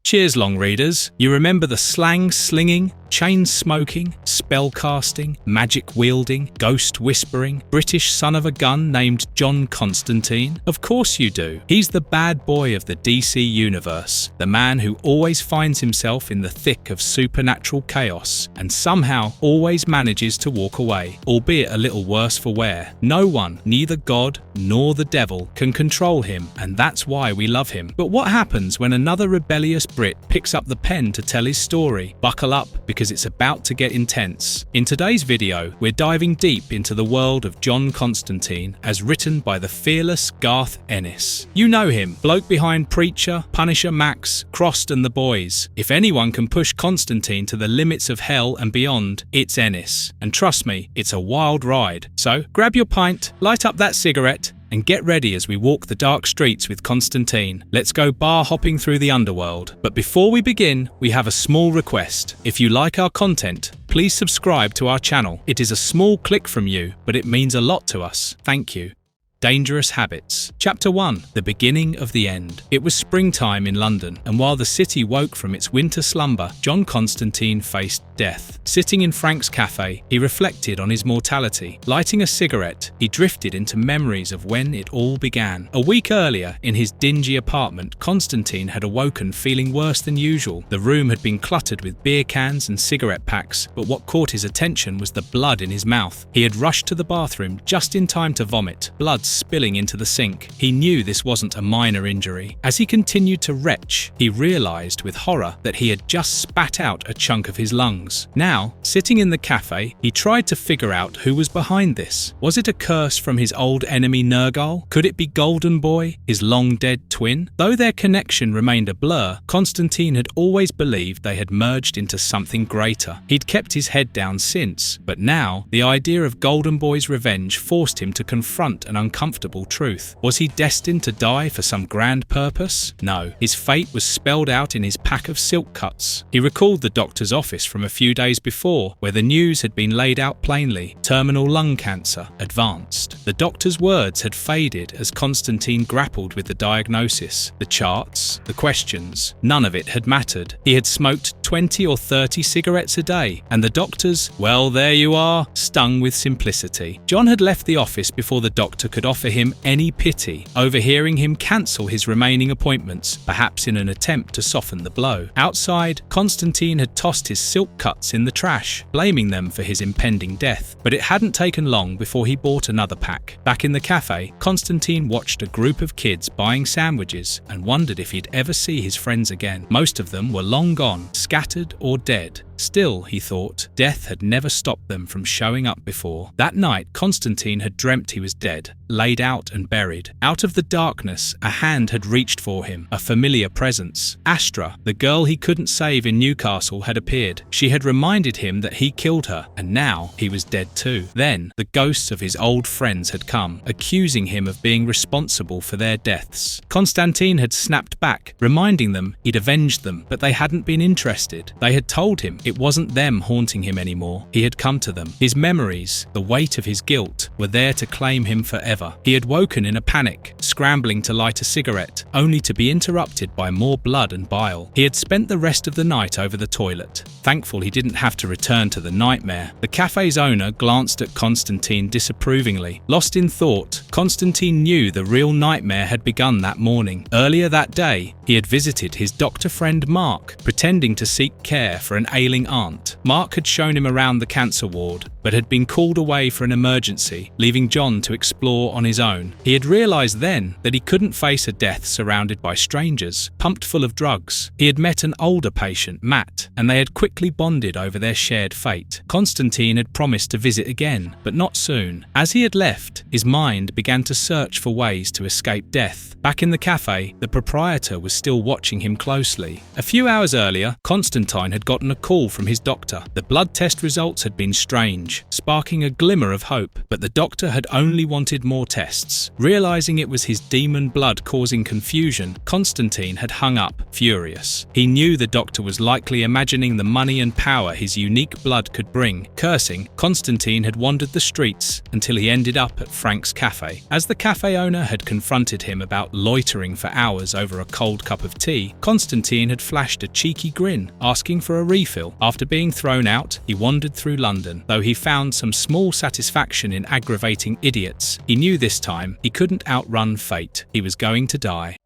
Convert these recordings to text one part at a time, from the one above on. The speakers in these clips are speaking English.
Cheers, long readers. You remember the slang-slinging, chain-smoking, spell-casting, magic-wielding, ghost-whispering, British son of a gun named John Constanteen? Of course you do. He's the bad boy of the DC universe, the man who always finds himself in the thick of supernatural chaos and somehow always manages to walk away, albeit a little worse for wear. No one, neither God nor the devil, can control him, and that's why we love him. But what happens when another rebellious Brit picks up the pen to tell his story? Buckle up, because it's about to get intense. In today's video, we're diving deep into the world of John Constanteen as written by the fearless Garth Ennis. You know him, bloke behind Preacher, Punisher Max, Crossed and the Boys. If anyone can push Constantine to the limits of hell and beyond, it's Ennis. And trust me, it's a wild ride. So grab your pint, light up that cigarette, and get ready as we walk the dark streets with Constantine. Let's go bar hopping through the underworld. But before we begin, we have a small request. If you like our content, please subscribe to our channel. It is a small click from you, but it means a lot to us. Thank you. Dangerous Habits. Chapter 1. The Beginning of the End. It was springtime in London, and while the city woke from its winter slumber, John Constanteen faced death. Sitting in Frank's cafe, he reflected on his mortality. Lighting a cigarette, he drifted into memories of when it all began. A week earlier, in his dingy apartment, Constantine had awoken feeling worse than usual. The room had been cluttered with beer cans and cigarette packs, but what caught his attention was the blood in his mouth. He had rushed to the bathroom just in time to vomit, blood spilling into the sink. He knew this wasn't a minor injury. As he continued to retch, he realized with horror that he had just spat out a chunk of his lungs. Now, sitting in the cafe, he tried to figure out who was behind this. Was it a curse from his old enemy Nergal? Could it be Golden Boy, his long-dead twin? Though their connection remained a blur, Constantine had always believed they had merged into something greater. He'd kept his head down since, but now, the idea of Golden Boy's revenge forced him to confront an uncomfortable truth. Was he destined to die for some grand purpose? No, his fate was spelled out in his pack of silk cuts. He recalled the doctor's office from a few days before, where the news had been laid out plainly: terminal lung cancer, advanced. The doctor's words had faded as Constantine grappled with the diagnosis. The charts, the questions, none of it had mattered. He had smoked 20 or 30 cigarettes a day, and the doctor's, "Well, there you are," stung with simplicity. John had left the office before the doctor could offer him any pity, overhearing him cancel his remaining appointments, perhaps in an attempt to soften the blow. Outside, Constantine had tossed his silk cuts in the trash, blaming them for his impending death. But it hadn't taken long before he bought another pack. Back in the cafe, Constantine watched a group of kids buying sandwiches and wondered if he'd ever see his friends again. Most of them were long gone, scattered or dead. Still, he thought, death had never stopped them from showing up before. That night, Constantine had dreamt he was dead, laid out and buried. Out of the darkness, a hand had reached for him, a familiar presence. Astra, the girl he couldn't save in Newcastle, had appeared. She had reminded him that he killed her, and now he was dead too. Then, the ghosts of his old friends had come, accusing him of being responsible for their deaths. Constantine had snapped back, reminding them he'd avenged them, but they hadn't been interested. They had told him it wasn't them haunting him anymore. He had come to them. His memories, the weight of his guilt, were there to claim him forever. He had woken in a panic, scrambling to light a cigarette, only to be interrupted by more blood and bile. He had spent the rest of the night over the toilet, thankful he didn't have to return to the nightmare. The cafe's owner glanced at Constantine disapprovingly. Lost in thought, Constantine knew the real nightmare had begun that morning. Earlier that day, he had visited his doctor friend Mark, pretending to seek care for an ailing aunt. Mark had shown him around the cancer ward, but had been called away for an emergency, leaving John to explore on his own. He had realized then that he couldn't face a death surrounded by strangers, pumped full of drugs. He had met an older patient, Matt, and they had quickly bonded over their shared fate. Constantine had promised to visit again, but not soon. As he had left, his mind began to search for ways to escape death. Back in the cafe, the proprietor was still watching him closely. A few hours earlier, Constantine had gotten a call call from his doctor. The blood test results had been strange, sparking a glimmer of hope, but the doctor had only wanted more tests. Realizing it was his demon blood causing confusion, Constantine had hung up, furious. He knew the doctor was likely imagining the money and power his unique blood could bring. Cursing, Constantine had wandered the streets until he ended up at Frank's cafe. As the cafe owner had confronted him about loitering for hours over a cold cup of tea, Constantine had flashed a cheeky grin, asking for a refill. After being thrown out, he wandered through London. Though he found some small satisfaction in aggravating idiots, he knew this time he couldn't outrun fate. He was going to die.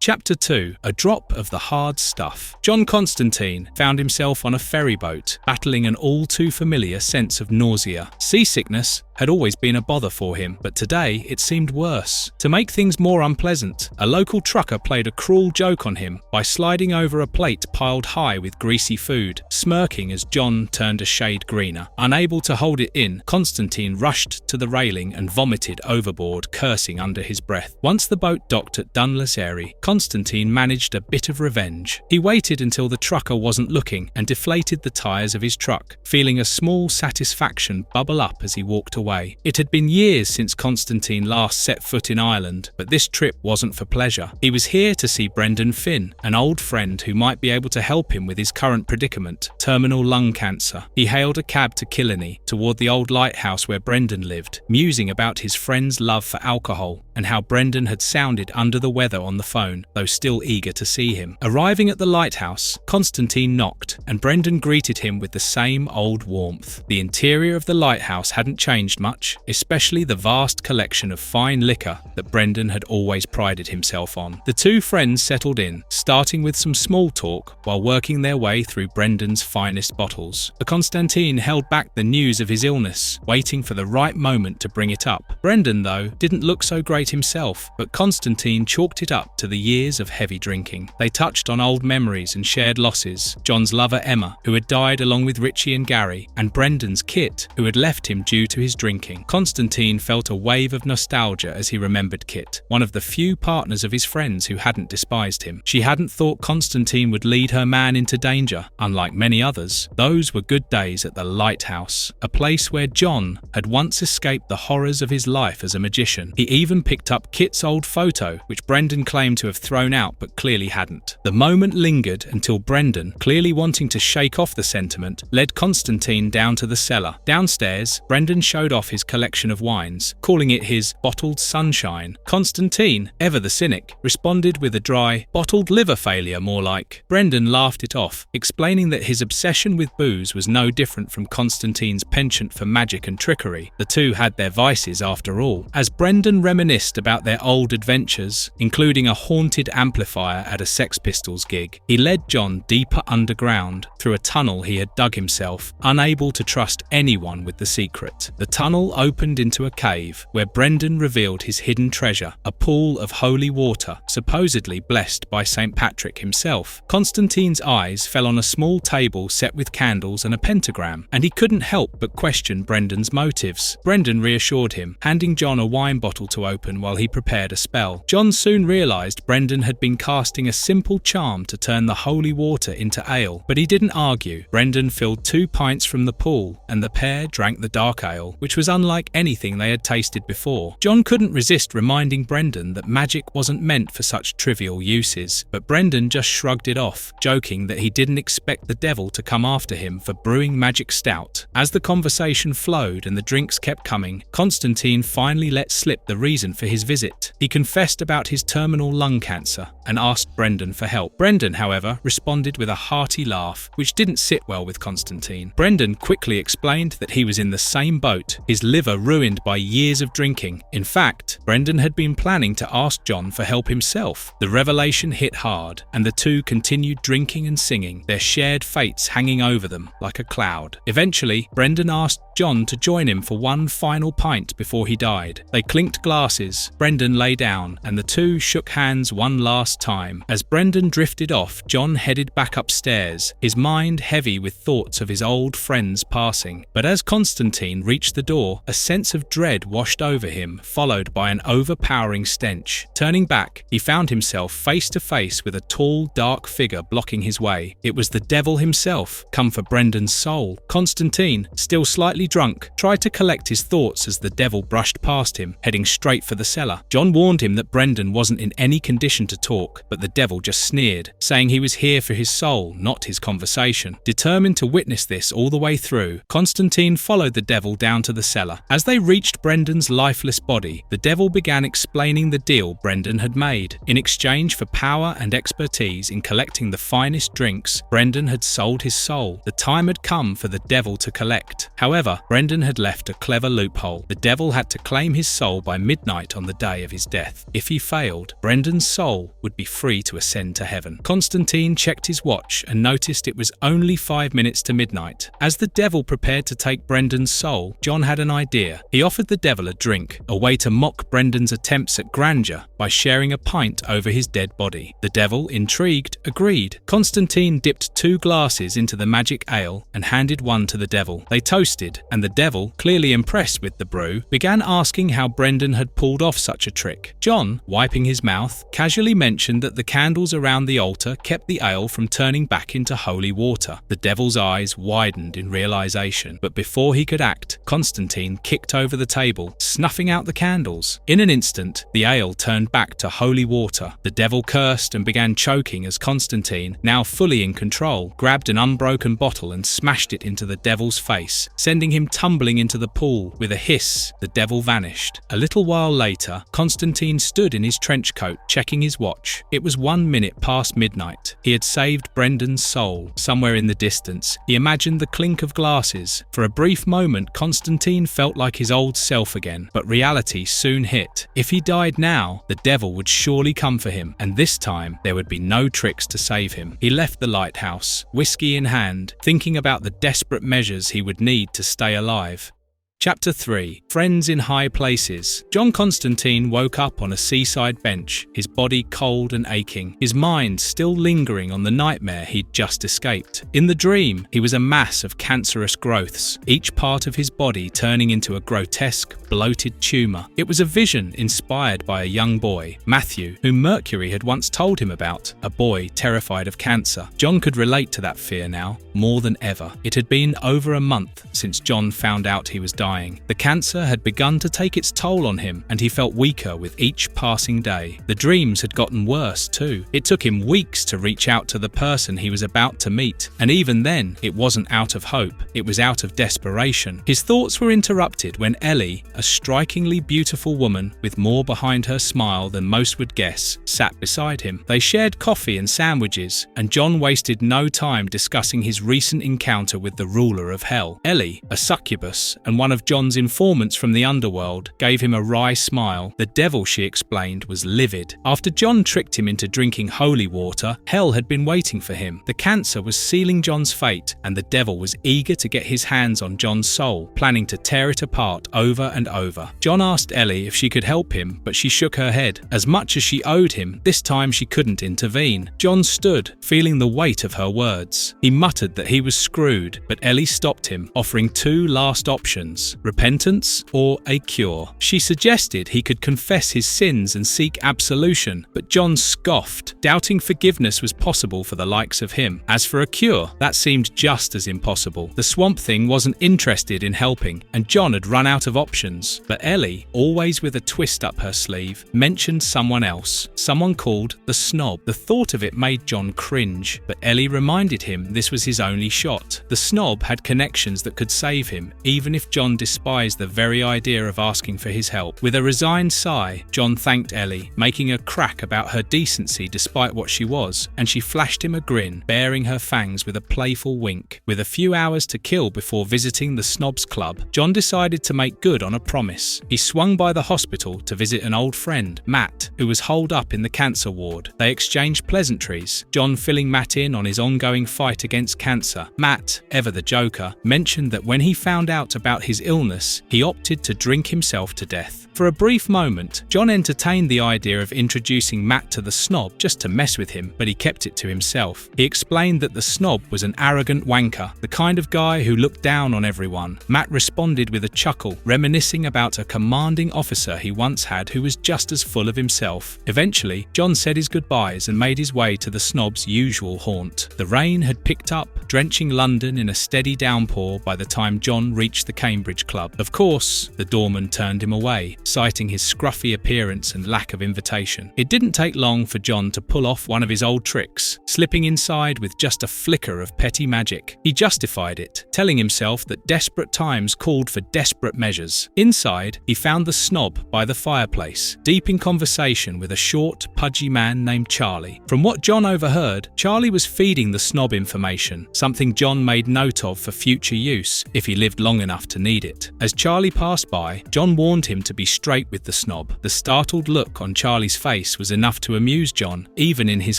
Chapter 2. A Drop of the Hard Stuff. John Constanteen found himself on a ferry boat, battling an all-too-familiar sense of nausea. Seasickness had always been a bother for him, but today it seemed worse. To make things more unpleasant, a local trucker played a cruel joke on him by sliding over a plate piled high with greasy food. Smirking as John turned a shade greener. Unable to hold it in, Constantine rushed to the railing and vomited overboard, cursing under his breath. Once the boat docked at Dunluce Eyre, Constantine managed a bit of revenge. He waited until the trucker wasn't looking and deflated the tyres of his truck, feeling a small satisfaction bubble up as he walked away. It had been years since Constantine last set foot in Ireland, but this trip wasn't for pleasure. He was here to see Brendan Finn, an old friend who might be able to help him with his current predicament, terminal lung cancer. He hailed a cab to Killiney, toward the old lighthouse where Brendan lived, musing about his friend's love for alcohol and how Brendan had sounded under the weather on the phone, though still eager to see him. Arriving at the lighthouse, Constantine knocked, and Brendan greeted him with the same old warmth. The interior of the lighthouse hadn't changed much, especially the vast collection of fine liquor that Brendan had always prided himself on. The two friends settled in, starting with some small talk while working their way through Brendan's finest bottles. Constantine held back the news of his illness, waiting for the right moment to bring it up. Brendan, though, didn't look so great himself, but Constantine chalked it up to the years of heavy drinking. They touched on old memories and shared losses. John's lover Emma, who had died along with Richie and Gary, and Brendan's Kit, who had left him due to his drinking. Constantine felt a wave of nostalgia as he remembered Kit, one of the few partners of his friends who hadn't despised him. She hadn't thought Constantine would lead her man into danger, unlike many others. Those were good days at the lighthouse, a place where John had once escaped the horrors of his life as a magician. He even picked up Kit's old photo, which Brendan claimed to have thrown out but clearly hadn't. The moment lingered until Brendan, clearly wanting to shake off the sentiment, led Constantine down to the cellar. Downstairs, Brendan showed off his collection of wines, calling it his bottled sunshine. Constantine, ever the cynic, responded with a dry, bottled liver failure more like. Brendan laughed it off, explaining that his obsession with booze was no different from Constantine's penchant for magic and trickery. The two had their vices after all. As Brendan reminisced about their old adventures, including a haunted amplifier at a Sex Pistols gig, he led John deeper underground, through a tunnel he had dug himself, unable to trust anyone with the secret. The tunnel opened into a cave, where Brendan revealed his hidden treasure, a pool of holy water, supposedly blessed by St. Patrick himself. Constantine's eyes fell on a small table set with candles and a pentagram, and he couldn't help but question Brendan's motives. Brendan reassured him, handing John a wine bottle to open while he prepared a spell. John soon realized Brendan had been casting a simple charm to turn the holy water into ale, but he didn't argue. Brendan filled 2 pints from the pool, and the pair drank the dark ale, which was unlike anything they had tasted before. John couldn't resist reminding Brendan that magic wasn't meant for such trivial uses, but Brendan just shrugged it off, joking that he didn't expect the devil to come after him for brewing magic stout. As the conversation flowed and the drinks kept coming, Constantine finally let slip the reason for his visit. He confessed about his terminal lung cancer and asked Brendan for help. Brendan, however, responded with a hearty laugh, which didn't sit well with Constantine. Brendan quickly explained that he was in the same boat, his liver ruined by years of drinking. In fact, Brendan had been planning to ask John for help himself. The revelation hit hard, and the two continued drinking and singing, their shared fates hanging over them like a cloud. Eventually, Brendan asked John to join him for one final pint before he died. They clinked glasses, Brendan lay down, and the two shook hands one last time. As Brendan drifted off, John headed back upstairs, his mind heavy with thoughts of his old friend's passing. But as Constantine reached the door, a sense of dread washed over him, followed by an overpowering stench. Turning back, he found himself face to face with a tall, dark figure blocking his way. It was the devil himself, come for Brendan's soul. Constantine, still slightly drunk, tried to collect his thoughts as the devil brushed past him, heading straight for the cellar. John warned him that Brendan wasn't in any condition to talk, but the devil just sneered, saying he was here for his soul, not his conversation. Determined to witness this all the way through, Constantine followed the devil down to the cellar. As they reached Brendan's lifeless body, the devil began explaining the deal Brendan had made. In exchange for power and expertise in collecting the finest drinks, Brendan had sold his soul. The time had come for the devil to collect. However, Brendan had left a clever loophole. The devil had to claim his soul by midnight on the day of his death. If he failed, Brendan's soul would be free to ascend to heaven. Constantine checked his watch and noticed it was only 5 minutes to midnight. As the devil prepared to take Brendan's soul, John had an idea. He offered the devil a drink, a way to mock Brendan's attempts at grandeur by sharing a pint over his dead body. The devil, intrigued, agreed. Constantine dipped 2 glasses into the magic ale and handed one to the devil. They toasted, and the devil, clearly impressed with the brew, began asking how Brendan had pulled off such a trick. John, wiping his mouth, casually mentioned that the candles around the altar kept the ale from turning back into holy water. The devil's eyes widened in realization, but before he could act, Constantine kicked over the table, snuffing out the candles. In an instant, the ale turned back to holy water. The devil cursed and began choking as Constantine, now fully in control, grabbed an unbroken bottle and smashed it into the devil's face, sending him tumbling into the pool. With a hiss, the devil vanished. A little while later, Constantine stood in his trench coat, checking his watch. It was 1 minute past midnight. He had saved Brendan's soul. Somewhere in the distance, he imagined the clink of glasses. For a brief moment, Constantine felt like his old self again, but reality soon hit. If he died now, the devil would surely come for him, and this time there would be no tricks to save him. He left the lighthouse, whiskey in hand, thinking about the desperate measures he would need to stay alive. Chapter 3. Friends in High Places. John Constanteen woke up on a seaside bench, his body cold and aching, his mind still lingering on the nightmare he'd just escaped. In the dream, he was a mass of cancerous growths, each part of his body turning into a grotesque, bloated tumour. It was a vision inspired by a young boy, Matthew, whom Mercury had once told him about, a boy terrified of cancer. John could relate to that fear now, more than ever. It had been over a month since John found out he was dying. The cancer had begun to take its toll on him, and he felt weaker with each passing day. The dreams had gotten worse too. It took him weeks to reach out to the person he was about to meet, and even then, it wasn't out of hope, it was out of desperation. His thoughts were interrupted when Ellie, a strikingly beautiful woman with more behind her smile than most would guess, sat beside him. They shared coffee and sandwiches, and John wasted no time discussing his recent encounter with the ruler of hell. Ellie, a succubus and one of John's informants from the underworld, gave him a wry smile. The devil, she explained, was livid. After John tricked him into drinking holy water, hell had been waiting for him. The cancer was sealing John's fate, and the devil was eager to get his hands on John's soul, planning to tear it apart over and over. John asked Ellie if she could help him, but she shook her head. As much as she owed him, this time she couldn't intervene. John stood, feeling the weight of her words. He muttered that he was screwed, but Ellie stopped him, offering 2 last options: repentance or a cure. She suggested he could confess his sins and seek absolution, but John scoffed, doubting forgiveness was possible for the likes of him. As for a cure, that seemed just as impossible. The Swamp Thing wasn't interested in helping, and John had run out of options. But Ellie, always with a twist up her sleeve, mentioned someone else, someone called the Snob. The thought of it made John cringe, but Ellie reminded him this was his only shot. The Snob had connections that could save him, even if John despised the very idea of asking for his help. With a resigned sigh, John thanked Ellie, making a crack about her decency despite what she was, and she flashed him a grin, baring her fangs with a playful wink. With a few hours to kill before visiting the Snobs Club, John decided to make good on a promise. He swung by the hospital to visit an old friend, Matt, who was holed up in the cancer ward. They exchanged pleasantries, John filling Matt in on his ongoing fight against cancer. Matt, ever the joker, mentioned that when he found out about his illness, he opted to drink himself to death. For a brief moment, John entertained the idea of introducing Matt to the snob just to mess with him, but he kept it to himself. He explained that the snob was an arrogant wanker, the kind of guy who looked down on everyone. Matt responded with a chuckle, reminiscing about a commanding officer he once had who was just as full of himself. Eventually, John said his goodbyes and made his way to the snob's usual haunt. The rain had picked up, drenching London in a steady downpour by the time John reached the Cambridge Club. Of course, the doorman turned him away, citing his scruffy appearance and lack of invitation. It didn't take long for John to pull off one of his old tricks, slipping inside with just a flicker of petty magic. He justified it, telling himself that desperate times called for desperate measures. Inside, he found the snob by the fireplace, deep in conversation with a short, pudgy man named Charlie. From what John overheard, Charlie was feeding the snob information, something John made note of for future use if he lived long enough to need it. As Charlie passed by, John warned him to be straight with the snob. The startled look on Charlie's face was enough to amuse John, even in his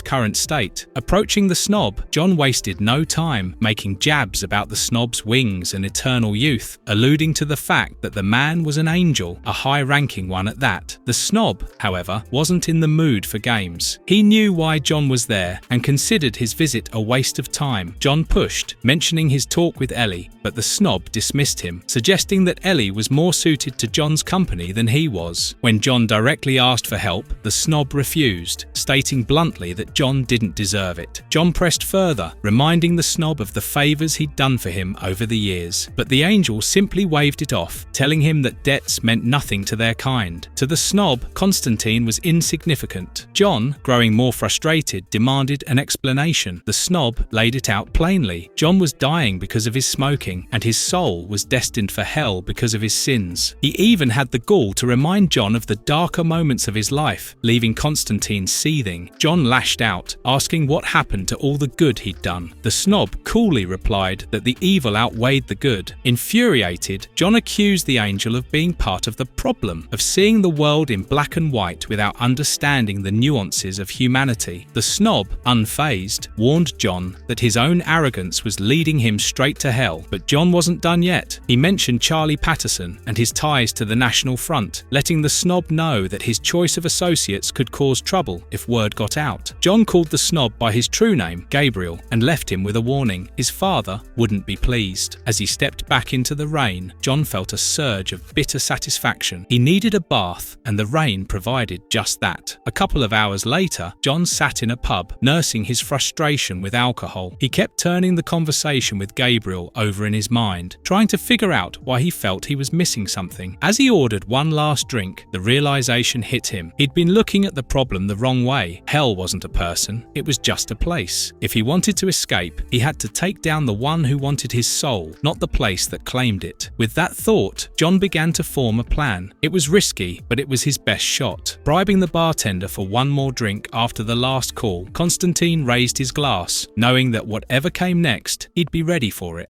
current state. Approaching the snob, John wasted no time making jabs about the snob's wings and eternal youth, alluding to the fact that the man was an angel, a high-ranking one at that. The snob, however, wasn't in the mood for games. He knew why John was there and considered his visit a waste of time. John pushed, mentioning his talk with Ellie, but the snob dismissed him, suggesting that Ellie was more suited to John's company than he was. When John directly asked for help, the snob refused, stating bluntly that John didn't deserve it. John pressed further, reminding the snob of the favours he'd done for him over the years, but the angel simply waved it off, telling him that debts meant nothing to their kind. To the snob, Constantine was insignificant. John, growing more frustrated, demanded an explanation. The snob laid it out plainly. John was dying because of his smoking, and his soul was destined for hell because of his sins. He even had the gall to remind John of the darker moments of his life, leaving Constantine seething. John lashed out, asking what happened to all the good he'd done. The snob coolly replied that the evil outweighed the good. Infuriated, John accused the angel of being part of the problem, of seeing the world in black and white without understanding the nuances of humanity. The snob, unfazed, warned John that his own arrogance was leading him straight to hell, but John wasn't done yet. He mentioned Charlie Patterson and his ties to the National Front, letting the snob know that his choice of associates could cause trouble if word got out. John called the snob by his true name, Gabriel, and left him with a warning. His father wouldn't be pleased. As he stepped back into the rain, John felt a surge of bitter satisfaction. He needed a bath, and the rain provided just that. A couple of hours later, John sat in a pub, nursing his frustration with alcohol. He kept turning the conversation with Gabriel over in his mind, trying to figure out why he felt he was missing something. As he ordered one last drink, the realization hit him. He'd been looking at the problem the wrong way. Hell wasn't a person, it was just a place. If he wanted to escape, he had to take down the one who wanted his soul, not the place that claimed it. With that thought, John began to form a plan. It was risky, but it was his best shot. Bribing the bartender for one more drink after the last call, Constantine raised his glass, knowing that whatever came next, he'd be ready for it.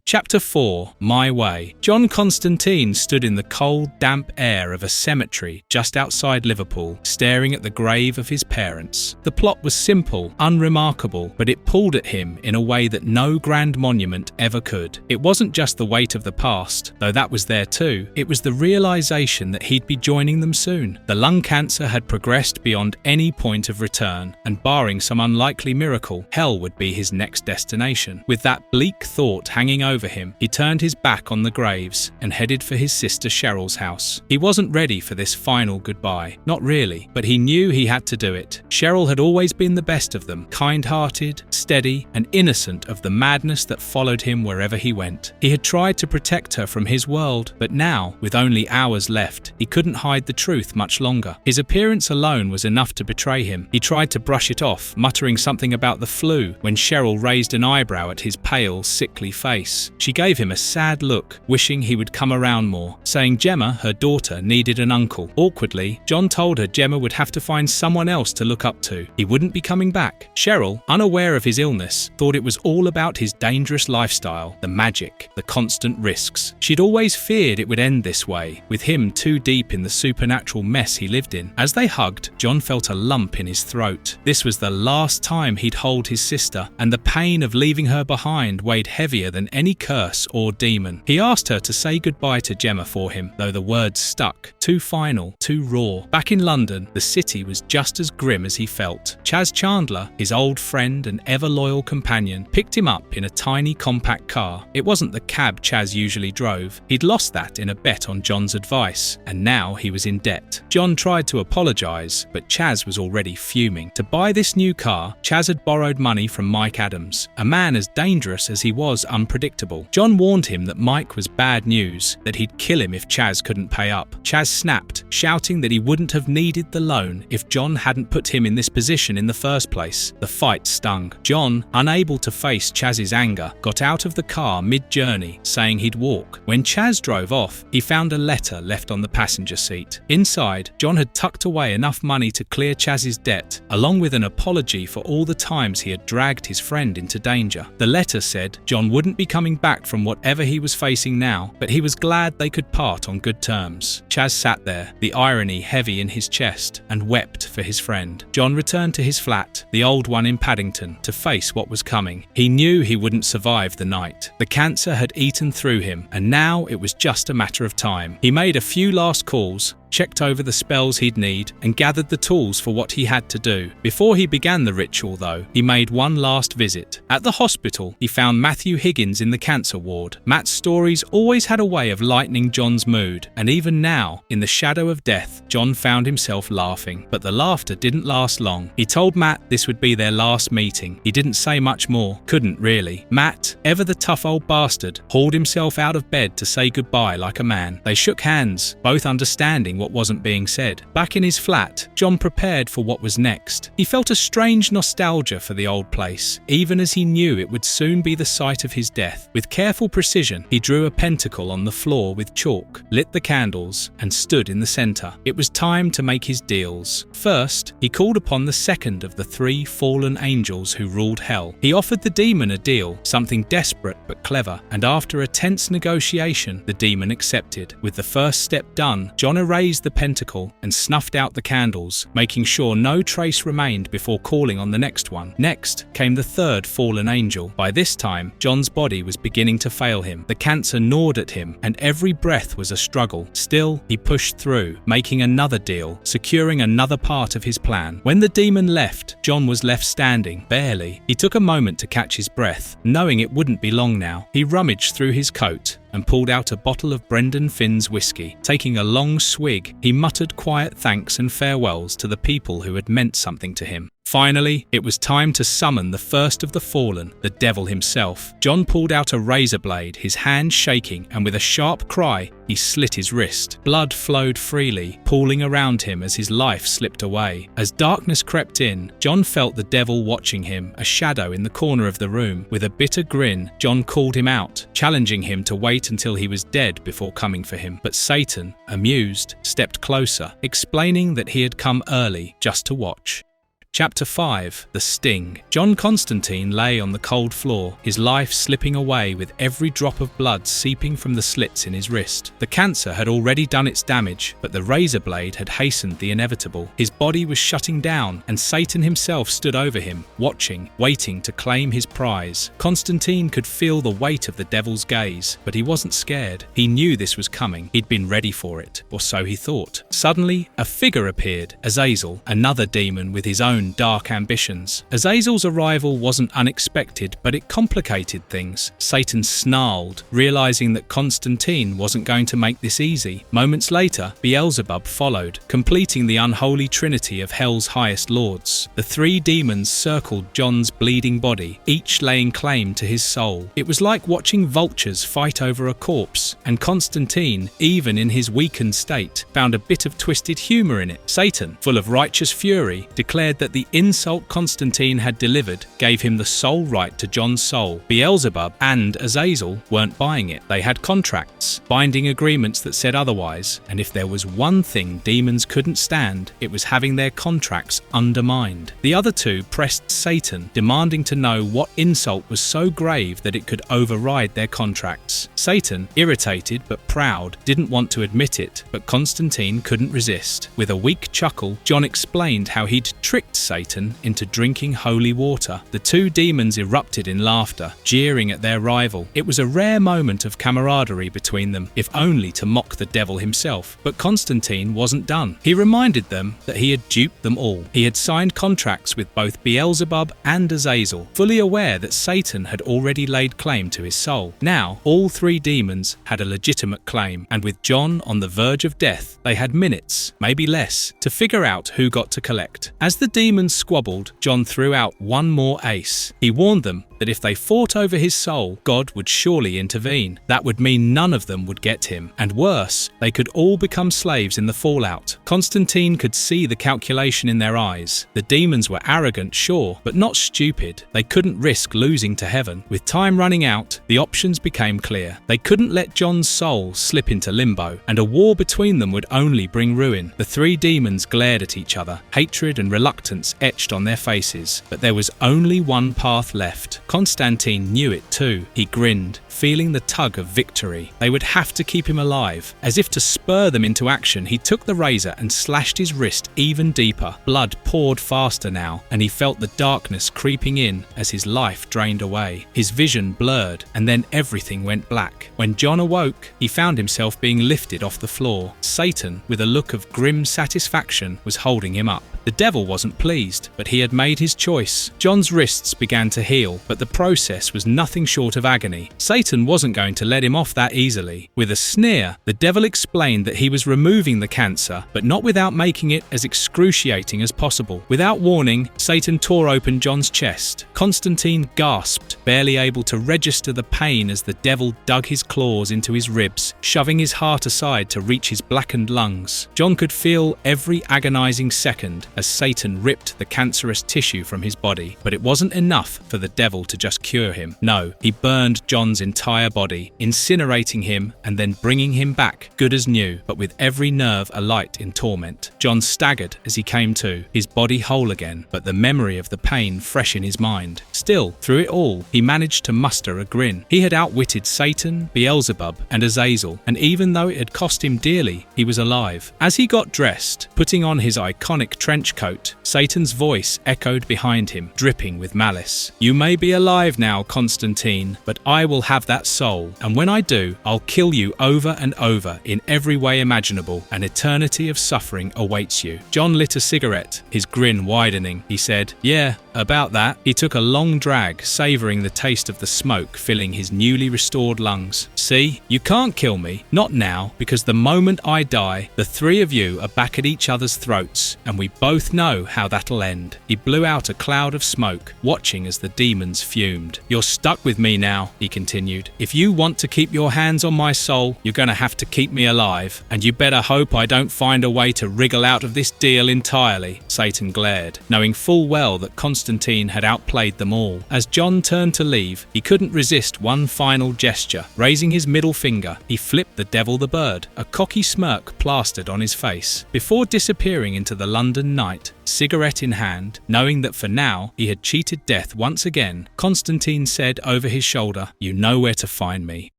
Chapter 4. My Way. John Constanteen stood in the cold, damp air of a cemetery just outside Liverpool, staring at the grave of his parents. The plot was simple, unremarkable, but it pulled at him in a way that no grand monument ever could. It wasn't just the weight of the past, though that was there too. It was the realization that he'd be joining them soon. The lung cancer had progressed beyond any point of return, and barring some unlikely miracle, hell would be his next destination. With that bleak thought hanging over him, he turned his back on the graves and headed for his sister Cheryl's house. He wasn't ready for this final goodbye. Not really, but he knew he had to do it. Cheryl had always been the best of them, kind-hearted, steady, and innocent of the madness that followed him wherever he went. He had tried to protect her from his world, but now, with only hours left, he couldn't hide the truth much longer. His appearance alone was enough to betray him. He tried to brush it off, muttering something about the flu, when Cheryl raised an eyebrow at his pale, sickly face. She gave him a sad look, wishing he would come around more, saying Gemma, her daughter, needed an uncle. Awkwardly, John told her Gemma would have to find someone else to look up to. He wouldn't be coming back. Cheryl, unaware of his illness, thought it was all about his dangerous lifestyle, the magic, the constant risks. She'd always feared it would end this way, with him too deep in the supernatural mess he lived in. As they hugged, John felt a lump in his throat. This was the last time he'd hold his sister, and the pain of leaving her behind weighed heavier than any curse or demon. He asked her to say goodbye to Gemma for him, though the words stuck, too final, too raw. Back in London, the city was just as grim as he felt. Chas Chandler, his old friend and ever-loyal companion, picked him up in a tiny compact car. It wasn't the cab Chas usually drove. He'd lost that in a bet on John's advice, and now he was in debt. John tried to apologise, but Chas was already fuming. To buy this new car, Chas had borrowed money from Mike Adams, a man as dangerous as he was unpredictable. John warned him that Mike was bad news, that he'd kill him if Chas couldn't pay up. Chas snapped, shouting that he wouldn't have needed the loan if John hadn't put him in this position in the first place. The fight stung. John, unable to face Chas's anger, got out of the car mid-journey, saying he'd walk. When Chas drove off, he found a letter left on the passenger seat. Inside, John had tucked away enough money to clear Chas's debt, along with an apology for all the times he had dragged his friend into danger. The letter said John wouldn't be coming back from whatever he was facing now, but he was glad they could part on good terms. Chas sat there, the irony heavy in his chest, and wept for his friend. John returned to his flat, the old one in Paddington, to face what was coming. He knew he wouldn't survive the night. The cancer had eaten through him, and now it was just a matter of time. He made a few last calls, checked over the spells he'd need, and gathered the tools for what he had to do. Before he began the ritual, though, he made one last visit. At the hospital, he found Matthew Higgins in the cancer ward. Matt's stories always had a way of lightening John's mood, and even now, in the shadow of death, John found himself laughing. But the laughter didn't last long. He told Matt this would be their last meeting. He didn't say much more. Couldn't really. Matt, ever the tough old bastard, hauled himself out of bed to say goodbye like a man. They shook hands, both understanding what wasn't being said. Back in his flat, John prepared for what was next. He felt a strange nostalgia for the old place, even as he knew it would soon be the site of his death. With careful precision, he drew a pentacle on the floor with chalk, lit the candles, and stood in the center. It was time to make his deals. First, he called upon the second of the three fallen angels who ruled hell. He offered the demon a deal, something desperate but clever, and after a tense negotiation, the demon accepted. With the first step done, John erased the pentacle and snuffed out the candles, making sure no trace remained before calling on the next one. Next came the third fallen angel. By this time, John's body was beginning to fail him. The cancer gnawed at him, and every breath was a struggle. Still, he pushed through, making another deal, securing another part of his plan. When the demon left, John was left standing, barely. He took a moment to catch his breath, knowing it wouldn't be long now. He rummaged through his coat and pulled out a bottle of Brendan Finn's whiskey. Taking a long swig, he muttered quiet thanks and farewells to the people who had meant something to him. Finally, it was time to summon the first of the fallen, the devil himself. John pulled out a razor blade, his hand shaking, and with a sharp cry, he slit his wrist. Blood flowed freely, pooling around him as his life slipped away. As darkness crept in, John felt the devil watching him, a shadow in the corner of the room. With a bitter grin, John called him out, challenging him to wait until he was dead before coming for him. But Satan, amused, stepped closer, explaining that he had come early just to watch. Chapter 5. The Sting. John Constanteen lay on the cold floor, his life slipping away with every drop of blood seeping from the slits in his wrist. The cancer had already done its damage, but the razor blade had hastened the inevitable. His body was shutting down, and Satan himself stood over him, watching, waiting to claim his prize. Constantine could feel the weight of the devil's gaze, but he wasn't scared. He knew this was coming. He'd been ready for it, or so he thought. Suddenly, a figure appeared, Azazel, another demon with his own dark ambitions. Azazel's arrival wasn't unexpected, but it complicated things. Satan snarled, realizing that Constantine wasn't going to make this easy. Moments later, Beelzebub followed, completing the unholy trinity of hell's highest lords. The three demons circled John's bleeding body, each laying claim to his soul. It was like watching vultures fight over a corpse, and Constantine, even in his weakened state, found a bit of twisted humor in it. Satan, full of righteous fury, declared that the insult Constantine had delivered gave him the sole right to John's soul. Beelzebub and Azazel weren't buying it. They had contracts, binding agreements that said otherwise, and if there was one thing demons couldn't stand, it was having their contracts undermined. The other two pressed Satan, demanding to know what insult was so grave that it could override their contracts. Satan, irritated but proud, didn't want to admit it, but Constantine couldn't resist. With a weak chuckle, John explained how he'd tricked Satan into drinking holy water. The two demons erupted in laughter, jeering at their rival. It was a rare moment of camaraderie between them, if only to mock the devil himself. But Constantine wasn't done. He reminded them that he had duped them all. He had signed contracts with both Beelzebub and Azazel, fully aware that Satan had already laid claim to his soul. Now, all three demons had a legitimate claim, and with John on the verge of death, they had minutes, maybe less, to figure out who got to collect. As the demons squabbled, John threw out one more ace. He warned them that if they fought over his soul, God would surely intervene. That would mean none of them would get him, and worse, they could all become slaves in the fallout. Constantine could see the calculation in their eyes. The demons were arrogant, sure, but not stupid. They couldn't risk losing to heaven. With time running out, the options became clear. They couldn't let John's soul slip into limbo, and a war between them would only bring ruin. The three demons glared at each other, hatred and reluctance etched on their faces, but there was only one path left. Constantine knew it too. He grinned, feeling the tug of victory. They would have to keep him alive. As if to spur them into action, he took the razor and slashed his wrist even deeper. Blood poured faster now, and he felt the darkness creeping in as his life drained away. His vision blurred, and then everything went black. When John awoke, he found himself being lifted off the floor. Satan, with a look of grim satisfaction, was holding him up. The devil wasn't pleased, but he had made his choice. John's wrists began to heal, but the process was nothing short of agony. Satan wasn't going to let him off that easily. With a sneer, the devil explained that he was removing the cancer, but not without making it as excruciating as possible. Without warning, Satan tore open John's chest. Constantine gasped, barely able to register the pain as the devil dug his claws into his ribs, shoving his heart aside to reach his blackened lungs. John could feel every agonizing second as Satan ripped the cancerous tissue from his body, but it wasn't enough for the devil to just cure him. No, he burned John's entire body, incinerating him and then bringing him back, good as new, but with every nerve alight in torment. John staggered as he came to, his body whole again, but the memory of the pain fresh in his mind. Still, through it all, he managed to muster a grin. He had outwitted Satan, Beelzebub, and Azazel, and even though it had cost him dearly, he was alive. As he got dressed, putting on his iconic trench coat, Satan's voice echoed behind him, dripping with malice. "You may be alive now, Constantine, but I will have that soul, and when I do, I'll kill you over and over in every way imaginable. An eternity of suffering awaits you." John lit a cigarette, his grin widening. He said, "Yeah, about that." He took a long drag, savouring the taste of the smoke filling his newly restored lungs. "See, you can't kill me, not now, because the moment I die, the three of you are back at each other's throats, and we both know how that'll end." He blew out a cloud of smoke, watching as the demons fumed. "You're stuck with me now," he continued. "If you want to keep your hands on my soul, you're going to have to keep me alive, and you better hope I don't find a way to wriggle out of this deal entirely." Satan glared, knowing full well that Constantine had outplayed them all. As John turned to leave, he couldn't resist one final gesture. Raising his middle finger, he flipped the devil the bird, a cocky smirk plastered on his face. Before disappearing into the London night, cigarette in hand, knowing that for now he had cheated death once again, Constantine said over his shoulder, "You know where to find me."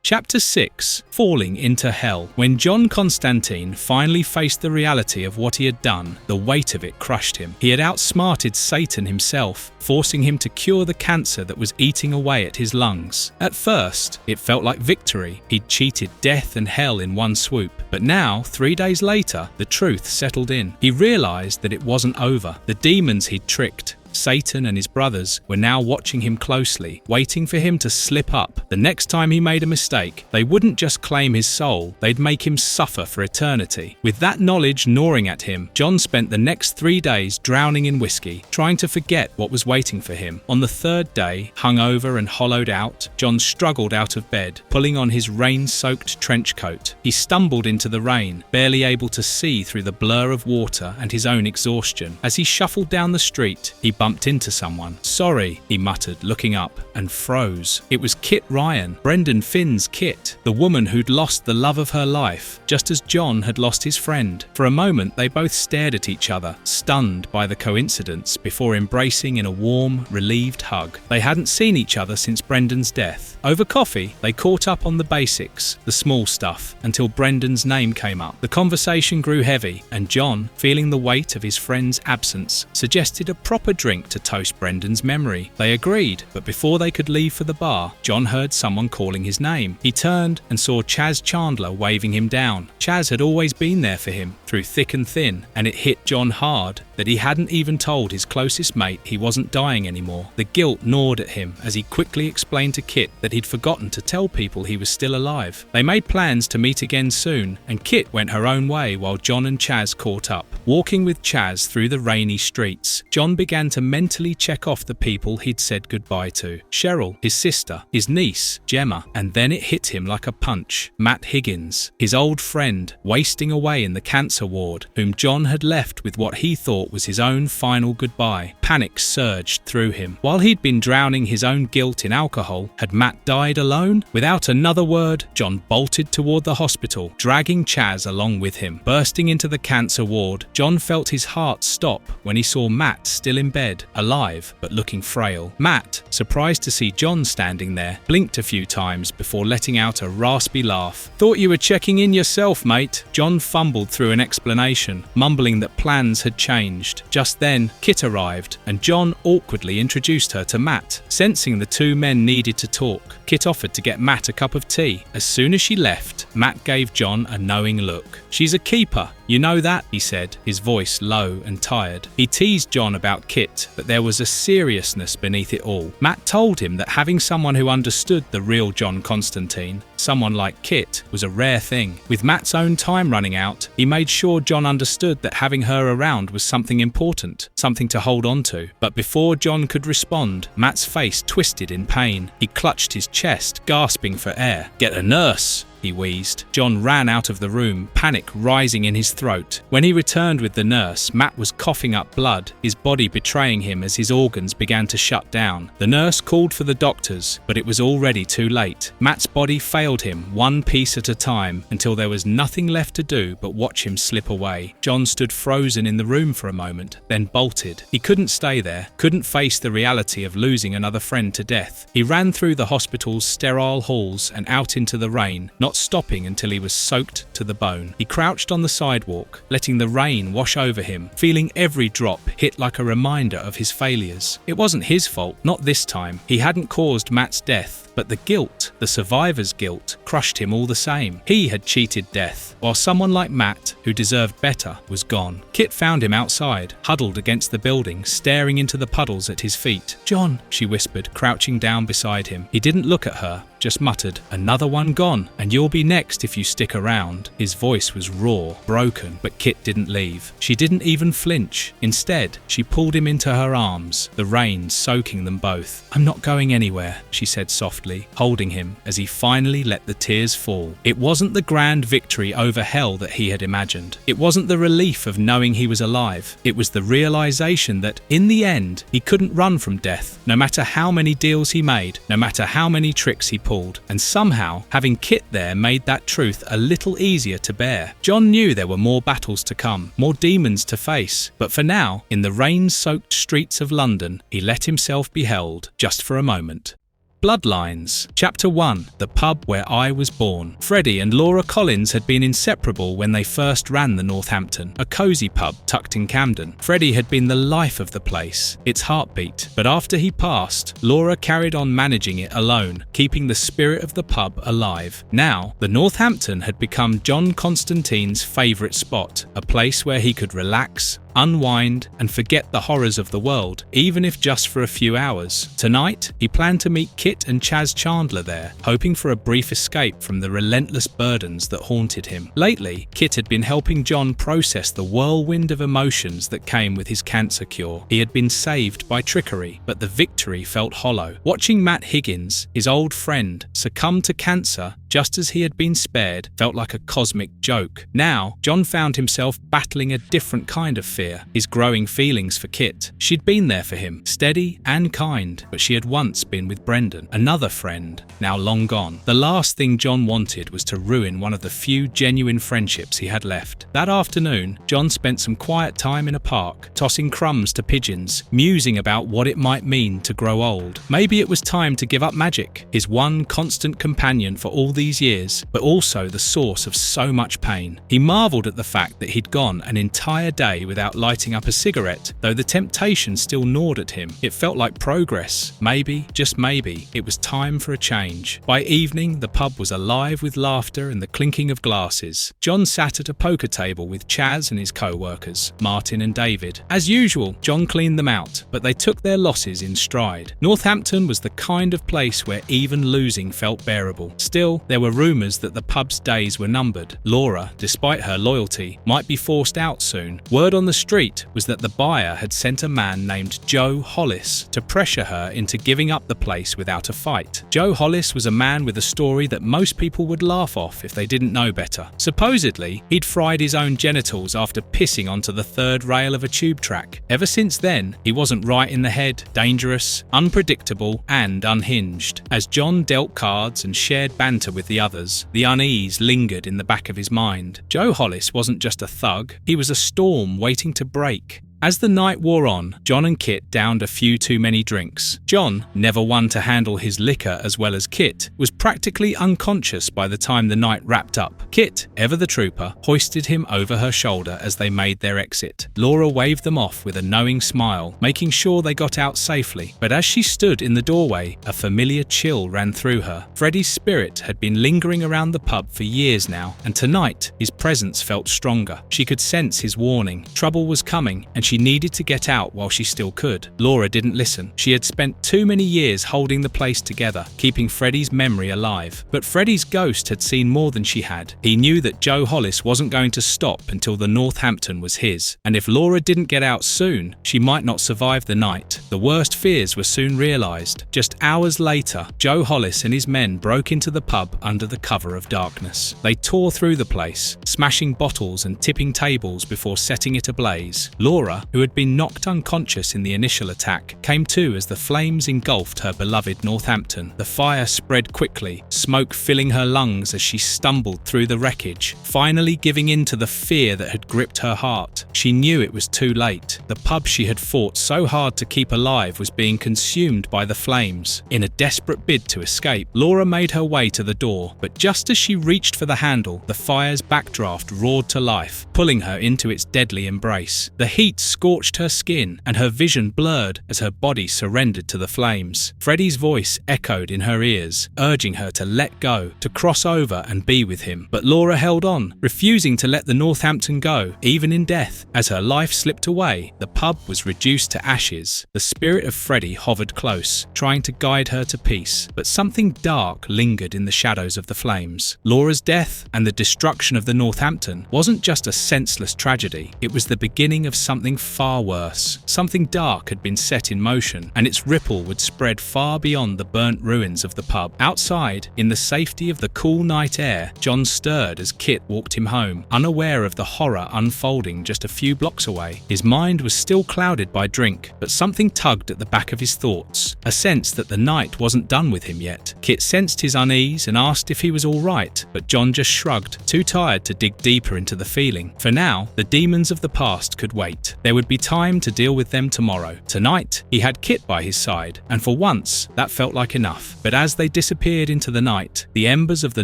Chapter 6. Falling into Hell. When John Constanteen finally faced the reality of what he had done, the weight of it crushed him. He had outsmarted Satan himself, forcing him to cure the cancer that was eating away at his lungs. At first, it felt like victory. He'd cheated death and hell in one swoop. But now, 3 days later, the truth settled in. He realized that it wasn't over. The demons he'd tricked, Satan and his brothers were now watching him closely, waiting for him to slip up. The next time he made a mistake, they wouldn't just claim his soul, they'd make him suffer for eternity. With that knowledge gnawing at him, John spent the next 3 days drowning in whiskey, trying to forget what was waiting for him. On the third day, hungover and hollowed out, John struggled out of bed, pulling on his rain-soaked trench coat. He stumbled into the rain, barely able to see through the blur of water and his own exhaustion. As he shuffled down the street, he bumped into someone. "Sorry," he muttered, looking up, and froze. It was Kit Ryan, Brendan Finn's Kit, the woman who'd lost the love of her life, just as John had lost his friend. For a moment, they both stared at each other, stunned by the coincidence, before embracing in a warm, relieved hug. They hadn't seen each other since Brendan's death. Over coffee, they caught up on the basics, the small stuff, until Brendan's name came up. The conversation grew heavy, and John, feeling the weight of his friend's absence, suggested a proper drink to toast Brendan's memory. They agreed, but before they could leave for the bar, John heard someone calling his name. He turned and saw Chaz Chandler waving him down. Chaz had always been there for him, through thick and thin, and it hit John hard that he hadn't even told his closest mate he wasn't dying anymore. The guilt gnawed at him as he quickly explained to Kit that he'd forgotten to tell people he was still alive. They made plans to meet again soon, and Kit went her own way while John and Chaz caught up. Walking with Chaz through the rainy streets, John began to mentally check off the people he'd said goodbye to. Cheryl, his sister, his niece, Gemma, and then it hit him like a punch. Matt Higgins, his old friend, wasting away in the cancer ward, whom John had left with what he thought was his own final goodbye. Panic surged through him. While he'd been drowning his own guilt in alcohol, had Matt died alone? Without another word, John bolted toward the hospital, dragging Chaz along with him. Bursting into the cancer ward, John felt his heart stop when he saw Matt still in bed, alive but looking frail. Matt, surprised to see John standing there, blinked a few times before letting out a raspy laugh. "Thought you were checking in yourself, mate." John fumbled through an explanation, mumbling that plans had changed. Just then, Kit arrived, and John awkwardly introduced her to Matt. Sensing the two men needed to talk, Kit offered to get Matt a cup of tea. As soon as she left, Matt gave John a knowing look. "She's a keeper, you know that?" he said, his voice low and tired. He teased John about Kit, but there was a seriousness beneath it all. Matt told him that having someone who understood the real John Constantine, someone like Kit, was a rare thing. With Matt's own time running out, he made sure John understood that having her around was something important, something to hold on to. But before John could respond, Matt's face twisted in pain. He clutched his chest, gasping for air. "Get a nurse," he wheezed. John ran out of the room, panic rising in his throat. When he returned with the nurse, Matt was coughing up blood, his body betraying him as his organs began to shut down. The nurse called for the doctors, but it was already too late. Matt's body failed him, one piece at a time, until there was nothing left to do but watch him slip away. John stood frozen in the room for a moment, then bolted. He couldn't stay there, couldn't face the reality of losing another friend to death. He ran through the hospital's sterile halls and out into the rain, not stopping until he was soaked to the bone. He crouched on the sidewalk, letting the rain wash over him, feeling every drop hit like a reminder of his failures. It wasn't his fault, not this time. He hadn't caused Matt's death, but the guilt, the survivor's guilt, crushed him all the same. He had cheated death, while someone like Matt, who deserved better, was gone. Kit found him outside, huddled against the building, staring into the puddles at his feet. "John," she whispered, crouching down beside him. He didn't look at her, just muttered, "Another one gone, and you'll be next if you stick around." His voice was raw, broken, but Kit didn't leave. She didn't even flinch. Instead, she pulled him into her arms, the rain soaking them both. "I'm not going anywhere," she said softly, holding him as he finally let the tears fall. It wasn't the grand victory over hell that he had imagined. It wasn't the relief of knowing he was alive. It was the realization that, in the end, he couldn't run from death, no matter how many deals he made, no matter how many tricks he pulled. And somehow, having Kit there made that truth a little easier to bear. John knew there were more battles to come, more demons to face, but for now, in the rain-soaked streets of London, he let himself be held, just for a moment. Bloodlines Chapter 1, The Pub Where I Was Born. Freddie and Laura Collins had been inseparable when they first ran the Northampton, a cosy pub tucked in Camden. Freddie had been the life of the place, its heartbeat, but after he passed, Laura carried on managing it alone, keeping the spirit of the pub alive. Now, the Northampton had become John Constantine's favourite spot, a place where he could relax, unwind, and forget the horrors of the world, even if just for a few hours. Tonight, he planned to meet Kit and Chaz Chandler there, hoping for a brief escape from the relentless burdens that haunted him. Lately, Kit had been helping John process the whirlwind of emotions that came with his cancer cure. He had been saved by trickery, but the victory felt hollow. Watching Matt Higgins, his old friend, succumb to cancer just as he had been spared felt like a cosmic joke. Now, John found himself battling a different kind of fear, his growing feelings for Kit. She'd been there for him, steady and kind, but she had once been with Brendan, another friend, now long gone. The last thing John wanted was to ruin one of the few genuine friendships he had left. That afternoon, John spent some quiet time in a park, tossing crumbs to pigeons, musing about what it might mean to grow old. Maybe it was time to give up magic, his one constant companion for all these years, but also the source of so much pain. He marveled at the fact that he'd gone an entire day without lighting up a cigarette, though the temptation still gnawed at him. It felt like progress. Maybe, just maybe, it was time for a change. By evening, the pub was alive with laughter and the clinking of glasses. John sat at a poker table with Chaz and his co-workers, Martin and David. As usual, John cleaned them out, but they took their losses in stride. Northampton was the kind of place where even losing felt bearable. Still, there were rumours that the pub's days were numbered. Laura, despite her loyalty, might be forced out soon. Word on the street was that the buyer had sent a man named Joe Hollis to pressure her into giving up the place without a fight. Joe Hollis was a man with a story that most people would laugh off if they didn't know better. Supposedly, he'd fried his own genitals after pissing onto the third rail of a tube track. Ever since then, he wasn't right in the head, dangerous, unpredictable, and unhinged. As John dealt cards and shared banter with the others, the unease lingered in the back of his mind. Joe Hollis wasn't just a thug, he was a storm waiting to break. As the night wore on, John and Kit downed a few too many drinks. John, never one to handle his liquor as well as Kit, was practically unconscious by the time the night wrapped up. Kit, ever the trooper, hoisted him over her shoulder as they made their exit. Laura waved them off with a knowing smile, making sure they got out safely. But as she stood in the doorway, a familiar chill ran through her. Freddie's spirit had been lingering around the pub for years now, and tonight his presence felt stronger. She could sense his warning. Trouble was coming, and she needed to get out while she still could. Laura didn't listen. She had spent too many years holding the place together, keeping Freddie's memory alive. But Freddie's ghost had seen more than she had. He knew that Joe Hollis wasn't going to stop until the Northampton was his. And if Laura didn't get out soon, she might not survive the night. The worst fears were soon realised. Just hours later, Joe Hollis and his men broke into the pub under the cover of darkness. They tore through the place, smashing bottles and tipping tables before setting it ablaze. Laura, who had been knocked unconscious in the initial attack, came to as the flames engulfed her beloved Northampton. The fire spread quickly, smoke filling her lungs as she stumbled through the wreckage, finally giving in to the fear that had gripped her heart. She knew it was too late. The pub she had fought so hard to keep alive was being consumed by the flames. In a desperate bid to escape, Laura made her way to the door, but just as she reached for the handle, the fire's backdraft roared to life, pulling her into its deadly embrace. The heat scorched her skin, and her vision blurred as her body surrendered to the flames. Freddie's voice echoed in her ears, urging her to let go, to cross over and be with him. But Laura held on, refusing to let the Northampton go, even in death. As her life slipped away, the pub was reduced to ashes. The spirit of Freddie hovered close, trying to guide her to peace, but something dark lingered in the shadows of the flames. Laura's death and the destruction of the Northampton wasn't just a senseless tragedy, it was the beginning of something far worse. Something dark had been set in motion, and its ripple would spread far beyond the burnt ruins of the pub. Outside, in the safety of the cool night air, John stirred as Kit walked him home, unaware of the horror unfolding just a few blocks away. His mind was still clouded by drink, but something tugged at the back of his thoughts, a sense that the night wasn't done with him yet. Kit sensed his unease and asked if he was all right, but John just shrugged, too tired to dig deeper into the feeling. For now, the demons of the past could wait. There would be time to deal with them tomorrow. Tonight, he had Kit by his side, and for once, that felt like enough. But as they disappeared into the night, the embers of the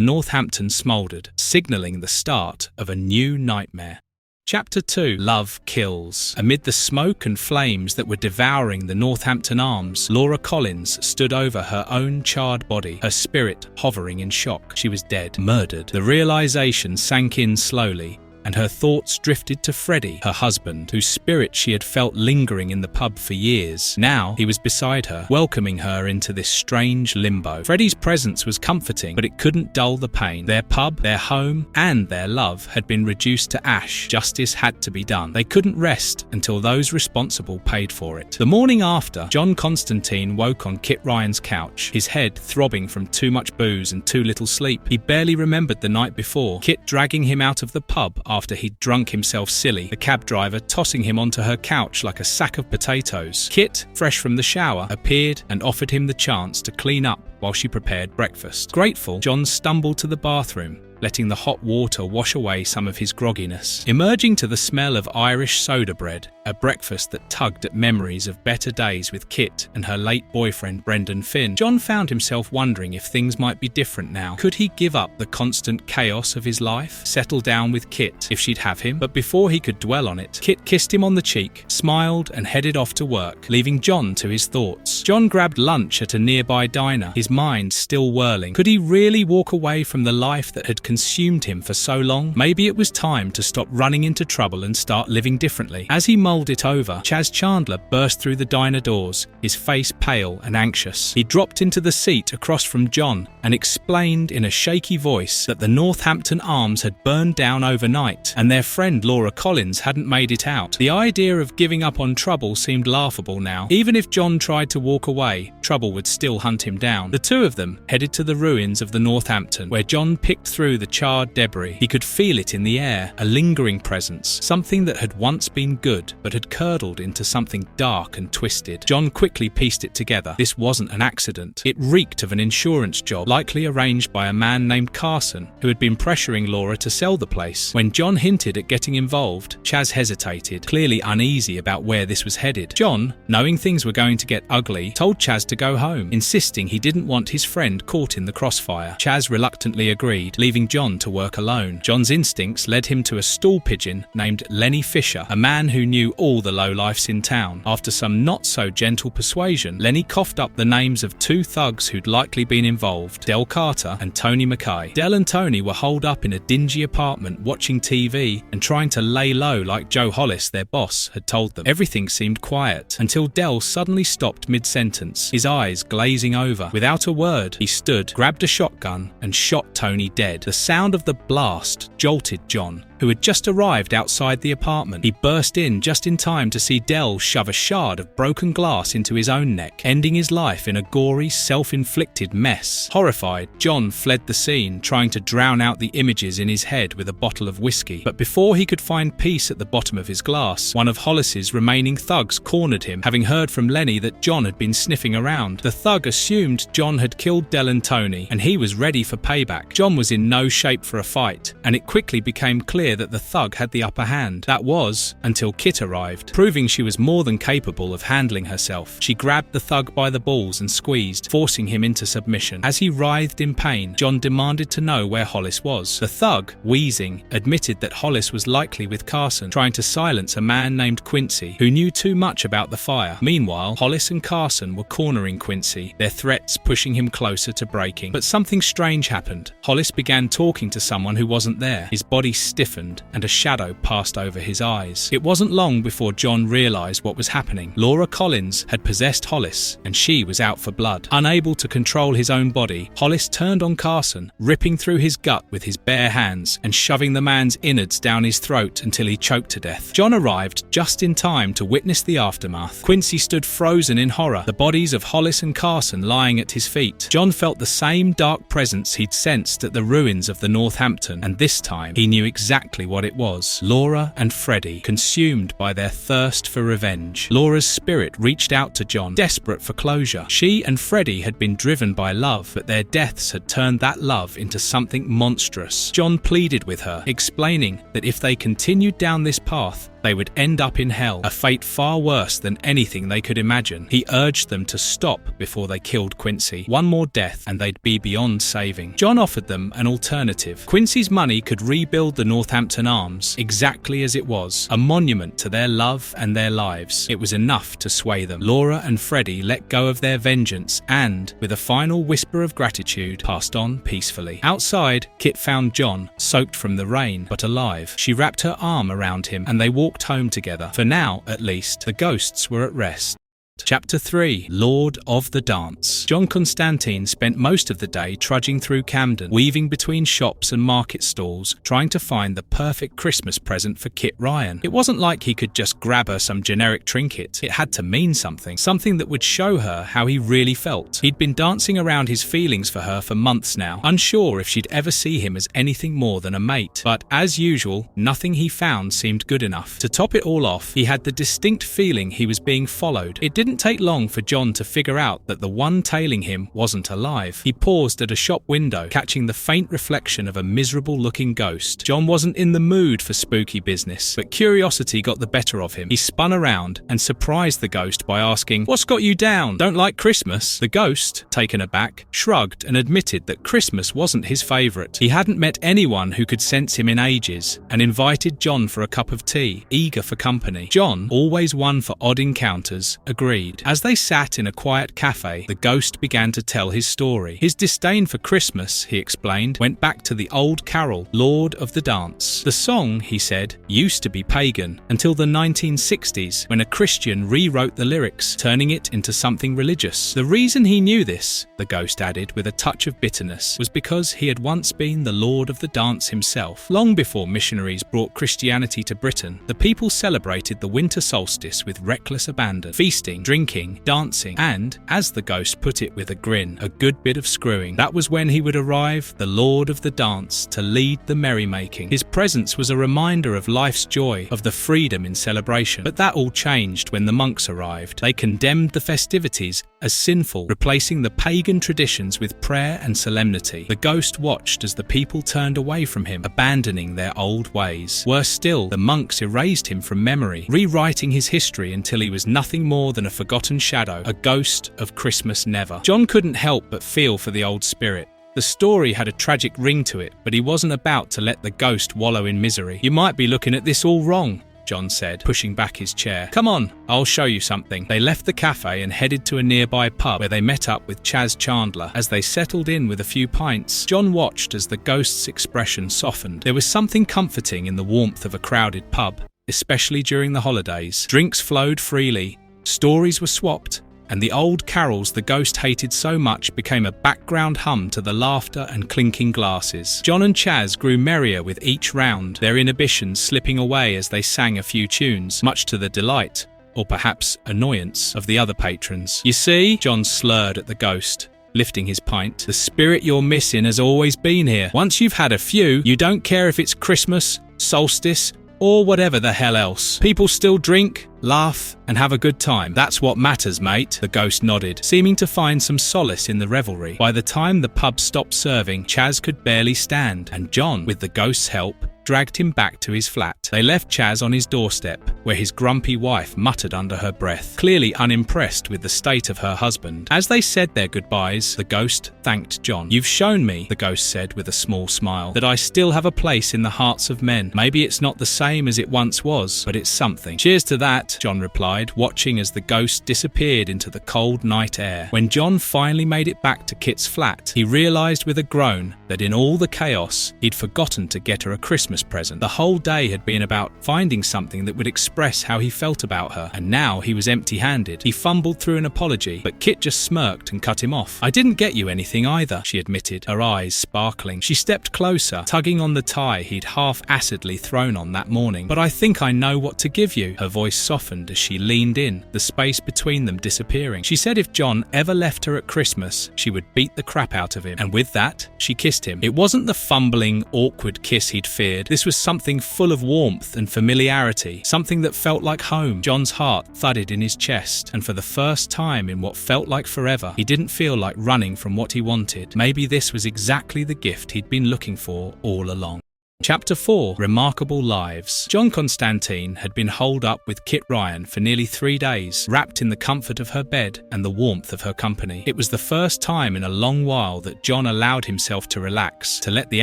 Northampton smouldered, signalling the start of a new nightmare. Chapter 2. Love Kills. Amid the smoke and flames that were devouring the Northampton Arms, Laura Collins stood over her own charred body, her spirit hovering in shock. She was dead, murdered. The realization sank in slowly, and her thoughts drifted to Freddie, her husband, whose spirit she had felt lingering in the pub for years. Now he was beside her, welcoming her into this strange limbo. Freddie's presence was comforting, but it couldn't dull the pain. Their pub, their home, and their love had been reduced to ash. Justice had to be done. They couldn't rest until those responsible paid for it. The morning after, John Constanteen woke on Kit Ryan's couch, his head throbbing from too much booze and too little sleep. He barely remembered the night before, Kit dragging him out of the pub after he'd drunk himself silly, the cab driver tossing him onto her couch like a sack of potatoes. Kit, fresh from the shower, appeared and offered him the chance to clean up while she prepared breakfast. Grateful, John stumbled to the bathroom, letting the hot water wash away some of his grogginess. Emerging to the smell of Irish soda bread, a breakfast that tugged at memories of better days with Kit and her late boyfriend Brendan Finn, John found himself wondering if things might be different now. Could he give up the constant chaos of his life, settle down with Kit if she'd have him? But before he could dwell on it, Kit kissed him on the cheek, smiled and headed off to work, leaving John to his thoughts. John grabbed lunch at a nearby diner, his mind still whirling. Could he really walk away from the life that had consumed him for so long? Maybe it was time to stop running into trouble and start living differently. As he mulled it over, Chaz Chandler burst through the diner doors, his face pale and anxious. He dropped into the seat across from John and explained in a shaky voice that the Northampton Arms had burned down overnight and their friend Laura Collins hadn't made it out. The idea of giving up on trouble seemed laughable now. Even if John tried to walk away, trouble would still hunt him down. The two of them headed to the ruins of the Northampton, where John picked through the charred debris. He could feel it in the air, a lingering presence, something that had once been good but had curdled into something dark and twisted. John quickly pieced it together. This wasn't an accident. It reeked of an insurance job, likely arranged by a man named Carson, who had been pressuring Laura to sell the place. When John hinted at getting involved, Chaz hesitated, clearly uneasy about where this was headed. John, knowing things were going to get ugly, told Chaz to go home, insisting he didn't want his friend caught in the crossfire. Chaz reluctantly agreed, leaving John to work alone. John's instincts led him to a stool pigeon named Lenny Fisher, a man who knew all the lowlifes in town. After some not-so-gentle persuasion, Lenny coughed up the names of two thugs who'd likely been involved, Del Carter and Tony Mackay. Del and Tony were holed up in a dingy apartment watching TV and trying to lay low like Joe Hollis, their boss, had told them. Everything seemed quiet until Del suddenly stopped mid-sentence, his eyes glazing over. Without a word, he stood, grabbed a shotgun and shot Tony dead. The sound of the blast jolted John, who had just arrived outside the apartment. He burst in just in time to see Del shove a shard of broken glass into his own neck, ending his life in a gory, self-inflicted mess. Horrified, John fled the scene, trying to drown out the images in his head with a bottle of whiskey. But before he could find peace at the bottom of his glass, one of Hollis's remaining thugs cornered him, having heard from Lenny that John had been sniffing around. The thug assumed John had killed Del and Tony, and he was ready for payback. John was in no shape for a fight, and it quickly became clear that the thug had the upper hand. That was, until Kit arrived, proving she was more than capable of handling herself. She grabbed the thug by the balls and squeezed, forcing him into submission. As he writhed in pain, John demanded to know where Hollis was. The thug, wheezing, admitted that Hollis was likely with Carson, trying to silence a man named Quincy, who knew too much about the fire. Meanwhile, Hollis and Carson were cornering Quincy, their threats pushing him closer to breaking. But something strange happened. Hollis began talking to someone who wasn't there. His body stiffened, and a shadow passed over his eyes. It wasn't long before John realized what was happening. Laura Collins had possessed Hollis, and she was out for blood. Unable to control his own body, Hollis turned on Carson, ripping through his gut with his bare hands and shoving the man's innards down his throat until he choked to death. John arrived just in time to witness the aftermath. Quincy stood frozen in horror, the bodies of Hollis and Carson lying at his feet. John felt the same dark presence he'd sensed at the ruins of the Northampton, and this time he knew exactly what it was. Laura and Freddie, consumed by their thirst for revenge. Laura's spirit reached out to John, desperate for closure. She and Freddie had been driven by love, but their deaths had turned that love into something monstrous. John pleaded with her, explaining that if they continued down this path, they would end up in hell, a fate far worse than anything they could imagine. He urged them to stop before they killed Quincy. One more death and they'd be beyond saving. John offered them an alternative. Quincy's money could rebuild the Northampton Arms exactly as it was, a monument to their love and their lives. It was enough to sway them. Laura and Freddie let go of their vengeance and, with a final whisper of gratitude, passed on peacefully. Outside, Kit found John, soaked from the rain, but alive. She wrapped her arm around him and they walked home together. For now, at least, the ghosts were at rest. Chapter 3. Lord of the Dance. John Constanteen spent most of the day trudging through Camden, weaving between shops and market stalls, trying to find the perfect Christmas present for Kit Ryan. It wasn't like he could just grab her some generic trinket. It had to mean something that would show her how he really felt. He'd been dancing around his feelings for her for months now, unsure if she'd ever see him as anything more than a mate. But as usual, nothing he found seemed good enough. To top it all off, he had the distinct feeling he was being followed. It didn't take long for John to figure out that the one tailing him wasn't alive. He paused at a shop window, catching the faint reflection of a miserable-looking ghost. John wasn't in the mood for spooky business, but curiosity got the better of him. He spun around and surprised the ghost by asking, "What's got you down? Don't like Christmas?" The ghost, taken aback, shrugged and admitted that Christmas wasn't his favourite. He hadn't met anyone who could sense him in ages, and invited John for a cup of tea, eager for company. John, always one for odd encounters, agreed. As they sat in a quiet cafe, the ghost began to tell his story. His disdain for Christmas, he explained, went back to the old carol, Lord of the Dance. The song, he said, used to be pagan until the 1960s, when a Christian rewrote the lyrics, turning it into something religious. The reason he knew this, the ghost added with a touch of bitterness, was because he had once been the Lord of the Dance himself. Long before missionaries brought Christianity to Britain, the people celebrated the winter solstice with reckless abandon, feasting, drinking, dancing, and, as the ghost put it with a grin, a good bit of screwing. That was when he would arrive, the Lord of the Dance, to lead the merrymaking. His presence was a reminder of life's joy, of the freedom in celebration. But that all changed when the monks arrived. They condemned the festivities as sinful, replacing the pagan traditions with prayer and solemnity. The ghost watched as the people turned away from him, abandoning their old ways. Worse still, the monks erased him from memory, rewriting his history until he was nothing more than a forgotten shadow, a ghost of Christmas never. John couldn't help but feel for the old spirit. The story had a tragic ring to it, but he wasn't about to let the ghost wallow in misery. "You might be looking at this all wrong," John said, pushing back his chair. "Come on, I'll show you something." They left the cafe and headed to a nearby pub where they met up with Chaz Chandler. As they settled in with a few pints, John watched as the ghost's expression softened. There was something comforting in the warmth of a crowded pub, especially during the holidays. Drinks flowed freely, stories were swapped, and the old carols the ghost hated so much became a background hum to the laughter and clinking glasses. John and Chaz grew merrier with each round, their inhibitions slipping away as they sang a few tunes, much to the delight, or perhaps annoyance, of the other patrons. "You see," John slurred at the ghost, lifting his pint, "the spirit you're missing has always been here. Once you've had a few, you don't care if it's Christmas, solstice, or whatever the hell else. People still drink, laugh, and have a good time. That's what matters, mate." The ghost nodded, seeming to find some solace in the revelry. By the time the pub stopped serving, Chaz could barely stand, and John, with the ghost's help, dragged him back to his flat. They left Chaz on his doorstep, where his grumpy wife muttered under her breath, clearly unimpressed with the state of her husband. As they said their goodbyes, the ghost thanked John. "You've shown me," the ghost said with a small smile, "that I still have a place in the hearts of men. Maybe it's not the same as it once was, but it's something." "Cheers to that," John replied, watching as the ghost disappeared into the cold night air. When John finally made it back to Kit's flat, he realised with a groan that in all the chaos, he'd forgotten to get her a Christmas present. The whole day had been about finding something that would express how he felt about her, and now he was empty-handed. He fumbled through an apology, but Kit just smirked and cut him off. "I didn't get you anything either," she admitted, her eyes sparkling. She stepped closer, tugging on the tie he'd half-acidly thrown on that morning. "But I think I know what to give you." Her voice softened as she leaned in, the space between them disappearing. She said if John ever left her at Christmas, she would beat the crap out of him, and with that, she kissed him. It wasn't the fumbling, awkward kiss he'd feared. This was something full of warmth and familiarity, something that felt like home. John's heart thudded in his chest, and for the first time in what felt like forever, he didn't feel like running from what he wanted. Maybe this was exactly the gift he'd been looking for all along. Chapter 4: Remarkable Lives. John Constanteen had been holed up with Kit Ryan for nearly 3 days, wrapped in the comfort of her bed and the warmth of her company. It was the first time in a long while that John allowed himself to relax, to let the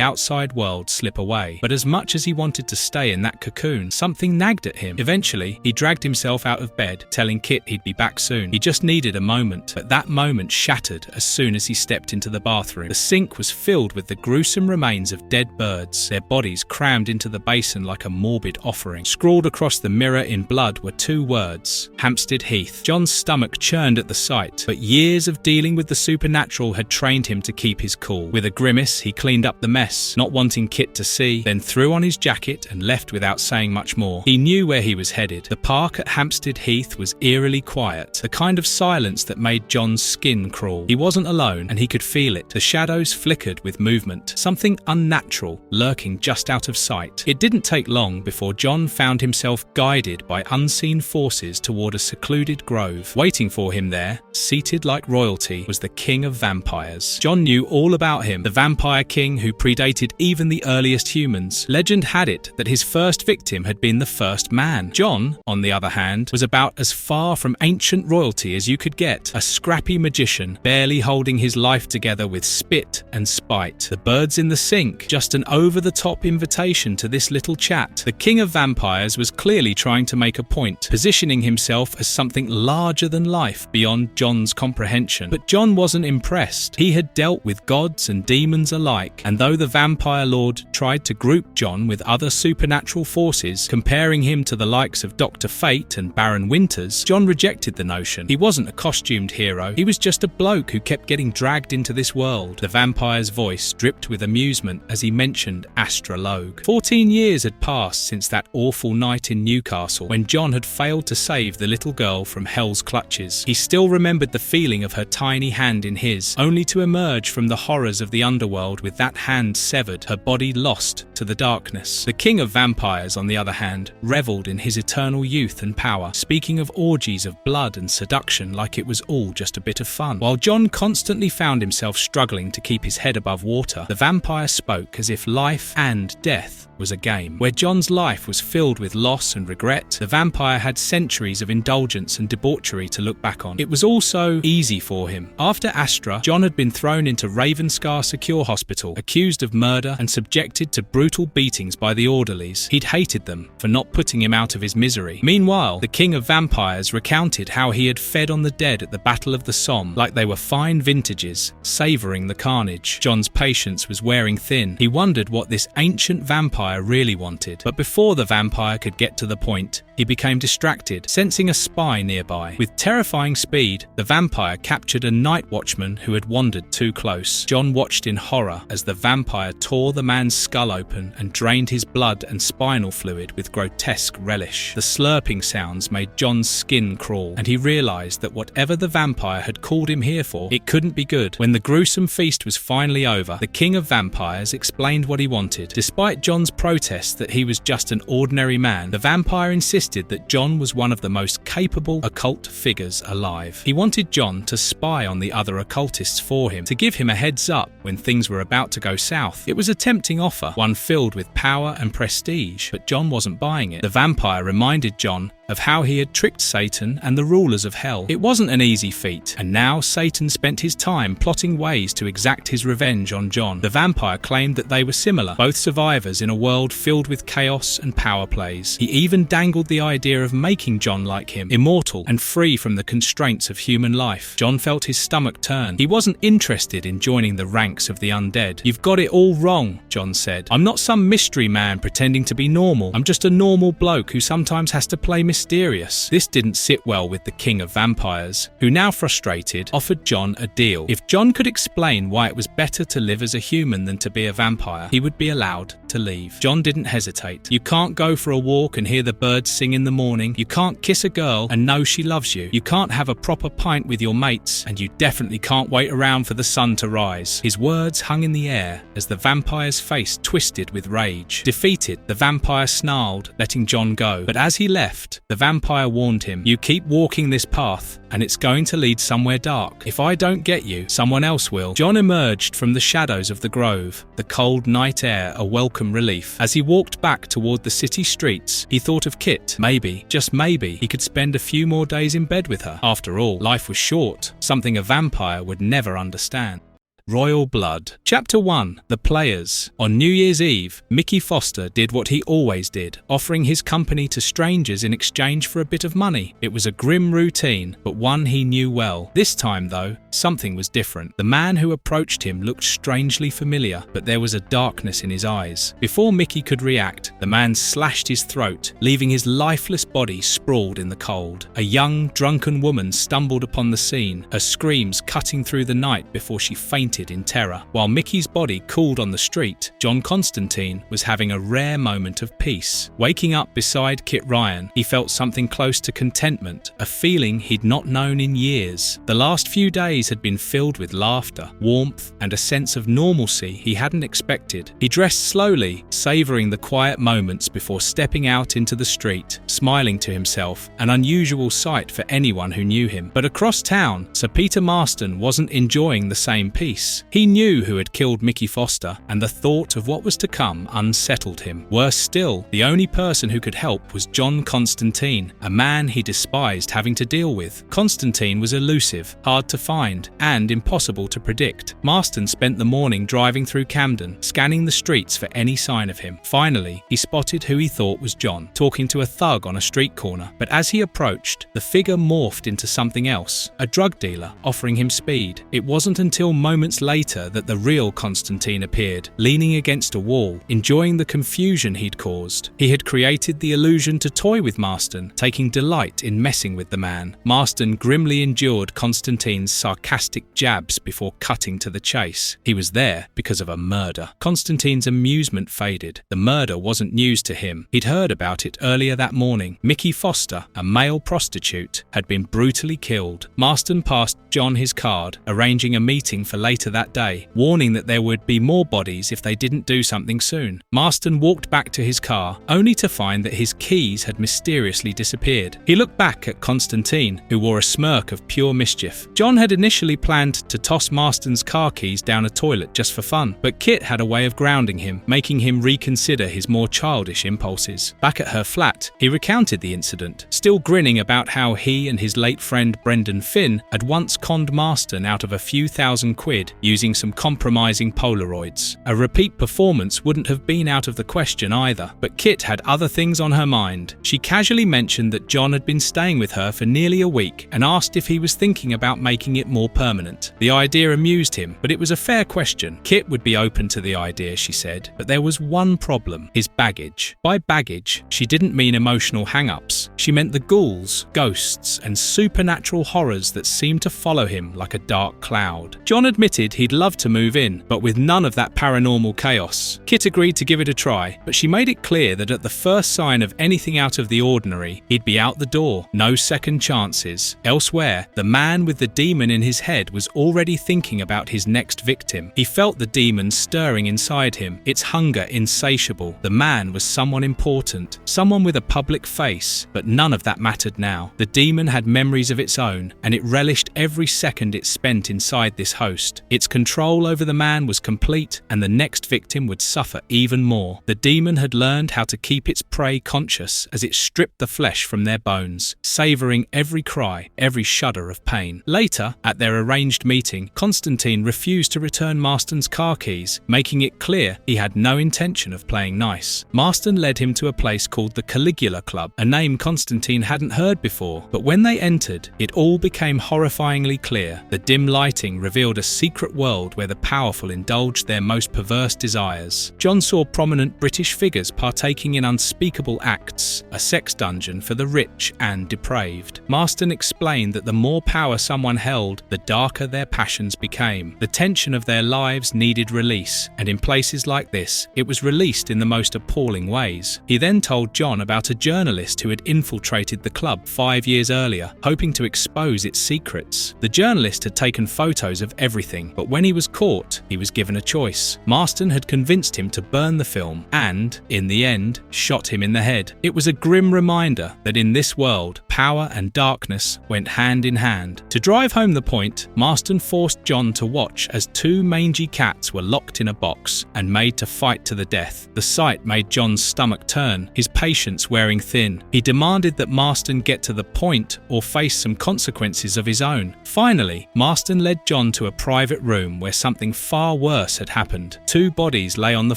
outside world slip away. But as much as he wanted to stay in that cocoon, something nagged at him. Eventually, he dragged himself out of bed, telling Kit he'd be back soon. He just needed a moment, but that moment shattered as soon as he stepped into the bathroom. The sink was filled with the gruesome remains of dead birds, their bodies crammed into the basin like a morbid offering. Scrawled across the mirror in blood were 2 words: Hampstead Heath. John's stomach churned at the sight, but years of dealing with the supernatural had trained him to keep his cool. With a grimace, he cleaned up the mess, not wanting Kit to see, then threw on his jacket and left without saying much more. He knew where he was headed. The park at Hampstead Heath was eerily quiet, the kind of silence that made John's skin crawl. He wasn't alone, and he could feel it. The shadows flickered with movement, something unnatural lurking just out of sight. It didn't take long before John found himself guided by unseen forces toward a secluded grove. Waiting for him there, seated like royalty, was the king of vampires. John knew all about him, the vampire king who predated even the earliest humans. Legend had it that his first victim had been the first man. John, on the other hand, was about as far from ancient royalty as you could get, a scrappy magician, barely holding his life together with spit and spite. The birds in the sink, just an over-the-top invitation to this little chat. The king of vampires was clearly trying to make a point, positioning himself as something larger than life beyond John's comprehension. But John wasn't impressed. He had dealt with gods and demons alike, and though the vampire lord tried to group John with other supernatural forces, comparing him to the likes of Dr. Fate and Baron Winters, John rejected the notion. He wasn't a costumed hero, he was just a bloke who kept getting dragged into this world. The vampire's voice dripped with amusement as he mentioned astrologue. 14 years had passed since that awful night in Newcastle when John had failed to save the little girl from hell's clutches. He still remembered the feeling of her tiny hand in his, only to emerge from the horrors of the underworld with that hand severed, her body lost to the darkness. The king of vampires, on the other hand, revelled in his eternal youth and power, speaking of orgies of blood and seduction like it was all just a bit of fun. While John constantly found himself struggling to keep his head above water, the vampire spoke as if life and death was a game. Where John's life was filled with loss and regret, the vampire had centuries of indulgence and debauchery to look back on. It was also easy for him. After Astra, John had been thrown into Ravenscar Secure Hospital, accused of murder and subjected to brutal beatings by the orderlies. He'd hated them for not putting him out of his misery. Meanwhile, the king of vampires recounted how he had fed on the dead at the Battle of the Somme like they were fine vintages, savouring the carnage. John's patience was wearing thin. He wondered what this ancient vampire really wanted. But before the vampire could get to the point, he became distracted, sensing a spy nearby. With terrifying speed, the vampire captured a night watchman who had wandered too close. John watched in horror as the vampire tore the man's skull open and drained his blood and spinal fluid with grotesque relish. The slurping sounds made John's skin crawl, and he realised that whatever the vampire had called him here for, it couldn't be good. When the gruesome feast was finally over, the king of vampires explained what he wanted. Despite John's protest that he was just an ordinary man, the vampire insisted that John was one of the most capable occult figures alive. He wanted John to spy on the other occultists for him, to give him a heads up when things were about to go south. It was a tempting offer, one filled with power and prestige, but John wasn't buying it. The vampire reminded John of how he had tricked Satan and the rulers of hell. It wasn't an easy feat, and now Satan spent his time plotting ways to exact his revenge on John. The vampire claimed that they were similar, both survivors in a world filled with chaos and power plays. He even dangled the idea of making John like him, immortal and free from the constraints of human life. John felt his stomach turn. He wasn't interested in joining the ranks of the undead. "You've got it all wrong," John said. "I'm not some mystery man pretending to be normal. I'm just a normal bloke who sometimes has to play mysterious." This didn't sit well with the king of vampires, who, now frustrated, offered John a deal. If John could explain why it was better to live as a human than to be a vampire, he would be allowed to leave. John didn't hesitate. "You can't go for a walk and hear the birds sing in the morning. You can't kiss a girl and know she loves you. You can't have a proper pint with your mates, and you definitely can't wait around for the sun to rise." His words hung in the air as the vampire's face twisted with rage. Defeated, the vampire snarled, letting John go. But as he left, The vampire warned him, "You keep walking this path, and it's going to lead somewhere dark. If I don't get you, someone else will." John emerged from the shadows of the grove, the cold night air a welcome relief. As he walked back toward the city streets, he thought of Kit. Maybe, just maybe, he could spend a few more days in bed with her. After all, life was short, something a vampire would never understand. Royal Blood. Chapter 1. The Players. On New Year's Eve, Mickey Foster did what he always did, offering his company to strangers in exchange for a bit of money. It was a grim routine, but one he knew well. This time, though, something was different. The man who approached him looked strangely familiar, but there was a darkness in his eyes. Before Mickey could react, the man slashed his throat, leaving his lifeless body sprawled in the cold. A young, drunken woman stumbled upon the scene, her screams cutting through the night before she fainted in terror. While Mickey's body cooled on the street, John Constanteen was having a rare moment of peace. Waking up beside Kit Ryan, he felt something close to contentment, a feeling he'd not known in years. The last few days had been filled with laughter, warmth, and a sense of normalcy he hadn't expected. He dressed slowly, savouring the quiet moments before stepping out into the street, smiling to himself, an unusual sight for anyone who knew him. But across town, Sir Peter Marston wasn't enjoying the same peace. He knew who had killed Mickey Foster, and the thought of what was to come unsettled him. Worse still, the only person who could help was John Constanteen, a man he despised having to deal with. Constantine was elusive, hard to find, and impossible to predict. Marston spent the morning driving through Camden, scanning the streets for any sign of him. Finally, he spotted who he thought was John, talking to a thug on a street corner. But as he approached, the figure morphed into something else, a drug dealer offering him speed. It wasn't until moments later that the real Constantine appeared, leaning against a wall, enjoying the confusion he'd caused. He had created the illusion to toy with Marston, taking delight in messing with the man. Marston grimly endured Constantine's sarcastic jabs before cutting to the chase. He was there because of a murder. Constantine's amusement faded. The murder wasn't news to him. He'd heard about it earlier that morning. Mickey Foster, a male prostitute, had been brutally killed. Marston passed John his card, arranging a meeting for later that day, warning that there would be more bodies if they didn't do something soon. Marston walked back to his car, only to find that his keys had mysteriously disappeared. He looked back at Constantine, who wore a smirk of pure mischief. John had initially planned to toss Marston's car keys down a toilet just for fun, but Kit had a way of grounding him, making him reconsider his more childish impulses. Back at her flat, he recounted the incident, still grinning about how he and his late friend Brendan Finn had once conned Marston out of a few £1,000 using some compromising Polaroids. A repeat performance wouldn't have been out of the question either, but Kit had other things on her mind. She casually mentioned that John had been staying with her for nearly a week and asked if he was thinking about making it more permanent. The idea amused him, but it was a fair question. Kit would be open to the idea, she said, but there was one problem: his baggage. By baggage, she didn't mean emotional hang-ups. She meant the ghouls, ghosts, and supernatural horrors that seemed to follow him like a dark cloud. John admitted he'd love to move in, but with none of that paranormal chaos. Kit agreed to give it a try, but she made it clear that at the first sign of anything out of the ordinary, he'd be out the door. No second chances. Elsewhere, the man with the demon in his head was already thinking about his next victim. He felt the demon stirring inside him, its hunger insatiable. The man was someone important, someone with a public face, but none of that mattered now. The demon had memories of its own, and it relished every second it spent inside this host. Its control over the man was complete, and the next victim would suffer even more. The demon had learned how to keep its prey conscious as it stripped the flesh from their bones, savouring every cry, every shudder of pain. Later, at their arranged meeting, Constantine refused to return Marston's car keys, making it clear he had no intention of playing nice. Marston led him to a place called the Caligula Club, a name Constantine hadn't heard before, but when they entered, it all became horrifyingly clear. The dim lighting revealed a secret world where the powerful indulged their most perverse desires. John saw prominent British figures partaking in unspeakable acts, a sex dungeon for the rich and depraved. Marston explained that the more power someone held, the darker their passions became. The tension of their lives needed release, and in places like this, it was released in the most appalling ways. He then told John about a journalist who had infiltrated the club 5 years earlier, hoping to expose its secrets. The journalist had taken photos of everything, filming, but when he was caught, he was given a choice. Marston had convinced him to burn the film and, in the end, shot him in the head. It was a grim reminder that in this world, power and darkness went hand in hand. To drive home the point, Marston forced John to watch as two mangy cats were locked in a box and made to fight to the death. The sight made John's stomach turn, his patience wearing thin. He demanded that Marston get to the point or face some consequences of his own. Finally, Marston led John to a private room where something far worse had happened. Two bodies lay on the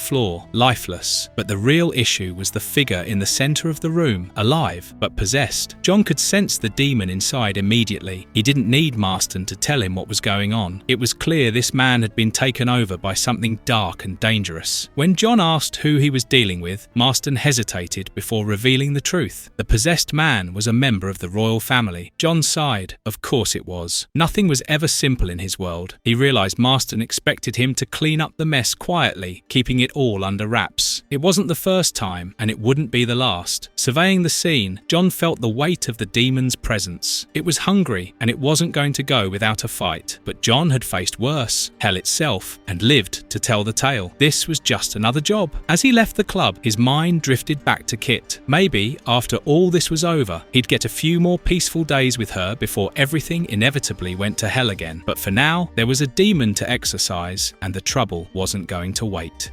floor, lifeless, but the real issue was the figure in the center of the room, alive but possessed. John could sense the demon inside immediately. He didn't need Marston to tell him what was going on. It was clear this man had been taken over by something dark and dangerous. When John asked who he was dealing with, Marston hesitated before revealing the truth. The possessed man was a member of the royal family. John sighed. Of course it was. Nothing was ever simple in his world. He realized Marston expected him to clean up the mess quietly, keeping it all under wraps. It wasn't the first time, and it wouldn't be the last. Surveying the scene, John felt the weight of the demon's presence. It was hungry, and it wasn't going to go without a fight. But John had faced worse, hell itself, and lived to tell the tale. This was just another job. As he left the club, his mind drifted back to Kit. Maybe, after all this was over, he'd get a few more peaceful days with her before everything inevitably went to hell again. But for now, there was a demon to exorcise, and the trouble wasn't going to wait.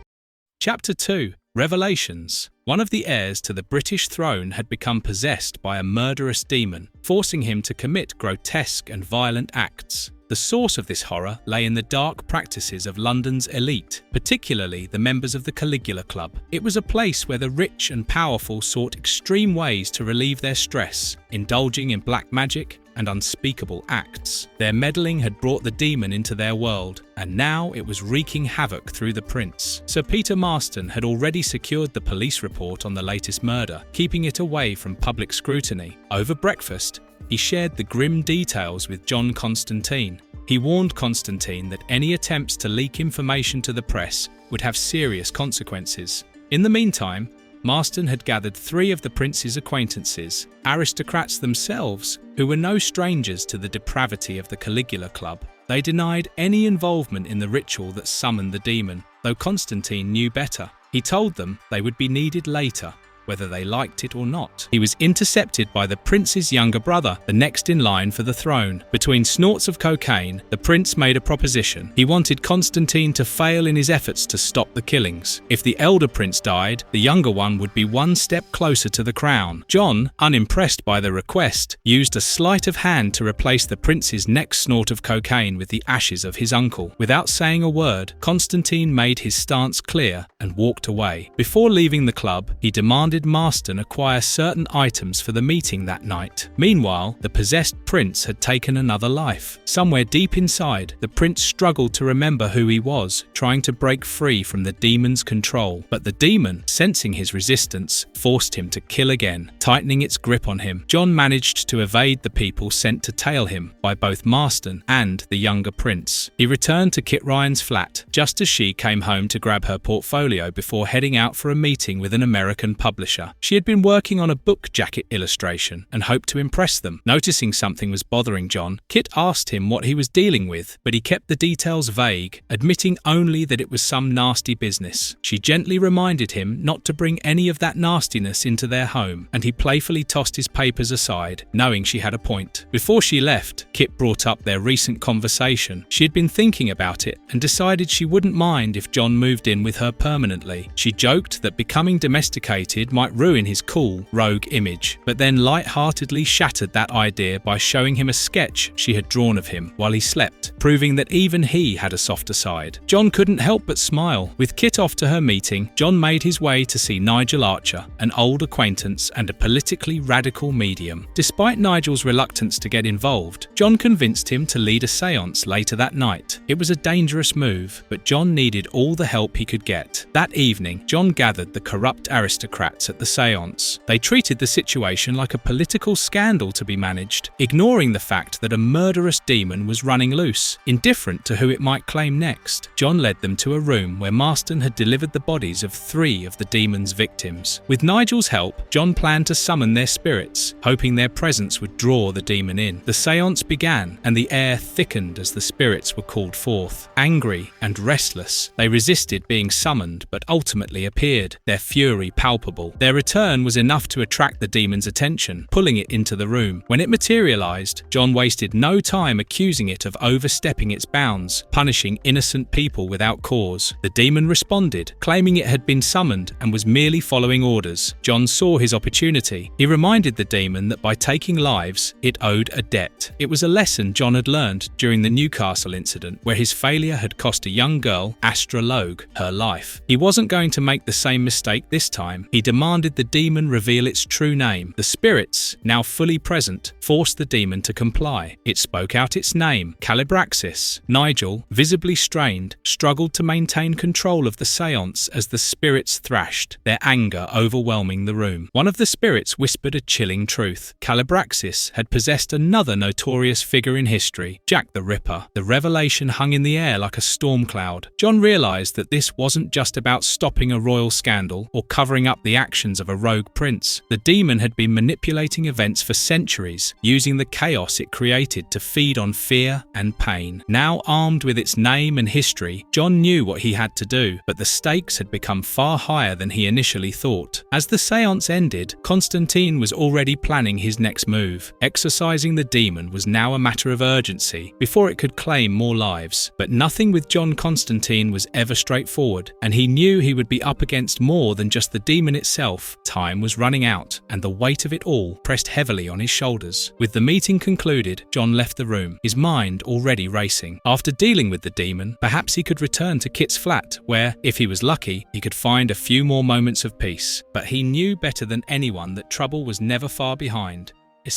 Chapter 2. Revelations. One of the heirs to the British throne had become possessed by a murderous demon, forcing him to commit grotesque and violent acts. The source of this horror lay in the dark practices of London's elite, particularly the members of the Caligula Club. It was a place where the rich and powerful sought extreme ways to relieve their stress, indulging in black magic and unspeakable acts. Their meddling had brought the demon into their world, and now it was wreaking havoc through the prince. Sir Peter Marston had already secured the police report on the latest murder, keeping it away from public scrutiny. Over breakfast, he shared the grim details with John Constanteen. He warned Constantine that any attempts to leak information to the press would have serious consequences. In the meantime, Marston had gathered 3 of the prince's acquaintances, aristocrats themselves, who were no strangers to the depravity of the Caligula Club. They denied any involvement in the ritual that summoned the demon, though Constantine knew better. He told them they would be needed later, whether they liked it or not. He was intercepted by the prince's younger brother, the next in line for the throne. Between snorts of cocaine, the prince made a proposition. He wanted Constantine to fail in his efforts to stop the killings. If the elder prince died, the younger one would be one step closer to the crown. John, unimpressed by the request, used a sleight of hand to replace the prince's next snort of cocaine with the ashes of his uncle. Without saying a word, Constantine made his stance clear and walked away. Before leaving the club, he demanded Marston acquire certain items for the meeting that night. Meanwhile, the possessed prince had taken another life. Somewhere deep inside, the prince struggled to remember who he was, trying to break free from the demon's control. But the demon, sensing his resistance, forced him to kill again, tightening its grip on him. John managed to evade the people sent to tail him by both Marston and the younger prince. He returned to Kit Ryan's flat just as she came home to grab her portfolio before heading out for a meeting with an American publisher. She had been working on a book jacket illustration and hoped to impress them. Noticing something was bothering John, Kit asked him what he was dealing with, but he kept the details vague, admitting only that it was some nasty business. She gently reminded him not to bring any of that nastiness into their home, and he playfully tossed his papers aside, knowing she had a point. Before she left, Kit brought up their recent conversation. She had been thinking about it and decided she wouldn't mind if John moved in with her permanently. She joked that becoming domesticated might ruin his cool, rogue image, but then light-heartedly shattered that idea by showing him a sketch she had drawn of him while he slept, proving that even he had a softer side. John couldn't help but smile. With Kit off to her meeting, John made his way to see Nigel Archer, an old acquaintance and a politically radical medium. Despite Nigel's reluctance to get involved, John convinced him to lead a séance later that night. It was a dangerous move, but John needed all the help he could get. That evening, John gathered the corrupt aristocrats spirits at the seance. They treated the situation like a political scandal to be managed, ignoring the fact that a murderous demon was running loose, indifferent to who it might claim next. John led them to a room where Marston had delivered the bodies of 3 of the demon's victims. With Nigel's help, John planned to summon their spirits, hoping their presence would draw the demon in. The seance began, and the air thickened as the spirits were called forth. Angry and restless, they resisted being summoned but ultimately appeared, their fury palpable. Their return was enough to attract the demon's attention, pulling it into the room. When it materialized, John wasted no time accusing it of overstepping its bounds, punishing innocent people without cause. The demon responded, claiming it had been summoned and was merely following orders. John saw his opportunity. He reminded the demon that by taking lives, it owed a debt. It was a lesson John had learned during the Newcastle incident, where his failure had cost a young girl, Astra Logue, her life. He wasn't going to make the same mistake this time. He demanded the demon reveal its true name. The spirits, now fully present, forced the demon to comply. It spoke out its name, Calibraxis. Nigel, visibly strained, struggled to maintain control of the seance as the spirits thrashed, their anger overwhelming the room. One of the spirits whispered a chilling truth. Calibraxis had possessed another notorious figure in history, Jack the Ripper. The revelation hung in the air like a storm cloud. John realized that this wasn't just about stopping a royal scandal or covering up the actions of a rogue prince. The demon had been manipulating events for centuries, using the chaos it created to feed on fear and pain. Now armed with its name and history, John knew what he had to do, but the stakes had become far higher than he initially thought. As the seance ended, Constantine was already planning his next move. Exorcising the demon was now a matter of urgency before it could claim more lives. But nothing with John Constanteen was ever straightforward, and he knew he would be up against more than just the demon itself. Time was running out, and the weight of it all pressed heavily on his shoulders. With the meeting concluded, John left the room, his mind already racing. After dealing with the demon, perhaps he could return to Kit's flat, where, if he was lucky, he could find a few more moments of peace. But he knew better than anyone that trouble was never far behind.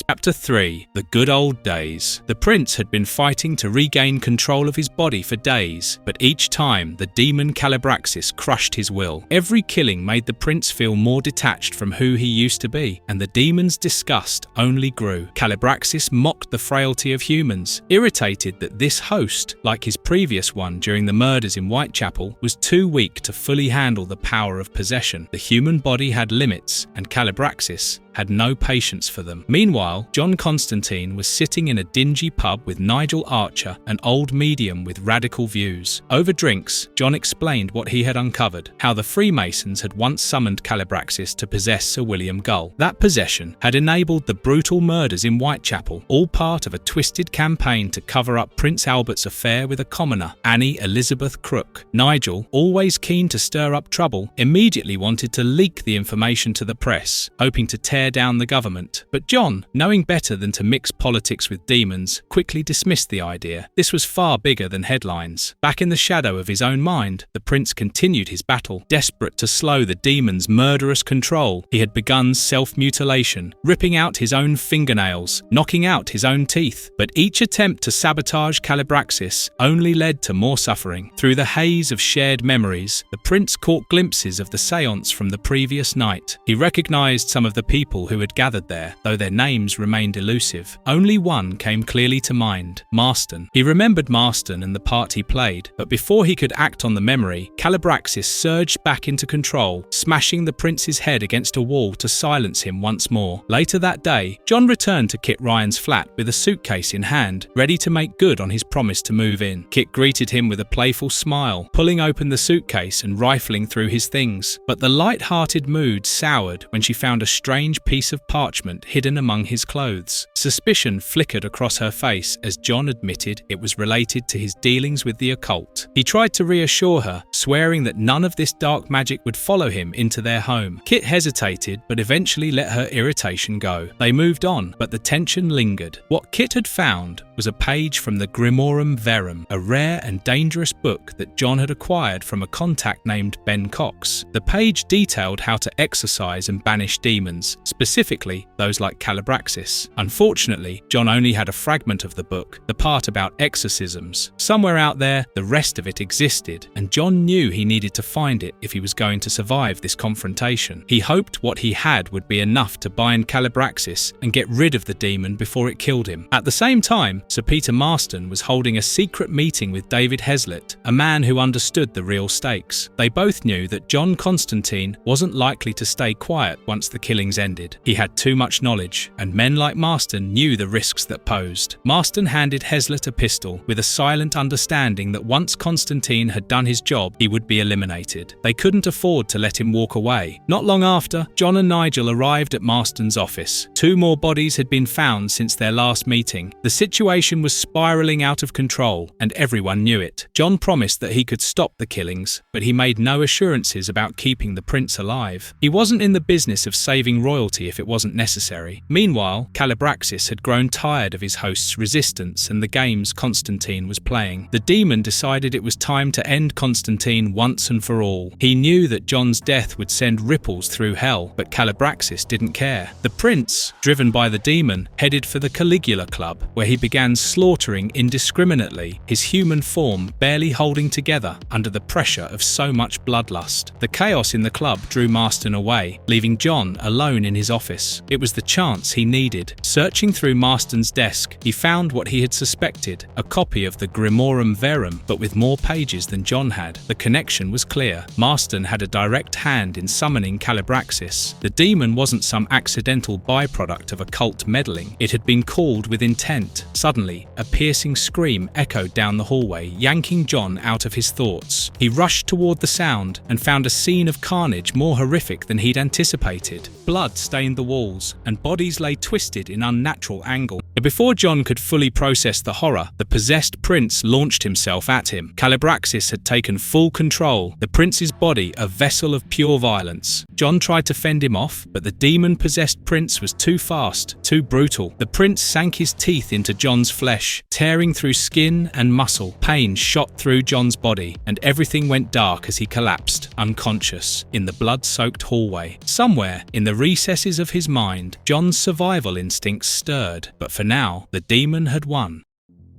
Chapter 3. The Good Old Days. The prince had been fighting to regain control of his body for days, but each time the demon Calibraxis crushed his will. Every killing made the prince feel more detached from who he used to be, and the demon's disgust only grew. Calibraxis mocked the frailty of humans, irritated that this host, like his previous one during the murders in Whitechapel, was too weak to fully handle the power of possession. The human body had limits, and Calibraxis had no patience for them. Meanwhile, John Constanteen was sitting in a dingy pub with Nigel Archer, an old medium with radical views. Over drinks, John explained what he had uncovered, how the Freemasons had once summoned Calibraxis to possess Sir William Gull. That possession had enabled the brutal murders in Whitechapel, all part of a twisted campaign to cover up Prince Albert's affair with a commoner, Annie Elizabeth Crook. Nigel, always keen to stir up trouble, immediately wanted to leak the information to the press, hoping to tear down the government. But John, knowing better than to mix politics with demons, quickly dismissed the idea. This was far bigger than headlines. Back in the shadow of his own mind, the prince continued his battle. Desperate to slow the demon's murderous control, he had begun self-mutilation, ripping out his own fingernails, knocking out his own teeth. But each attempt to sabotage Calibraxis only led to more suffering. Through the haze of shared memories, the prince caught glimpses of the seance from the previous night. He recognized some of the people who had gathered there, though their names remained elusive. Only one came clearly to mind: Marston. He remembered Marston and the part he played, but before he could act on the memory, Calibraxis surged back into control, smashing the prince's head against a wall to silence him once more. Later that day, John returned to Kit Ryan's flat with a suitcase in hand, ready to make good on his promise to move in. Kit greeted him with a playful smile, pulling open the suitcase and rifling through his things. But the light-hearted mood soured when she found a strange piece of parchment hidden among his clothes. Suspicion flickered across her face as John admitted it was related to his dealings with the occult. He tried to reassure her, swearing that none of this dark magic would follow him into their home. Kit hesitated, but eventually let her irritation go. They moved on, but the tension lingered. What Kit had found was a page from the Grimorum Verum, a rare and dangerous book that John had acquired from a contact named Ben Cox. The page detailed how to exorcise and banish demons, specifically those like Calibraxis. Unfortunately, John only had a fragment of the book, the part about exorcisms. Somewhere out there, the rest of it existed, and John knew he needed to find it if he was going to survive this confrontation. He hoped what he had would be enough to bind Calibraxis and get rid of the demon before it killed him. At the same time, Sir Peter Marston was holding a secret meeting with David Heslett, a man who understood the real stakes. They both knew that John Constanteen wasn't likely to stay quiet once the killings ended. He had too much knowledge, and men like Marston knew the risks that posed. Marston handed Heslett a pistol with a silent understanding that once Constanteen had done his job, he would be eliminated. They couldn't afford to let him walk away. Not long after, John and Nigel arrived at Marston's office. 2 more bodies had been found since their last meeting. The situation was spiraling out of control, and everyone knew it. John promised that he could stop the killings, but he made no assurances about keeping the prince alive. He wasn't in the business of saving royalty if it wasn't necessary. Meanwhile, Calibraxis had grown tired of his host's resistance and the games Constantine was playing. The demon decided it was time to end Constantine once and for all. He knew that John's death would send ripples through hell, but Calibraxis didn't care. The prince, driven by the demon, headed for the Caligula Club, where he began slaughtering indiscriminately, his human form barely holding together under the pressure of so much bloodlust. The chaos in the club drew Marston away, leaving John alone in his office. It was the chance he needed. Searching through Marston's desk, he found what he had suspected, a copy of the Grimorum Verum, but with more pages than John had. The connection was clear. Marston had a direct hand in summoning Calibraxis. The demon wasn't some accidental byproduct of occult meddling. It had been called with intent. Suddenly, a piercing scream echoed down the hallway, yanking John out of his thoughts. He rushed toward the sound and found a scene of carnage more horrific than he'd anticipated. Blood stained the walls, and bodies lay twisted in unnatural angles. But before John could fully process the horror, the possessed prince launched himself at him. Calibraxis had taken full control, the prince's body a vessel of pure violence. John tried to fend him off, but the demon-possessed prince was too fast, too brutal. The prince sank his teeth into John's flesh, tearing through skin and muscle. Pain shot through John's body, and everything went dark as he collapsed, unconscious, in the blood-soaked hallway. Somewhere, in the recesses of his mind, John's survival instincts stirred, but for now, the demon had won.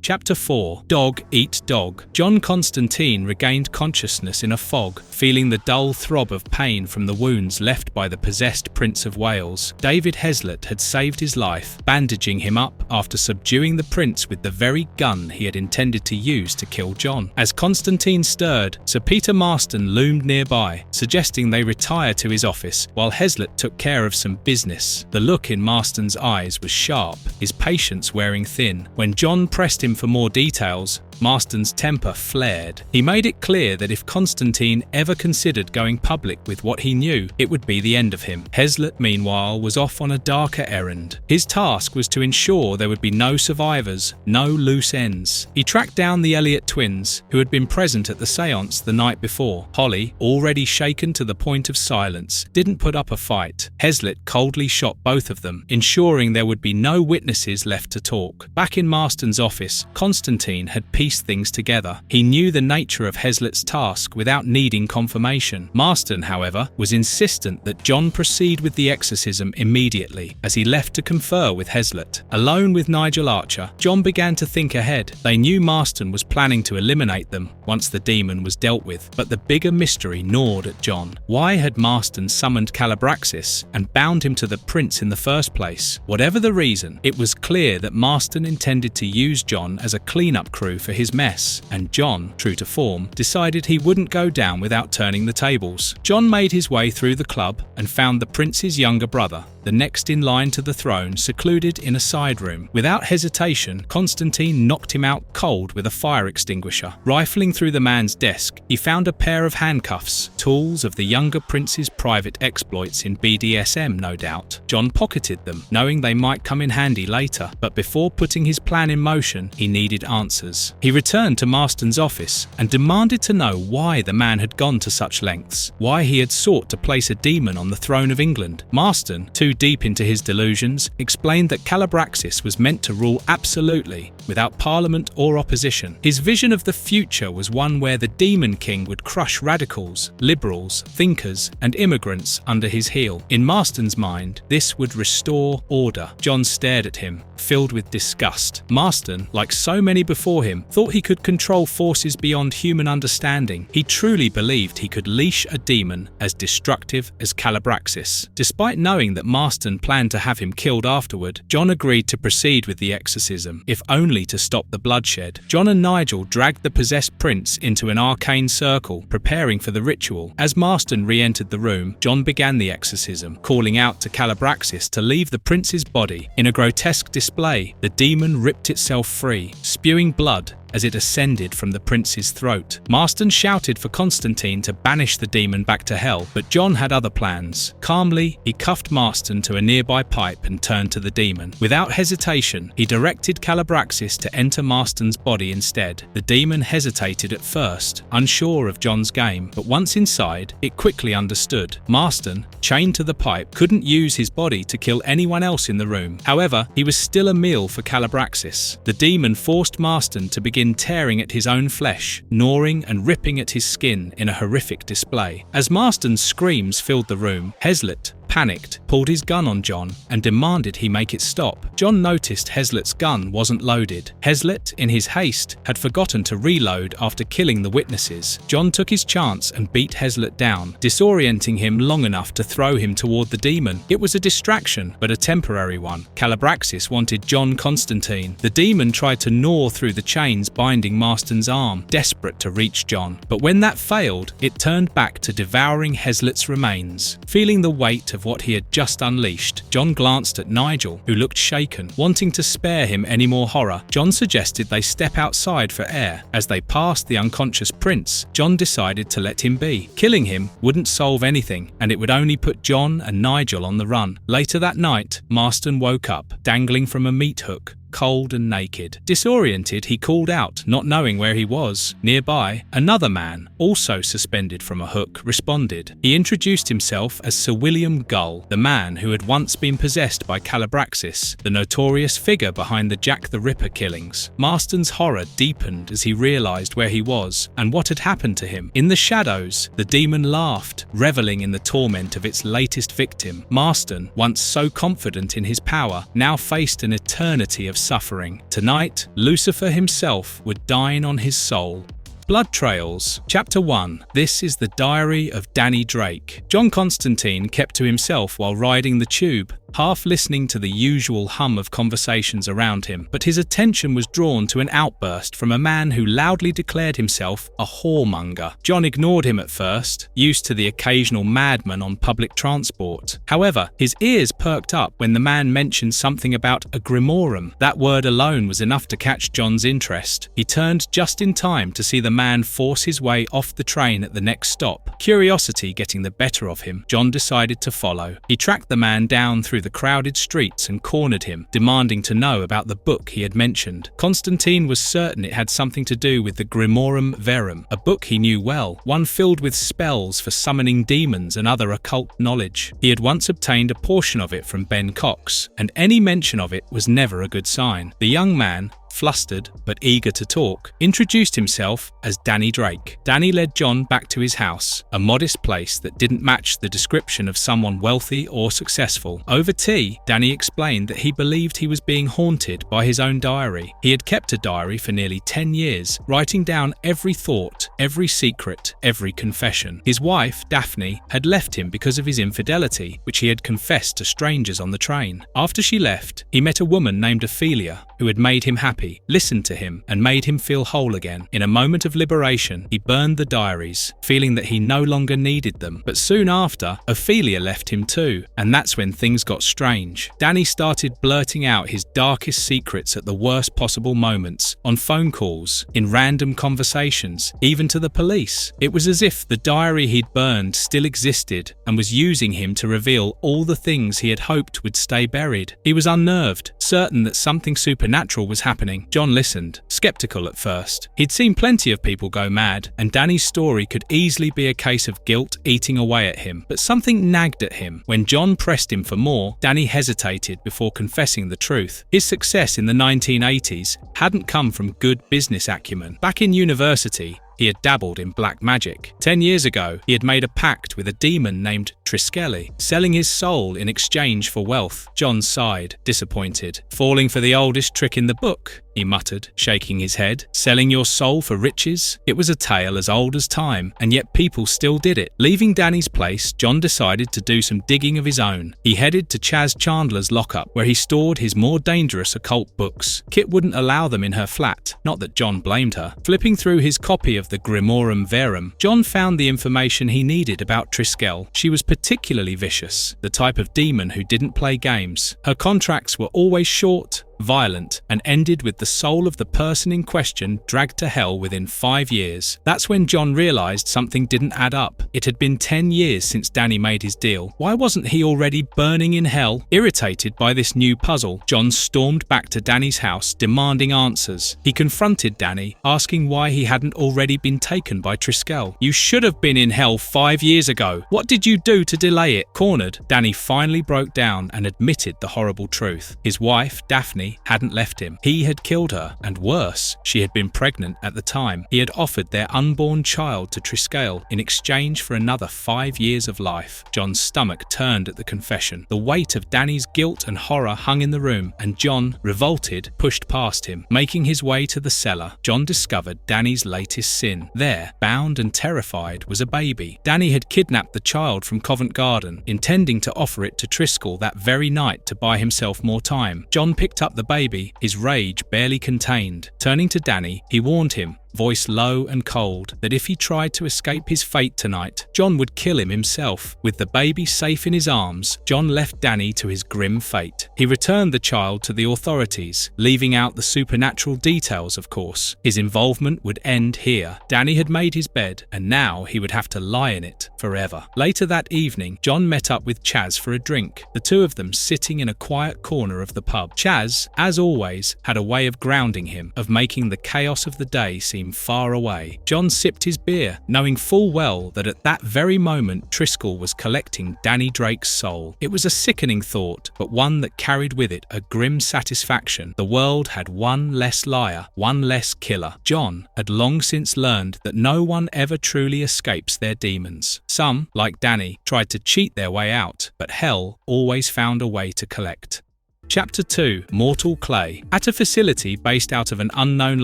Chapter 4. Dog Eat Dog. John Constanteen regained consciousness in a fog, feeling the dull throb of pain from the wounds left by the possessed Prince of Wales. David Heslett had saved his life, bandaging him up after subduing the prince with the very gun he had intended to use to kill John. As Constantine stirred, Sir Peter Marston loomed nearby, suggesting they retire to his office while Heslett took care of some business. The look in Marston's eyes was sharp, his patience wearing thin. When John pressed him for more details, Marston's temper flared. He made it clear that if Constantine ever considered going public with what he knew, it would be the end of him. Heslett, meanwhile, was off on a darker errand. His task was to ensure there would be no survivors, no loose ends. He tracked down the Elliot twins, who had been present at the séance the night before. Holly, already shaken to the point of silence, didn't put up a fight. Heslett coldly shot both of them, ensuring there would be no witnesses left to talk. Back in Marston's office, Constantine had pieced things together. He knew the nature of Heslett's task without needing confirmation. Marston, however, was insistent that John proceed with the exorcism immediately, as he left to confer with Heslett. Alone with Nigel Archer, John began to think ahead. They knew Marston was planning to eliminate them once the demon was dealt with, but the bigger mystery gnawed at John. Why had Marston summoned Calibraxis and bound him to the prince in the first place? Whatever the reason, it was clear that Marston intended to use John as a cleanup crew for his mess, and John, true to form, decided he wouldn't go down without turning the tables. John made his way through the club and found the prince's younger brother, the next in line to the throne, secluded in a side room. Without hesitation, Constantine knocked him out cold with a fire extinguisher. Rifling through the man's desk, he found a pair of handcuffs, tools of the younger prince's private exploits in BDSM, no doubt. John pocketed them, knowing they might come in handy later, but before putting his plan in motion, he needed answers. He returned to Marston's office and demanded to know why the man had gone to such lengths, why he had sought to place a demon on the throne of England. Marston, too too deep into his delusions, explained that Calabraxis was meant to rule absolutely, without parliament or opposition. His vision of the future was one where the Demon King would crush radicals, liberals, thinkers, and immigrants under his heel. In Marston's mind, this would restore order. John stared at him, filled with disgust. Marston, like so many before him, thought he could control forces beyond human understanding. He truly believed he could leash a demon as destructive as Calabraxis. Despite knowing that Marston planned to have him killed afterward, John agreed to proceed with the exorcism, if only to stop the bloodshed. John and Nigel dragged the possessed prince into an arcane circle, preparing for the ritual. As Marston re-entered the room, John began the exorcism, calling out to Calabraxis to leave the prince's body. In a grotesque display, the demon ripped itself free, spewing blood as it ascended from the prince's throat. Marston shouted for Constantine to banish the demon back to hell, but John had other plans. Calmly, he cuffed Marston to a nearby pipe and turned to the demon. Without hesitation, he directed Calabraxis to enter Marston's body instead. The demon hesitated at first, unsure of John's game, but once inside, it quickly understood. Marston, chained to the pipe, couldn't use his body to kill anyone else in the room. However, he was still a meal for Calabraxis. The demon forced Marston to begin tearing at his own flesh, gnawing and ripping at his skin in a horrific display. As Marston's screams filled the room, Hezlet, panicked, pulled his gun on John and demanded he make it stop. John noticed Hezlet's gun wasn't loaded. Hezlet, in his haste, had forgotten to reload after killing the witnesses. John took his chance and beat Hezlet down, disorienting him long enough to throw him toward the demon. It was a distraction, but a temporary one. Calabraxis wanted John Constanteen. The demon tried to gnaw through the chains binding Marston's arm, desperate to reach John. But when that failed, it turned back to devouring Hezlet's remains. Feeling the weight of what he had just unleashed, John glanced at Nigel, who looked shaken. Wanting to spare him any more horror, John suggested they step outside for air. As they passed the unconscious prince, John decided to let him be. Killing him wouldn't solve anything, and it would only put John and Nigel on the run. Later that night, Marston woke up, dangling from a meat hook, cold and naked. Disoriented, he called out, not knowing where he was. Nearby, another man, also suspended from a hook, responded. He introduced himself as Sir William Gull, the man who had once been possessed by Calabraxis, the notorious figure behind the Jack the Ripper killings. Marston's horror deepened as he realized where he was and what had happened to him. In the shadows, the demon laughed, reveling in the torment of its latest victim. Marston, once so confident in his power, now faced an eternity of suffering. Tonight, Lucifer himself would dine on his soul. Blood Trails. Chapter 1. This is the diary of Danny Drake. John Constanteen kept to himself while riding the tube, half listening to the usual hum of conversations around him, but his attention was drawn to an outburst from a man who loudly declared himself a whoremonger. John ignored him at first, used to the occasional madman on public transport. However, his ears perked up when the man mentioned something about a grimorum. That word alone was enough to catch John's interest. He turned just in time to see the man force his way off the train at the next stop. Curiosity getting the better of him, John decided to follow. He tracked the man down through the crowded streets and cornered him, demanding to know about the book he had mentioned. Constantine was certain it had something to do with the Grimorum Verum, a book he knew well, one filled with spells for summoning demons and other occult knowledge. He had once obtained a portion of it from Ben Cox, and any mention of it was never a good sign. The young man, flustered but eager to talk, introduced himself as Danny Drake. Danny led John back to his house, a modest place that didn't match the description of someone wealthy or successful. Over tea, Danny explained that he believed he was being haunted by his own diary. He had kept a diary for nearly 10 years, writing down every thought, every secret, every confession. His wife, Daphne, had left him because of his infidelity, which he had confessed to strangers on the train. After she left, he met a woman named Ophelia, who had made him happy, listened to him, and made him feel whole again. In a moment of liberation, he burned the diaries, feeling that he no longer needed them. But soon after, Ophelia left him too, and that's when things got strange. Danny started blurting out his darkest secrets at the worst possible moments, on phone calls, in random conversations, even to the police. It was as if the diary he'd burned still existed and was using him to reveal all the things he had hoped would stay buried. He was unnerved, certain that something supernatural was happening, happening. John listened, skeptical at first. He'd seen plenty of people go mad, and Danny's story could easily be a case of guilt eating away at him. But something nagged at him. When John pressed him for more, Danny hesitated before confessing the truth. His success in the 1980s hadn't come from good business acumen. Back in university, he had dabbled in black magic. 10 years ago, he had made a pact with a demon named Triskeli, selling his soul in exchange for wealth. John sighed, disappointed. "Falling for the oldest trick in the book," he muttered, shaking his head. "Selling your soul for riches?" It was a tale as old as time, and yet people still did it. Leaving Danny's place, John decided to do some digging of his own. He headed to Chaz Chandler's lockup, where he stored his more dangerous occult books. Kit wouldn't allow them in her flat, not that John blamed her. Flipping through his copy of the Grimorum Verum, John found the information he needed about Triskel. She was particularly vicious, the type of demon who didn't play games. Her contracts were always short, violent, and ended with the soul of the person in question dragged to hell within 5 years. That's when John realized something didn't add up. It had been 10 years since Danny made his deal. Why wasn't he already burning in hell? Irritated by this new puzzle, John stormed back to Danny's house, demanding answers. He confronted Danny, asking why he hadn't already been taken by Triskel. "You should have been in hell 5 years ago. What did you do to delay it?" Cornered, Danny finally broke down and admitted the horrible truth. His wife, Daphne, hadn't left him. He had killed her, and worse, she had been pregnant at the time. He had offered their unborn child to Triskel in exchange for another 5 years of life. John's stomach turned at the confession. The weight of Danny's guilt and horror hung in the room, and John, revolted, pushed past him. Making his way to the cellar, John discovered Danny's latest sin. There, bound and terrified, was a baby. Danny had kidnapped the child from Covent Garden, intending to offer it to Triskel that very night to buy himself more time. John picked up the baby, his rage barely contained. Turning to Danny, he warned him, voice low and cold, that if he tried to escape his fate tonight, John would kill him himself. With the baby safe in his arms, John left Danny to his grim fate. He returned the child to the authorities, leaving out the supernatural details, of course. His involvement would end here. Danny had made his bed, and now he would have to lie in it forever. Later that evening, John met up with Chaz for a drink, the two of them sitting in a quiet corner of the pub. Chaz, as always, had a way of grounding him, of making the chaos of the day seem far away. John sipped his beer, knowing full well that at that very moment Triskel was collecting Danny Drake's soul. It was a sickening thought, but one that carried with it a grim satisfaction. The world had one less liar, one less killer. John had long since learned that no one ever truly escapes their demons. Some, like Danny, tried to cheat their way out, but hell always found a way to collect. Chapter 2: Mortal Clay. At a facility based out of an unknown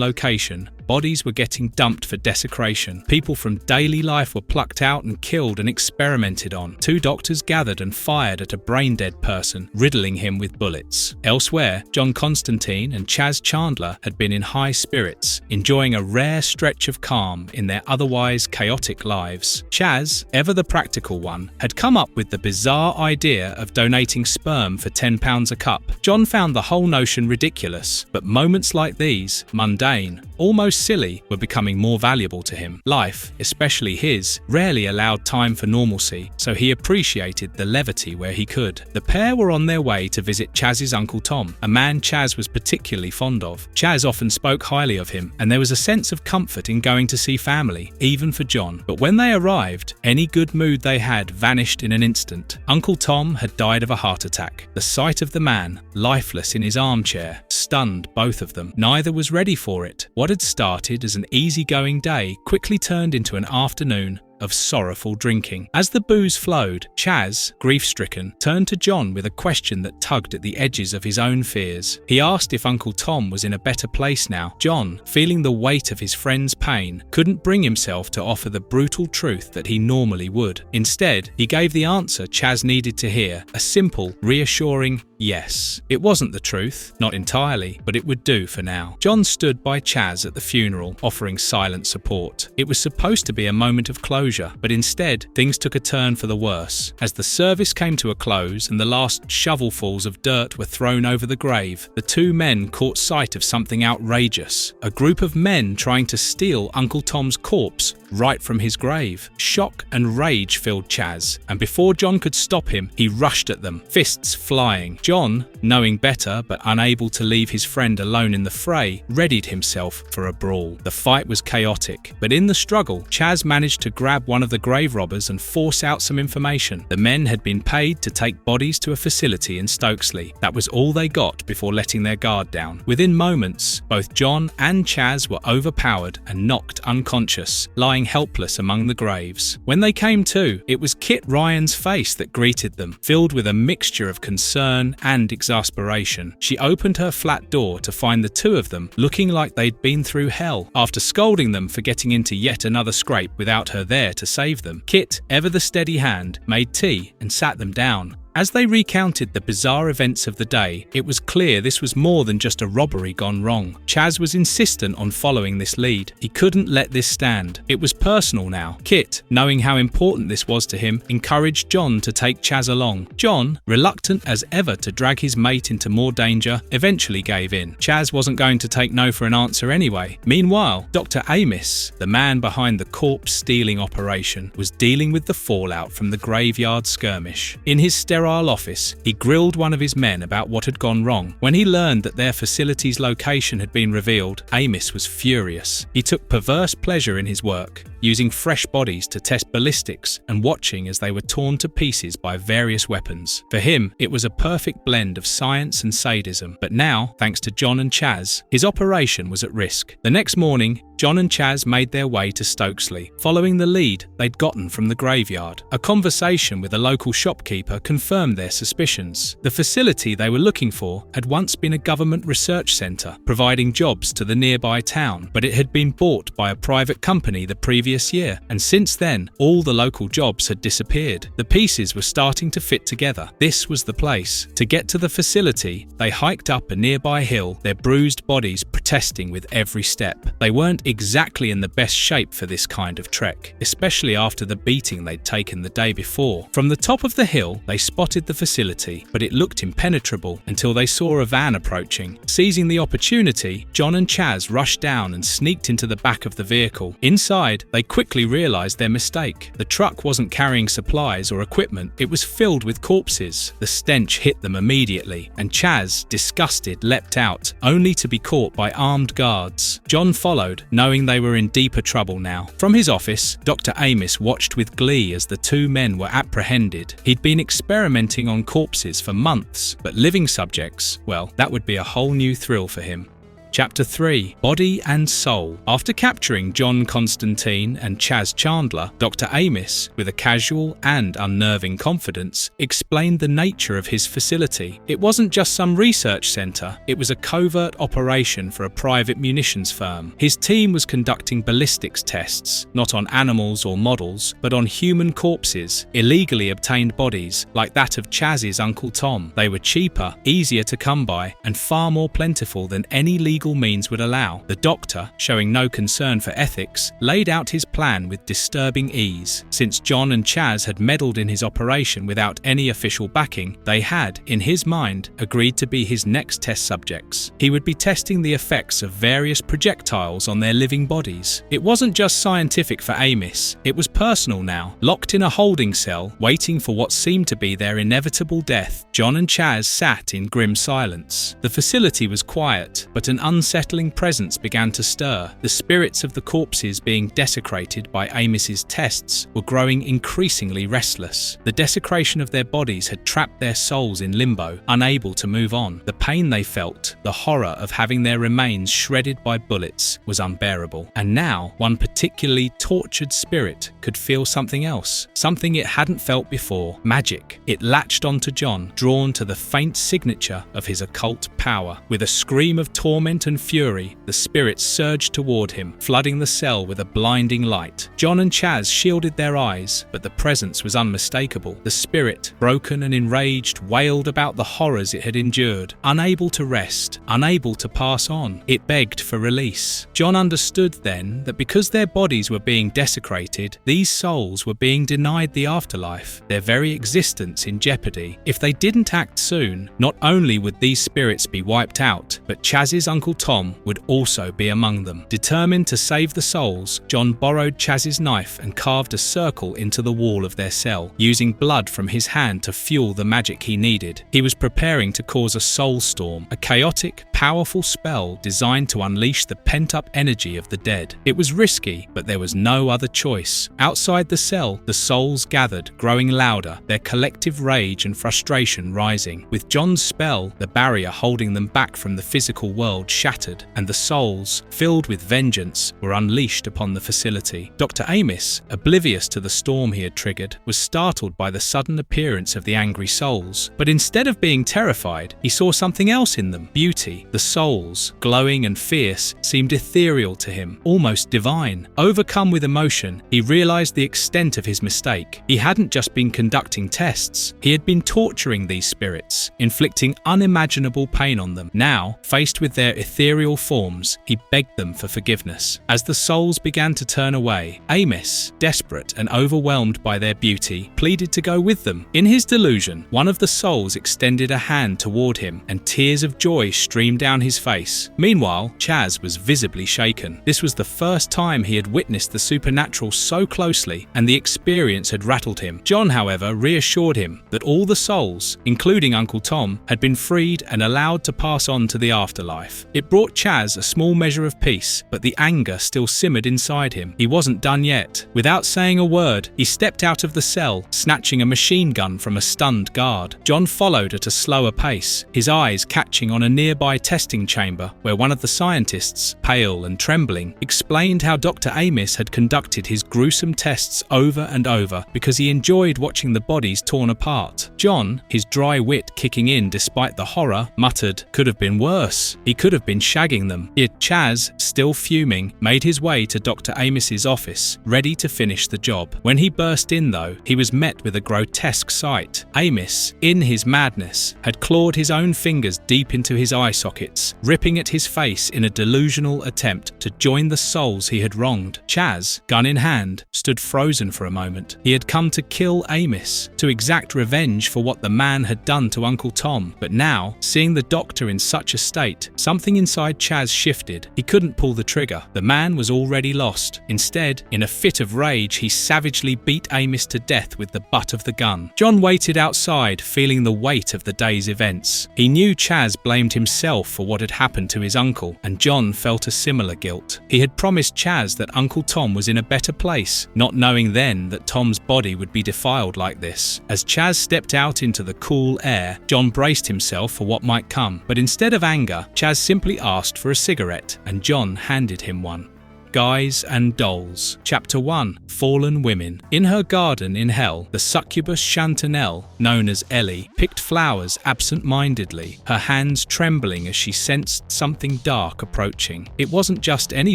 location, bodies were getting dumped for desecration. People from daily life were plucked out and killed and experimented on. 2 doctors gathered and fired at a brain-dead person, riddling him with bullets. Elsewhere, John Constanteen and Chaz Chandler had been in high spirits, enjoying a rare stretch of calm in their otherwise chaotic lives. Chaz, ever the practical one, had come up with the bizarre idea of donating sperm for £10 a cup. John found the whole notion ridiculous, but moments like these, mundane, almost silly, were becoming more valuable to him. Life, especially his, rarely allowed time for normalcy, so he appreciated the levity where he could. The pair were on their way to visit Chaz's Uncle Tom, a man Chaz was particularly fond of. Chaz often spoke highly of him, and there was a sense of comfort in going to see family, even for John. But when they arrived, any good mood they had vanished in an instant. Uncle Tom had died of a heart attack. The sight of the man, lifeless in his armchair, stunned both of them. Neither was ready for it. What had started as an easygoing day quickly turned into an afternoon of sorrowful drinking. As the booze flowed, Chaz, grief-stricken, turned to John with a question that tugged at the edges of his own fears. He asked if Uncle Tom was in a better place now. John, feeling the weight of his friend's pain, couldn't bring himself to offer the brutal truth that he normally would. Instead, he gave the answer Chaz needed to hear, a simple, reassuring yes. It wasn't the truth, not entirely, but it would do for now. John stood by Chaz at the funeral, offering silent support. It was supposed to be a moment of closure, but instead, things took a turn for the worse. As the service came to a close and the last shovelfuls of dirt were thrown over the grave, the 2 men caught sight of something outrageous. A group of men trying to steal Uncle Tom's corpse right from his grave. Shock and rage filled Chaz, and before John could stop him, he rushed at them, fists flying. John, knowing better but unable to leave his friend alone in the fray, readied himself for a brawl. The fight was chaotic, but in the struggle, Chaz managed to grab one of the grave robbers and force out some information. The men had been paid to take bodies to a facility in Stokesley. That was all they got before letting their guard down. Within moments, both John and Chaz were overpowered and knocked unconscious, lying helpless among the graves. When they came to, it was Kit Ryan's face that greeted them, filled with a mixture of concern and exasperation. She opened her flat door to find the two of them looking like they'd been through hell. After scolding them for getting into yet another scrape without her there to save them, Kit, ever the steady hand, made tea and sat them down. As they recounted the bizarre events of the day, it was clear this was more than just a robbery gone wrong. Chaz was insistent on following this lead. He couldn't let this stand. It was personal now. Kit, knowing how important this was to him, encouraged John to take Chaz along. John, reluctant as ever to drag his mate into more danger, eventually gave in. Chaz wasn't going to take no for an answer anyway. Meanwhile, Dr. Amos, the man behind the corpse stealing operation, was dealing with the fallout from the graveyard skirmish. In his sterile office, he grilled one of his men about what had gone wrong. When he learned that their facility's location had been revealed, Amos was furious. He took perverse pleasure in his work, using fresh bodies to test ballistics and watching as they were torn to pieces by various weapons. For him, it was a perfect blend of science and sadism. But now, thanks to John and Chaz, his operation was at risk. The next morning, John and Chaz made their way to Stokesley, following the lead they'd gotten from the graveyard. A conversation with a local shopkeeper confirmed their suspicions. The facility they were looking for had once been a government research centre, providing jobs to the nearby town, but it had been bought by a private company the previous year, and since then, all the local jobs had disappeared. The pieces were starting to fit together. This was the place. To get to the facility, they hiked up a nearby hill, their bruised bodies protesting with every step. They weren't exactly in the best shape for this kind of trek, especially after the beating they'd taken the day before. From the top of the hill, they spotted the facility, but it looked impenetrable until they saw a van approaching. Seizing the opportunity, John and Chaz rushed down and sneaked into the back of the vehicle. Inside, they quickly realized their mistake. The truck wasn't carrying supplies or equipment, it was filled with corpses. The stench hit them immediately, and Chaz, disgusted, leapt out, only to be caught by armed guards. John followed, knowing they were in deeper trouble now. From his office, Dr. Amos watched with glee as the two men were apprehended. He'd been experimenting on corpses for months, but living subjects, well, that would be a whole new thrill for him. Chapter 3. Body and Soul. After capturing John Constanteen and Chaz Chandler, Dr. Amos, with a casual and unnerving confidence, explained the nature of his facility. It wasn't just some research centre, it was a covert operation for a private munitions firm. His team was conducting ballistics tests, not on animals or models, but on human corpses, illegally obtained bodies, like that of Chaz's Uncle Tom. They were cheaper, easier to come by, and far more plentiful than any legal means would allow. The doctor, showing no concern for ethics, laid out his plan with disturbing ease. Since John and Chaz had meddled in his operation without any official backing, they had, in his mind, agreed to be his next test subjects. He would be testing the effects of various projectiles on their living bodies. It wasn't just scientific for Amos, it was personal now. Locked in a holding cell, waiting for what seemed to be their inevitable death, John and Chaz sat in grim silence. The facility was quiet, but an unsettling presence began to stir. The spirits of the corpses being desecrated by Amos's tests were growing increasingly restless. The desecration of their bodies had trapped their souls in limbo, unable to move on. The pain they felt, the horror of having their remains shredded by bullets, was unbearable. And now, one particularly tortured spirit could feel something else, something it hadn't felt before: magic. It latched onto John, drawn to the faint signature of his occult power. With a scream of torment and fury, the spirit surged toward him, flooding the cell with a blinding light. John and Chaz shielded their eyes, but the presence was unmistakable. The spirit, broken and enraged, wailed about the horrors it had endured. Unable to rest, unable to pass on, it begged for release. John understood then that because their bodies were being desecrated, these souls were being denied the afterlife, their very existence in jeopardy. If they didn't act soon, not only would these spirits be wiped out, but Chaz's Uncle Uncle Tom would also be among them. Determined to save the souls, John borrowed Chaz's knife and carved a circle into the wall of their cell, using blood from his hand to fuel the magic he needed. He was preparing to cause a soul storm, a chaotic, powerful spell designed to unleash the pent-up energy of the dead. It was risky, but there was no other choice. Outside the cell, the souls gathered, growing louder, their collective rage and frustration rising. With John's spell, the barrier holding them back from the physical world shattered, and the souls, filled with vengeance, were unleashed upon the facility. Dr. Amos, oblivious to the storm he had triggered, was startled by the sudden appearance of the angry souls. But instead of being terrified, he saw something else in them: beauty. The souls, glowing and fierce, seemed ethereal to him, almost divine. Overcome with emotion, he realized the extent of his mistake. He hadn't just been conducting tests, he had been torturing these spirits, inflicting unimaginable pain on them. Now, faced with their ethereal forms, he begged them for forgiveness. As the souls began to turn away, Amos, desperate and overwhelmed by their beauty, pleaded to go with them. In his delusion, one of the souls extended a hand toward him, and tears of joy streamed down his face. Meanwhile, Chaz was visibly shaken. This was the first time he had witnessed the supernatural so closely, and the experience had rattled him. John, however, reassured him that all the souls, including Uncle Tom, had been freed and allowed to pass on to the afterlife. It brought Chaz a small measure of peace, but the anger still simmered inside him. He wasn't done yet. Without saying a word, he stepped out of the cell, snatching a machine gun from a stunned guard. John followed at a slower pace, his eyes catching on a nearby testing chamber where one of the scientists, pale and trembling, explained how Dr. Amos had conducted his gruesome tests over and over because he enjoyed watching the bodies torn apart. John, his dry wit kicking in despite the horror, muttered, "Could have been worse. He could have been shagging them." Yet Chaz, still fuming, made his way to Dr. Amos's office, ready to finish the job. When he burst in, though, he was met with a grotesque sight. Amos, in his madness, had clawed his own fingers deep into his eye sockets, ripping at his face in a delusional attempt to join the souls he had wronged. Chaz, gun in hand, stood frozen for a moment. He had come to kill Amos, to exact revenge for what the man had done to Uncle Tom. But now, seeing the doctor in such a state, something inside Chaz shifted. He couldn't pull the trigger. The man was already lost. Instead, in a fit of rage, he savagely beat Amos to death with the butt of the gun. John waited outside, feeling the weight of the day's events. He knew Chaz blamed himself for what had happened to his uncle, and John felt a similar guilt. He had promised Chaz that Uncle Tom was in a better place, not knowing then that Tom's body would be defiled like this. As Chaz stepped out into the cool air, John braced himself for what might come. But instead of anger, Chaz simply asked for a cigarette, and John handed him one. Guys and Dolls. Chapter 1. Fallen Women. In her garden in hell, the succubus Chantanelle, known as Ellie, picked flowers absent-mindedly, her hands trembling as she sensed something dark approaching. It wasn't just any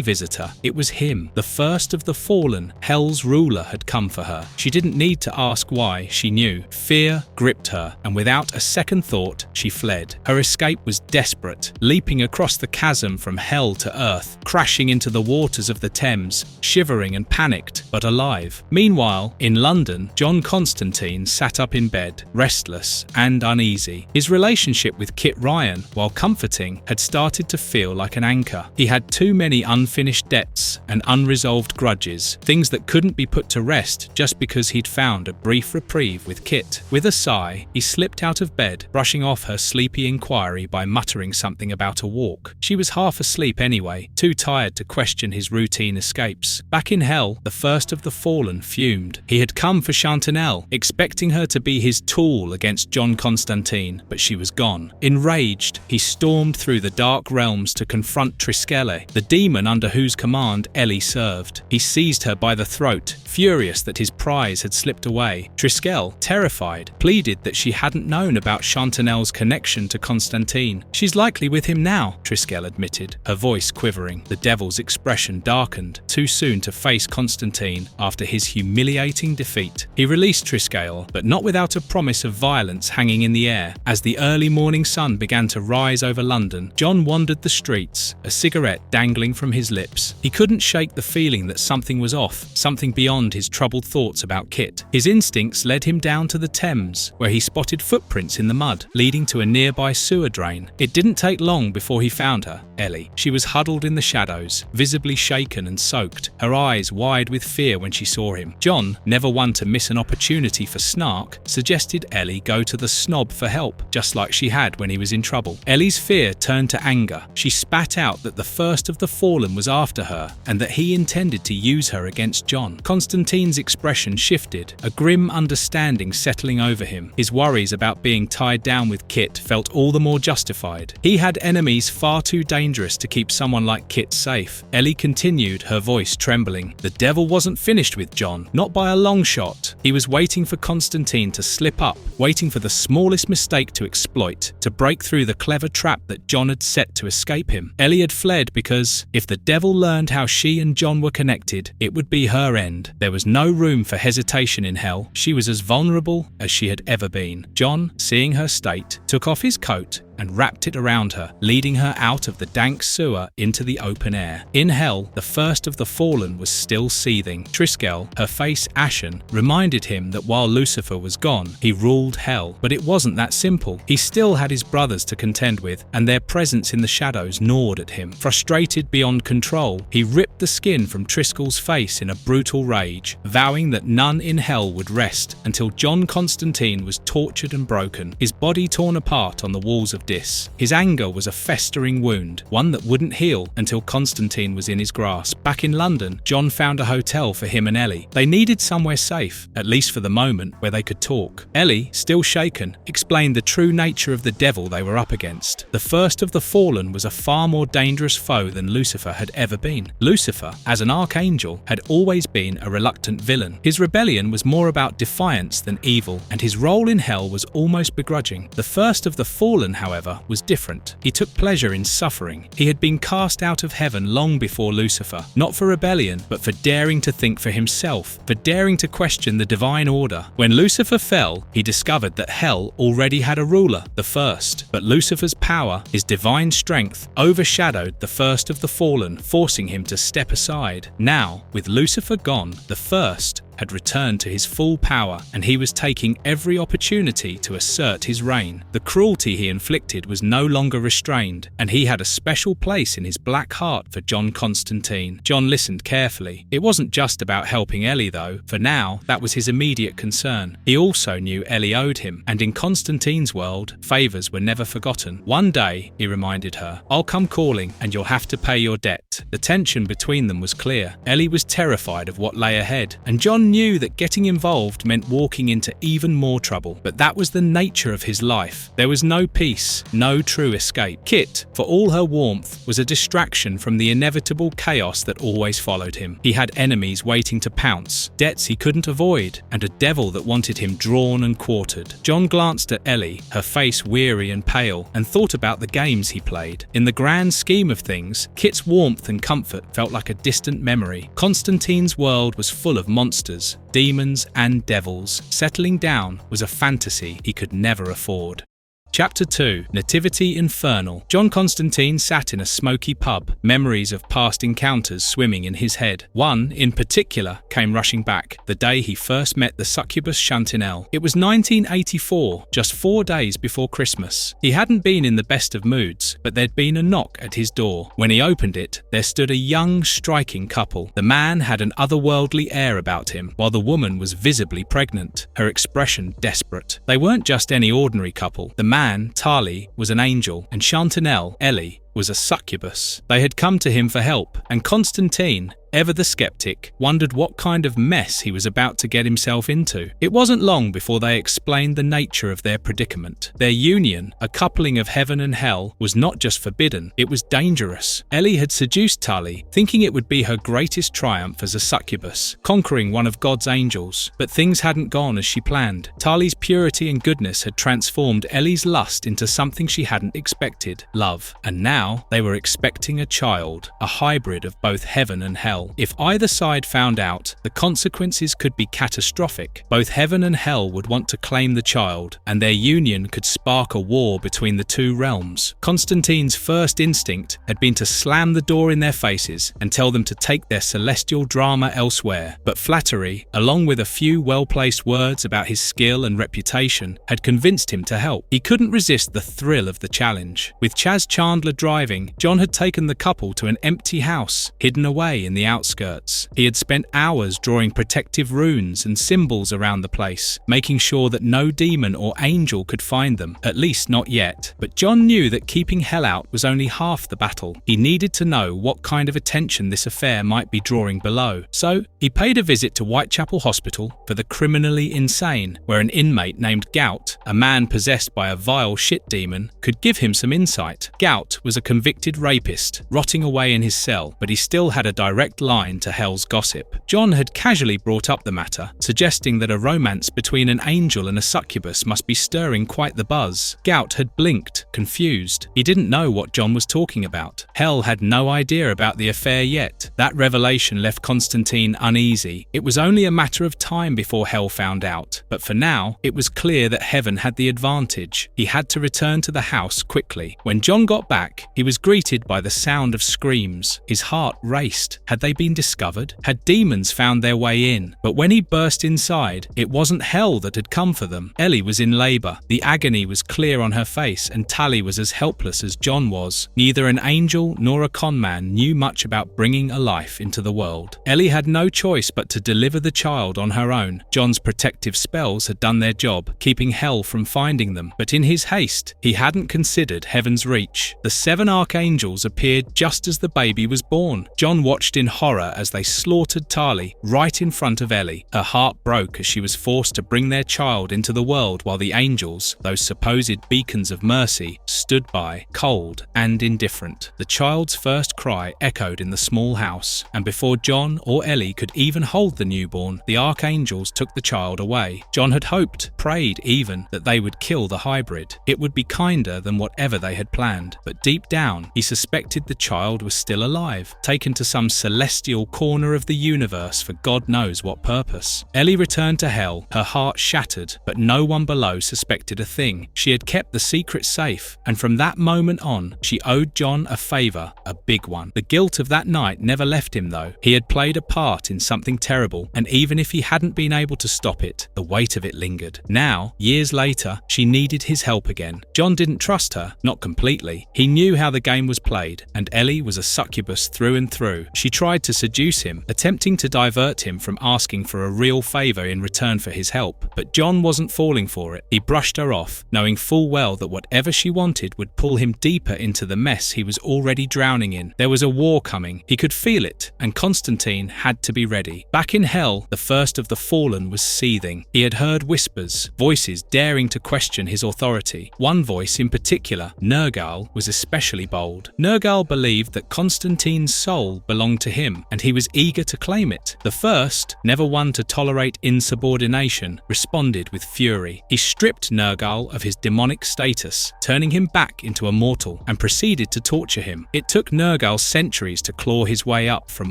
visitor, it was him. The first of the fallen, hell's ruler, had come for her. She didn't need to ask why, she knew. Fear gripped her, and without a second thought, she fled. Her escape was desperate, leaping across the chasm from hell to earth, crashing into the waters of the Thames, shivering and panicked, but alive. Meanwhile, in London, John Constanteen sat up in bed, restless and uneasy. His relationship with Kit Ryan, while comforting, had started to feel like an anchor. He had too many unfinished debts and unresolved grudges, things that couldn't be put to rest just because he'd found a brief reprieve with Kit. With a sigh, he slipped out of bed, brushing off her sleepy inquiry by muttering something about a walk. She was half asleep anyway, too tired to question his routine escapes. Back in hell, the first of the fallen fumed. He had come for Chantanelle, expecting her to be his tool against John Constanteen, but she was gone. Enraged, he stormed through the dark realms to confront Triskele, the demon under whose command Ellie served. He seized her by the throat, furious that his prize had slipped away. Triskele, terrified, pleaded that she hadn't known about Chantanelle's connection to Constanteen. "She's likely with him now," Triskele admitted, her voice quivering. The devil's expression darkened, too soon to face Constanteen after his humiliating defeat. He released Triskele, but not without a promise of violence hanging in the air. As the early morning sun began to rise over London, John wandered the streets, a cigarette dangling from his lips. He couldn't shake the feeling that something was off, something beyond beyond his troubled thoughts about Kit. His instincts led him down to the Thames, where he spotted footprints in the mud, leading to a nearby sewer drain. It didn't take long before he found her, Ellie. She was huddled in the shadows, visibly shaken and soaked, her eyes wide with fear when she saw him. John, never one to miss an opportunity for snark, suggested Ellie go to the snob for help, just like she had when he was in trouble. Ellie's fear turned to anger. She spat out that the first of the fallen was after her, and that he intended to use her against John. Constantine's expression shifted, a grim understanding settling over him. His worries about being tied down with Kit felt all the more justified. He had enemies far too dangerous to keep someone like Kit safe. Ellie continued, her voice trembling. The devil wasn't finished with John, not by a long shot. He was waiting for Constantine to slip up, waiting for the smallest mistake to exploit, to break through the clever trap that John had set to escape him. Ellie had fled because, if the devil learned how she and John were connected, it would be her end. There was no room for hesitation in hell. She was as vulnerable as she had ever been. John, seeing her state, took off his coat and wrapped it around her, leading her out of the dank sewer into the open air. In hell, the first of the fallen was still seething. Triskel, her face ashen, reminded him that while Lucifer was gone, he ruled hell. But it wasn't that simple. He still had his brothers to contend with, and their presence in the shadows gnawed at him. Frustrated beyond control, he ripped the skin from Triskel's face in a brutal rage, vowing that none in hell would rest until John Constantine was tortured and broken, his body torn apart on the walls of Dis. His anger was a festering wound, one that wouldn't heal until Constantine was in his grasp. Back in London, John found a hotel for him and Ellie. They needed somewhere safe, at least for the moment, where they could talk. Ellie, still shaken, explained the true nature of the devil they were up against. The first of the fallen was a far more dangerous foe than Lucifer had ever been. Lucifer, as an archangel, had always been a reluctant villain. His rebellion was more about defiance than evil, and his role in hell was almost begrudging. The first of the fallen, however, was different. He took pleasure in suffering. He had been cast out of heaven long before Lucifer, not for rebellion, but for daring to think for himself, for daring to question the divine order. When Lucifer fell, he discovered that hell already had a ruler, the first. But Lucifer's power, his divine strength, overshadowed the first of the fallen, forcing him to step aside. Now, with Lucifer gone, the first had returned to his full power, and he was taking every opportunity to assert his reign. The cruelty he inflicted was no longer restrained, and he had a special place in his black heart for John Constantine. John listened carefully. It wasn't just about helping Ellie though. For now, that was his immediate concern. He also knew Ellie owed him, and in Constantine's world, favours were never forgotten. One day, he reminded her, I'll come calling, and you'll have to pay your debt. The tension between them was clear. Ellie was terrified of what lay ahead, and John knew that getting involved meant walking into even more trouble. But that was the nature of his life. There was no peace, no true escape. Kit, for all her warmth, was a distraction from the inevitable chaos that always followed him. He had enemies waiting to pounce, debts he couldn't avoid, and a devil that wanted him drawn and quartered. John glanced at Ellie, her face weary and pale, and thought about the games he played. In the grand scheme of things, Kit's warmth and comfort felt like a distant memory. Constantine's world was full of monsters, demons and devils. Settling down was a fantasy he could never afford. Chapter 2. Nativity Infernal. John Constantine sat in a smoky pub, memories of past encounters swimming in his head. One, in particular, came rushing back, the day he first met the succubus Chantinelle. It was 1984, just 4 days before Christmas. He hadn't been in the best of moods, but there'd been a knock at his door. When he opened it, there stood a young, striking couple. The man had an otherworldly air about him, while the woman was visibly pregnant, her expression desperate. They weren't just any ordinary couple. The man, Tali, was an angel, and Chantinelle, Ellie, was a succubus. They had come to him for help, and Constantine, ever the skeptic, wondered what kind of mess he was about to get himself into. It wasn't long before they explained the nature of their predicament. Their union, a coupling of heaven and hell, was not just forbidden, it was dangerous. Ellie had seduced Tali, thinking it would be her greatest triumph as a succubus, conquering one of God's angels. But things hadn't gone as she planned. Tali's purity and goodness had transformed Ellie's lust into something she hadn't expected, love. And now they were expecting a child, a hybrid of both heaven and hell. hell. If either side found out, the consequences could be catastrophic. Both heaven and hell would want to claim the child, and their union could spark a war between the two realms. Constantine's first instinct had been to slam the door in their faces and tell them to take their celestial drama elsewhere, but flattery, along with a few well-placed words about his skill and reputation, had convinced him to help. He couldn't resist the thrill of the challenge. With Chaz Chandler driving, John had taken the couple to an empty house, hidden away in the outskirts. He had spent hours drawing protective runes and symbols around the place, making sure that no demon or angel could find them, at least not yet. But John knew that keeping hell out was only half the battle. He needed to know what kind of attention this affair might be drawing below. So, he paid a visit to Whitechapel Hospital for the criminally insane, where an inmate named Gout, a man possessed by a vile shit demon, could give him some insight. Gout was a convicted rapist, rotting away in his cell, but he still had a direct line to hell's gossip. John had casually brought up the matter, suggesting that a romance between an angel and a succubus must be stirring quite the buzz. Gout had blinked, confused. He didn't know what John was talking about. Hell had no idea about the affair yet. That revelation left Constantine uneasy. It was only a matter of time before hell found out, but for now, it was clear that heaven had the advantage. He had to return to the house quickly. When John got back, he was greeted by the sound of screams. His heart raced. Had they been discovered? Had demons found their way in? But when he burst inside, it wasn't hell that had come for them. Ellie was in labour. The agony was clear on her face, and Tally was as helpless as John was. Neither an angel nor a conman knew much about bringing a life into the world. Ellie had no choice but to deliver the child on her own. John's protective spells had done their job, keeping hell from finding them. But in his haste, he hadn't considered heaven's reach. The 7 archangels appeared just as the baby was born. John watched in horror as they slaughtered Tali right in front of Ellie. Her heart broke as she was forced to bring their child into the world while the angels, those supposed beacons of mercy, stood by, cold and indifferent. The child's first cry echoed in the small house, and before John or Ellie could even hold the newborn, the archangels took the child away. John had hoped, prayed even, that they would kill the hybrid. It would be kinder than whatever they had planned, but deep down, he suspected the child was still alive, taken to some celestial corner of the universe for God knows what purpose. Ellie returned to hell, her heart shattered, but no one below suspected a thing. She had kept the secret safe, and from that moment on, she owed John a favour, a big one. The guilt of that night never left him though. He had played a part in something terrible, and even if he hadn't been able to stop it, the weight of it lingered. Now, years later, she needed his help again. John didn't trust her, not completely. He knew how the game was played, and Ellie was a succubus through and through. She tried to seduce him, attempting to divert him from asking for a real favour in return for his help, but John wasn't falling for it. He brushed her off, knowing full well that whatever she wanted would pull him deeper into the mess he was already drowning in. There was a war coming. He could feel it, and Constantine had to be ready. Back in hell, the first of the fallen was seething. He had heard whispers, voices daring to question his authority. One voice in particular, Nergal, was especially bold. Nergal believed that Constantine's soul belonged to him, and he was eager to claim it. The first, never one to tolerate insubordination, responded with fury. He stripped Nergal of his demonic status, turning him back into a mortal, and proceeded to torture him. It took Nergal centuries to claw his way up from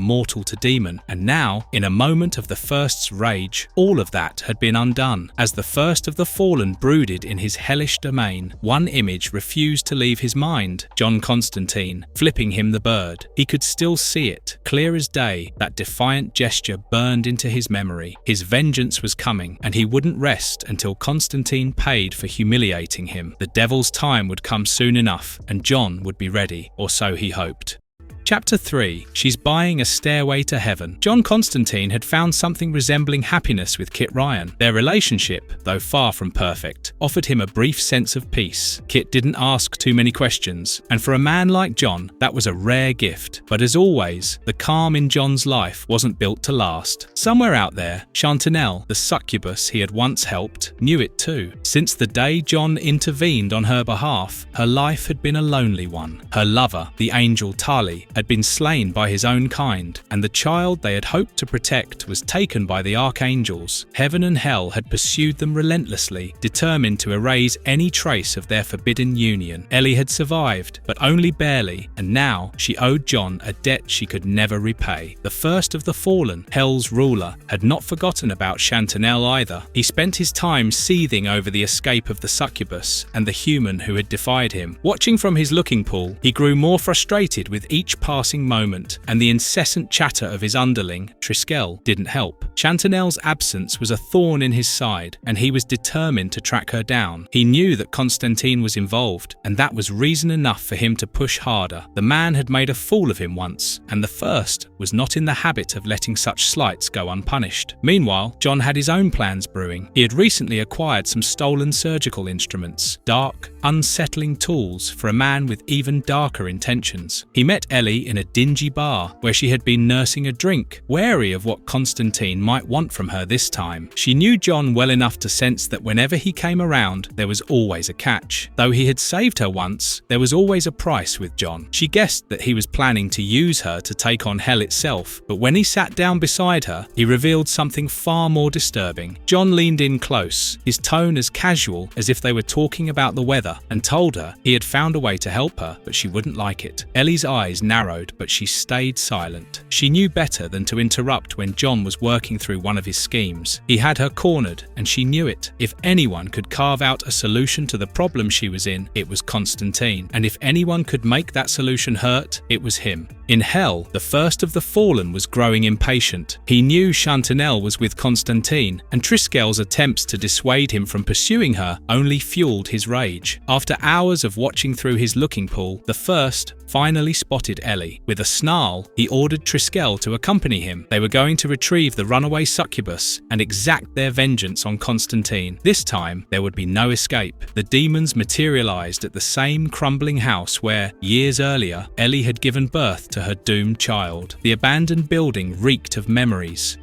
mortal to demon, and now, in a moment of the first's rage, all of that had been undone. As the first of the fallen brooded in his hellish domain, one image refused to leave his mind: John Constanteen, flipping him the bird. He could still see it, clear as day. That defiant gesture burned into his memory. His vengeance was coming, and he wouldn't rest until Constantine paid for humiliating him. The devil's time would come soon enough, and John would be ready, or so he hoped. Chapter 3. She's buying a stairway to heaven. John Constanteen had found something resembling happiness with Kit Ryan. Their relationship, though far from perfect, offered him a brief sense of peace. Kit didn't ask too many questions, and for a man like John, that was a rare gift. But as always, the calm in John's life wasn't built to last. Somewhere out there, Chantanelle, the succubus he had once helped, knew it too. Since the day John intervened on her behalf, her life had been a lonely one. Her lover, the angel Tali, had been slain by his own kind, and the child they had hoped to protect was taken by the archangels. Heaven and hell had pursued them relentlessly, determined to erase any trace of their forbidden union. Ellie had survived, but only barely, and now she owed John a debt she could never repay. The first of the fallen, Hell's ruler, had not forgotten about Chantanel either. He spent his time seething over the escape of the succubus and the human who had defied him. Watching from his looking pool, he grew more frustrated with each passing moment, and the incessant chatter of his underling, Triskel, didn't help. Chantanel's absence was a thorn in his side, and he was determined to track her down. He knew that Constantine was involved, and that was reason enough for him to push harder. The man had made a fool of him once, and the first was not in the habit of letting such slights go unpunished. Meanwhile, John had his own plans brewing. He had recently acquired some stolen surgical instruments, dark, unsettling tools for a man with even darker intentions. He met Ellie in a dingy bar where she had been nursing a drink, wary of what Constantine might want from her this time. She knew John well enough to sense that whenever he came around, there was always a catch. Though he had saved her once, there was always a price with John. She guessed that he was planning to use her to take on hell itself, but when he sat down beside her, he revealed something far more disturbing. John leaned in close, his tone as casual as if they were talking about the weather, and told her he had found a way to help her, but she wouldn't like it. Ellie's eyes narrowed, but she stayed silent. She knew better than to interrupt when John was working through one of his schemes. He had her cornered, and she knew it. If anyone could carve out a solution to the problem she was in, it was Constantine, and if anyone could make that solution hurt, it was him. In hell, the first of the fallen was growing impatient. He knew Chantanel was with Constantine, and Triskel's attempts to dissuade him from pursuing her only fueled his rage. After hours of watching through his looking pool, the first finally spotted Ellie. With a snarl, he ordered Triskel to accompany him. They were going to retrieve the runaway succubus and exact their vengeance on Constantine. This time, there would be no escape. The demons materialized at the same crumbling house where, years earlier, Ellie had given birth to her doomed child. The abandoned building reeked of memories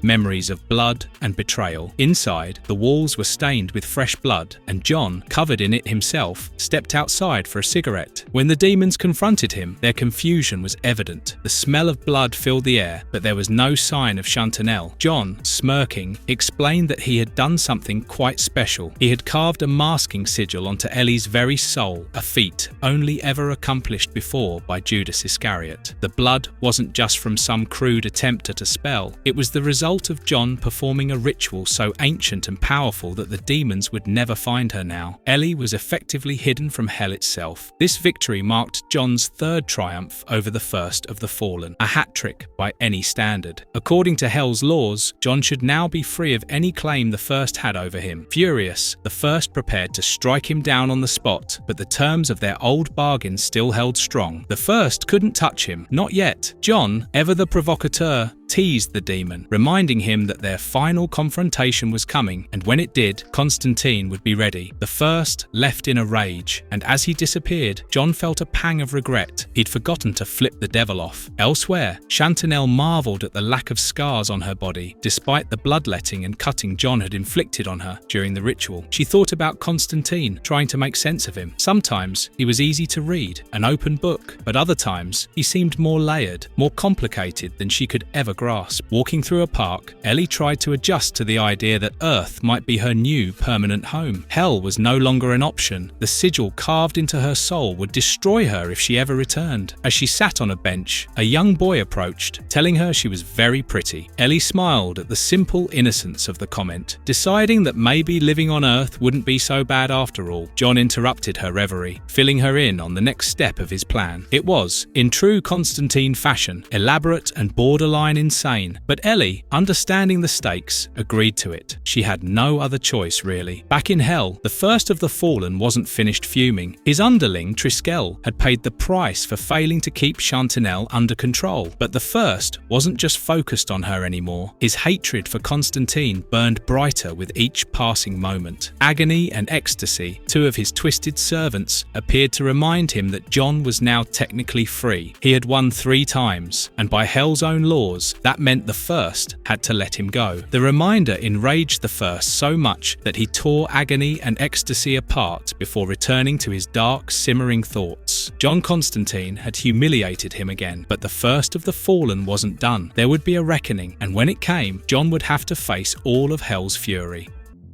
of blood and betrayal. Inside, the walls were stained with fresh blood, and John, covered in it himself, stepped outside for a cigarette. When the demons confronted him, their confusion was evident. The smell of blood filled the air, but there was no sign of Chantanel. John, smirking, explained that he had done something quite special. He had carved a masking sigil onto Ellie's very soul, a feat only ever accomplished before by Judas Iscariot. The blood wasn't just from some crude attempt at a spell. It was the result of John performing a ritual so ancient and powerful that the demons would never find her now. Ellie was effectively hidden from hell itself. This victory marked John's third triumph over the first of the fallen, a hat trick by any standard. According to hell's laws, John should now be free of any claim the first had over him. Furious, the first prepared to strike him down on the spot, but the terms of their old bargain still held strong. The first couldn't touch him, not yet. John, ever the provocateur, teased the demon, reminding him that their final confrontation was coming, and when it did, Constantine would be ready. The first left in a rage, and as he disappeared, John felt a pang of regret. He'd forgotten to flip the devil off. Elsewhere, Chantanel marveled at the lack of scars on her body, despite the bloodletting and cutting John had inflicted on her during the ritual. She thought about Constantine, trying to make sense of him. Sometimes he was easy to read, an open book, but other times he seemed more layered, more complicated than she could ever grasp. Walking through a park, Ellie tried to adjust to the idea that Earth might be her new permanent home. Hell was no longer an option. The sigil carved into her soul would destroy her if she ever returned. As she sat on a bench, a young boy approached, telling her she was very pretty. Ellie smiled at the simple innocence of the comment, deciding that maybe living on Earth wouldn't be so bad after all. John interrupted her reverie, filling her in on the next step of his plan. It was, in true Constantine fashion, elaborate and borderline insane, but Ellie, understanding the stakes, agreed to it. She had no other choice, really. Back in hell, the first of the fallen wasn't finished fuming. His underling, Triskel, had paid the price for failing to keep Chantanel under control. But the first wasn't just focused on her anymore. His hatred for Constantine burned brighter with each passing moment. Agony and ecstasy, two of his twisted servants, appeared to remind him that John was now technically free. He had won 3 times, and by hell's own laws, that meant the first had to let him go. The reminder enraged the first so much that he tore agony and ecstasy apart before returning to his dark, simmering thoughts. house. John Constanteen had humiliated him again, but the first of the fallen wasn't done. There would be a reckoning, and when it came, John would have to face all of hell's fury.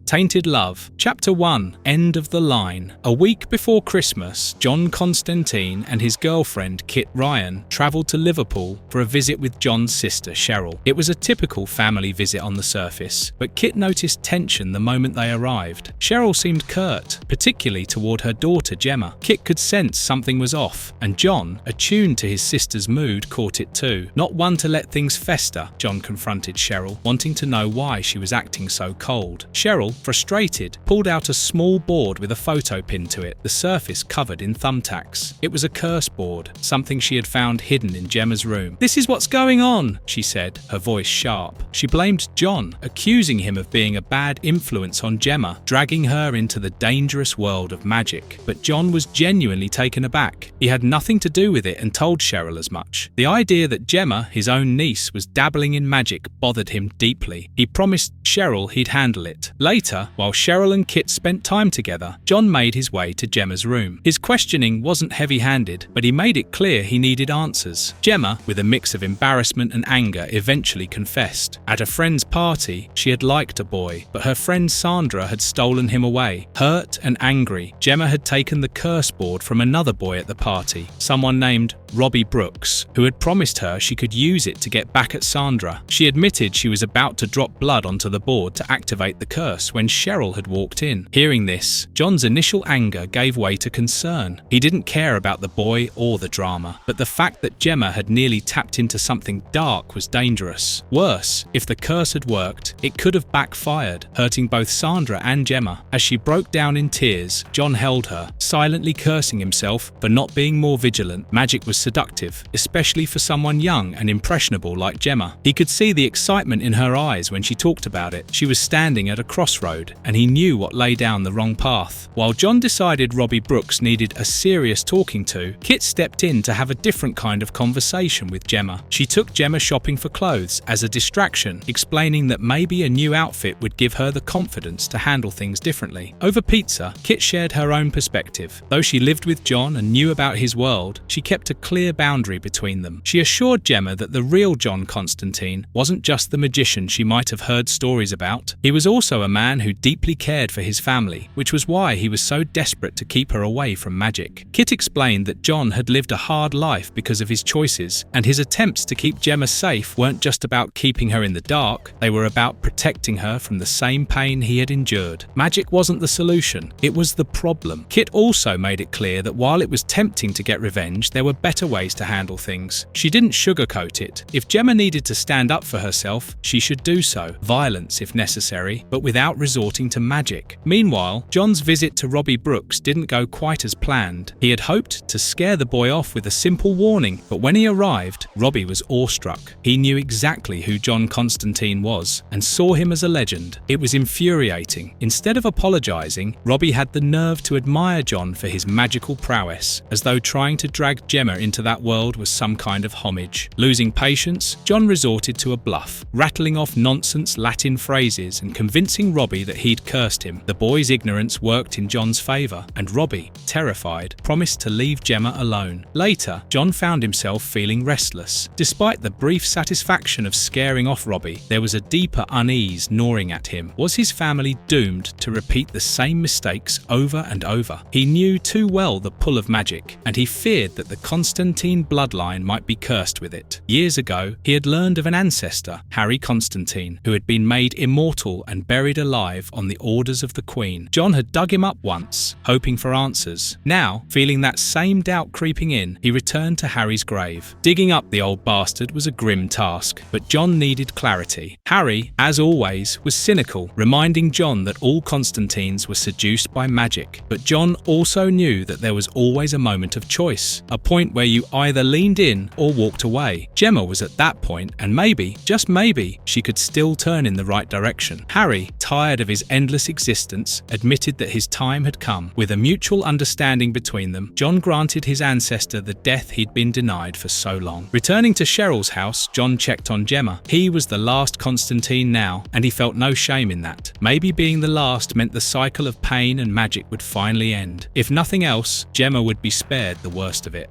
Tainted Love. Chapter 1. End of the Line. A week before Christmas, John Constanteen and his girlfriend Kit Ryan travelled to Liverpool for a visit with John's sister Cheryl. It was a typical family visit on the surface, but Kit noticed tension the moment they arrived. Cheryl seemed curt, particularly toward her daughter Gemma. Kit could sense something was off, and John, attuned to his sister's mood, caught it too. Not one to let things fester, John confronted Cheryl, wanting to know why she was acting so cold. Cheryl, frustrated, pulled out a small board with a photo pinned to it, the surface covered in thumbtacks. It was a curse board, something she had found hidden in Gemma's room. "This is what's going on," she said, her voice sharp. She blamed John, accusing him of being a bad influence on Gemma, dragging her into the dangerous world of magic. But John was genuinely taken aback. He had nothing to do with it and told Cheryl as much. The idea that Gemma, his own niece, was dabbling in magic bothered him deeply. He promised Cheryl he'd handle it. Later, while Cheryl and Kit spent time together, John made his way to Gemma's room. His questioning wasn't heavy-handed, but he made it clear he needed answers. Gemma, with a mix of embarrassment and anger, eventually confessed. At a friend's party, she had liked a boy, but her friend Sandra had stolen him away. Hurt and angry, Gemma had taken the curse board from another boy at the party, someone named Robbie Brooks, who had promised her she could use it to get back at Sandra. She admitted she was about to drop blood onto the board to activate the curse when Cheryl had walked in. Hearing this, John's initial anger gave way to concern. He didn't care about the boy or the drama, but the fact that Gemma had nearly tapped into something dark was dangerous. Worse, if the curse had worked, it could have backfired, hurting both Sandra and Gemma. As she broke down in tears, John held her, silently cursing himself for not being more vigilant. Magic was seductive, especially for someone young and impressionable like Gemma. He could see the excitement in her eyes when she talked about it. She was standing at a crossroad, and he knew what lay down the wrong path. While John decided Robbie Brooks needed a serious talking to, Kit stepped in to have a different kind of conversation with Gemma. She took Gemma shopping for clothes as a distraction, explaining that maybe a new outfit would give her the confidence to handle things differently. Over pizza, Kit shared her own perspective. Though she lived with John and knew about his world, she kept a clear boundary between them. She assured Gemma that the real John Constanteen wasn't just the magician she might have heard stories about. He was also a man who deeply cared for his family, which was why he was so desperate to keep her away from magic. Kit explained that John had lived a hard life because of his choices, and his attempts to keep Gemma safe weren't just about keeping her in the dark, they were about protecting her from the same pain he had endured. Magic wasn't the solution, it was the problem. Kit also made it clear that while it was tempting to get revenge, there were better ways to handle things. She didn't sugarcoat it. If Gemma needed to stand up for herself, she should do so, violence if necessary, but without resorting to magic. Meanwhile, John's visit to Robbie Brooks didn't go quite as planned. He had hoped to scare the boy off with a simple warning, but when he arrived, Robbie was awestruck. He knew exactly who John Constanteen was and saw him as a legend. It was infuriating. Instead of apologizing, Robbie had the nerve to admire John for his magical prowess, as though trying to drag Gemma into that world was some kind of homage. Losing patience, John resorted to a bluff, rattling off nonsense Latin phrases and convincing Robbie that he'd cursed him. The boy's ignorance worked in John's favor, and Robbie, terrified, promised to leave Gemma alone. Later, John found himself feeling restless. Despite the brief satisfaction of scaring off Robbie, there was a deeper unease gnawing at him. Was his family doomed to repeat the same mistakes over and over? He knew too well the pull of magic, and he feared that the Constanteen bloodline might be cursed with it. Years ago, he had learned of an ancestor, Harry Constanteen, who had been made immortal and buried alive on the orders of the Queen. John had dug him up once, hoping for answers. Now, feeling that same doubt creeping in, he returned to Harry's grave. Digging up the old bastard was a grim task, but John needed clarity. Harry, as always, was cynical, reminding John that all Constanteens were seduced by magic. But John also knew that there was always a moment of choice, a point where you either leaned in or walked away. Gemma was at that point, and maybe, just maybe, she could still turn in the right direction. Harry, tired tired of his endless existence, admitted that his time had come. With a mutual understanding between them, John granted his ancestor the death he'd been denied for so long. Returning to Cheryl's house, John checked on Gemma. He was the last Constantine now, and he felt no shame in that. Maybe being the last meant the cycle of pain and magic would finally end. If nothing else, Gemma would be spared the worst of it.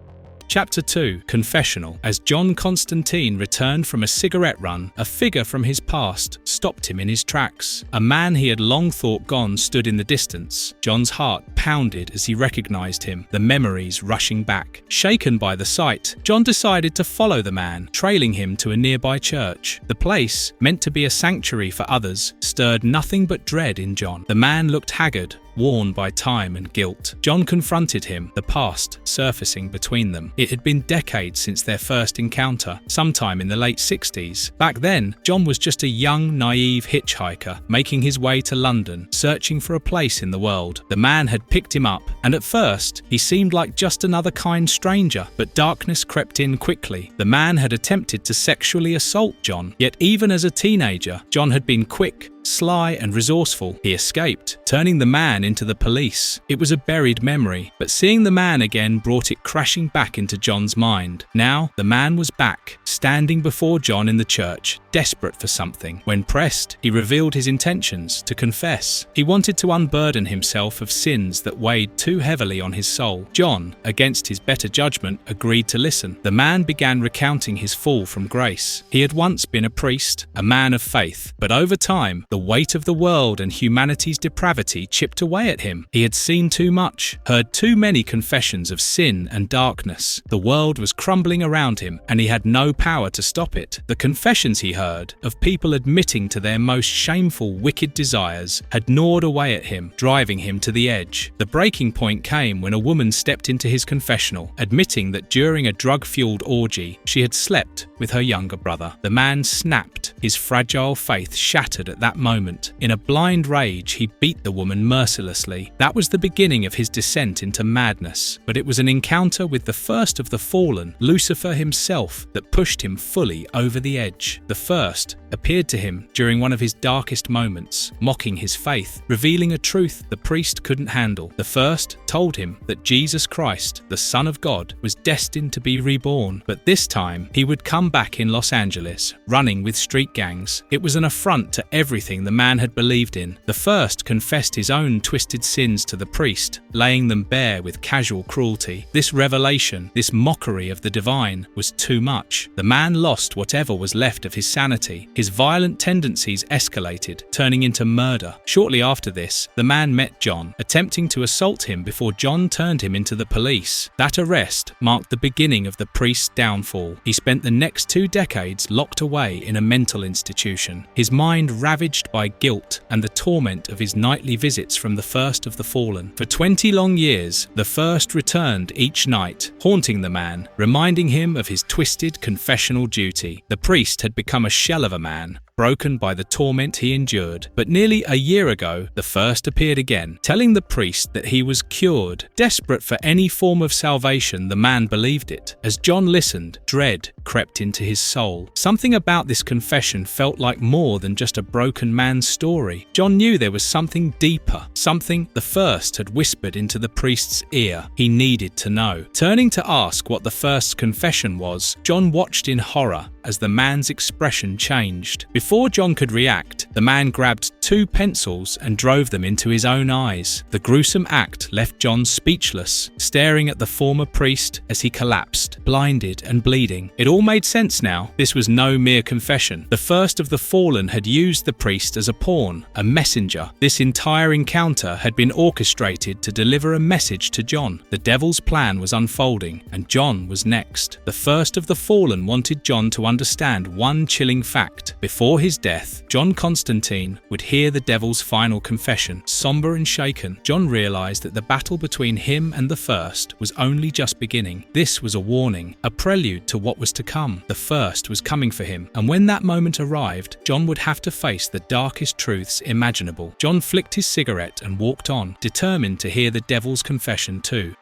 Chapter 2 – Confessional. As John Constanteen returned from a cigarette run, a figure from his past stopped him in his tracks. A man he had long thought gone stood in the distance. John's heart pounded as he recognized him, the memories rushing back. Shaken by the sight, John decided to follow the man, trailing him to a nearby church. The place, meant to be a sanctuary for others, stirred nothing but dread in John. The man looked haggard, worn by time and guilt. John confronted him, the past surfacing between them. It had been decades since their first encounter, sometime in the late 60s. Back then, John was just a young, naive hitchhiker, making his way to London, searching for a place in the world. The man had picked him up, and at first, he seemed like just another kind stranger, but darkness crept in quickly. The man had attempted to sexually assault John, yet even as a teenager, John had been quick, sly and resourceful. He escaped, turning the man into the police. It was a buried memory, but seeing the man again brought it crashing back into John's mind. Now, the man was back, standing before John in the church, desperate for something. When pressed, he revealed his intentions to confess. He wanted to unburden himself of sins that weighed too heavily on his soul. John, against his better judgment, agreed to listen. The man began recounting his fall from grace. He had once been a priest, a man of faith, but over time, the weight of the world and humanity's depravity chipped away at him. He had seen too much, heard too many confessions of sin and darkness. The world was crumbling around him, and he had no power to stop it. The confessions he heard, of people admitting to their most shameful, wicked desires, had gnawed away at him, driving him to the edge. The breaking point came when a woman stepped into his confessional, admitting that during a drug-fueled orgy, she had slept with her younger brother. The man snapped, his fragile faith shattered at that moment. In a blind rage, he beat the woman mercilessly. That was the beginning of his descent into madness, but it was an encounter with the first of the fallen, Lucifer himself, that pushed him fully over the edge. The first appeared to him during one of his darkest moments, mocking his faith, revealing a truth the priest couldn't handle. The first told him that Jesus Christ, the Son of God, was destined to be reborn, but this time he would come back in Los Angeles, running with street gangs. It was an affront to everything the man had believed in. The first confessed his own twisted sins to the priest, laying them bare with casual cruelty. This revelation, this mockery of the divine, was too much. The man lost whatever was left of his sanity. His violent tendencies escalated, turning into murder. Shortly after this, the man met John, attempting to assault him before John turned him into the police. That arrest marked the beginning of the priest's downfall. He spent the next 2 decades locked away in a mental institution, his mind ravaged by guilt and the torment of his nightly visits from the first of the fallen. For 20 long years, the first returned each night, haunting the man, reminding him of his twisted confessional duty. The priest had become a shell of a man, broken by the torment he endured. But nearly a year ago, the first appeared again, telling the priest that he was cured. Desperate for any form of salvation, the man believed it. As John listened, dread crept into his soul. Something about this confession felt like more than just a broken man's story. John knew there was something deeper, something the first had whispered into the priest's ear. He needed to know. Turning to ask what the first's confession was, John watched in horror as the man's expression changed. Before John could react, the man grabbed 2 pencils and drove them into his own eyes. The gruesome act left John speechless, staring at the former priest as he collapsed, blinded and bleeding. It all made sense now. This was no mere confession. The first of the fallen had used the priest as a pawn, a messenger. This entire encounter had been orchestrated to deliver a message to John. The devil's plan was unfolding, and John was next. The first of the fallen wanted John to understand one chilling fact. Before his death, John Constanteen would hear the devil's final confession. Somber and shaken, John realized that the battle between him and the first was only just beginning. This was a warning, a prelude to what was to come. The first was coming for him, and when that moment arrived, John would have to face the darkest truths imaginable. John flicked his cigarette and walked on, determined to hear the devil's confession too.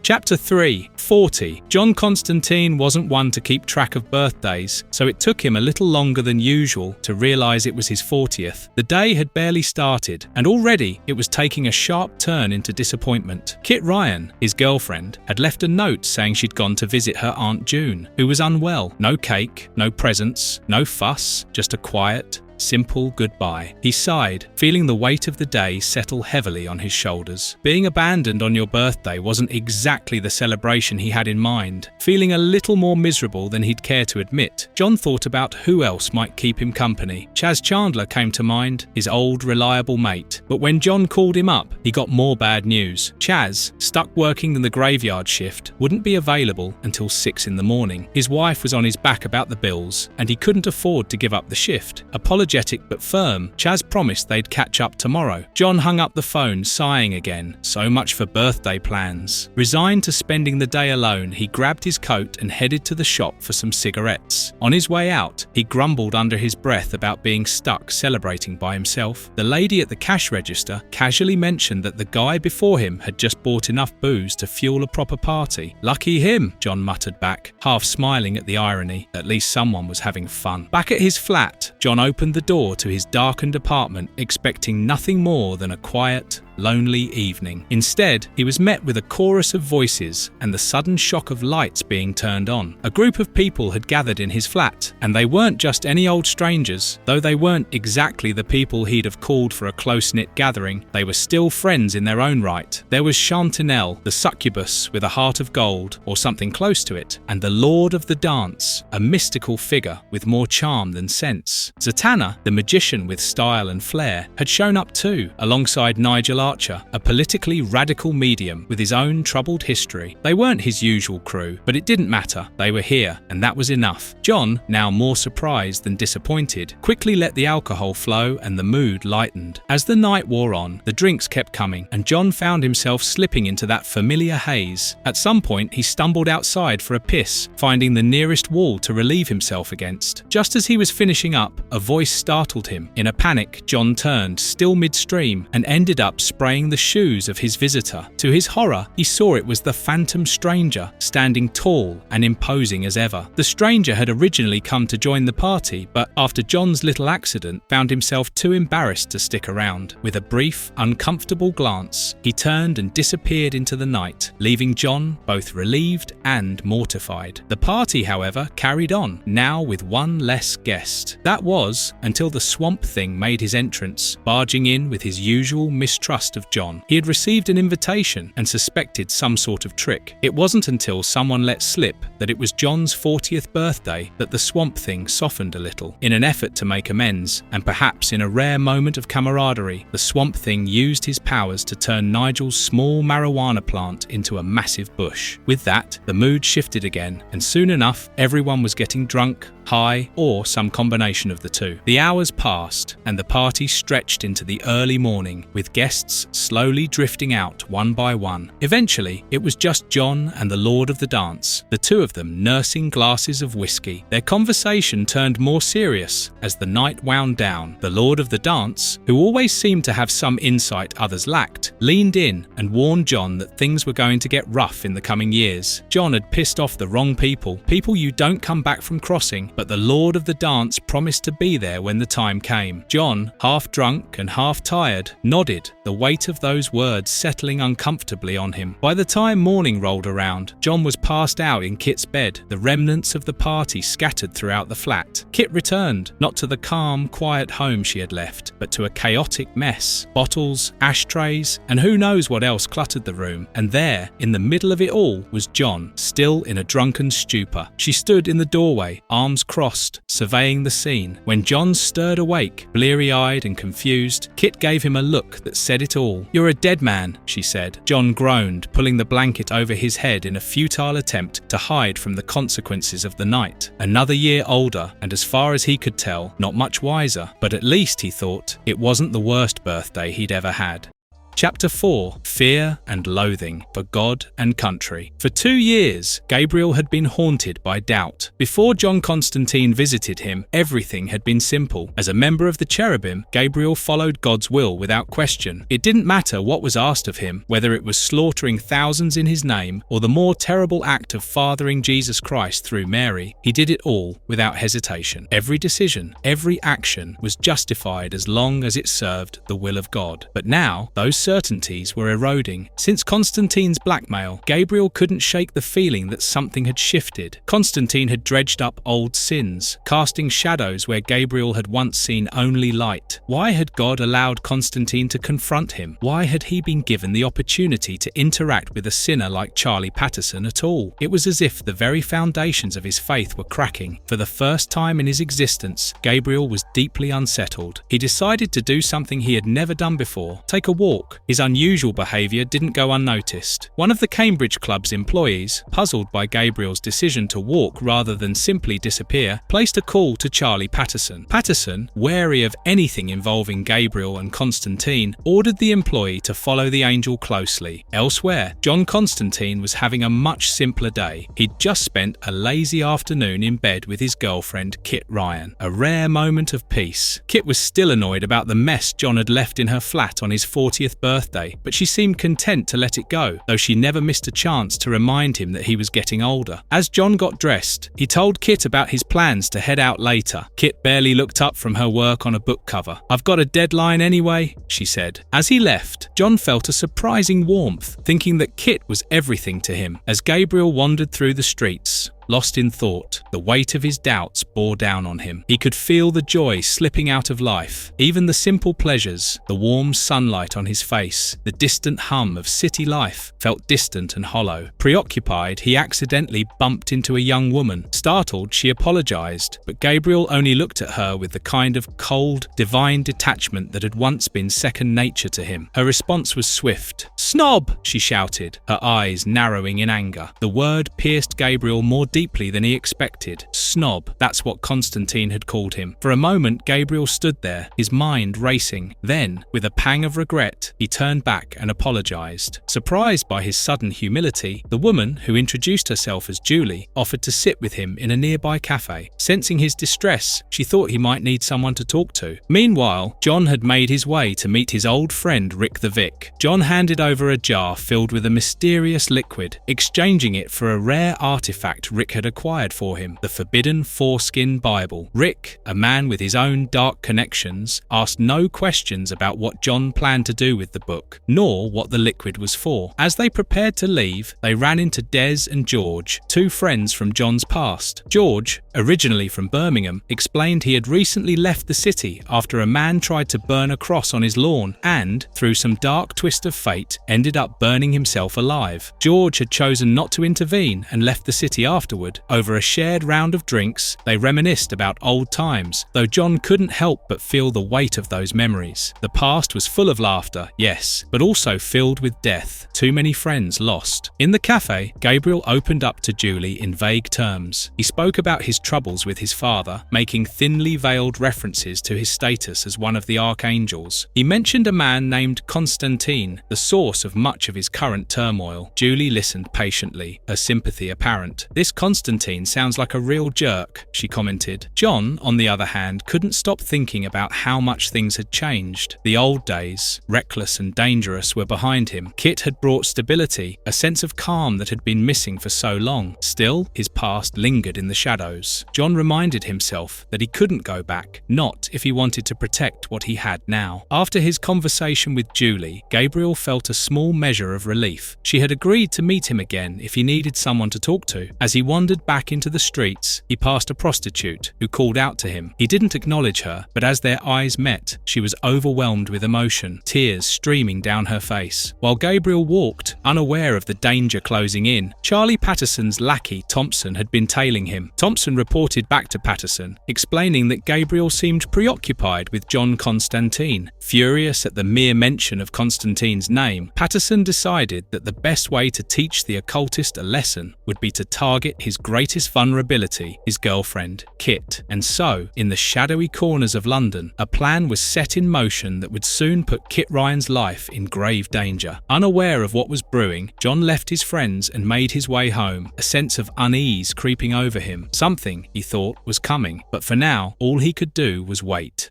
Chapter 3. 40. John Constanteen wasn't one to keep track of birthdays, so it took him a little longer than usual to realise it was his 40th. The day had barely started, and already it was taking a sharp turn into disappointment. Kit Ryan, his girlfriend, had left a note saying she'd gone to visit her Aunt June, who was unwell. No cake, no presents, no fuss, just a quiet, simple goodbye. He sighed, feeling the weight of the day settle heavily on his shoulders. Being abandoned on your birthday wasn't exactly the celebration he had in mind. Feeling a little more miserable than he'd care to admit, John thought about who else might keep him company. Chaz Chandler came to mind, his old reliable mate. But when John called him up, he got more bad news. Chaz, stuck working in the graveyard shift, wouldn't be available until 6 in the morning. His wife was on his back about the bills, and he couldn't afford to give up the shift. Apologetic but firm, Chaz promised they'd catch up tomorrow. John hung up the phone, sighing again. So much for birthday plans. Resigned to spending the day alone, he grabbed his coat and headed to the shop for some cigarettes. On his way out, he grumbled under his breath about being stuck celebrating by himself. The lady at the cash register casually mentioned that the guy before him had just bought enough booze to fuel a proper party. Lucky him, John muttered back, half smiling at the irony. At least someone was having fun. Back at his flat, John opened the door to his darkened apartment, expecting nothing more than a quiet, lonely evening. Instead, he was met with a chorus of voices and the sudden shock of lights being turned on. A group of people had gathered in his flat, and they weren't just any old strangers. Though they weren't exactly the people he'd have called for a close-knit gathering, they were still friends in their own right. There was Chantinelle, the succubus with a heart of gold, or something close to it, and the Lord of the Dance, a mystical figure with more charm than sense. Zatanna, the magician with style and flair, had shown up too, alongside Nigel Archer, a politically radical medium with his own troubled history. They weren't his usual crew, but it didn't matter. They were here, and that was enough. John, now more surprised than disappointed, quickly let the alcohol flow and the mood lightened. As the night wore on, the drinks kept coming, and John found himself slipping into that familiar haze. At some point, he stumbled outside for a piss, finding the nearest wall to relieve himself against. Just as he was finishing up, a voice startled him. In a panic, John turned, still midstream, and ended up spraying the shoes of his visitor. To his horror, he saw it was the phantom stranger, standing tall and imposing as ever. The stranger had originally come to join the party, but after John's little accident, found himself too embarrassed to stick around. With a brief, uncomfortable glance, he turned and disappeared into the night, leaving John both relieved and mortified. The party, however, carried on, now with one less guest. That was, until the Swamp Thing made his entrance, barging in with his usual mistrust of John. He had received an invitation and suspected some sort of trick. It wasn't until someone let slip that it was John's 40th birthday that the Swamp Thing softened a little. In an effort to make amends, and perhaps in a rare moment of camaraderie, the Swamp Thing used his powers to turn Nigel's small marijuana plant into a massive bush. With that, the mood shifted again, and soon enough, everyone was getting drunk, high, or some combination of the two. The hours passed, and the party stretched into the early morning, with guests slowly drifting out one by one. Eventually, it was just John and the Lord of the Dance, the two of them nursing glasses of whiskey. Their conversation turned more serious as the night wound down. The Lord of the Dance, who always seemed to have some insight others lacked, leaned in and warned John that things were going to get rough in the coming years. John had pissed off the wrong people you don't come back from crossing, but the Lord of the Dance promised to be there when the time came. John, half drunk and half tired, nodded, the weight of those words settling uncomfortably on him. By the time morning rolled around, John was passed out in Kit's bed, the remnants of the party scattered throughout the flat. Kit returned, not to the calm, quiet home she had left, but to a chaotic mess. Bottles, ashtrays, and who knows what else cluttered the room. And there, in the middle of it all, was John, still in a drunken stupor. She stood in the doorway, arms crossed, surveying the scene. When John stirred awake, bleary-eyed and confused, Kit gave him a look that said it all. "You're a dead man," she said. John groaned, pulling the blanket over his head in a futile attempt to hide from the consequences of the night. Another year older, and as far as he could tell, not much wiser. But at least, he thought, it wasn't the worst birthday he'd ever had. Chapter 4: Fear and Loathing for God and Country. For 2 years, Gabriel had been haunted by doubt. Before John Constanteen visited him, everything had been simple. As a member of the cherubim, Gabriel followed God's will without question. It didn't matter what was asked of him, whether it was slaughtering thousands in his name or the more terrible act of fathering Jesus Christ through Mary. He did it all without hesitation. Every decision, every action was justified as long as it served the will of God. But now, those certainties were eroding. Since Constantine's blackmail, Gabriel couldn't shake the feeling that something had shifted. Constantine had dredged up old sins, casting shadows where Gabriel had once seen only light. Why had God allowed Constantine to confront him? Why had he been given the opportunity to interact with a sinner like Charlie Patterson at all? It was as if the very foundations of his faith were cracking. For the first time in his existence, Gabriel was deeply unsettled. He decided to do something he had never done before: take a walk. His unusual behaviour didn't go unnoticed. One of the Cambridge Club's employees, puzzled by Gabriel's decision to walk rather than simply disappear, placed a call to Charlie Patterson. Patterson, wary of anything involving Gabriel and Constantine, ordered the employee to follow the angel closely. Elsewhere, John Constanteen was having a much simpler day. He'd just spent a lazy afternoon in bed with his girlfriend, Kit Ryan. A rare moment of peace. Kit was still annoyed about the mess John had left in her flat on his 40th birthday, but she seemed content to let it go, though she never missed a chance to remind him that he was getting older. As John got dressed, he told Kit about his plans to head out later. Kit barely looked up from her work on a book cover. "I've got a deadline anyway," she said. As he left, John felt a surprising warmth, thinking that Kit was everything to him. As Gabriel wandered through the streets, lost in thought, the weight of his doubts bore down on him. He could feel the joy slipping out of life. Even the simple pleasures, the warm sunlight on his face, the distant hum of city life, felt distant and hollow. Preoccupied, he accidentally bumped into a young woman. Startled, she apologized, but Gabriel only looked at her with the kind of cold, divine detachment that had once been second nature to him. Her response was swift. "Snob!" she shouted, her eyes narrowing in anger. The word pierced Gabriel more deeply than he expected. Snob, that's what Constantine had called him. For a moment, Gabriel stood there, his mind racing. Then, with a pang of regret, he turned back and apologized. Surprised by his sudden humility, the woman, who introduced herself as Julie, offered to sit with him in a nearby cafe. Sensing his distress, she thought he might need someone to talk to. Meanwhile, John had made his way to meet his old friend Rick the Vic. John handed over a jar filled with a mysterious liquid, exchanging it for a rare artifact Rick had acquired for him, the forbidden foreskin Bible. Rick, a man with his own dark connections, asked no questions about what John planned to do with the book, nor what the liquid was for. As they prepared to leave, they ran into Des and George, two friends from John's past. George, originally from Birmingham, explained he had recently left the city after a man tried to burn a cross on his lawn and, through some dark twist of fate, ended up burning himself alive. George had chosen not to intervene and left the city afterward. Over a shared round of drinks, they reminisced about old times, though John couldn't help but feel the weight of those memories. The past was full of laughter, yes, but also filled with death. Too many friends lost. In the cafe, Gabriel opened up to Julie in vague terms. He spoke about his troubles with his father, making thinly veiled references to his status as one of the archangels. He mentioned a man named Constantine, the source of much of his current turmoil. Julie listened patiently, her sympathy apparent. "This Constantine sounds like a real jerk," she commented. John, on the other hand, couldn't stop thinking about how much things had changed. The old days, reckless and dangerous, were behind him. Kit had brought stability, a sense of calm that had been missing for so long. Still, his past lingered in the shadows. John reminded himself that he couldn't go back, not if he wanted to protect what he had now. After his conversation with Julie, Gabriel felt a small measure of relief. She had agreed to meet him again if he needed someone to talk to. As he wandered back into the streets, he passed a prostitute who called out to him. He didn't acknowledge her, but as their eyes met, she was overwhelmed with emotion, tears streaming down her face. While Gabriel walked, unaware of the danger closing in, Charlie Patterson's lackey Thompson had been tailing him. Thompson reported back to Patterson, explaining that Gabriel seemed preoccupied with John Constanteen. Furious at the mere mention of Constantine's name, Patterson decided that the best way to teach the occultist a lesson would be to target Kit his greatest vulnerability, his girlfriend, Kit. And so, in the shadowy corners of London, a plan was set in motion that would soon put Kit Ryan's life in grave danger. Unaware of what was brewing, John left his friends and made his way home, a sense of unease creeping over him. Something, he thought, was coming, but for now, all he could do was wait.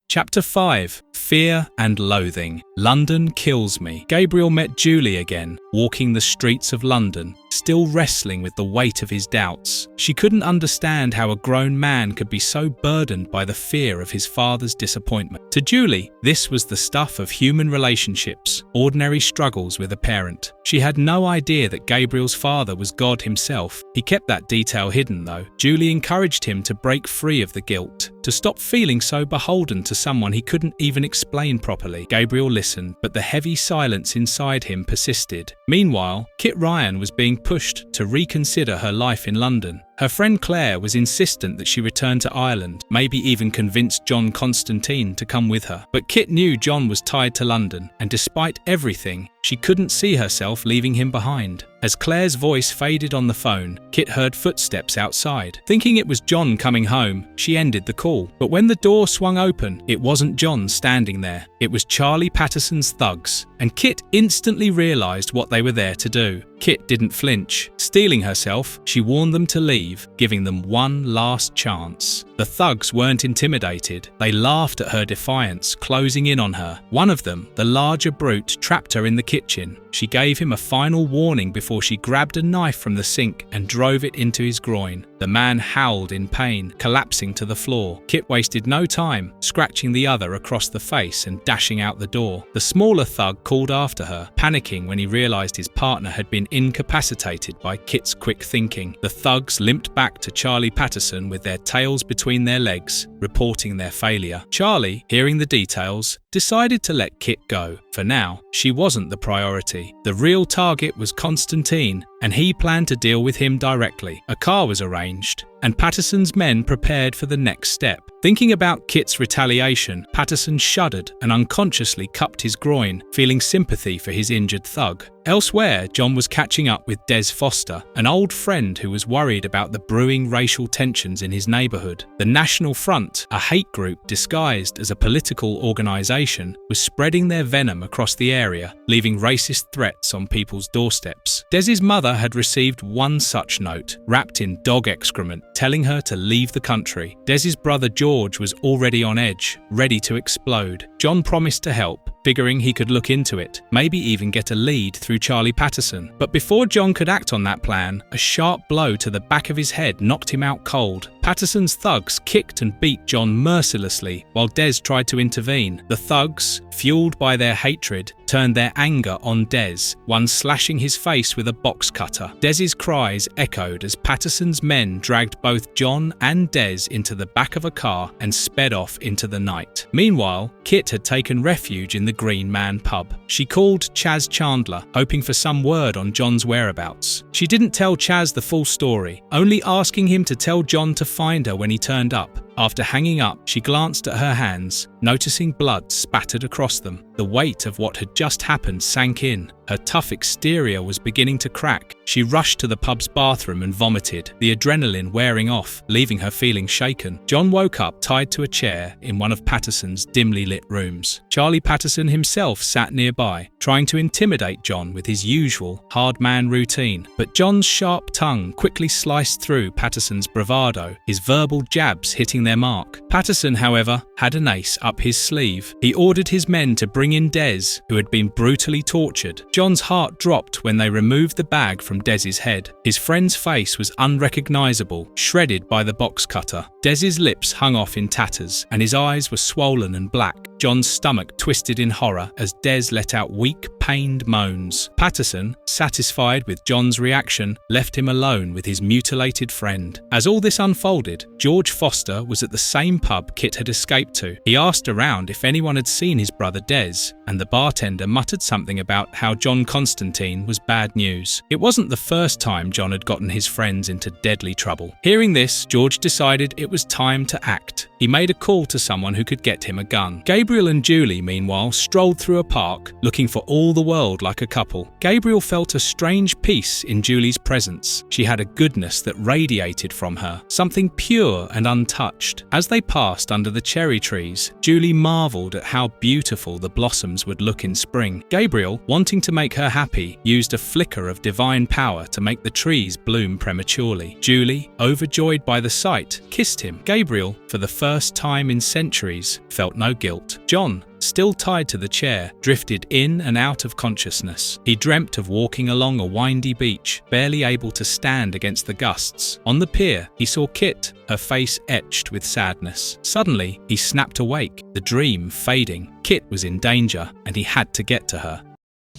Chapter 5. Fear and Loathing. London kills me. Gabriel met Julie again, walking the streets of London, still wrestling with the weight of his doubts. She couldn't understand how a grown man could be so burdened by the fear of his father's disappointment. To Julie, this was the stuff of human relationships, ordinary struggles with a parent. She had no idea that Gabriel's father was God himself. He kept that detail hidden, though. Julie encouraged him to break free of the guilt, to stop feeling so beholden to someone he couldn't even explain properly. Gabriel listened, but the heavy silence inside him persisted. Meanwhile, Kit Ryan was being pushed to reconsider her life in London. Her friend Claire was insistent that she return to Ireland, maybe even convince John Constanteen to come with her. But Kit knew John was tied to London, and despite everything, she couldn't see herself leaving him behind. As Claire's voice faded on the phone, Kit heard footsteps outside. Thinking it was John coming home, she ended the call. But when the door swung open, it wasn't John standing there. It was Charlie Patterson's thugs, and Kit instantly realised what they were there to do. Kit didn't flinch. Steeling herself, she warned them to leave, giving them one last chance. The thugs weren't intimidated. They laughed at her defiance, closing in on her. One of them, the larger brute, trapped her in the kitchen. She gave him a final warning before she grabbed a knife from the sink and drove it into his groin. The man howled in pain, collapsing to the floor. Kit wasted no time, scratching the other across the face and dashing out the door. The smaller thug called after her, panicking when he realised his partner had been incapacitated by Kit's quick thinking. The thugs limped back to Charlie Patterson with their tails between their legs, reporting their failure. Charlie, hearing the details, decided to let Kit go. For now, she wasn't the priority. The real target was Constantine, and he planned to deal with him directly. A car was arranged, and Patterson's men prepared for the next step. Thinking about Kit's retaliation, Patterson shuddered and unconsciously cupped his groin, feeling sympathy for his injured thug. Elsewhere, John was catching up with Des Foster, an old friend who was worried about the brewing racial tensions in his neighbourhood. The National Front, a hate group disguised as a political organisation, was spreading their venom across the area, leaving racist threats on people's doorsteps. Des's mother had received one such note, wrapped in dog excrement, telling her to leave the country. Des's brother George was already on edge, ready to explode. John promised to help, figuring he could look into it, maybe even get a lead through Charlie Patterson. But before John could act on that plan, a sharp blow to the back of his head knocked him out cold. Patterson's thugs kicked and beat John mercilessly while Des tried to intervene. The thugs, fueled by their hatred, turned their anger on Des, one slashing his face with a box cutter. Des's cries echoed as Patterson's men dragged both John and Des into the back of a car and sped off into the night. Meanwhile, Kit had taken refuge in the Green Man pub. She called Chaz Chandler, hoping for some word on John's whereabouts. She didn't tell Chaz the full story, only asking him to tell John to find her when he turned up. After hanging up, she glanced at her hands, noticing blood spattered across them. The weight of what had just happened sank in. Her tough exterior was beginning to crack. She rushed to the pub's bathroom and vomited, the adrenaline wearing off, leaving her feeling shaken. John woke up tied to a chair in one of Patterson's dimly lit rooms. Charlie Patterson himself sat nearby, trying to intimidate John with his usual hard man routine. But John's sharp tongue quickly sliced through Patterson's bravado, his verbal jabs hitting their mark. Patterson, however, had an ace up his sleeve. He ordered his men to bring in Des, who had been brutally tortured. John's heart dropped when they removed the bag from Des's head. His friend's face was unrecognisable, shredded by the box cutter. Des's lips hung off in tatters, and his eyes were swollen and black. John's stomach twisted in horror as Des let out weak, pained moans. Patterson, satisfied with John's reaction, left him alone with his mutilated friend. As all this unfolded, George Foster was at the same pub Kit had escaped to. He asked around if anyone had seen his brother Des, and the bartender muttered something about how John Constanteen was bad news. It wasn't the first time John had gotten his friends into deadly trouble. Hearing this, George decided it was time to act. He He made a call to someone who could get him a gun. Gabriel and Julie, meanwhile, strolled through a park, looking for all the world like a couple. Gabriel felt a strange peace in Julie's presence. She had a goodness that radiated from her, something pure and untouched. As they passed under the cherry trees, Julie marveled at how beautiful the blossoms would look in spring. Gabriel, wanting to make her happy, used a flicker of divine power to make the trees bloom prematurely. Julie, overjoyed by the sight, kissed him. Gabriel, for the first time in centuries, felt no guilt. John, still tied to the chair, drifted in and out of consciousness. He dreamt of walking along a windy beach, barely able to stand against the gusts. On the pier, he saw Kit, her face etched with sadness. Suddenly, he snapped awake, the dream fading. Kit was in danger, and he had to get to her.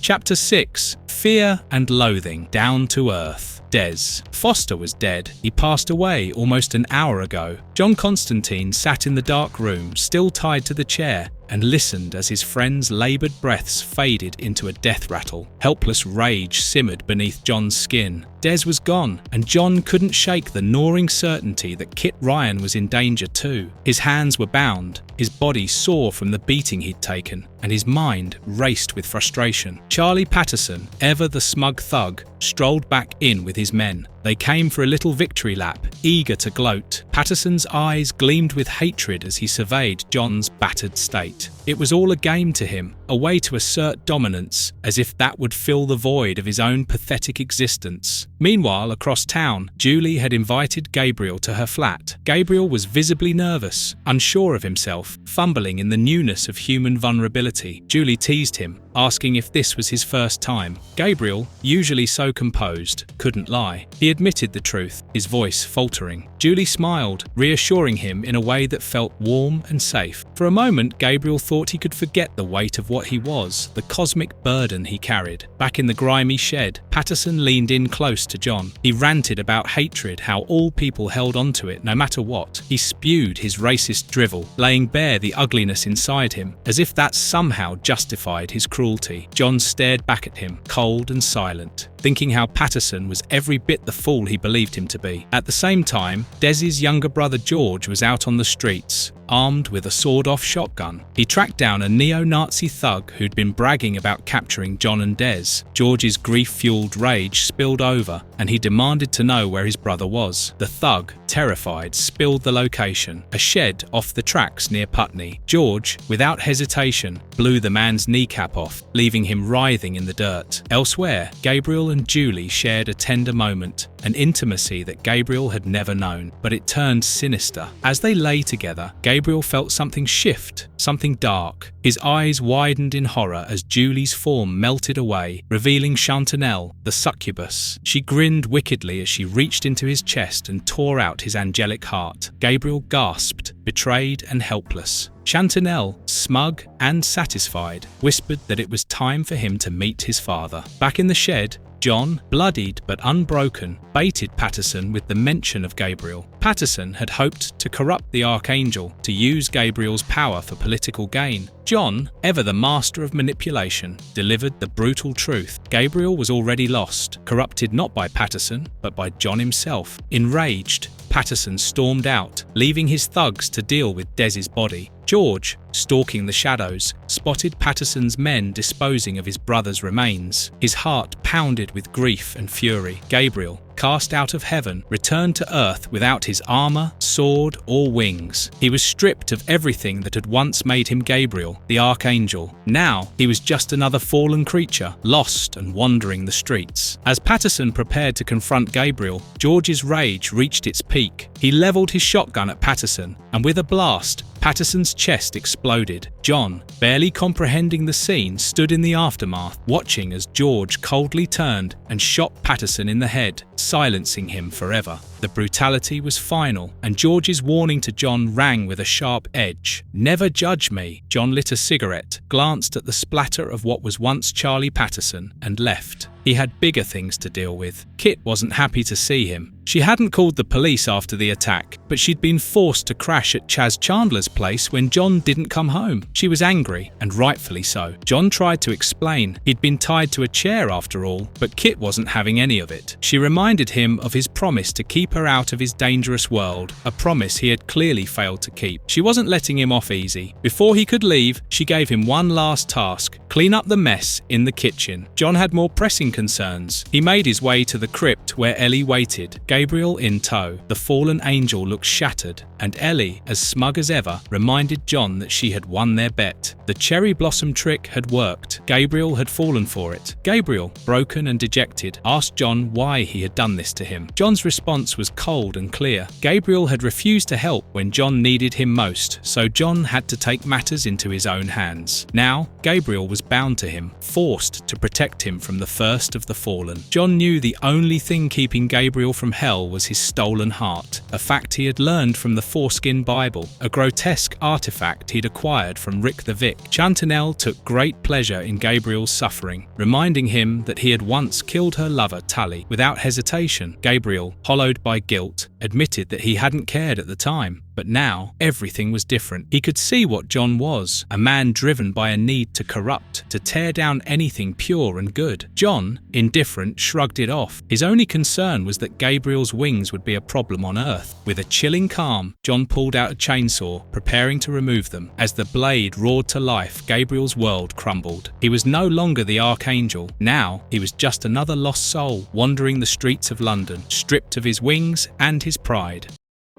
Chapter 6. Fear and Loathing. Down to Earth. Des. Foster was dead. He passed away almost an hour ago. John Constanteen sat in the dark room, still tied to the chair, and listened as his friend's laboured breaths faded into a death rattle. Helpless rage simmered beneath John's skin. Des was gone, and John couldn't shake the gnawing certainty that Kit Ryan was in danger too. His hands were bound, his body sore from the beating he'd taken, and his mind raced with frustration. Charlie Patterson, ever the smug thug, strolled back in with his men. They came for a little victory lap, eager to gloat. Patterson's eyes gleamed with hatred as he surveyed John's battered state. It was all a game to him, a way to assert dominance, as if that would fill the void of his own pathetic existence. Meanwhile, across town, Julie had invited Gabriel to her flat. Gabriel was visibly nervous, unsure of himself, fumbling in the newness of human vulnerability. Julie teased him, asking if this was his first time. Gabriel, usually so composed, couldn't lie. He admitted the truth, his voice faltering. Julie smiled, reassuring him in a way that felt warm and safe. For a moment, Gabriel thought he could forget the weight of what he was, the cosmic burden he carried. Back in the grimy shed, Patterson leaned in close to John. He ranted about hatred, how all people held onto it no matter what. He spewed his racist drivel, laying bare the ugliness inside him, as if that somehow justified his cruelty. John stared back at him, cold and silent, thinking how Patterson was every bit the fool he believed him to be. At the same time, Des's younger brother George was out on the streets, armed with a sawed-off shotgun. He tracked down a neo-Nazi thug who'd been bragging about capturing John and Des. George's grief-fueled rage spilled over, and he demanded to know where his brother was. The thug, terrified, spilled the location, a shed off the tracks near Putney. George, without hesitation, blew the man's kneecap off, leaving him writhing in the dirt. Elsewhere, Gabriel and Julie shared a tender moment, an intimacy that Gabriel had never known, but it turned sinister. As they lay together, Gabriel felt something shift, something dark. His eyes widened in horror as Julie's form melted away, revealing Chantanelle, the succubus. She grinned wickedly as she reached into his chest and tore out his angelic heart. Gabriel gasped, betrayed and helpless. Chantanelle, smug and satisfied, whispered that it was time for him to meet his father. Back in the shed, John, bloodied but unbroken, baited Patterson with the mention of Gabriel. Patterson had hoped to corrupt the Archangel, to use Gabriel's power for political gain. John, ever the master of manipulation, delivered the brutal truth. Gabriel was already lost, corrupted not by Patterson, but by John himself. Enraged, Patterson stormed out, leaving his thugs to deal with Des's body. George, stalking the shadows, spotted Patterson's men disposing of his brother's remains. His heart pounded with grief and fury. Gabriel, cast out of heaven, returned to earth without his armor, sword, or wings. He was stripped of everything that had once made him Gabriel, the Archangel. Now, he was just another fallen creature, lost and wandering the streets. As Patterson prepared to confront Gabriel, George's rage reached its peak. He leveled his shotgun at Patterson, and with a blast, Patterson's chest exploded. John, barely comprehending the scene, stood in the aftermath, watching as George coldly turned and shot Patterson in the head, silencing him forever. The brutality was final, and George's warning to John rang with a sharp edge. "Never judge me." John lit a cigarette, glanced at the splatter of what was once Charlie Patterson, and left. He had bigger things to deal with. Kit wasn't happy to see him. She hadn't called the police after the attack, but she'd been forced to crash at Chaz Chandler's place when John didn't come home. She was angry, and rightfully so. John tried to explain. He'd been tied to a chair after all, but Kit wasn't having any of it. She reminded him of his promise to keep her out of his dangerous world, a promise he had clearly failed to keep. She wasn't letting him off easy. Before he could leave, she gave him one last task: clean up the mess in the kitchen. John had more pressing concerns. He made his way to the crypt where Ellie waited, Gabriel in tow. The fallen angel looked shattered, and Ellie, as smug as ever, reminded John that she had won their bet. The cherry blossom trick had worked. Gabriel had fallen for it. Gabriel, broken and dejected, asked John why he had done this to him. John's response was cold and clear. Gabriel had refused to help when John needed him most, so John had to take matters into his own hands. Now, Gabriel was bound to him, forced to protect him from the first of the fallen. John knew the only thing keeping Gabriel from hell was his stolen heart, a fact he had learned from the Foreskin Bible, a grotesque artifact he'd acquired from Rick the Vic. Chantanel took great pleasure in Gabriel's suffering, reminding him that he had once killed her lover Tully. Without hesitation, Gabriel, hollowed by guilt, admitted that he hadn't cared at the time. But now, everything was different. He could see what John was, a man driven by a need to corrupt, to tear down anything pure and good. John, indifferent, shrugged it off. His only concern was that Gabriel's wings would be a problem on Earth. With a chilling calm, John pulled out a chainsaw, preparing to remove them. As the blade roared to life, Gabriel's world crumbled. He was no longer the Archangel. Now, he was just another lost soul, wandering the streets of London, stripped of his wings and his pride.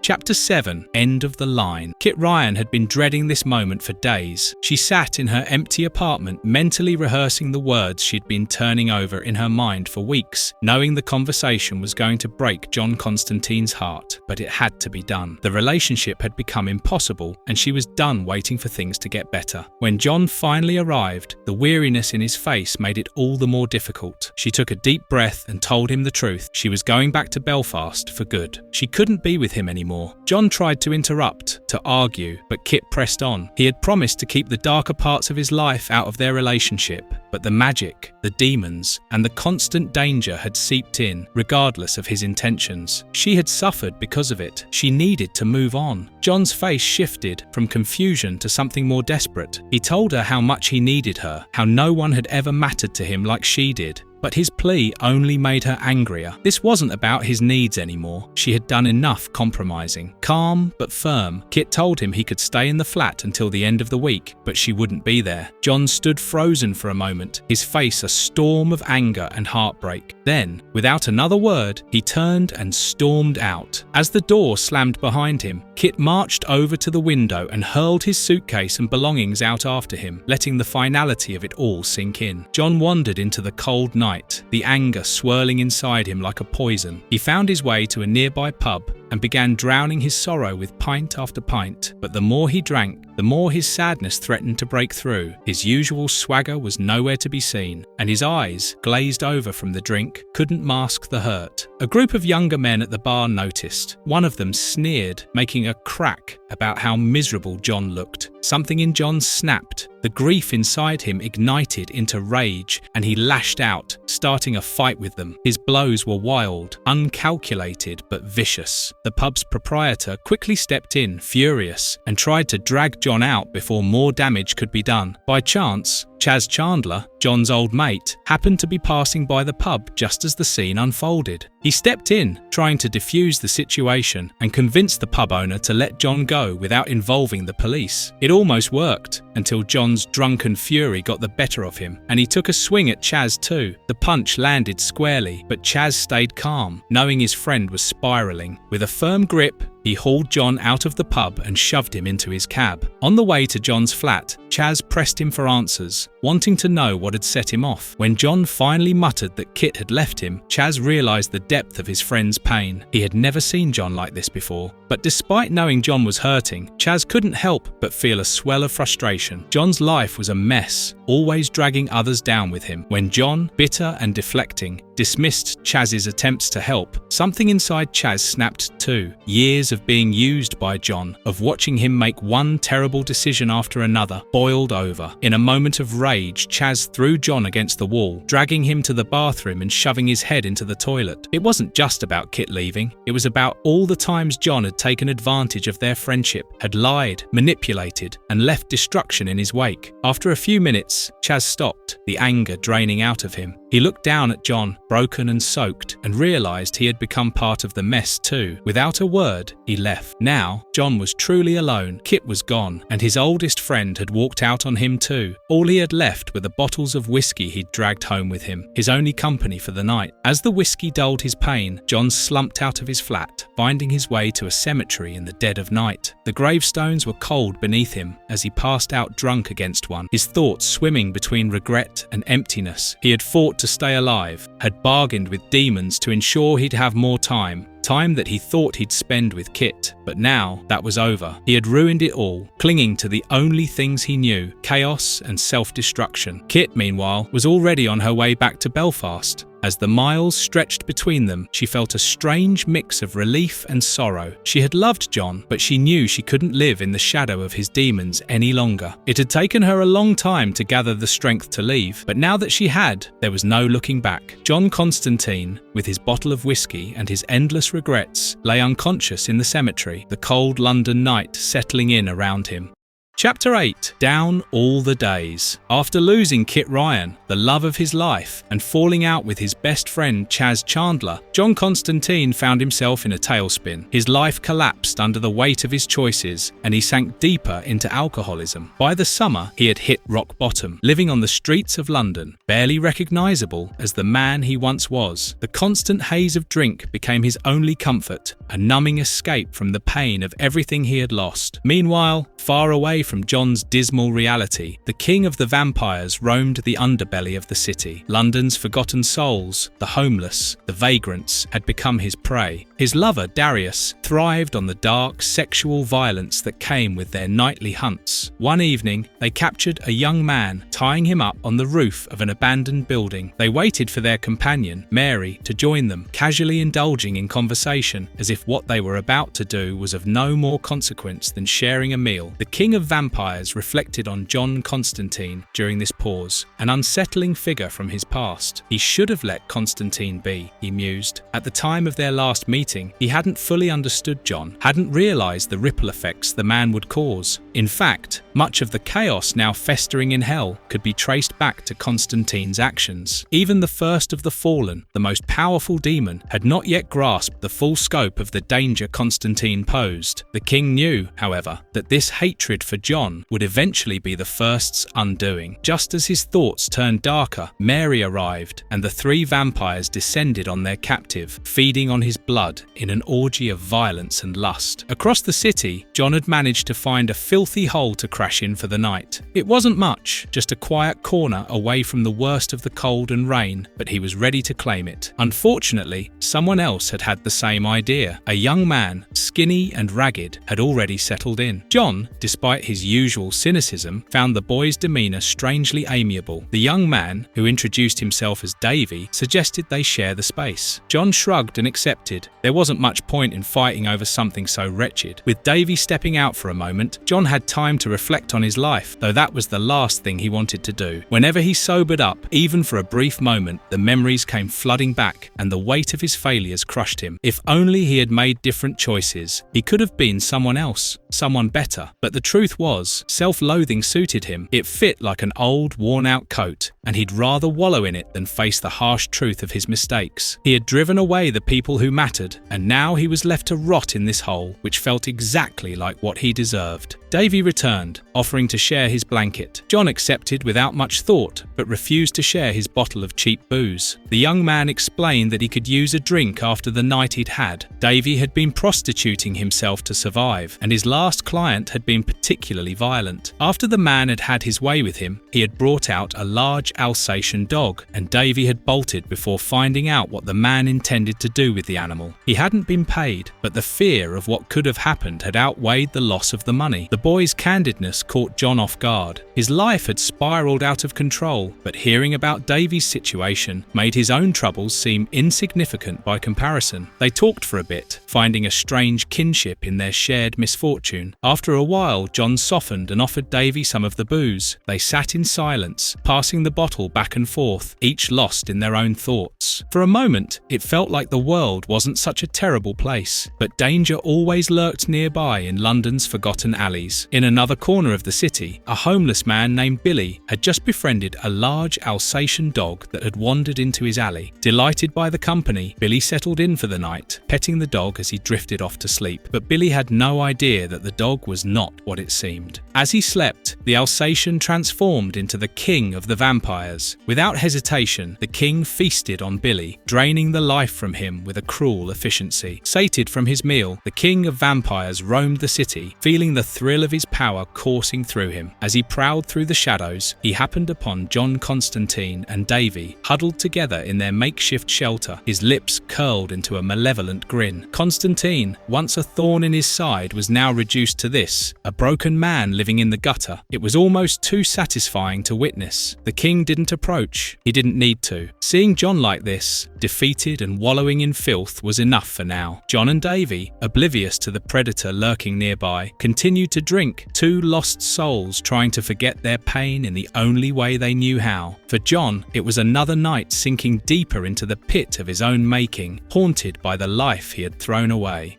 Chapter 7. End of the Line. Kit Ryan had been dreading this moment for days. She sat in her empty apartment, mentally rehearsing the words she'd been turning over in her mind for weeks, knowing the conversation was going to break John Constantine's heart. But it had to be done. The relationship had become impossible, and she was done waiting for things to get better. When John finally arrived, the weariness in his face made it all the more difficult. She took a deep breath and told him the truth. She was going back to Belfast for good. She couldn't be with him anymore. John tried to interrupt, to argue, but Kit pressed on. He had promised to keep the darker parts of his life out of their relationship, but the magic, the demons, and the constant danger had seeped in, regardless of his intentions. She had suffered because of it. She needed to move on. John's face shifted from confusion to something more desperate. He told her how much he needed her, how no one had ever mattered to him like she did. But his plea only made her angrier. This wasn't about his needs anymore. She had done enough compromising. Calm but firm, Kit told him he could stay in the flat until the end of the week, but she wouldn't be there. John stood frozen for a moment, his face a storm of anger and heartbreak. Then, without another word, he turned and stormed out. As the door slammed behind him, Kit marched over to the window and hurled his suitcase and belongings out after him, letting the finality of it all sink in. John wandered into the cold night, the anger swirling inside him like a poison. He found his way to a nearby pub and began drowning his sorrow with pint after pint. But the more he drank, the more his sadness threatened to break through. His usual swagger was nowhere to be seen, and his eyes, glazed over from the drink, couldn't mask the hurt. A group of younger men at the bar noticed. One of them sneered, making a crack about how miserable John looked. Something in John snapped. The grief inside him ignited into rage, and he lashed out, starting a fight with them. His blows were wild, uncalculated, but vicious. The pub's proprietor quickly stepped in, furious, and tried to drag John out before more damage could be done. By chance, Chaz Chandler, John's old mate, happened to be passing by the pub just as the scene unfolded. He stepped in, trying to defuse the situation and convince the pub owner to let John go without involving the police. It almost worked, until John's drunken fury got the better of him, and he took a swing at Chaz too. The punch landed squarely, but Chaz stayed calm, knowing his friend was spiraling. With a firm grip, he hauled John out of the pub and shoved him into his cab. On the way to John's flat, Chaz pressed him for answers, wanting to know what had set him off. When John finally muttered that Kit had left him, Chaz realised the depth of his friend's pain. He had never seen John like this before. But despite knowing John was hurting, Chaz couldn't help but feel a swell of frustration. John's life was a mess, always dragging others down with him. When John, bitter and deflecting, dismissed Chaz's attempts to help, something inside Chaz snapped too. Years of being used by John, of watching him make one terrible decision after another, boiled over. In a moment of rage, Chaz threw John against the wall, dragging him to the bathroom and shoving his head into the toilet. It wasn't just about Kit leaving, it was about all the times John had taken advantage of their friendship, had lied, manipulated, and left destruction in his wake. After a few minutes, Chaz stopped, the anger draining out of him. He looked down at John, broken and soaked, and realized he had become part of the mess too. Without a word, he left. Now, John was truly alone. Kit was gone, and his oldest friend had walked out on him too. All he had left were the bottles of whiskey he'd dragged home with him, his only company for the night. As the whiskey dulled his pain, John slumped out of his flat, finding his way to a cemetery in the dead of night. The gravestones were cold beneath him as he passed out drunk against one, his thoughts swimming between regret and emptiness. He had fought to stay alive, had bargained with demons to ensure he'd have more time that he thought he'd spend with Kit. But now that was over. He had ruined it all, clinging to the only things he knew, chaos and self-destruction. Kit, meanwhile, was already on her way back to Belfast. As the miles stretched between them, she felt a strange mix of relief and sorrow. She had loved John, but she knew she couldn't live in the shadow of his demons any longer. It had taken her a long time to gather the strength to leave, but now that she had, there was no looking back. John Constanteen, with his bottle of whiskey and his endless regrets, lay unconscious in the cemetery, the cold London night settling in around him. Chapter 8. Down all the days. After losing Kit Ryan, the love of his life, and falling out with his best friend Chaz Chandler, John Constanteen found himself in a tailspin. His life collapsed under the weight of his choices, and he sank deeper into alcoholism. By the summer, he had hit rock bottom, living on the streets of London, barely recognisable as the man he once was. The constant haze of drink became his only comfort, a numbing escape from the pain of everything he had lost. Meanwhile, far away from John's dismal reality, the king of the vampires roamed the underbelly of the city. London's forgotten souls, the homeless, the vagrants, had become his prey. His lover, Darius, thrived on the dark sexual violence that came with their nightly hunts. One evening, they captured a young man, tying him up on the roof of an abandoned building. They waited for their companion, Mary, to join them, casually indulging in conversation, as if what they were about to do was of no more consequence than sharing a meal. The king of vampires reflected on John Constanteen during this pause, an unsettling figure from his past. He should have let Constantine be, he mused. At the time of their last meeting, he hadn't fully understood John, hadn't realised the ripple effects the man would cause. In fact, much of the chaos now festering in hell could be traced back to Constantine's actions. Even the first of the fallen, the most powerful demon, had not yet grasped the full scope of the danger Constantine posed. The king knew, however, that this hatred for John would eventually be the first's undoing. Just as his thoughts turned darker, Mary arrived, and the three vampires descended on their captive, feeding on his blood in an orgy of violence and lust. Across the city, John had managed to find a filthy hole to crash in for the night. It wasn't much, just a quiet corner away from the worst of the cold and rain, but he was ready to claim it. Unfortunately, someone else had had the same idea. A young man, skinny and ragged, had already settled in. John, despite his usual cynicism, found the boy's demeanour strangely amiable. The young man, who introduced himself as Davy, suggested they share the space. John shrugged and accepted. There wasn't much point in fighting over something so wretched. With Davy stepping out for a moment, John had time to reflect on his life, though that was the last thing he wanted to do. Whenever he sobered up, even for a brief moment, the memories came flooding back, and the weight of his failures crushed him. If only he had made different choices. He could have been someone else, someone better. But the truth was, self-loathing suited him. It fit like an old, worn-out coat, and he'd rather wallow in it than face the harsh truth of his mistakes. He had driven away the people who mattered, and now he was left to rot in this hole, which felt exactly like what he deserved. Davy returned, offering to share his blanket. John accepted without much thought, but refused to share his bottle of cheap booze. The young man explained that he could use a drink after the night he'd had. Davy had been prostituting himself to survive, and his last client had been particularly violent. After the man had had his way with him, he had brought out a large Alsatian dog, and Davy had bolted before finding out what the man intended to do with the animal. He hadn't been paid, but the fear of what could have happened had outweighed the loss of the money. The boy's candidness caught John off guard. His life had spiraled out of control, but hearing about Davy's situation made his own troubles seem insignificant by comparison. They talked for a bit, finding a strange kinship in their shared misfortune. After a while, John John softened and offered Davy some of the booze. They sat in silence, passing the bottle back and forth, each lost in their own thoughts. For a moment, it felt like the world wasn't such a terrible place, but danger always lurked nearby in London's forgotten alleys. In another corner of the city, a homeless man named Billy had just befriended a large Alsatian dog that had wandered into his alley. Delighted by the company, Billy settled in for the night, petting the dog as he drifted off to sleep. But Billy had no idea that the dog was not what it seemed. As he slept, the Alsatian transformed into the king of the vampires. Without hesitation, the king feasted on Billy, draining the life from him with a cruel efficiency. Sated from his meal, the king of vampires roamed the city, feeling the thrill of his power coursing through him. As he prowled through the shadows, he happened upon John Constanteen and Davy, huddled together in their makeshift shelter, his lips curled into a malevolent grin. Constantine, once a thorn in his side, was now reduced to this, a broken man living in the gutter. It was almost too satisfying to witness. The king didn't approach. He didn't need to. Seeing John like this, defeated and wallowing in filth, was enough for now. John and Davy, oblivious to the predator lurking nearby, continued to drink, two lost souls trying to forget their pain in the only way they knew how. For John, it was another night sinking deeper into the pit of his own making, haunted by the life he had thrown away.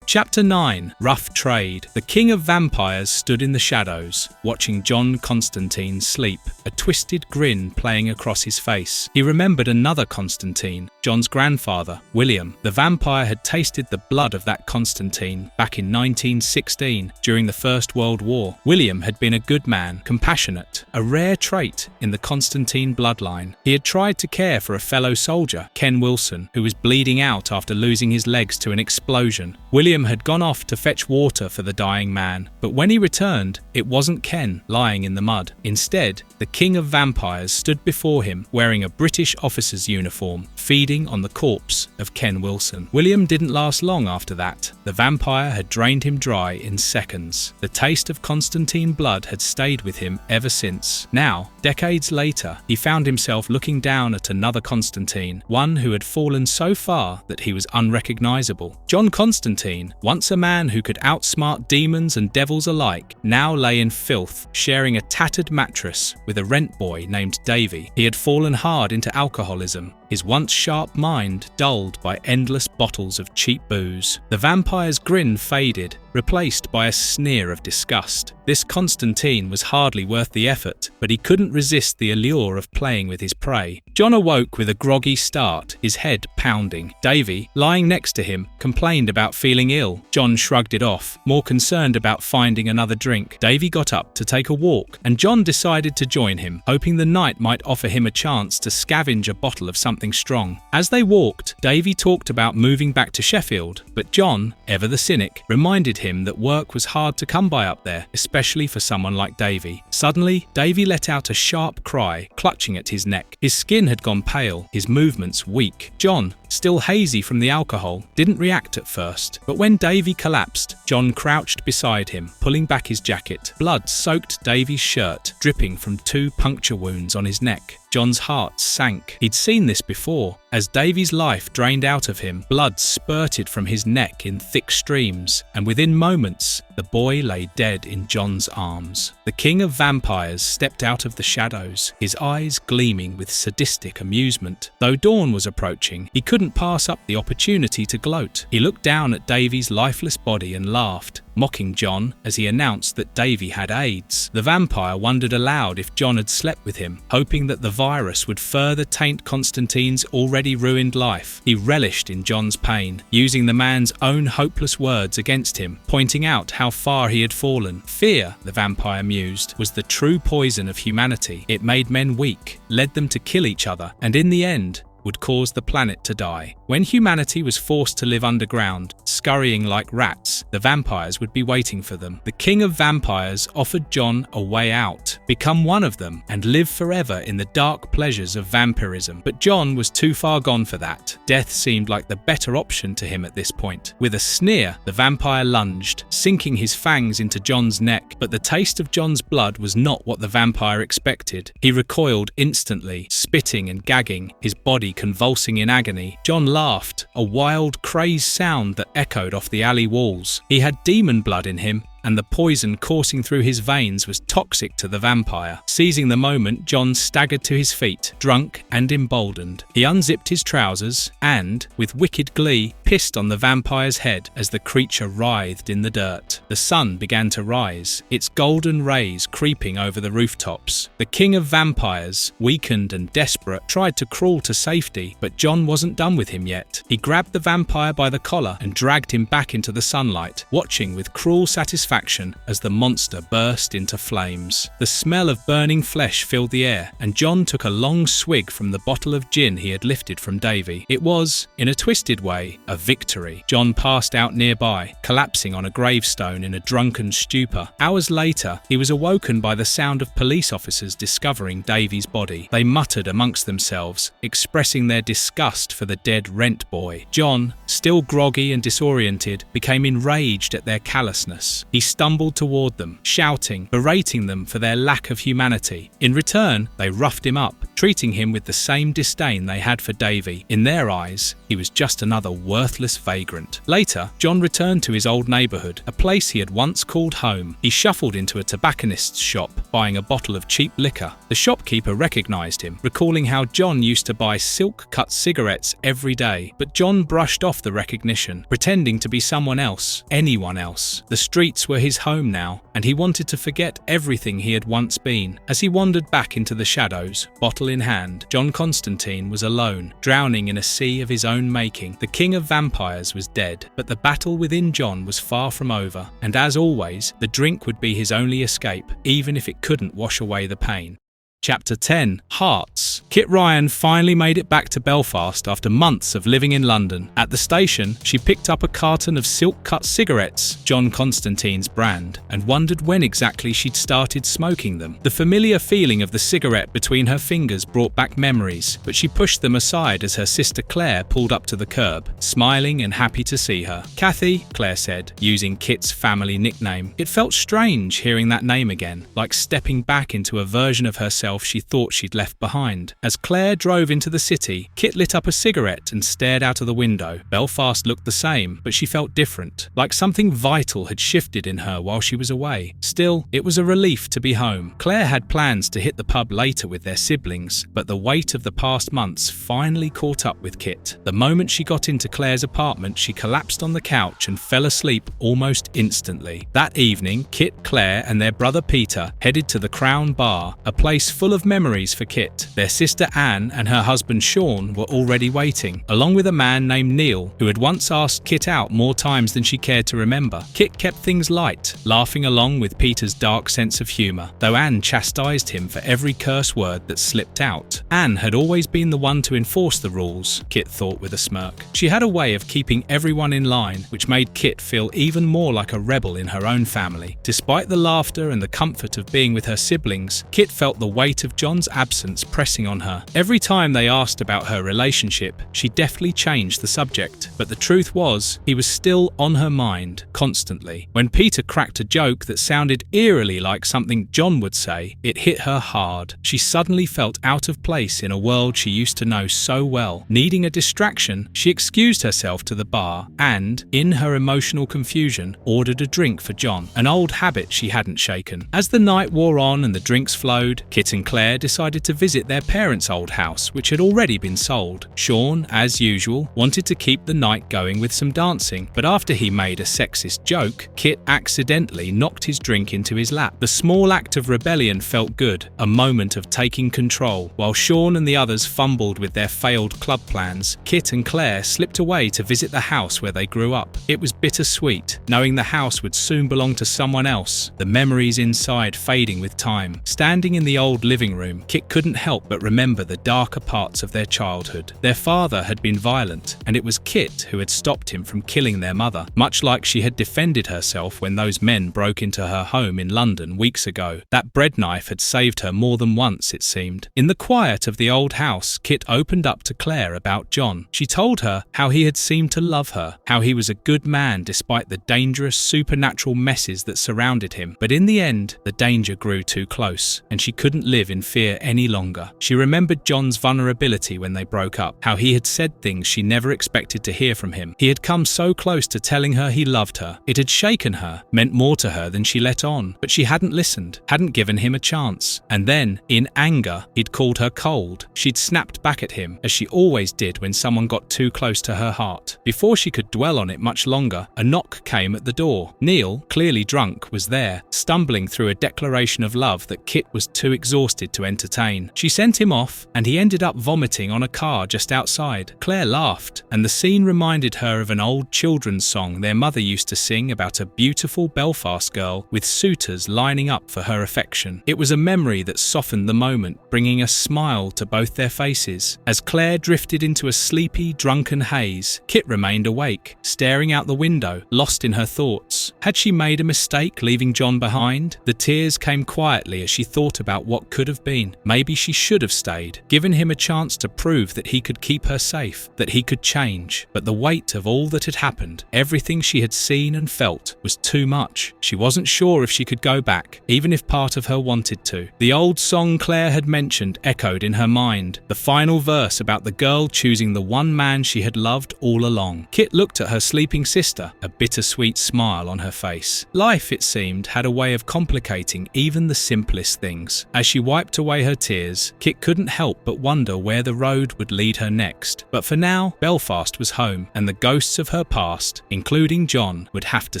Chapter 9. Rough Trade. The king of vampires stood in the shadows, watching John Constanteen sleep, a twisted grin playing across his face. He remembered another Constantine, John's grandfather, William. The vampire had tasted the blood of that Constantine back in 1916 during the First World War. William had been a good man, compassionate, a rare trait in the Constantine bloodline. He had tried to care for a fellow soldier, Ken Wilson, who was bleeding out after losing his legs to an explosion. William had gone off to fetch water for the dying man, but when he returned, it wasn't Ken lying in the mud. Instead, the king of vampires stood before him wearing a British officer's uniform, feeding on the corpse of Ken Wilson. William didn't last long after that. The vampire had drained him dry in seconds. The taste of Constantine blood had stayed with him ever since. Now, decades later, he found himself looking down at another Constantine, one who had fallen so far that he was unrecognizable. John Constanteen, once a man who could outsmart demons and devils alike, now lay in filth, sharing a tattered mattress with a rent boy named Davy. He had fallen hard into alcoholism, his once sharp mind dulled by endless bottles of cheap booze. The vampire's grin faded, replaced by a sneer of disgust. This Constantine was hardly worth the effort, but he couldn't resist the allure of playing with his prey. John awoke with a groggy start, his head pounding. Davy, lying next to him, complained about feeling ill. John shrugged it off, more concerned about finding another drink. Davy got up to take a walk, and John decided to join him, hoping the night might offer him a chance to scavenge a bottle of something strong. As they walked, Davy talked about moving back to Sheffield, but John, ever the cynic, reminded him that work was hard to come by up there, especially for someone like Davy. Suddenly, Davy let out a sharp cry, clutching at his neck. His skin had gone pale, his movements weak. John, still hazy from the alcohol, didn't react at first, but when Davy collapsed, John crouched beside him, pulling back his jacket. Blood soaked Davy's shirt, dripping from two puncture wounds on his neck. John's heart sank. He'd seen this before. As Davy's life drained out of him, blood spurted from his neck in thick streams, and within moments, the boy lay dead in John's arms. The king of vampires stepped out of the shadows, his eyes gleaming with sadistic amusement. Though dawn was approaching, he couldn't pass up the opportunity to gloat. He looked down at Davy's lifeless body and laughed, mocking John as he announced that Davy had AIDS. The vampire wondered aloud if John had slept with him, hoping that the virus would further taint Constantine's already ruined life. He relished in John's pain, using the man's own hopeless words against him, pointing out how far he had fallen. Fear, the vampire mused, was the true poison of humanity. It made men weak, led them to kill each other, and in the end, would cause the planet to die. When humanity was forced to live underground, scurrying like rats, the vampires would be waiting for them. The king of vampires offered John a way out, become one of them, and live forever in the dark pleasures of vampirism. But John was too far gone for that. Death seemed like the better option to him at this point. With a sneer, the vampire lunged, sinking his fangs into John's neck, but the taste of John's blood was not what the vampire expected. He recoiled instantly, spitting and gagging, his body convulsing in agony. John laughed, a wild, crazed sound that echoed off the alley walls. He had demon blood in him, and the poison coursing through his veins was toxic to the vampire. Seizing the moment, John staggered to his feet, drunk and emboldened. He unzipped his trousers and, with wicked glee, pissed on the vampire's head as the creature writhed in the dirt. The sun began to rise, its golden rays creeping over the rooftops. The king of vampires, weakened and desperate, tried to crawl to safety, but John wasn't done with him yet. He grabbed the vampire by the collar and dragged him back into the sunlight, watching with cruel satisfaction as the monster burst into flames. The smell of burning flesh filled the air, and John took a long swig from the bottle of gin he had lifted from Davy. It was, in a twisted way, a victory. John passed out nearby, collapsing on a gravestone in a drunken stupor. Hours later, he was awoken by the sound of police officers discovering Davy's body. They muttered amongst themselves, expressing their disgust for the dead rent boy. John, still groggy and disoriented, became enraged at their callousness. He stumbled toward them, shouting, berating them for their lack of humanity. In return, they roughed him up, treating him with the same disdain they had for Davy. In their eyes, he was just another worthless vagrant. Later, John returned to his old neighbourhood, a place he had once called home. He shuffled into a tobacconist's shop, buying a bottle of cheap liquor. The shopkeeper recognised him, recalling how John used to buy silk-cut cigarettes every day. But John brushed off the recognition, pretending to be someone else, anyone else. The streets were his home now, and he wanted to forget everything he had once been. As he wandered back into the shadows, bottle in hand, John Constanteen was alone, drowning in a sea of his own making. The king of vampires was dead, but the battle within John was far from over, and as always, the drink would be his only escape, even if it couldn't wash away the pain. Chapter 10. Hearts. Kit Ryan finally made it back to Belfast after months of living in London. At the station, she picked up a carton of silk-cut cigarettes, John Constanteen's brand, and wondered when exactly she'd started smoking them. The familiar feeling of the cigarette between her fingers brought back memories, but she pushed them aside as her sister Claire pulled up to the curb, smiling and happy to see her. "Kathy," Claire said, using Kit's family nickname. It felt strange hearing that name again, like stepping back into a version of herself she thought she'd left behind. As Claire drove into the city, Kit lit up a cigarette and stared out of the window. Belfast looked the same, but she felt different, like something vital had shifted in her while she was away. Still, it was a relief to be home. Claire had plans to hit the pub later with their siblings, but the weight of the past months finally caught up with Kit. The moment she got into Claire's apartment, she collapsed on the couch and fell asleep almost instantly. That evening, Kit, Claire, and their brother Peter headed to the Crown Bar, a place full of memories for Kit. Their sister Anne and her husband Sean were already waiting, along with a man named Neil, who had once asked Kit out more times than she cared to remember. Kit kept things light, laughing along with Peter's dark sense of humour, though Anne chastised him for every curse word that slipped out. Anne had always been the one to enforce the rules, Kit thought with a smirk. She had a way of keeping everyone in line, which made Kit feel even more like a rebel in her own family. Despite the laughter and the comfort of being with her siblings, Kit felt the weight of John's absence pressing on her. Every time they asked about her relationship, she deftly changed the subject, but the truth was, he was still on her mind, constantly. When Peter cracked a joke that sounded eerily like something John would say, it hit her hard. She suddenly felt out of place in a world she used to know so well. Needing a distraction, she excused herself to the bar and, in her emotional confusion, ordered a drink for John, an old habit she hadn't shaken. As the night wore on and the drinks flowed, Kit and Claire decided to visit their parents' old house, which had already been sold. Sean, as usual, wanted to keep the night going with some dancing, but after he made a sexist joke, Kit accidentally knocked his drink into his lap. The small act of rebellion felt good, a moment of taking control. While Sean and the others fumbled with their failed club plans, Kit and Claire slipped away to visit the house where they grew up. It was bittersweet, knowing the house would soon belong to someone else, the memories inside fading with time. Standing in the old living room, Kit couldn't help but remember the darker parts of their childhood. Their father had been violent, and it was Kit who had stopped him from killing their mother, much like she had defended herself when those men broke into her home in London weeks ago. That bread knife had saved her more than once, it seemed. In the quiet of the old house, Kit opened up to Claire about John. She told her how he had seemed to love her, how he was a good man despite the dangerous supernatural messes that surrounded him. But in the end, the danger grew too close, and she couldn't live live in fear any longer. She remembered John's vulnerability when they broke up, how he had said things she never expected to hear from him. He had come so close to telling her he loved her. It had shaken her, meant more to her than she let on, but she hadn't listened, hadn't given him a chance. And then, in anger, he'd called her cold. She'd snapped back at him, as she always did when someone got too close to her heart. Before she could dwell on it much longer, a knock came at the door. Neil, clearly drunk, was there, stumbling through a declaration of love that Kit was too exhausted to entertain. She sent him off, and he ended up vomiting on a car just outside. Claire laughed, and the scene reminded her of an old children's song their mother used to sing about a beautiful Belfast girl with suitors lining up for her affection. It was a memory that softened the moment, bringing a smile to both their faces. As Claire drifted into a sleepy, drunken haze, Kit remained awake, staring out the window, lost in her thoughts. Had she made a mistake leaving John behind? The tears came quietly as she thought about what could have been. Maybe she should have stayed, given him a chance to prove that he could keep her safe, that he could change. But the weight of all that had happened, everything she had seen and felt, was too much. She wasn't sure if she could go back, even if part of her wanted to. The old song Claire had mentioned echoed in her mind, the final verse about the girl choosing the one man she had loved all along. Kit looked at her sleeping sister, a bittersweet smile on her face. Life, it seemed, had a way of complicating even the simplest things. As she wiped away her tears, Kit couldn't help but wonder where the road would lead her next. But for now, Belfast was home, and the ghosts of her past, including John, would have to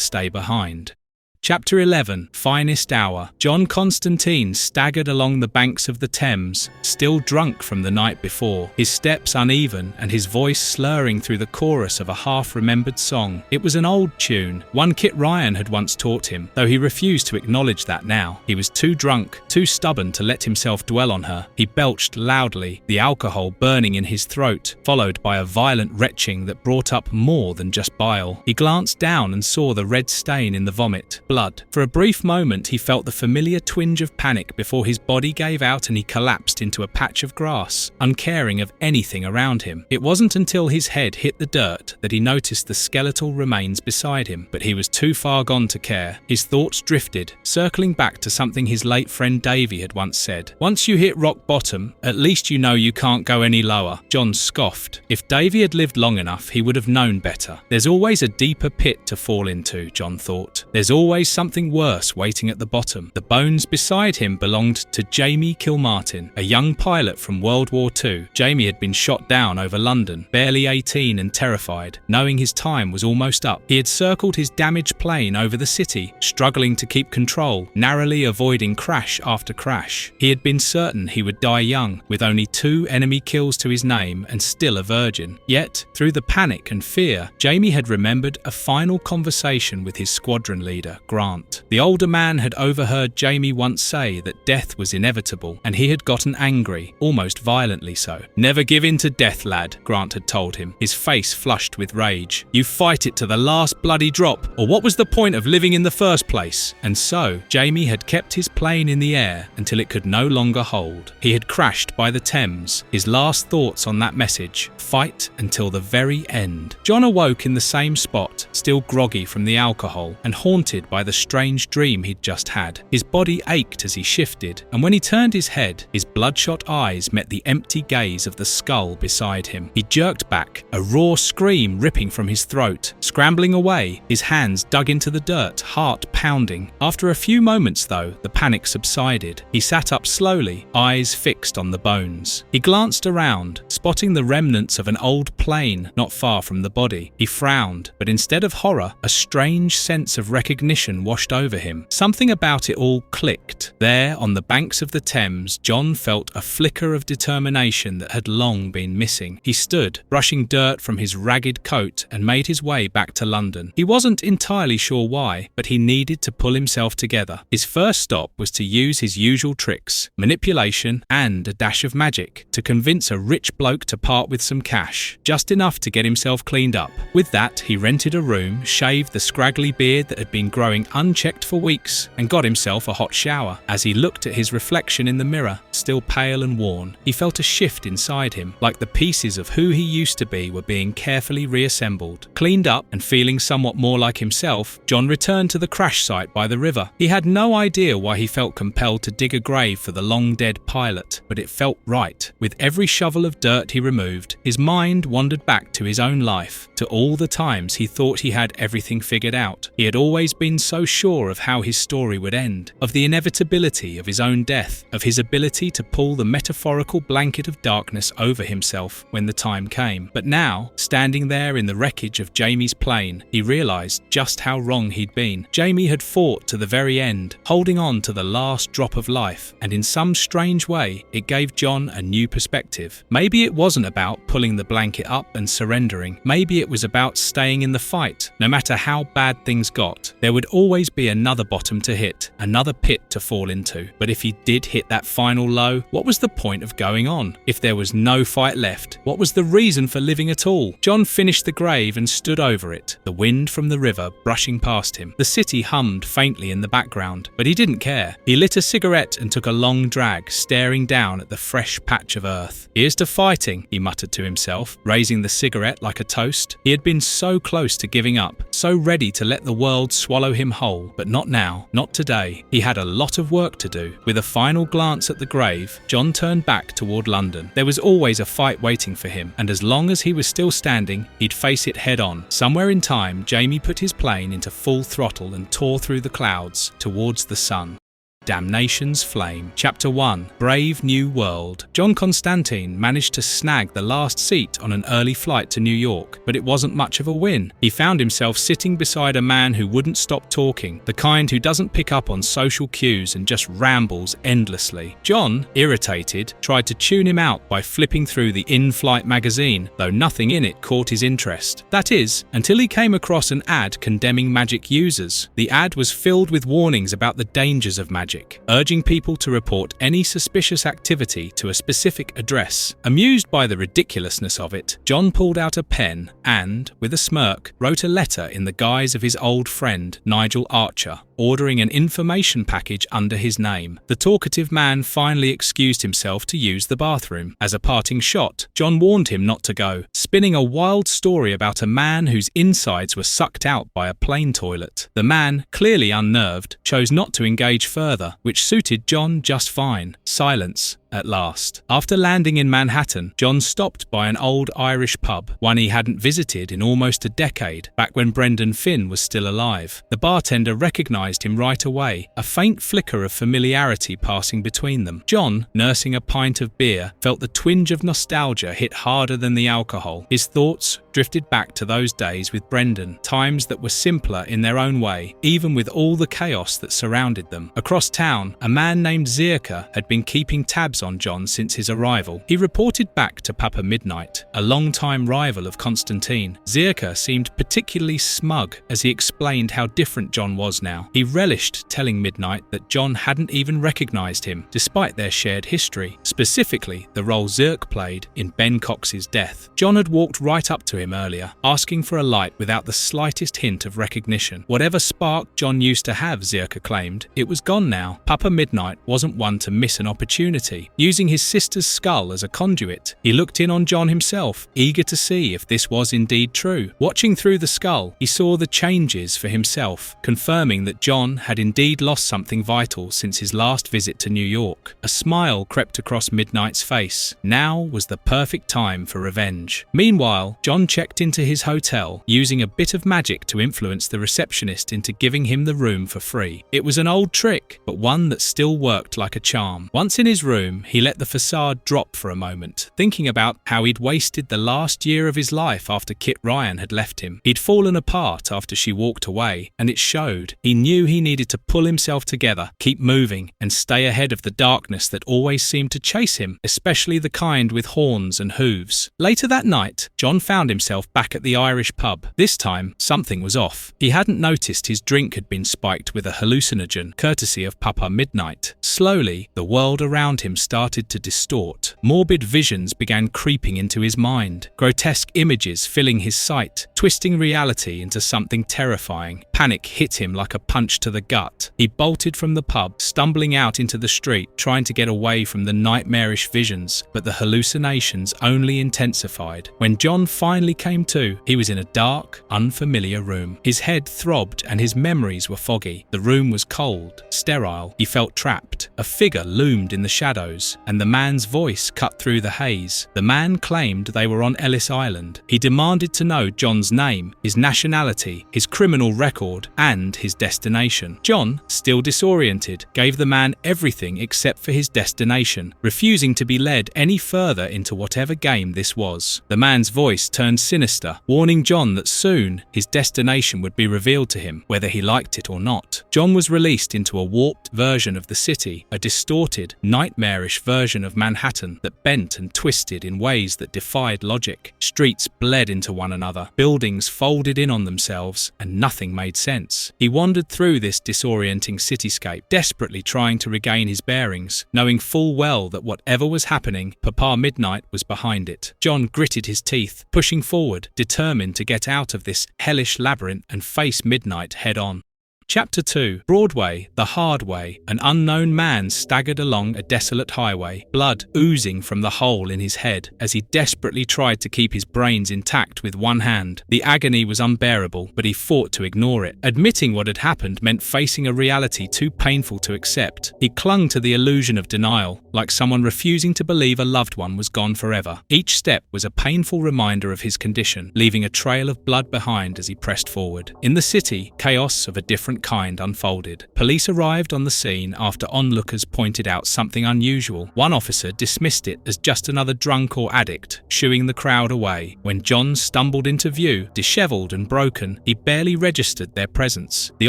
stay behind. Chapter 11, Finest Hour. John Constanteen staggered along the banks of the Thames, still drunk from the night before, his steps uneven and his voice slurring through the chorus of a half-remembered song. It was an old tune, one Kit Ryan had once taught him, though he refused to acknowledge that now. He was too drunk, too stubborn to let himself dwell on her. He belched loudly, the alcohol burning in his throat, followed by a violent retching that brought up more than just bile. He glanced down and saw the red stain in the vomit. Blood. For a brief moment he felt the familiar twinge of panic before his body gave out and he collapsed into a patch of grass, uncaring of anything around him. It wasn't until his head hit the dirt that he noticed the skeletal remains beside him, but he was too far gone to care. His thoughts drifted, circling back to something his late friend Davy had once said. Once you hit rock bottom, at least you know you can't go any lower. John scoffed. If Davy had lived long enough, he would have known better. There's always a deeper pit to fall into, John thought. There's always something worse waiting at the bottom. The bones beside him belonged to Jamie Kilmartin, a young pilot from World War II. Jamie had been shot down over London, barely 18 and terrified, knowing his time was almost up. He had circled his damaged plane over the city, struggling to keep control, narrowly avoiding crash after crash. He had been certain he would die young, with only 2 enemy kills to his name and still a virgin. Yet, through the panic and fear, Jamie had remembered a final conversation with his squadron leader, Grant. The older man had overheard Jamie once say that death was inevitable, and he had gotten angry, almost violently so. "Never give in to death, lad," Grant had told him, his face flushed with rage. "You fight it to the last bloody drop, or what was the point of living in the first place?" And so, Jamie had kept his plane in the air until it could no longer hold. He had crashed by the Thames, his last thoughts on that message: fight until the very end. John awoke in the same spot, still groggy from the alcohol, and haunted by the strange dream he'd just had. His body ached as he shifted, and when he turned his head, his bloodshot eyes met the empty gaze of the skull beside him. He jerked back, a raw scream ripping from his throat. Scrambling away, his hands dug into the dirt, heart pounding. After a few moments, though, the panic subsided. He sat up slowly, eyes fixed on the bones. He glanced around, spotting the remnants of an old plane not far from the body. He frowned, but instead of horror, a strange sense of recognition washed over him. Something about it all clicked. There, on the banks of the Thames, John felt a flicker of determination that had long been missing. He stood, brushing dirt from his ragged coat, and made his way back to London. He wasn't entirely sure why, but he needed to pull himself together. His first stop was to use his usual tricks, manipulation and a dash of magic, to convince a rich bloke to part with some cash, just enough to get himself cleaned up. With that, he rented a room, shaved the scraggly beard that had been growing going unchecked for weeks and got himself a hot shower. As he looked at his reflection in the mirror, still pale and worn, he felt a shift inside him, like the pieces of who he used to be were being carefully reassembled. Cleaned up and feeling somewhat more like himself, John returned to the crash site by the river. He had no idea why he felt compelled to dig a grave for the long-dead pilot, but it felt right. With every shovel of dirt he removed, his mind wandered back to his own life, to all the times he thought he had everything figured out. He had always been so sure of how his story would end, of the inevitability of his own death, of his ability to pull the metaphorical blanket of darkness over himself when the time came. But now, standing there in the wreckage of Jamie's plane, he realised just how wrong he'd been. Jamie had fought to the very end, holding on to the last drop of life, and in some strange way, it gave John a new perspective. Maybe it wasn't about pulling the blanket up and surrendering. Maybe it was about staying in the fight. No matter how bad things got, there would always be another bottom to hit, another pit to fall into. But if he did hit that final low, what was the point of going on? If there was no fight left, what was the reason for living at all? John finished the grave and stood over it, the wind from the river brushing past him. The city hummed faintly in the background, but he didn't care. He lit a cigarette and took a long drag, staring down at the fresh patch of earth. "Here's to fighting," he muttered to himself, raising the cigarette like a toast. He had been so close to giving up, so ready to let the world swallow him whole, but not now, not today. He had a lot of work to do. With a final glance at the grave, John turned back toward London. There was always a fight waiting for him, and as long as he was still standing, he'd face it head on. Somewhere in time, Jamie put his plane into full throttle and tore through the clouds towards the sun. Damnation's Flame. Chapter 1. Brave New World. John Constanteen managed to snag the last seat on an early flight to New York, but it wasn't much of a win. He found himself sitting beside a man who wouldn't stop talking, the kind who doesn't pick up on social cues and just rambles endlessly. John, irritated, tried to tune him out by flipping through the in-flight magazine, though nothing in it caught his interest. That is, until he came across an ad condemning magic users. The ad was filled with warnings about the dangers of magic, urging people to report any suspicious activity to a specific address. Amused by the ridiculousness of it, John pulled out a pen and, with a smirk, wrote a letter in the guise of his old friend, Nigel Archer, ordering an information package under his name. The talkative man finally excused himself to use the bathroom. As a parting shot, John warned him not to go, spinning a wild story about a man whose insides were sucked out by a plane toilet. The man, clearly unnerved, chose not to engage further, which suited John just fine. Silence. At last. After landing in Manhattan, John stopped by an old Irish pub, one he hadn't visited in almost a decade, back when Brendan Finn was still alive. The bartender recognised him right away, a faint flicker of familiarity passing between them. John, nursing a pint of beer, felt the twinge of nostalgia hit harder than the alcohol. His thoughts drifted back to those days with Brendan, times that were simpler in their own way, even with all the chaos that surrounded them. Across town, a man named Zirka had been keeping tabs on John since his arrival. He reported back to Papa Midnight, a long-time rival of Constantine. Zirka seemed particularly smug as he explained how different John was now. He relished telling Midnight that John hadn't even recognised him, despite their shared history, specifically the role Zirk played in Ben Cox's death. John had walked right up to him earlier, asking for a light without the slightest hint of recognition. Whatever spark John used to have, Zirka claimed, it was gone now. Papa Midnight wasn't one to miss an opportunity. Using his sister's skull as a conduit, he looked in on John himself, eager to see if this was indeed true. Watching through the skull, he saw the changes for himself, confirming that John had indeed lost something vital since his last visit to New York. A smile crept across Midnight's face. Now was the perfect time for revenge. Meanwhile, John checked into his hotel, using a bit of magic to influence the receptionist into giving him the room for free. It was an old trick, but one that still worked like a charm. Once in his room, he let the facade drop for a moment, thinking about how he'd wasted the last year of his life after Kit Ryan had left him. He'd fallen apart after she walked away, and it showed. He knew he needed to pull himself together, keep moving, and stay ahead of the darkness that always seemed to chase him, especially the kind with horns and hooves. Later that night, John found himself back at the Irish pub. This time, something was off. He hadn't noticed his drink had been spiked with a hallucinogen, courtesy of Papa Midnight. Slowly, the world around him started to distort. Morbid visions began creeping into his mind, grotesque images filling his sight, twisting reality into something terrifying. Panic hit him like a punch to the gut. He bolted from the pub, stumbling out into the street, trying to get away from the nightmarish visions, but the hallucinations only intensified. When John finally came to, he was in a dark, unfamiliar room. His head throbbed and his memories were foggy. The room was cold, sterile. He felt trapped. A figure loomed in the shadows, and the man's voice cut through the haze. The man claimed they were on Ellis Island. He demanded to know John's name, his nationality, his criminal record, and his destination. John, still disoriented, gave the man everything except for his destination, refusing to be led any further into whatever game this was. The man's voice turned sinister, warning John that soon his destination would be revealed to him, whether he liked it or not. John was released into a warped version of the city, a distorted, nightmarish version of Manhattan that bent and twisted in ways that defied logic. Streets bled into one another, buildings folded in on themselves, and nothing made sense. He wandered through this disorienting cityscape, desperately trying to regain his bearings, knowing full well that whatever was happening, Papa Midnight was behind it. John gritted his teeth, pushing forward, determined to get out of this hellish labyrinth and face Midnight head-on. Chapter 2. Broadway, the hard way. An unknown man staggered along a desolate highway, blood oozing from the hole in his head as he desperately tried to keep his brains intact with one hand. The agony was unbearable, but he fought to ignore it. Admitting what had happened meant facing a reality too painful to accept. He clung to the illusion of denial, like someone refusing to believe a loved one was gone forever. Each step was a painful reminder of his condition, leaving a trail of blood behind as he pressed forward. In the city, chaos of a different kind unfolded. Police arrived on the scene after onlookers pointed out something unusual. One officer dismissed it as just another drunk or addict, shooing the crowd away. When John stumbled into view, disheveled and broken, he barely registered their presence. The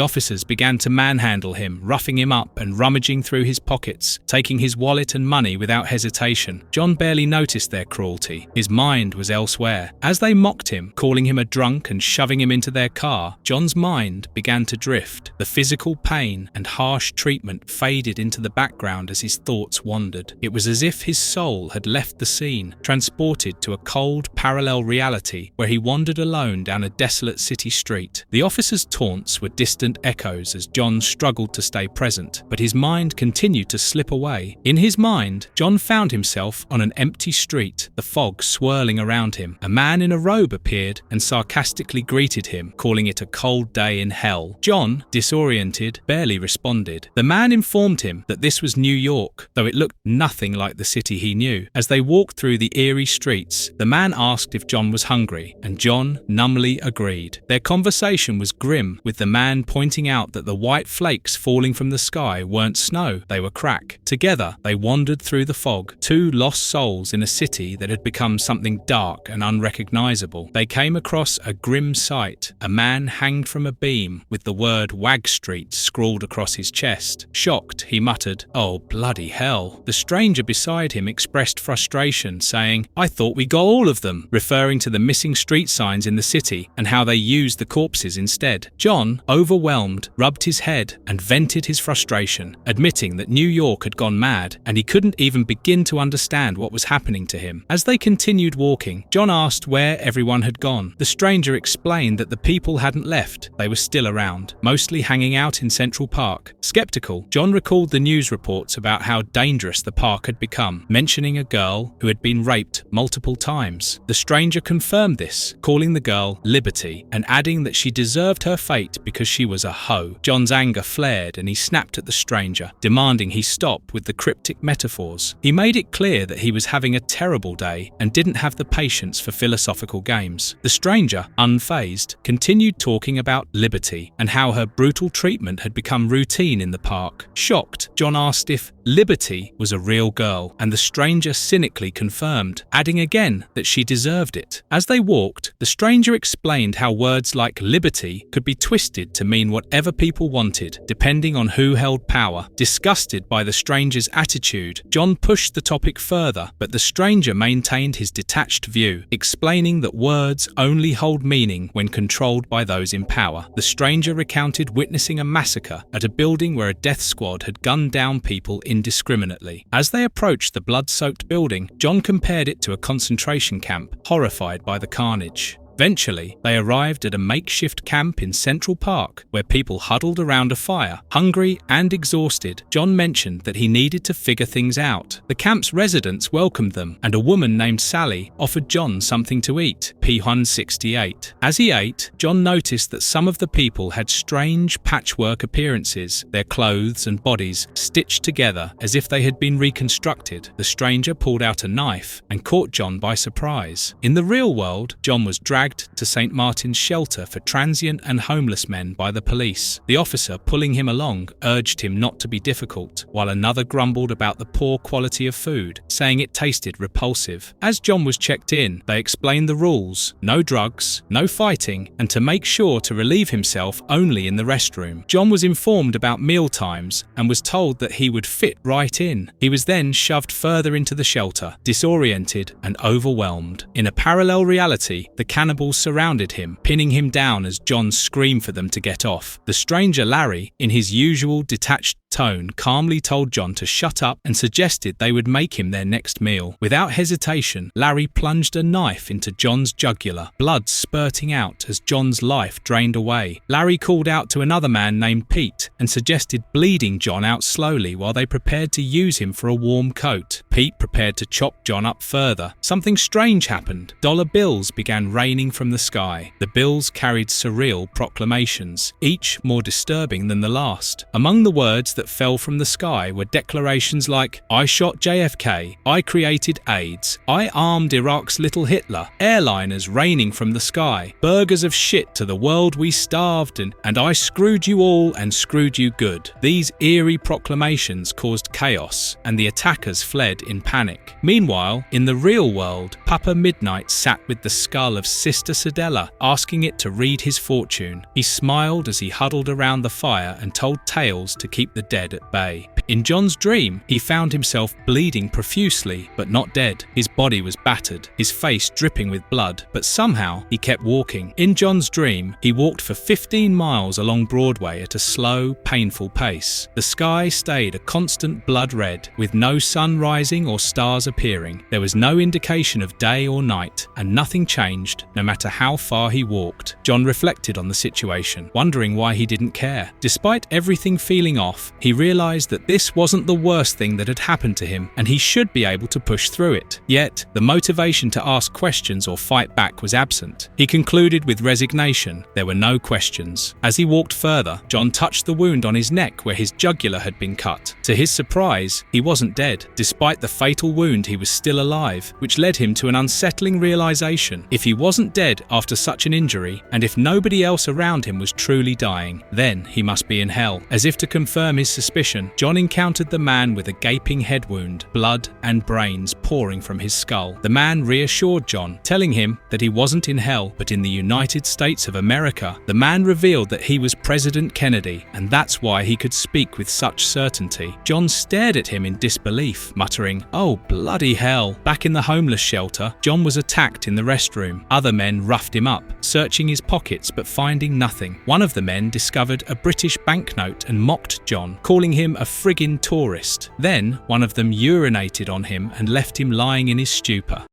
officers began to manhandle him, roughing him up and rummaging through his pockets, taking his wallet and money without hesitation. John barely noticed their cruelty. His mind was elsewhere. As they mocked him, calling him a drunk and shoving him into their car, John's mind began to drift. The physical pain and harsh treatment faded into the background as his thoughts wandered. It was as if his soul had left the scene, transported to a cold, parallel reality where he wandered alone down a desolate city street. The officers' taunts were distant echoes as John struggled to stay present, but his mind continued to slip away. In his mind, John found himself on an empty street, the fog swirling around him. A man in a robe appeared and sarcastically greeted him, calling it a cold day in hell. John, disoriented, barely responded. The man informed him that this was New York, though it looked nothing like the city he knew. As they walked through the eerie streets, the man asked if John was hungry, and John numbly agreed. Their conversation was grim, with the man pointing out that the white flakes falling from the sky weren't snow, they were crack. Together, they wandered through the fog, two lost souls in a city that had become something dark and unrecognizable. They came across a grim sight, a man hanged from a beam with the word Wag Street scrawled across his chest. Shocked, he muttered, "Oh, bloody hell." The stranger beside him expressed frustration, saying, "I thought we got all of them," referring to the missing street signs in the city and how they used the corpses instead. John, overwhelmed, rubbed his head and vented his frustration, admitting that New York had gone mad and he couldn't even begin to understand what was happening to him. As they continued walking, John asked where everyone had gone. The stranger explained that the people hadn't left, they were still around, mostly hanging out in Central Park. Skeptical, John recalled the news reports about how dangerous the park had become, mentioning a girl who had been raped multiple times. The stranger confirmed this, calling the girl Liberty and adding that she deserved her fate because she was a hoe. John's anger flared and he snapped at the stranger, demanding he stop with the cryptic metaphors. He made it clear that he was having a terrible day and didn't have the patience for philosophical games. The stranger, unfazed, continued talking about Liberty and how her brutal treatment had become routine in the park. Shocked, John asked if Liberty was a real girl, and the stranger cynically confirmed, adding again that she deserved it. As they walked, the stranger explained how words like liberty could be twisted to mean whatever people wanted, depending on who held power. Disgusted by the stranger's attitude, John pushed the topic further, but the stranger maintained his detached view, explaining that words only hold meaning when controlled by those in power. The stranger recounted witnessing a massacre at a building where a death squad had gunned down people indiscriminately. As they approached the blood-soaked building, John compared it to a concentration camp, horrified by the carnage. Eventually, they arrived at a makeshift camp in Central Park where people huddled around a fire. Hungry and exhausted, John mentioned that he needed to figure things out. The camp's residents welcomed them, and a woman named Sally offered John something to eat, P168. As he ate, John noticed that some of the people had strange patchwork appearances, their clothes and bodies stitched together as if they had been reconstructed. The stranger pulled out a knife and caught John by surprise. In the real world, John was dragged to St. Martin's shelter for transient and homeless men by the police. The officer pulling him along urged him not to be difficult, while another grumbled about the poor quality of food, saying it tasted repulsive. As John was checked in, they explained the rules: no drugs, no fighting, and to make sure to relieve himself only in the restroom. John was informed about meal times and was told that he would fit right in. He was then shoved further into the shelter, disoriented and overwhelmed. In a parallel reality, the cannibals surrounded him, pinning him down as John screamed for them to get off. The stranger Larry, in his usual detached tone, calmly told John to shut up and suggested they would make him their next meal. Without hesitation, Larry plunged a knife into John's jugular, blood spurting out as John's life drained away. Larry called out to another man named Pete and suggested bleeding John out slowly while they prepared to use him for a warm coat. Pete prepared to chop John up further. Something strange happened. Dollar bills began raining from the sky. The bills carried surreal proclamations, each more disturbing than the last. Among the words that fell from the sky were declarations like, "I shot JFK, I created AIDS, I armed Iraq's little Hitler, airliners raining from the sky, burgers of shit to the world we starved and I screwed you all and screwed you good." These eerie proclamations caused chaos, and the attackers fled in panic. Meanwhile, in the real world, Papa Midnight sat with the skull of Sister Sedella, asking it to read his fortune. He smiled as he huddled around the fire and told tales to keep the dead at bay. In John's dream, he found himself bleeding profusely, but not dead. His body was battered, his face dripping with blood, but somehow he kept walking. In John's dream, he walked for 15 miles along Broadway at a slow, painful pace. The sky stayed a constant blood red, with no sun rising or stars appearing. There was no indication of day or night, and nothing changed, no matter how far he walked. John reflected on the situation, wondering why he didn't care. Despite everything feeling off, he realized that this wasn't the worst thing that had happened to him, and he should be able to push through it. Yet, the motivation to ask questions or fight back was absent. He concluded with resignation. There were no questions. As he walked further, John touched the wound on his neck where his jugular had been cut. To his surprise, he wasn't dead. Despite the fatal wound, he was still alive, which led him to an unsettling realization. If he wasn't dead after such an injury, and if nobody else around him was truly dying, then he must be in hell. As if to confirm his suspicion, John encountered the man with a gaping head wound, blood and brains pouring from his skull. The man reassured John, telling him that he wasn't in hell, but in the United States of America. The man revealed that he was President Kennedy, and that's why he could speak with such certainty. John stared at him in disbelief, muttering, "Oh, bloody hell." Back in the homeless shelter, John was attacked in the restroom. Other men roughed him up, searching his pockets but finding nothing. One of the men discovered a British banknote and mocked John, calling him a friggin' tourist. Then, one of them urinated on him and left him lying in his stupor.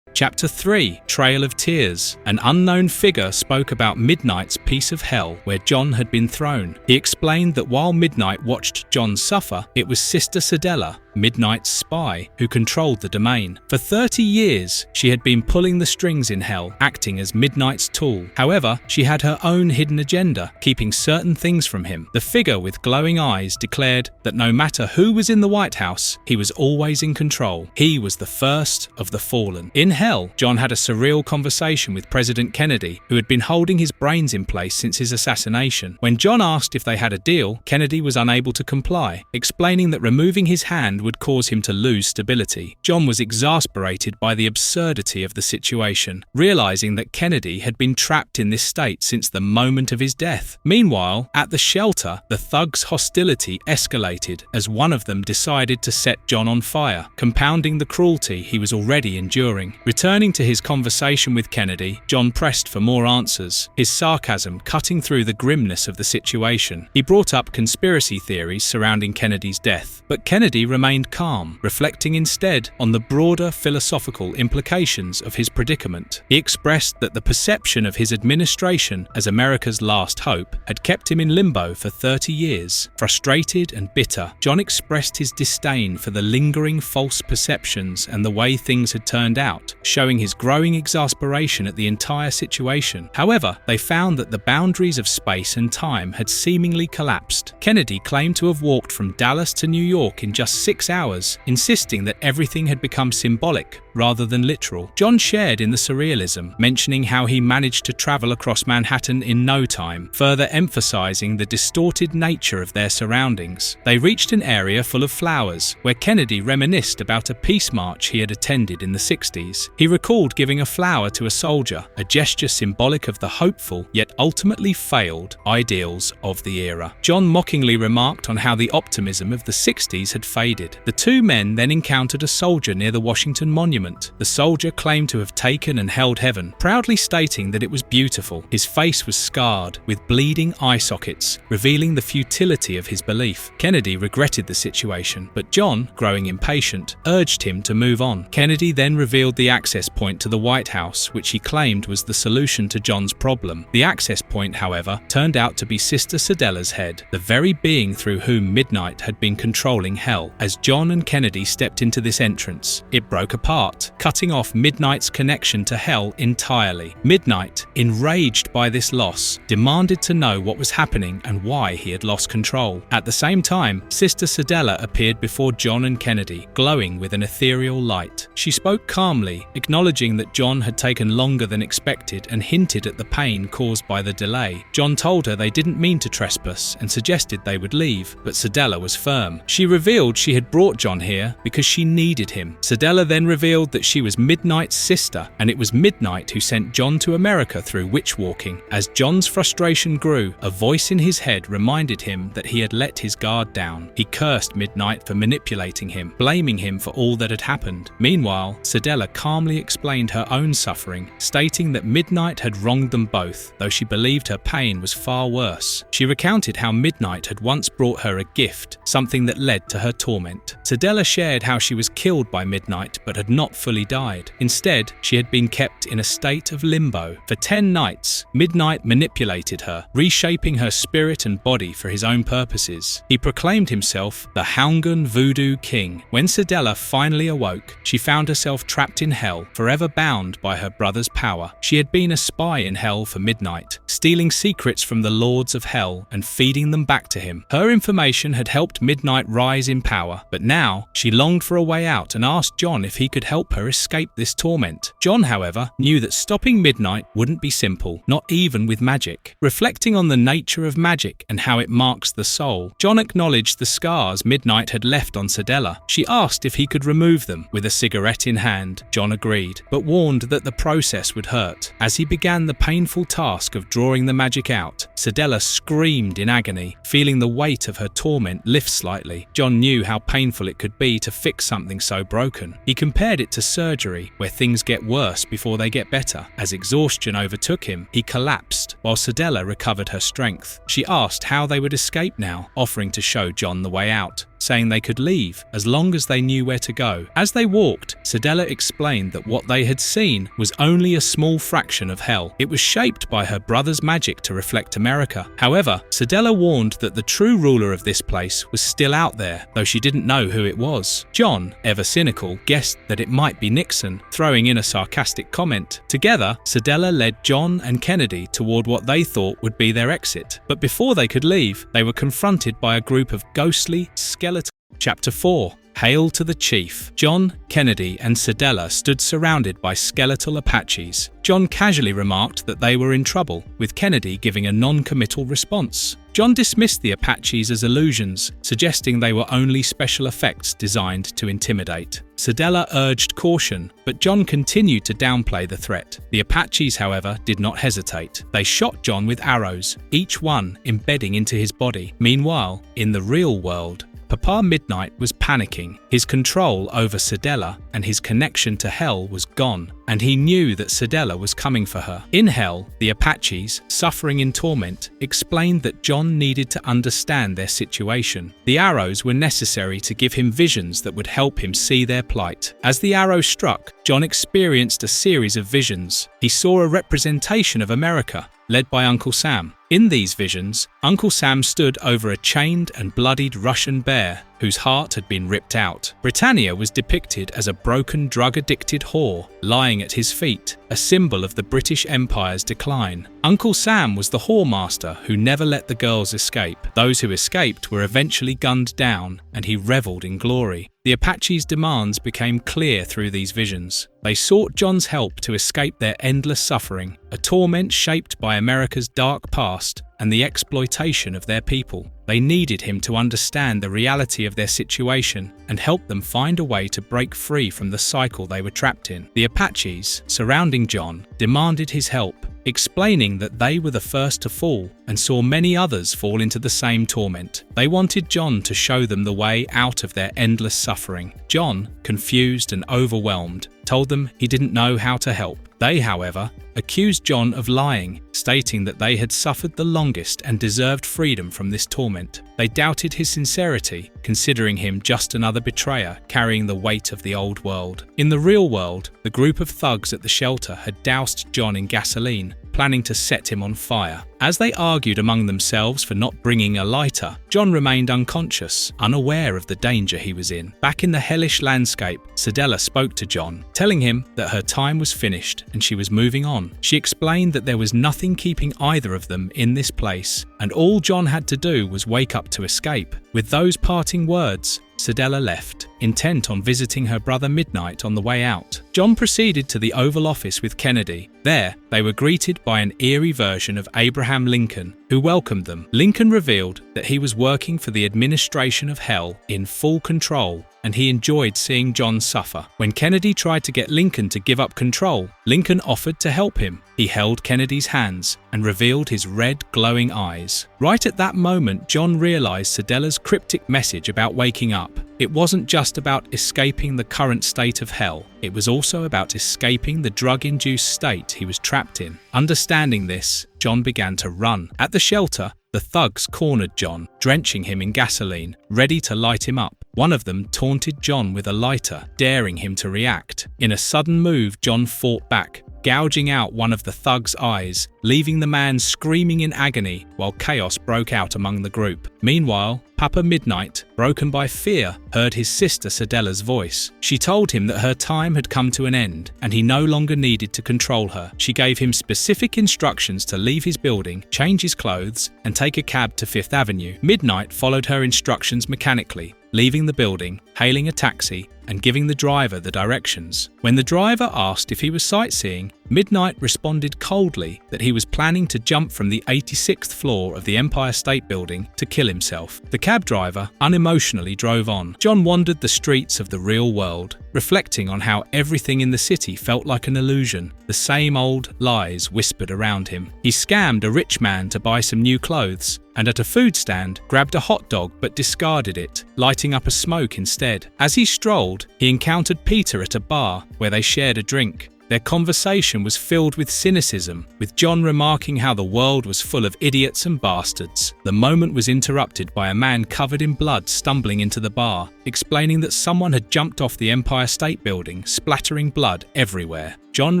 Chapter 3, Trail of Tears. An unknown figure spoke about Midnight's piece of hell where John had been thrown. He explained that while Midnight watched John suffer, it was Sister Sedella, Midnight's spy, who controlled the domain. For 30 years, she had been pulling the strings in Hell, acting as Midnight's tool. However, she had her own hidden agenda, keeping certain things from him. The figure with glowing eyes declared that no matter who was in the White House, he was always in control. He was the first of the fallen. In Hell, John had a surreal conversation with President Kennedy, who had been holding his brains in place since his assassination. When John asked if they had a deal, Kennedy was unable to comply, explaining that removing his hand would cause him to lose stability. John was exasperated by the absurdity of the situation, realizing that Kennedy had been trapped in this state since the moment of his death. Meanwhile, at the shelter, the thugs' hostility escalated as one of them decided to set John on fire, compounding the cruelty he was already enduring. Returning to his conversation with Kennedy, John pressed for more answers, his sarcasm cutting through the grimness of the situation. He brought up conspiracy theories surrounding Kennedy's death, but Kennedy remained calm, reflecting instead on the broader philosophical implications of his predicament. He expressed that the perception of his administration as America's last hope had kept him in limbo for 30 years. Frustrated and bitter, John expressed his disdain for the lingering false perceptions and the way things had turned out, showing his growing exasperation at the entire situation. However, they found that the boundaries of space and time had seemingly collapsed. Kennedy claimed to have walked from Dallas to New York in just 6 hours, insisting that everything had become symbolic rather than literal. John shared in the surrealism, mentioning how he managed to travel across Manhattan in no time, further emphasizing the distorted nature of their surroundings. They reached an area full of flowers, where Kennedy reminisced about a peace march he had attended in the 60s. He recalled giving a flower to a soldier, a gesture symbolic of the hopeful, yet ultimately failed, ideals of the era. John mockingly remarked on how the optimism of the 60s had faded. The two men then encountered a soldier near the Washington Monument. The soldier claimed to have taken and held heaven, proudly stating that it was beautiful. His face was scarred, with bleeding eye sockets, revealing the futility of his belief. Kennedy regretted the situation, but John, growing impatient, urged him to move on. Kennedy then revealed the access point to the White House, which he claimed was the solution to John's problem. The access point, however, turned out to be Sister Sedella's head, the very being through whom Midnight had been controlling Hell. As John and Kennedy stepped into this entrance, it broke apart, cutting off Midnight's connection to Hell entirely. Midnight, enraged by this loss, demanded to know what was happening and why he had lost control. At the same time, Sister Sedella appeared before John and Kennedy, glowing with an ethereal light. She spoke calmly, acknowledging that John had taken longer than expected and hinted at the pain caused by the delay. John told her they didn't mean to trespass and suggested they would leave, but Sedella was firm. She revealed she had brought John here because she needed him. Sedella then revealed that she was Midnight's sister, and it was Midnight who sent John to America through witch-walking. As John's frustration grew, a voice in his head reminded him that he had let his guard down. He cursed Midnight for manipulating him, blaming him for all that had happened. Meanwhile, Sedella calmly explained her own suffering, stating that Midnight had wronged them both, though she believed her pain was far worse. She recounted how Midnight had once brought her a gift, something that led to her torment. Sedella shared how she was killed by Midnight but had not fully died. Instead, she had been kept in a state of limbo. For 10 nights, Midnight manipulated her, reshaping her spirit and body for his own purposes. He proclaimed himself the Haungan Voodoo King. When Sedella finally awoke, she found herself trapped in Hell, forever bound by her brother's power. She had been a spy in Hell for Midnight, stealing secrets from the lords of Hell and feeding them back to him. Her information had helped Midnight rise in power, but now she longed for a way out and asked John if he could help her escape this torment. John, however, knew that stopping Midnight wouldn't be simple, not even with magic. Reflecting on the nature of magic and how it marks the soul, John acknowledged the scars Midnight had left on Sedella. She asked if he could remove them. With a cigarette in hand, John agreed, but warned that the process would hurt. As he began the painful task of drawing the magic out, Sedella screamed in agony, feeling the weight of her torment lift slightly. John knew how painful it could be to fix something so broken. He compared it to surgery, where things get worse before they get better. As exhaustion overtook him, he collapsed, while Sedella recovered her strength. She asked how they would escape now, offering to show John the way out. saying they could leave as long as they knew where to go. As they walked, Sedella explained that what they had seen was only a small fraction of hell. It was shaped by her brother's magic to reflect America. However, Sedella warned that the true ruler of this place was still out there, though she didn't know who it was. John, ever cynical, guessed that it might be Nixon, throwing in a sarcastic comment. Together, Sedella led John and Kennedy toward what they thought would be their exit. But before they could leave, they were confronted by a group of ghostly, skeletal... Chapter 4. Hail to the Chief. John, Kennedy, and Sedella stood surrounded by skeletal Apaches. John casually remarked that they were in trouble, with Kennedy giving a non-committal response. John dismissed the Apaches as illusions, suggesting they were only special effects designed to intimidate. Sedella urged caution, but John continued to downplay the threat. The Apaches, however, did not hesitate. They shot John with arrows, each one embedding into his body. Meanwhile, in the real world, Papa Midnight was panicking. His control over Sedella and his connection to Hell was gone, and he knew that Sedella was coming for her. In Hell, the Apaches, suffering in torment, explained that John needed to understand their situation. The arrows were necessary to give him visions that would help him see their plight. As the arrow struck, John experienced a series of visions. He saw a representation of America, led by Uncle Sam. In these visions, Uncle Sam stood over a chained and bloodied Russian bear whose heart had been ripped out. Britannia was depicted as a broken, drug-addicted whore lying at his feet, a symbol of the British Empire's decline. Uncle Sam was the whoremaster who never let the girls escape. Those who escaped were eventually gunned down, and he reveled in glory. The Apaches' demands became clear through these visions. They sought John's help to escape their endless suffering, a torment shaped by America's dark past and the exploitation of their people. They needed him to understand the reality of their situation and help them find a way to break free from the cycle they were trapped in. The Apaches, surrounding John, demanded his help, explaining that they were the first to fall and saw many others fall into the same torment. They wanted John to show them the way out of their endless suffering. John, confused and overwhelmed, told them he didn't know how to help. They, however, accused John of lying, stating that they had suffered the longest and deserved freedom from this torment. They doubted his sincerity, considering him just another betrayer carrying the weight of the old world. In the real world, the group of thugs at the shelter had doused John in gasoline, planning to set him on fire. As they argued among themselves for not bringing a lighter, John remained unconscious, unaware of the danger he was in. Back in the hellish landscape, Sedella spoke to John, telling him that her time was finished and she was moving on. She explained that there was nothing keeping either of them in this place, and all John had to do was wake up to escape. With those parting words, Sedella left, intent on visiting her brother Midnight on the way out. John proceeded to the Oval Office with Kennedy. There, they were greeted by an eerie version of Abraham Lincoln, who welcomed them. Lincoln revealed that he was working for the administration of Hell in full control, and he enjoyed seeing John suffer. When Kennedy tried to get Lincoln to give up control, Lincoln offered to help him. He held Kennedy's hands and revealed his red, glowing eyes. Right at that moment, John realized Sedella's cryptic message about waking up. It wasn't just about escaping the current state of hell, it was also about escaping the drug-induced state he was trapped in. Understanding this, John began to run. At the shelter, the thugs cornered John, drenching him in gasoline, ready to light him up. One of them taunted John with a lighter, daring him to react. In a sudden move, John fought back, gouging out one of the thug's eyes, leaving the man screaming in agony while chaos broke out among the group. Meanwhile, Papa Midnight, broken by fear, heard his sister Sedella's voice. She told him that her time had come to an end and he no longer needed to control her. She gave him specific instructions to leave his building, change his clothes, and take a cab to Fifth Avenue. Midnight followed her instructions mechanically, leaving the building, hailing a taxi, and giving the driver the directions. When the driver asked if he was sightseeing, Midnight responded coldly that he was planning to jump from the 86th floor of the Empire State Building to kill himself. The cab driver unemotionally drove on. John wandered the streets of the real world, reflecting on how everything in the city felt like an illusion. The same old lies whispered around him. He scammed a rich man to buy some new clothes, and at a food stand, grabbed a hot dog but discarded it, lighting up a smoke instead. As he strolled, he encountered Peter at a bar where they shared a drink. Their conversation was filled with cynicism, with John remarking how the world was full of idiots and bastards. The moment was interrupted by a man covered in blood stumbling into the bar, explaining that someone had jumped off the Empire State Building, splattering blood everywhere. John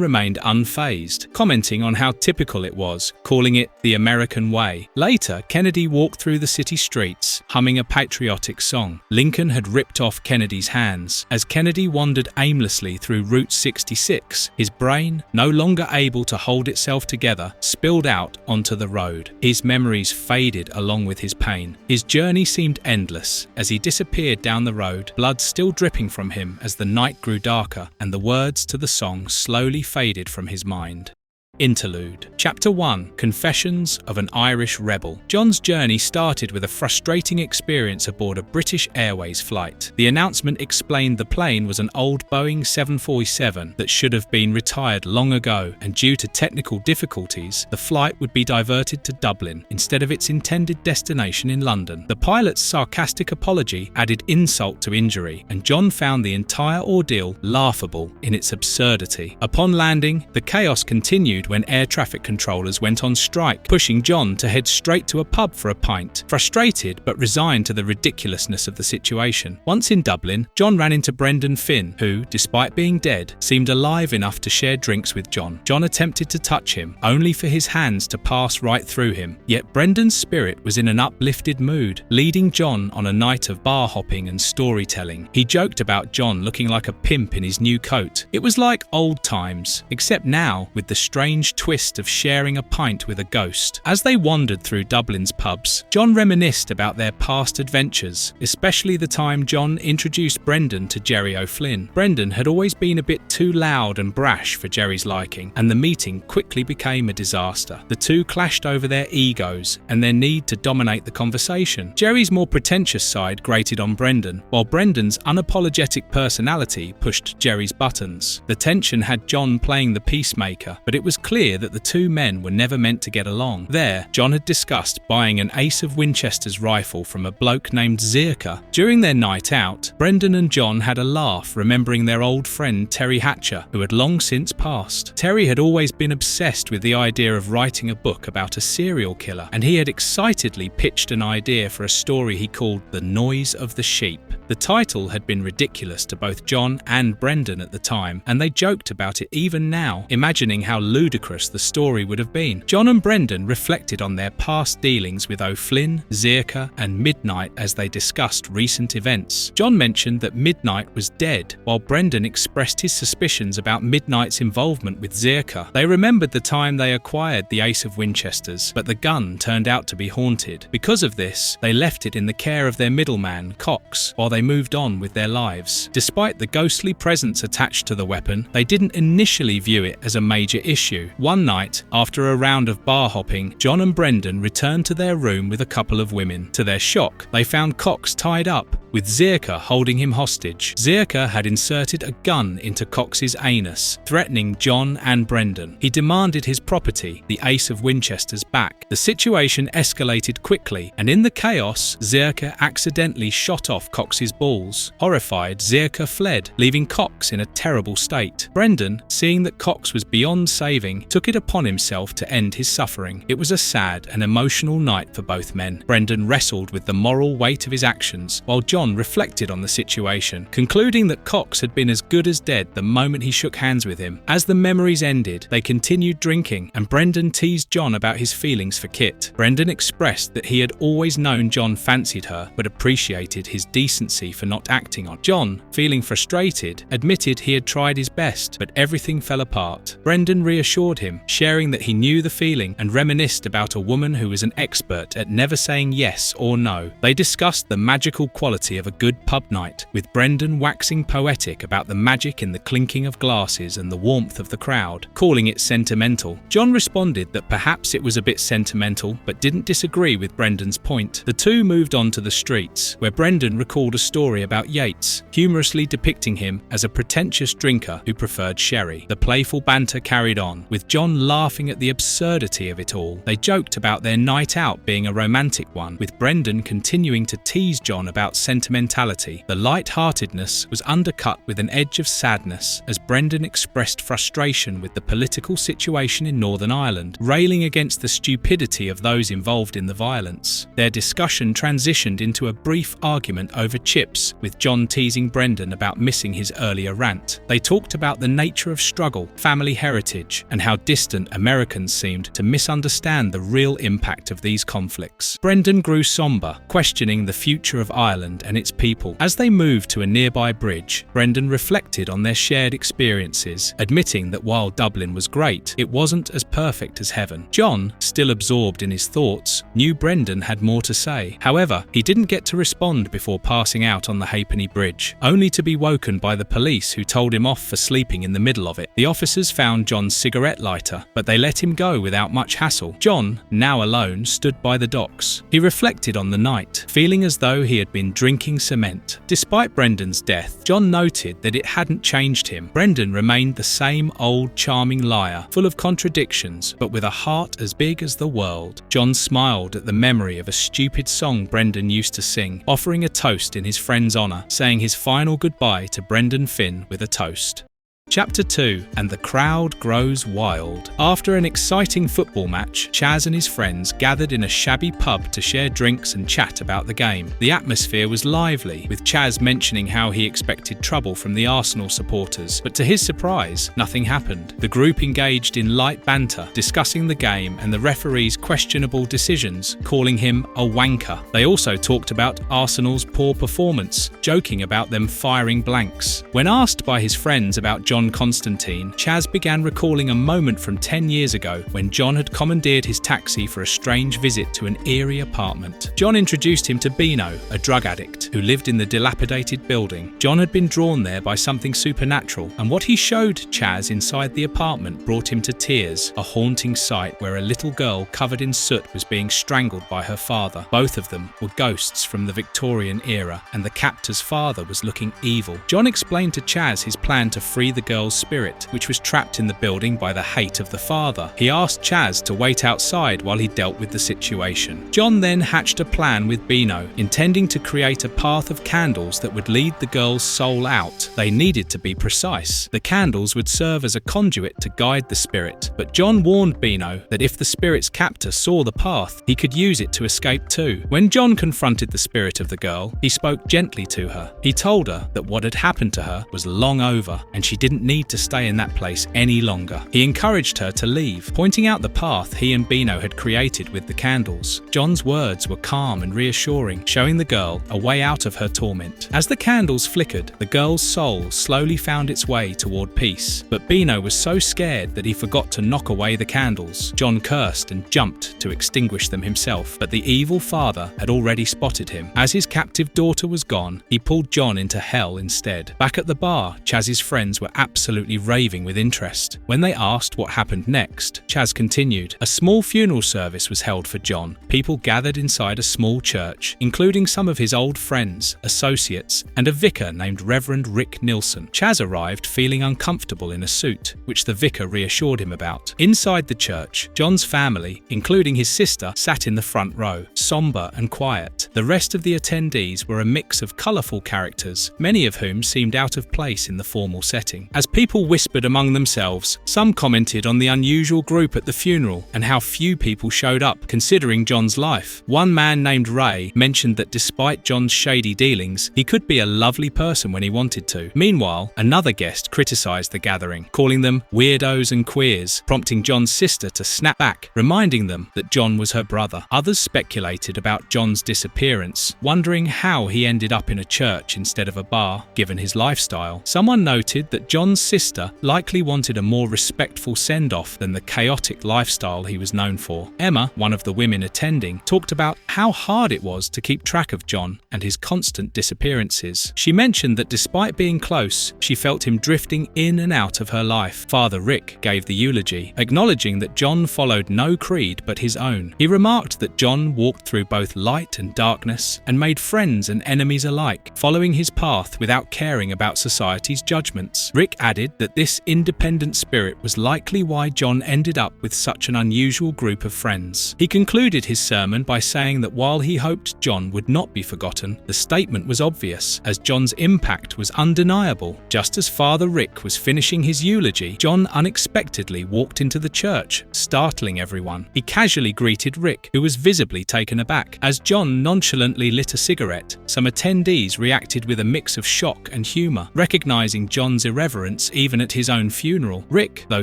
remained unfazed, commenting on how typical it was, calling it the American way. Later, Kennedy walked through the city streets, humming a patriotic song. Lincoln had ripped off Kennedy's hands. As Kennedy wandered aimlessly through Route 66, his brain, no longer able to hold itself together, spilled out onto the road. His memories faded along with his pain. His journey seemed endless. As he disappeared down the road, blood still dripping from him as the night grew darker, and the words to the song slowly faded from his mind. Interlude. Chapter 1. Confessions of an Irish Rebel. John's journey started with a frustrating experience aboard a British Airways flight. The announcement explained the plane was an old Boeing 747 that should have been retired long ago, and due to technical difficulties, the flight would be diverted to Dublin instead of its intended destination in London. The pilot's sarcastic apology added insult to injury, and John found the entire ordeal laughable in its absurdity. Upon landing, the chaos continued when air traffic controllers went on strike, pushing John to head straight to a pub for a pint. Frustrated but resigned to the ridiculousness of the situation. Once in Dublin, John ran into Brendan Finn, who, despite being dead, seemed alive enough to share drinks with John. John attempted to touch him, only for his hands to pass right through him. Yet Brendan's spirit was in an uplifted mood, leading John on a night of bar hopping and storytelling. He joked about John looking like a pimp in his new coat. It was like old times, except now with the strange twist of sharing a pint with a ghost. As they wandered through Dublin's pubs, John reminisced about their past adventures, especially the time John introduced Brendan to Jerry O'Flynn. Brendan had always been a bit too loud and brash for Jerry's liking, and the meeting quickly became a disaster. The two clashed over their egos and their need to dominate the conversation. Jerry's more pretentious side grated on Brendan, while Brendan's unapologetic personality pushed Jerry's buttons. The tension had John playing the peacemaker, but it was clear that the two men were never meant to get along. There, John had discussed buying an Ace of Winchester's rifle from a bloke named Zirka. During their night out, Brendan and John had a laugh, remembering their old friend Terry Hatcher, who had long since passed. Terry had always been obsessed with the idea of writing a book about a serial killer, and he had excitedly pitched an idea for a story he called The Noise of the Sheep. The title had been ridiculous to both John and Brendan at the time, and they joked about it even now, imagining how ludicrous the story would have been. John and Brendan reflected on their past dealings with O'Flynn, Zirka, and Midnight as they discussed recent events. John mentioned that Midnight was dead, while Brendan expressed his suspicions about Midnight's involvement with Zirka. They remembered the time they acquired the Ace of Winchesters, but the gun turned out to be haunted. Because of this, they left it in the care of their middleman, Cox, while they moved on with their lives. Despite the ghostly presence attached to the weapon, they didn't initially view it as a major issue. One night, after a round of bar hopping, John and Brendan returned to their room with a couple of women. To their shock, they found Cox tied up, with Zirka holding him hostage. Zirka had inserted a gun into Cox's anus, threatening John and Brendan. He demanded his property, the Ace of Winchester's, back. The situation escalated quickly, and in the chaos, Zirka accidentally shot off Cox's balls. Horrified, Zirka fled, leaving Cox in a terrible state. Brendan, seeing that Cox was beyond saving, took it upon himself to end his suffering. It was a sad and emotional night for both men. Brendan wrestled with the moral weight of his actions, while John reflected on the situation, concluding that Cox had been as good as dead the moment he shook hands with him. As the memories ended, they continued drinking, and Brendan teased John about his feelings for Kit. Brendan expressed that he had always known John fancied her, but appreciated his decency for not acting on it. John, feeling frustrated, admitted he had tried his best, but everything fell apart. Brendan reassured him, sharing that he knew the feeling, and reminisced about a woman who was an expert at never saying yes or no. They discussed the magical quality of a good pub night, with Brendan waxing poetic about the magic in the clinking of glasses and the warmth of the crowd, calling it sentimental. John responded that perhaps it was a bit sentimental, but didn't disagree with Brendan's point. The two moved on to the streets, where Brendan recalled a story about Yeats, humorously depicting him as a pretentious drinker who preferred sherry. The playful banter carried on, with John laughing at the absurdity of it all. They joked about their night out being a romantic one, with Brendan continuing to tease John about sentimental sentimentality, the light-heartedness was undercut with an edge of sadness as Brendan expressed frustration with the political situation in Northern Ireland, railing against the stupidity of those involved in the violence. Their discussion transitioned into a brief argument over chips, with John teasing Brendan about missing his earlier rant. They talked about the nature of struggle, family heritage, and how distant Americans seemed to misunderstand the real impact of these conflicts. Brendan grew somber, questioning the future of Ireland and its people. As they moved to a nearby bridge, Brendan reflected on their shared experiences, admitting that while Dublin was great, it wasn't as perfect as heaven. John, still absorbed in his thoughts, knew Brendan had more to say. However, he didn't get to respond before passing out on the Halfpenny Bridge, only to be woken by the police who told him off for sleeping in the middle of it. The officers found John's cigarette lighter, but they let him go without much hassle. John, now alone, stood by the docks. He reflected on the night, feeling as though he had been drinking cement. Despite Brendan's death, John noted that it hadn't changed him. Brendan remained the same old charming liar, full of contradictions, but with a heart as big as the world. John smiled at the memory of a stupid song Brendan used to sing, offering a toast in his friend's honour, saying his final goodbye to Brendan Finn with a toast. Chapter 2, and the crowd grows wild. After an exciting football match, Chaz and his friends gathered in a shabby pub to share drinks and chat about the game. The atmosphere was lively, with Chaz mentioning how he expected trouble from the Arsenal supporters, but to his surprise, nothing happened. The group engaged in light banter, discussing the game and the referee's questionable decisions, calling him a wanker. They also talked about Arsenal's poor performance, joking about them firing blanks. When asked by his friends about John Constanteen, Chaz began recalling a moment from 10 years ago when John had commandeered his taxi for a strange visit to an eerie apartment. John introduced him to Bino, a drug addict who lived in the dilapidated building. John had been drawn there by something supernatural, and what he showed Chaz inside the apartment brought him to tears, a haunting sight where a little girl covered in soot was being strangled by her father. Both of them were ghosts from the Victorian era, and the captor's father was looking evil. John explained to Chaz his plan to free the girl's spirit, which was trapped in the building by the hate of the father. He asked Chaz to wait outside while he dealt with the situation. John then hatched a plan with Bino, intending to create a path of candles that would lead the girl's soul out. They needed to be precise. The candles would serve as a conduit to guide the spirit, but John warned Bino that if the spirit's captor saw the path, he could use it to escape too. When John confronted the spirit of the girl, he spoke gently to her. He told her that what had happened to her was long over, and she didn't need to stay in that place any longer. He encouraged her to leave, pointing out the path he and Bino had created with the candles. John's words were calm and reassuring, showing the girl a way out of her torment. As the candles flickered, the girl's soul slowly found its way toward peace, but Bino was so scared that he forgot to knock away the candles. John cursed and jumped to extinguish them himself, but the evil father had already spotted him. As his captive daughter was gone, he pulled John into hell instead. Back at the bar, Chaz's friends were absolutely raving with interest. When they asked what happened next, Chaz continued. A small funeral service was held for John. People gathered inside a small church, including some of his old friends, associates, and a vicar named Reverend Rick Nilsson. Chaz arrived feeling uncomfortable in a suit, which the vicar reassured him about. Inside the church, John's family, including his sister, sat in the front row, somber and quiet. The rest of the attendees were a mix of colourful characters, many of whom seemed out of place in the formal setting. As people whispered among themselves, some commented on the unusual group at the funeral and how few people showed up considering John's life. One man named Ray mentioned that despite John's shady dealings, he could be a lovely person when he wanted to. Meanwhile, another guest criticised the gathering, calling them weirdos and queers, prompting John's sister to snap back, reminding them that John was her brother. Others speculated about John's disappearance, wondering how he ended up in a church instead of a bar, given his lifestyle. Someone noted that John's sister likely wanted a more respectful send-off than the chaotic lifestyle he was known for. Emma, one of the women attending, talked about how hard it was to keep track of John and his constant disappearances. She mentioned that despite being close, she felt him drifting in and out of her life. Father Rick gave the eulogy, acknowledging that John followed no creed but his own. He remarked that John walked through both light and darkness and made friends and enemies alike, following his path without caring about society's judgments. Rick Rick added that this independent spirit was likely why John ended up with such an unusual group of friends. He concluded his sermon by saying that while he hoped John would not be forgotten, the statement was obvious, as John's impact was undeniable. Just as Father Rick was finishing his eulogy, John unexpectedly walked into the church, startling everyone. He casually greeted Rick, who was visibly taken aback. As John nonchalantly lit a cigarette, some attendees reacted with a mix of shock and humor, recognizing John's irreverence even at his own funeral. Rick, though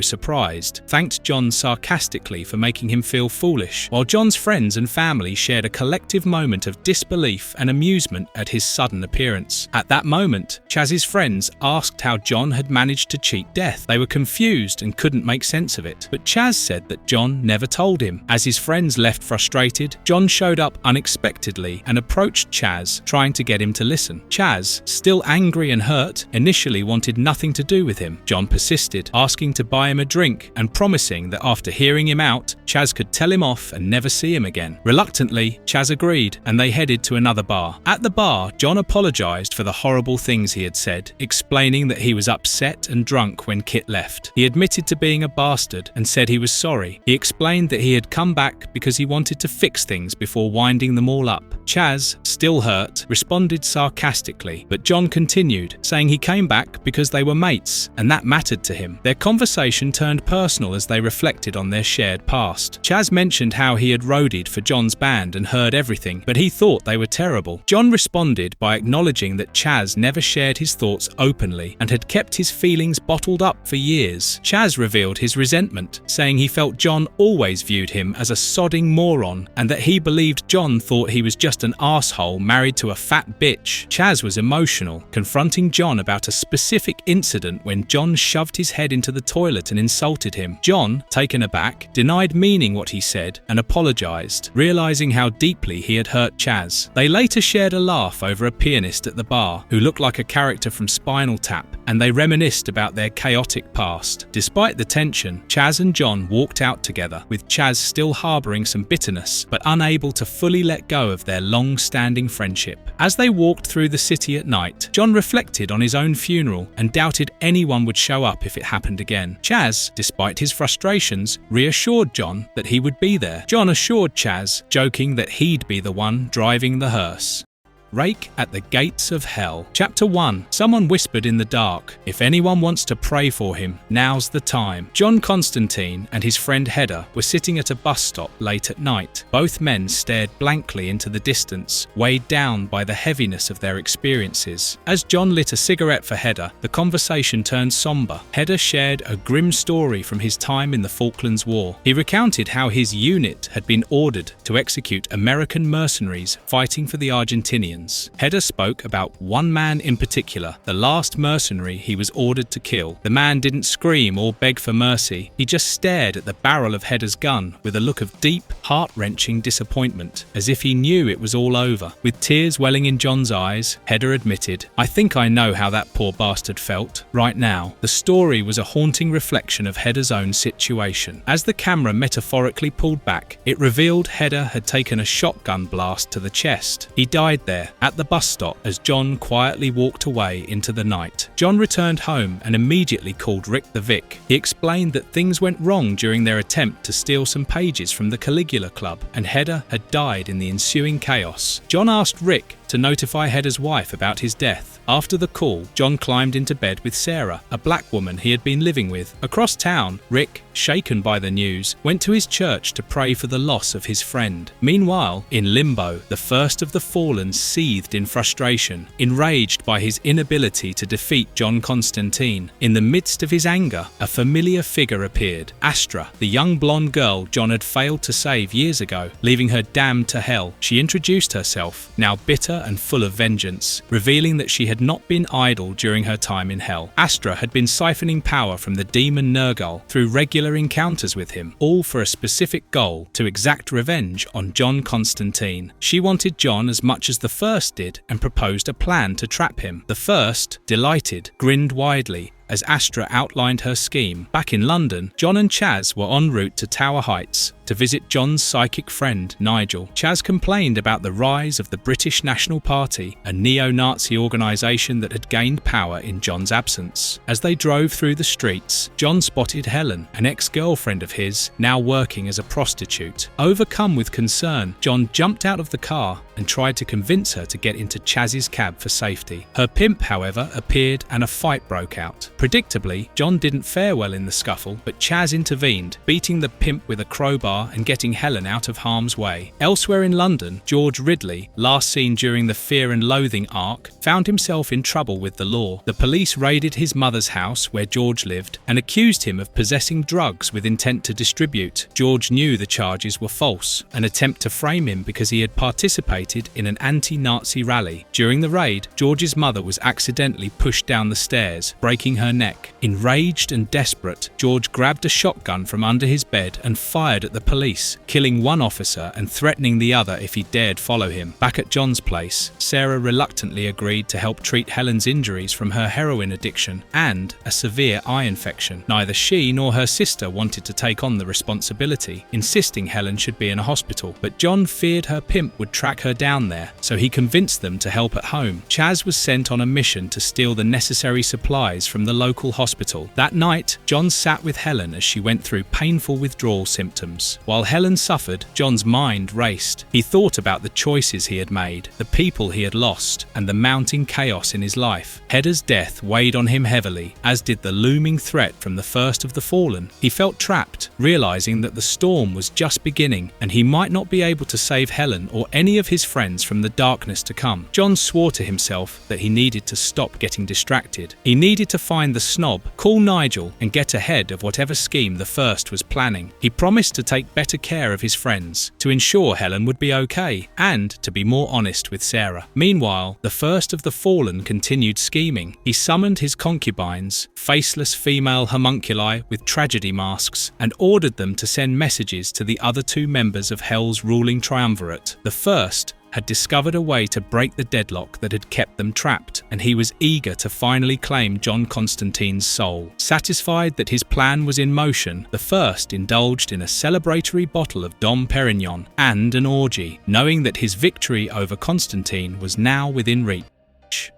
surprised, thanked John sarcastically for making him feel foolish, while John's friends and family shared a collective moment of disbelief and amusement at his sudden appearance. At that moment, Chaz's friends asked how John had managed to cheat death. They were confused and couldn't make sense of it, but Chaz said that John never told him. As his friends left frustrated, John showed up unexpectedly and approached Chaz, trying to get him to listen. Chaz, still angry and hurt, initially wanted nothing to do with him. John persisted, asking to buy him a drink and promising that after hearing him out, Chaz could tell him off and never see him again. Reluctantly, Chaz agreed, and they headed to another bar. At the bar, John apologized for the horrible things he had said, explaining that he was upset and drunk when Kit left. He admitted to being a bastard and said he was sorry. He explained that he had come back because he wanted to fix things before winding them all up. Chaz, still hurt, responded sarcastically, but John continued, saying he came back because they were mates, and that mattered to him. Their conversation turned personal as they reflected on their shared past. Chaz mentioned how he had roadied for John's band and heard everything, but he thought they were terrible. John responded by acknowledging that Chaz never shared his thoughts openly and had kept his feelings bottled up for years. Chaz revealed his resentment, saying he felt John always viewed him as a sodding moron and that he believed John thought he was just an arsehole married to a fat bitch. Chaz was emotional, confronting John about a specific incident when John shoved his head into the toilet and insulted him. John, taken aback, denied meaning what he said and apologized, realizing how deeply he had hurt Chaz. They later shared a laugh over a pianist at the bar who looked like a character from Spinal Tap, and they reminisced about their chaotic past. Despite the tension, Chaz and John walked out together, with Chaz still harboring some bitterness, but unable to fully let go of their long-standing friendship. As they walked through the city at night, John reflected on his own funeral and doubted anyone would show up if it happened again. Chaz, despite his frustrations, reassured John that he would be there. John assured Chaz, joking that he'd be the one driving the hearse. Rake at the Gates of Hell. Chapter 1. Someone whispered in the dark, "If anyone wants to pray for him, now's the time." John Constanteen and his friend Hedda were sitting at a bus stop late at night. Both men stared blankly into the distance, weighed down by the heaviness of their experiences. As John lit a cigarette for Hedda, the conversation turned somber. Hedda shared a grim story from his time in the Falklands War. He recounted how his unit had been ordered to execute American mercenaries fighting for the Argentinians. Hedda spoke about one man in particular, the last mercenary he was ordered to kill. The man didn't scream or beg for mercy. He just stared at the barrel of Hedda's gun with a look of deep, heart-wrenching disappointment, as if he knew it was all over. With tears welling in John's eyes, Hedda admitted, "I think I know how that poor bastard felt right now." The story was a haunting reflection of Hedda's own situation. As the camera metaphorically pulled back, it revealed Hedda had taken a shotgun blast to the chest. He died there, at the bus stop, as John quietly walked away into the night. John returned home and immediately called Rick the Vic. He explained that things went wrong during their attempt to steal some pages from the Caligula Club, and Hedda had died in the ensuing chaos. John asked Rick to notify Hedda's wife about his death. After the call, John climbed into bed with Sarah, a black woman he had been living with. Across town, Rick, shaken by the news, went to his church to pray for the loss of his friend. Meanwhile, in limbo, the first of the fallen seethed in frustration, enraged by his inability to defeat John Constanteen. In the midst of his anger, a familiar figure appeared, Astra, the young blonde girl John had failed to save years ago, leaving her damned to hell. She introduced herself, now bitter and full of vengeance, revealing that she had not been idle during her time in hell. Astra had been siphoning power from the demon Nergal through regular encounters with him, all for a specific goal: to exact revenge on John Constanteen. She wanted John as much as the first did and proposed a plan to trap him. The first, delighted, grinned widely as Astra outlined her scheme. Back in London, John and Chaz were en route to Tower Heights, to visit John's psychic friend, Nigel. Chaz complained about the rise of the British National Party, a neo-Nazi organisation that had gained power in John's absence. As they drove through the streets, John spotted Helen, an ex-girlfriend of his, now working as a prostitute. Overcome with concern, John jumped out of the car and tried to convince her to get into Chaz's cab for safety. Her pimp, however, appeared and a fight broke out. Predictably, John didn't fare well in the scuffle, but Chaz intervened, beating the pimp with a crowbar and getting Helen out of harm's way. Elsewhere in London, George Ridley, last seen during the Fear and Loathing arc, found himself in trouble with the law. The police raided his mother's house where George lived and accused him of possessing drugs with intent to distribute. George knew the charges were false, an attempt to frame him because he had participated in an anti-Nazi rally. During the raid, George's mother was accidentally pushed down the stairs, breaking her neck. Enraged and desperate, George grabbed a shotgun from under his bed and fired at the police, killing one officer and threatening the other if he dared follow him. Back at John's place, Sarah reluctantly agreed to help treat Helen's injuries from her heroin addiction and a severe eye infection. Neither she nor her sister wanted to take on the responsibility, insisting Helen should be in a hospital, but John feared her pimp would track her down there, so he convinced them to help at home. Chaz was sent on a mission to steal the necessary supplies from the local hospital. That night, John sat with Helen as she went through painful withdrawal symptoms. While Helen suffered, John's mind raced. He thought about the choices he had made, the people he had lost, and the mounting chaos in his life. Hedda's death weighed on him heavily, as did the looming threat from the first of the fallen. He felt trapped, realizing that the storm was just beginning, and he might not be able to save Helen or any of his friends from the darkness to come. John swore to himself that he needed to stop getting distracted. He needed to find the snob, call Nigel, and get ahead of whatever scheme the first was planning. He promised to take better care of his friends, to ensure Helen would be okay, and to be more honest with Sarah. Meanwhile, the first of the fallen continued scheming. He summoned his concubines, faceless female homunculi with tragedy masks, and ordered them to send messages to the other two members of Hell's ruling triumvirate. The first had discovered a way to break the deadlock that had kept them trapped, and he was eager to finally claim John Constanteen's soul. Satisfied that his plan was in motion, the first indulged in a celebratory bottle of Dom Perignon and an orgy, knowing that his victory over Constantine was now within reach.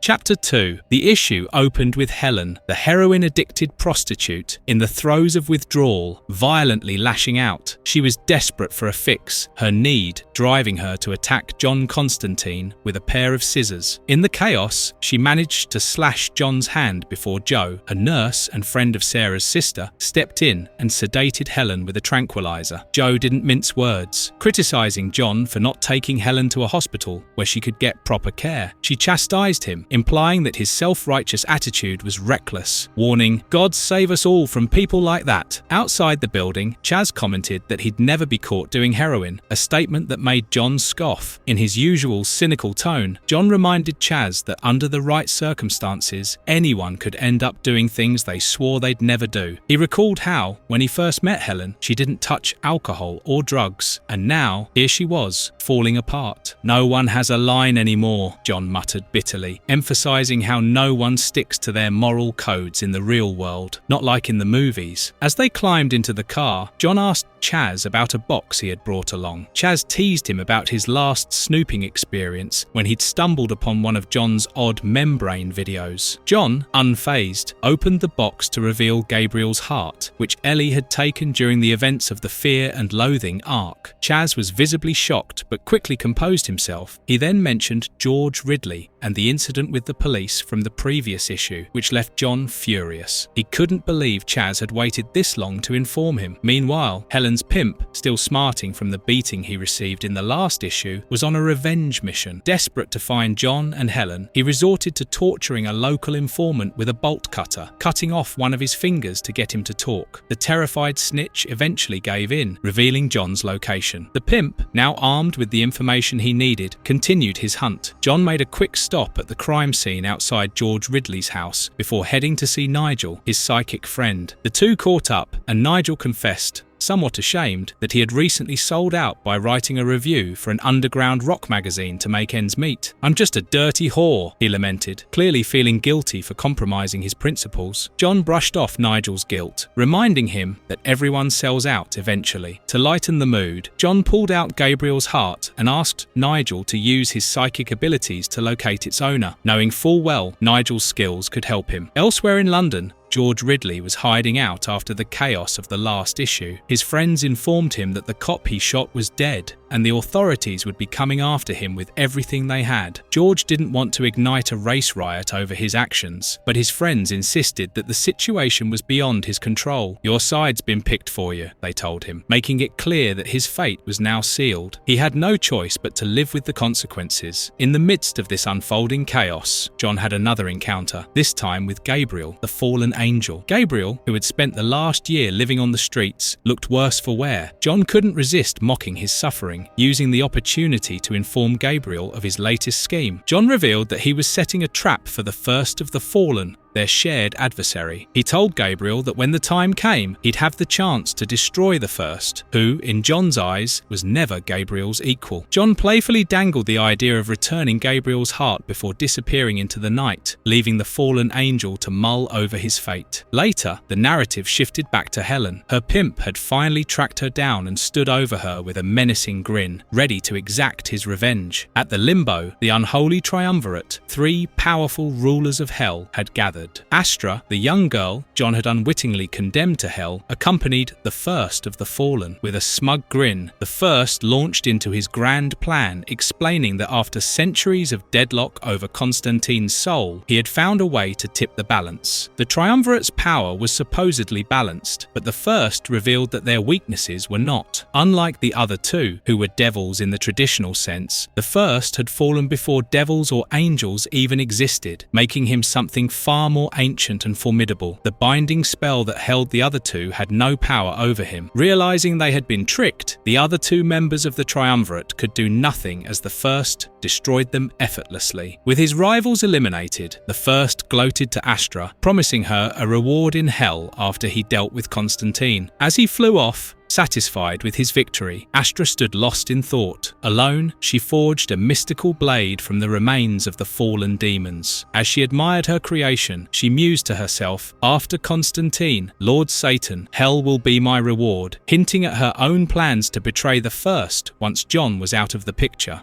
Chapter 2. The issue opened with Helen, the heroin-addicted prostitute, in the throes of withdrawal, violently lashing out. She was desperate for a fix, her need driving her to attack John Constantine with a pair of scissors. In the chaos, she managed to slash John's hand before Joe, a nurse and friend of Sarah's sister, stepped in and sedated Helen with a tranquilizer. Joe didn't mince words, criticizing John for not taking Helen to a hospital where she could get proper care. She chastised him, implying that his self-righteous attitude was reckless, warning, "God save us all from people like that." Outside the building, Chaz commented that he'd never be caught doing heroin, a statement that made John scoff. In his usual cynical tone, John reminded Chaz that under the right circumstances, anyone could end up doing things they swore they'd never do. He recalled how, when he first met Helen, she didn't touch alcohol or drugs, and now, here she was, falling apart. "No one has a line anymore," John muttered bitterly, emphasizing how no one sticks to their moral codes in the real world, not like in the movies. As they climbed into the car, John asked Chaz about a box he had brought along. Chaz teased him about his last snooping experience when he'd stumbled upon one of John's odd membrane videos. John, unfazed, opened the box to reveal Gabriel's heart, which Ellie had taken during the events of the Fear and Loathing arc. Chaz was visibly shocked but quickly composed himself. He then mentioned George Ridley and the incident with the police from the previous issue, which left John furious. He couldn't believe Chaz had waited this long to inform him. Meanwhile, Helen's pimp, still smarting from the beating he received in the last issue, was on a revenge mission. Desperate to find John and Helen, he resorted to torturing a local informant with a bolt cutter, cutting off one of his fingers to get him to talk. The terrified snitch eventually gave in, revealing John's location. The pimp, now armed with the information he needed, continued his hunt. John made a quick stop at the crime scene outside George Ridley's house before heading to see Nigel, his psychic friend. The two caught up, and Nigel confessed, somewhat ashamed that he had recently sold out by writing a review for an underground rock magazine to make ends meet. "I'm just a dirty whore," he lamented, clearly feeling guilty for compromising his principles. John brushed off Nigel's guilt, reminding him that everyone sells out eventually. To lighten the mood, John pulled out Gabriel's heart and asked Nigel to use his psychic abilities to locate its owner, knowing full well Nigel's skills could help him. Elsewhere in London, George Ridley was hiding out after the chaos of the last issue. His friends informed him that the cop he shot was dead, and the authorities would be coming after him with everything they had. George didn't want to ignite a race riot over his actions, but his friends insisted that the situation was beyond his control. "Your side's been picked for you," they told him, making it clear that his fate was now sealed. He had no choice but to live with the consequences. In the midst of this unfolding chaos, John had another encounter, this time with Gabriel, the fallen angel. Gabriel, who had spent the last year living on the streets, looked worse for wear. John couldn't resist mocking his suffering, using the opportunity to inform Gabriel of his latest scheme. John revealed that he was setting a trap for the first of the fallen, their shared adversary. He told Gabriel that when the time came, he'd have the chance to destroy the first, who, in John's eyes, was never Gabriel's equal. John playfully dangled the idea of returning Gabriel's heart before disappearing into the night, leaving the fallen angel to mull over his fate. Later, the narrative shifted back to Helen. Her pimp had finally tracked her down and stood over her with a menacing grin, ready to exact his revenge. At the limbo, the unholy triumvirate, three powerful rulers of hell, had gathered. Astra, the young girl John had unwittingly condemned to hell, accompanied the first of the fallen. With a smug grin, the first launched into his grand plan, explaining that after centuries of deadlock over Constantine's soul, he had found a way to tip the balance. The triumvirate's power was supposedly balanced, but the first revealed that their weaknesses were not. Unlike the other two, who were devils in the traditional sense, the first had fallen before devils or angels even existed, making him something far more ancient and formidable. The binding spell that held the other two had no power over him. Realizing they had been tricked, the other two members of the triumvirate could do nothing as the first destroyed them effortlessly. With his rivals eliminated, the first gloated to Astra, promising her a reward in hell after he dealt with Constantine. As he flew off, satisfied with his victory, Astra stood lost in thought. Alone, she forged a mystical blade from the remains of the fallen demons. As she admired her creation, she mused to herself, "After Constantine, Lord Satan, hell will be my reward," hinting at her own plans to betray the first once John was out of the picture.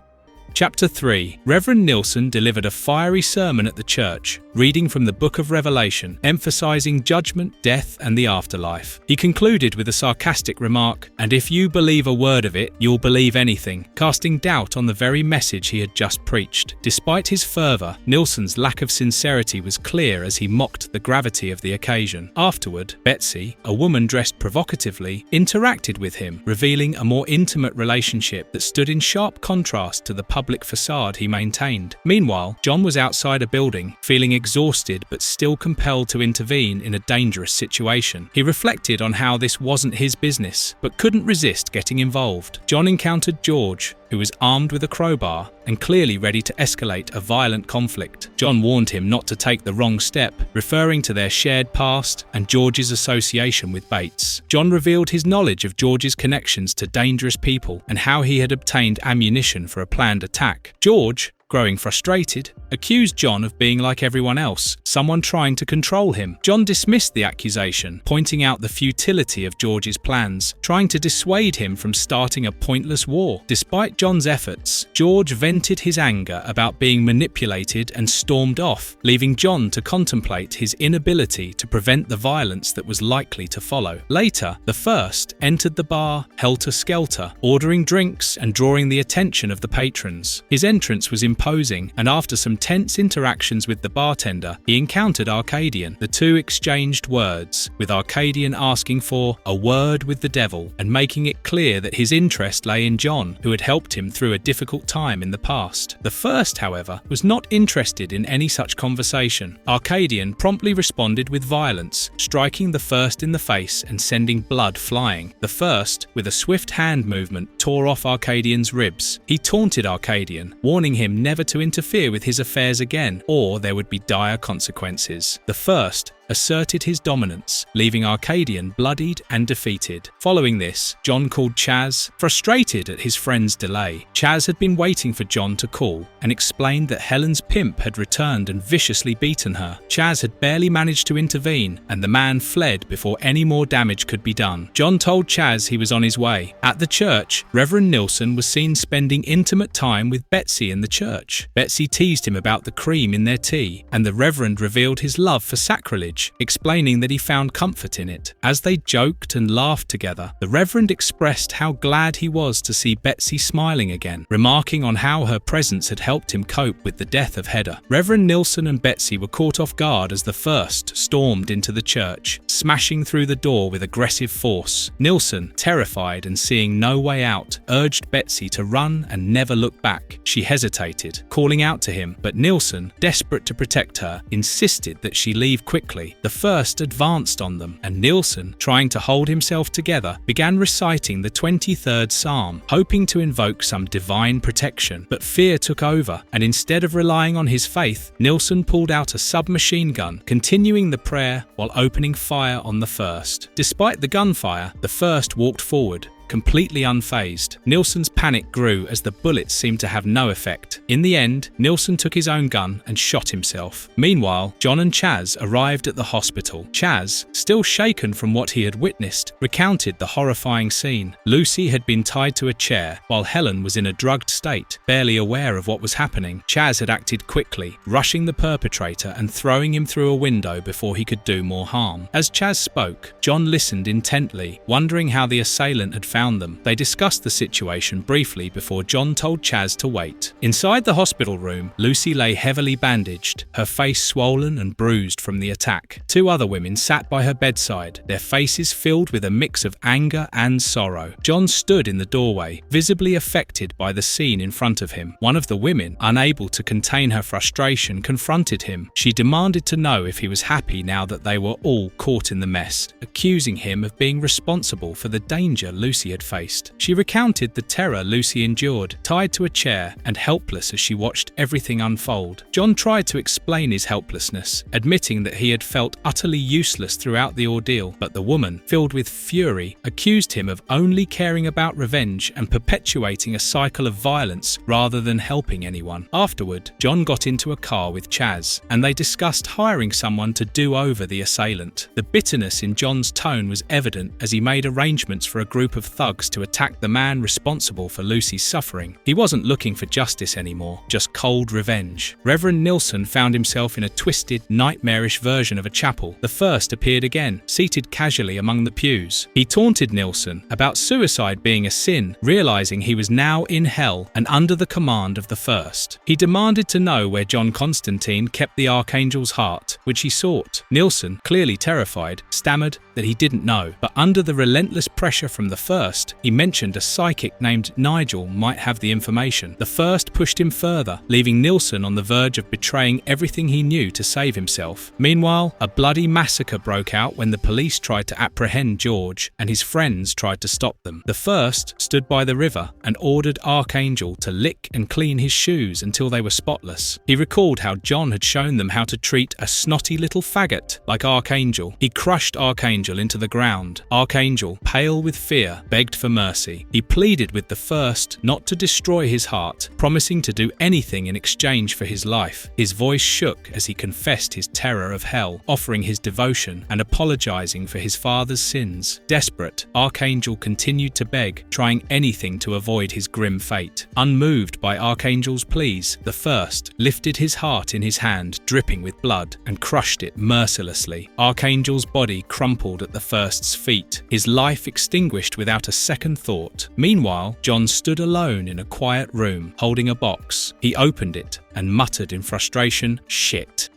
Chapter 3. Reverend Nilsson delivered a fiery sermon at the church, reading from the Book of Revelation, emphasizing judgment, death, and the afterlife. He concluded with a sarcastic remark, "And if you believe a word of it, you'll believe anything," casting doubt on the very message he had just preached. Despite his fervor, Nilsson's lack of sincerity was clear as he mocked the gravity of the occasion. Afterward, Betsy, a woman dressed provocatively, interacted with him, revealing a more intimate relationship that stood in sharp contrast to the public facade he maintained. Meanwhile, John was outside a building, feeling exhausted but still compelled to intervene in a dangerous situation. He reflected on how this wasn't his business, but couldn't resist getting involved. John encountered George, who was armed with a crowbar and clearly ready to escalate a violent conflict. John warned him not to take the wrong step, referring to their shared past and George's association with Bates. John revealed his knowledge of George's connections to dangerous people and how he had obtained ammunition for a planned attack. George, growing frustrated, accused John of being like everyone else, someone trying to control him. John dismissed the accusation, pointing out the futility of George's plans, trying to dissuade him from starting a pointless war. Despite John's efforts, George vented his anger about being manipulated and stormed off, leaving John to contemplate his inability to prevent the violence that was likely to follow. Later, the first entered the bar helter-skelter, ordering drinks and drawing the attention of the patrons. His entrance was imposing, and after some tense interactions with the bartender, he encountered Arcadian. The two exchanged words, with Arcadian asking for a word with the devil and making it clear that his interest lay in John, who had helped him through a difficult time in the past. The first, however, was not interested in any such conversation. Arcadian promptly responded with violence, striking the first in the face and sending blood flying. The first, with a swift hand movement, tore off Arcadian's ribs. He taunted Arcadian, warning him never to interfere with his affairs again, or there would be dire consequences. The first asserted his dominance, leaving Arcadian bloodied and defeated. Following this, John called Chaz, frustrated at his friend's delay. Chaz had been waiting for John to call and explained that Helen's pimp had returned and viciously beaten her. Chaz had barely managed to intervene, and the man fled before any more damage could be done. John told Chaz he was on his way. At the church, Reverend Nilsson was seen spending intimate time with Betsy in the church. Betsy teased him about the cream in their tea, and the Reverend revealed his love for sacrilege, explaining that he found comfort in it. As they joked and laughed together, the Reverend expressed how glad he was to see Betsy smiling again, remarking on how her presence had helped him cope with the death of Hedda. Reverend Nilsson and Betsy were caught off guard as the first stormed into the church, smashing through the door with aggressive force. Nilsson, terrified and seeing no way out, urged Betsy to run and never look back. She hesitated, calling out to him, but Nilsson, desperate to protect her, insisted that she leave quickly. The first advanced on them, and Nilsson, trying to hold himself together, began reciting the 23rd Psalm, hoping to invoke some divine protection. But fear took over, and instead of relying on his faith, Nilsson pulled out a submachine gun, continuing the prayer while opening fire on the first. Despite the gunfire, the first walked forward, completely unfazed. Nilsson's panic grew as the bullets seemed to have no effect. In the end, Nilsson took his own gun and shot himself. Meanwhile, John and Chaz arrived at the hospital. Chaz, still shaken from what he had witnessed, recounted the horrifying scene. Lucy had been tied to a chair, while Helen was in a drugged state, barely aware of what was happening. Chaz had acted quickly, rushing the perpetrator and throwing him through a window before he could do more harm. As Chaz spoke, John listened intently, wondering how the assailant had found them. They discussed the situation briefly before John told Chaz to wait. Inside the hospital room, Lucy lay heavily bandaged, her face swollen and bruised from the attack. Two other women sat by her bedside, their faces filled with a mix of anger and sorrow. John stood in the doorway, visibly affected by the scene in front of him. One of the women, unable to contain her frustration, confronted him. She demanded to know if he was happy now that they were all caught in the mess, accusing him of being responsible for the danger Lucy had faced. She recounted the terror Lucy endured, tied to a chair and helpless as she watched everything unfold. John tried to explain his helplessness, admitting that he had felt utterly useless throughout the ordeal, but the woman, filled with fury, accused him of only caring about revenge and perpetuating a cycle of violence rather than helping anyone. Afterward, John got into a car with Chaz, and they discussed hiring someone to do over the assailant. The bitterness in John's tone was evident as he made arrangements for a group of thugs to attack the man responsible for Lucy's suffering. He wasn't looking for justice anymore, just cold revenge. Reverend Nilsson found himself in a twisted, nightmarish version of a chapel. The first appeared again, seated casually among the pews. He taunted Nilsson about suicide being a sin, realizing he was now in hell and under the command of the first. He demanded to know where John Constanteen kept the Archangel's heart, which he sought. Nilsson, clearly terrified, stammered that he didn't know, but under the relentless pressure from the first, he mentioned a psychic named Nigel might have the information. The first pushed him further, leaving Nilsson on the verge of betraying everything he knew to save himself. Meanwhile, a bloody massacre broke out when the police tried to apprehend George, and his friends tried to stop them. The first stood by the river and ordered Archangel to lick and clean his shoes until they were spotless. He recalled how John had shown them how to treat a snotty little faggot like Archangel. He crushed Archangel into the ground. Archangel, pale with fear, begged for mercy. He pleaded with the first not to destroy his heart, promising to do anything in exchange for his life. His voice shook as he confessed his terror of hell, offering his devotion and apologizing for his father's sins. Desperate, Archangel continued to beg, trying anything to avoid his grim fate. Unmoved by Archangel's pleas, the first lifted his heart in his hand, dripping with blood, and crushed it mercilessly. Archangel's body crumpled at the first's feet, his life extinguished without a second thought. Meanwhile, John stood alone in a quiet room, holding a box. He opened it and muttered in frustration, "Shit."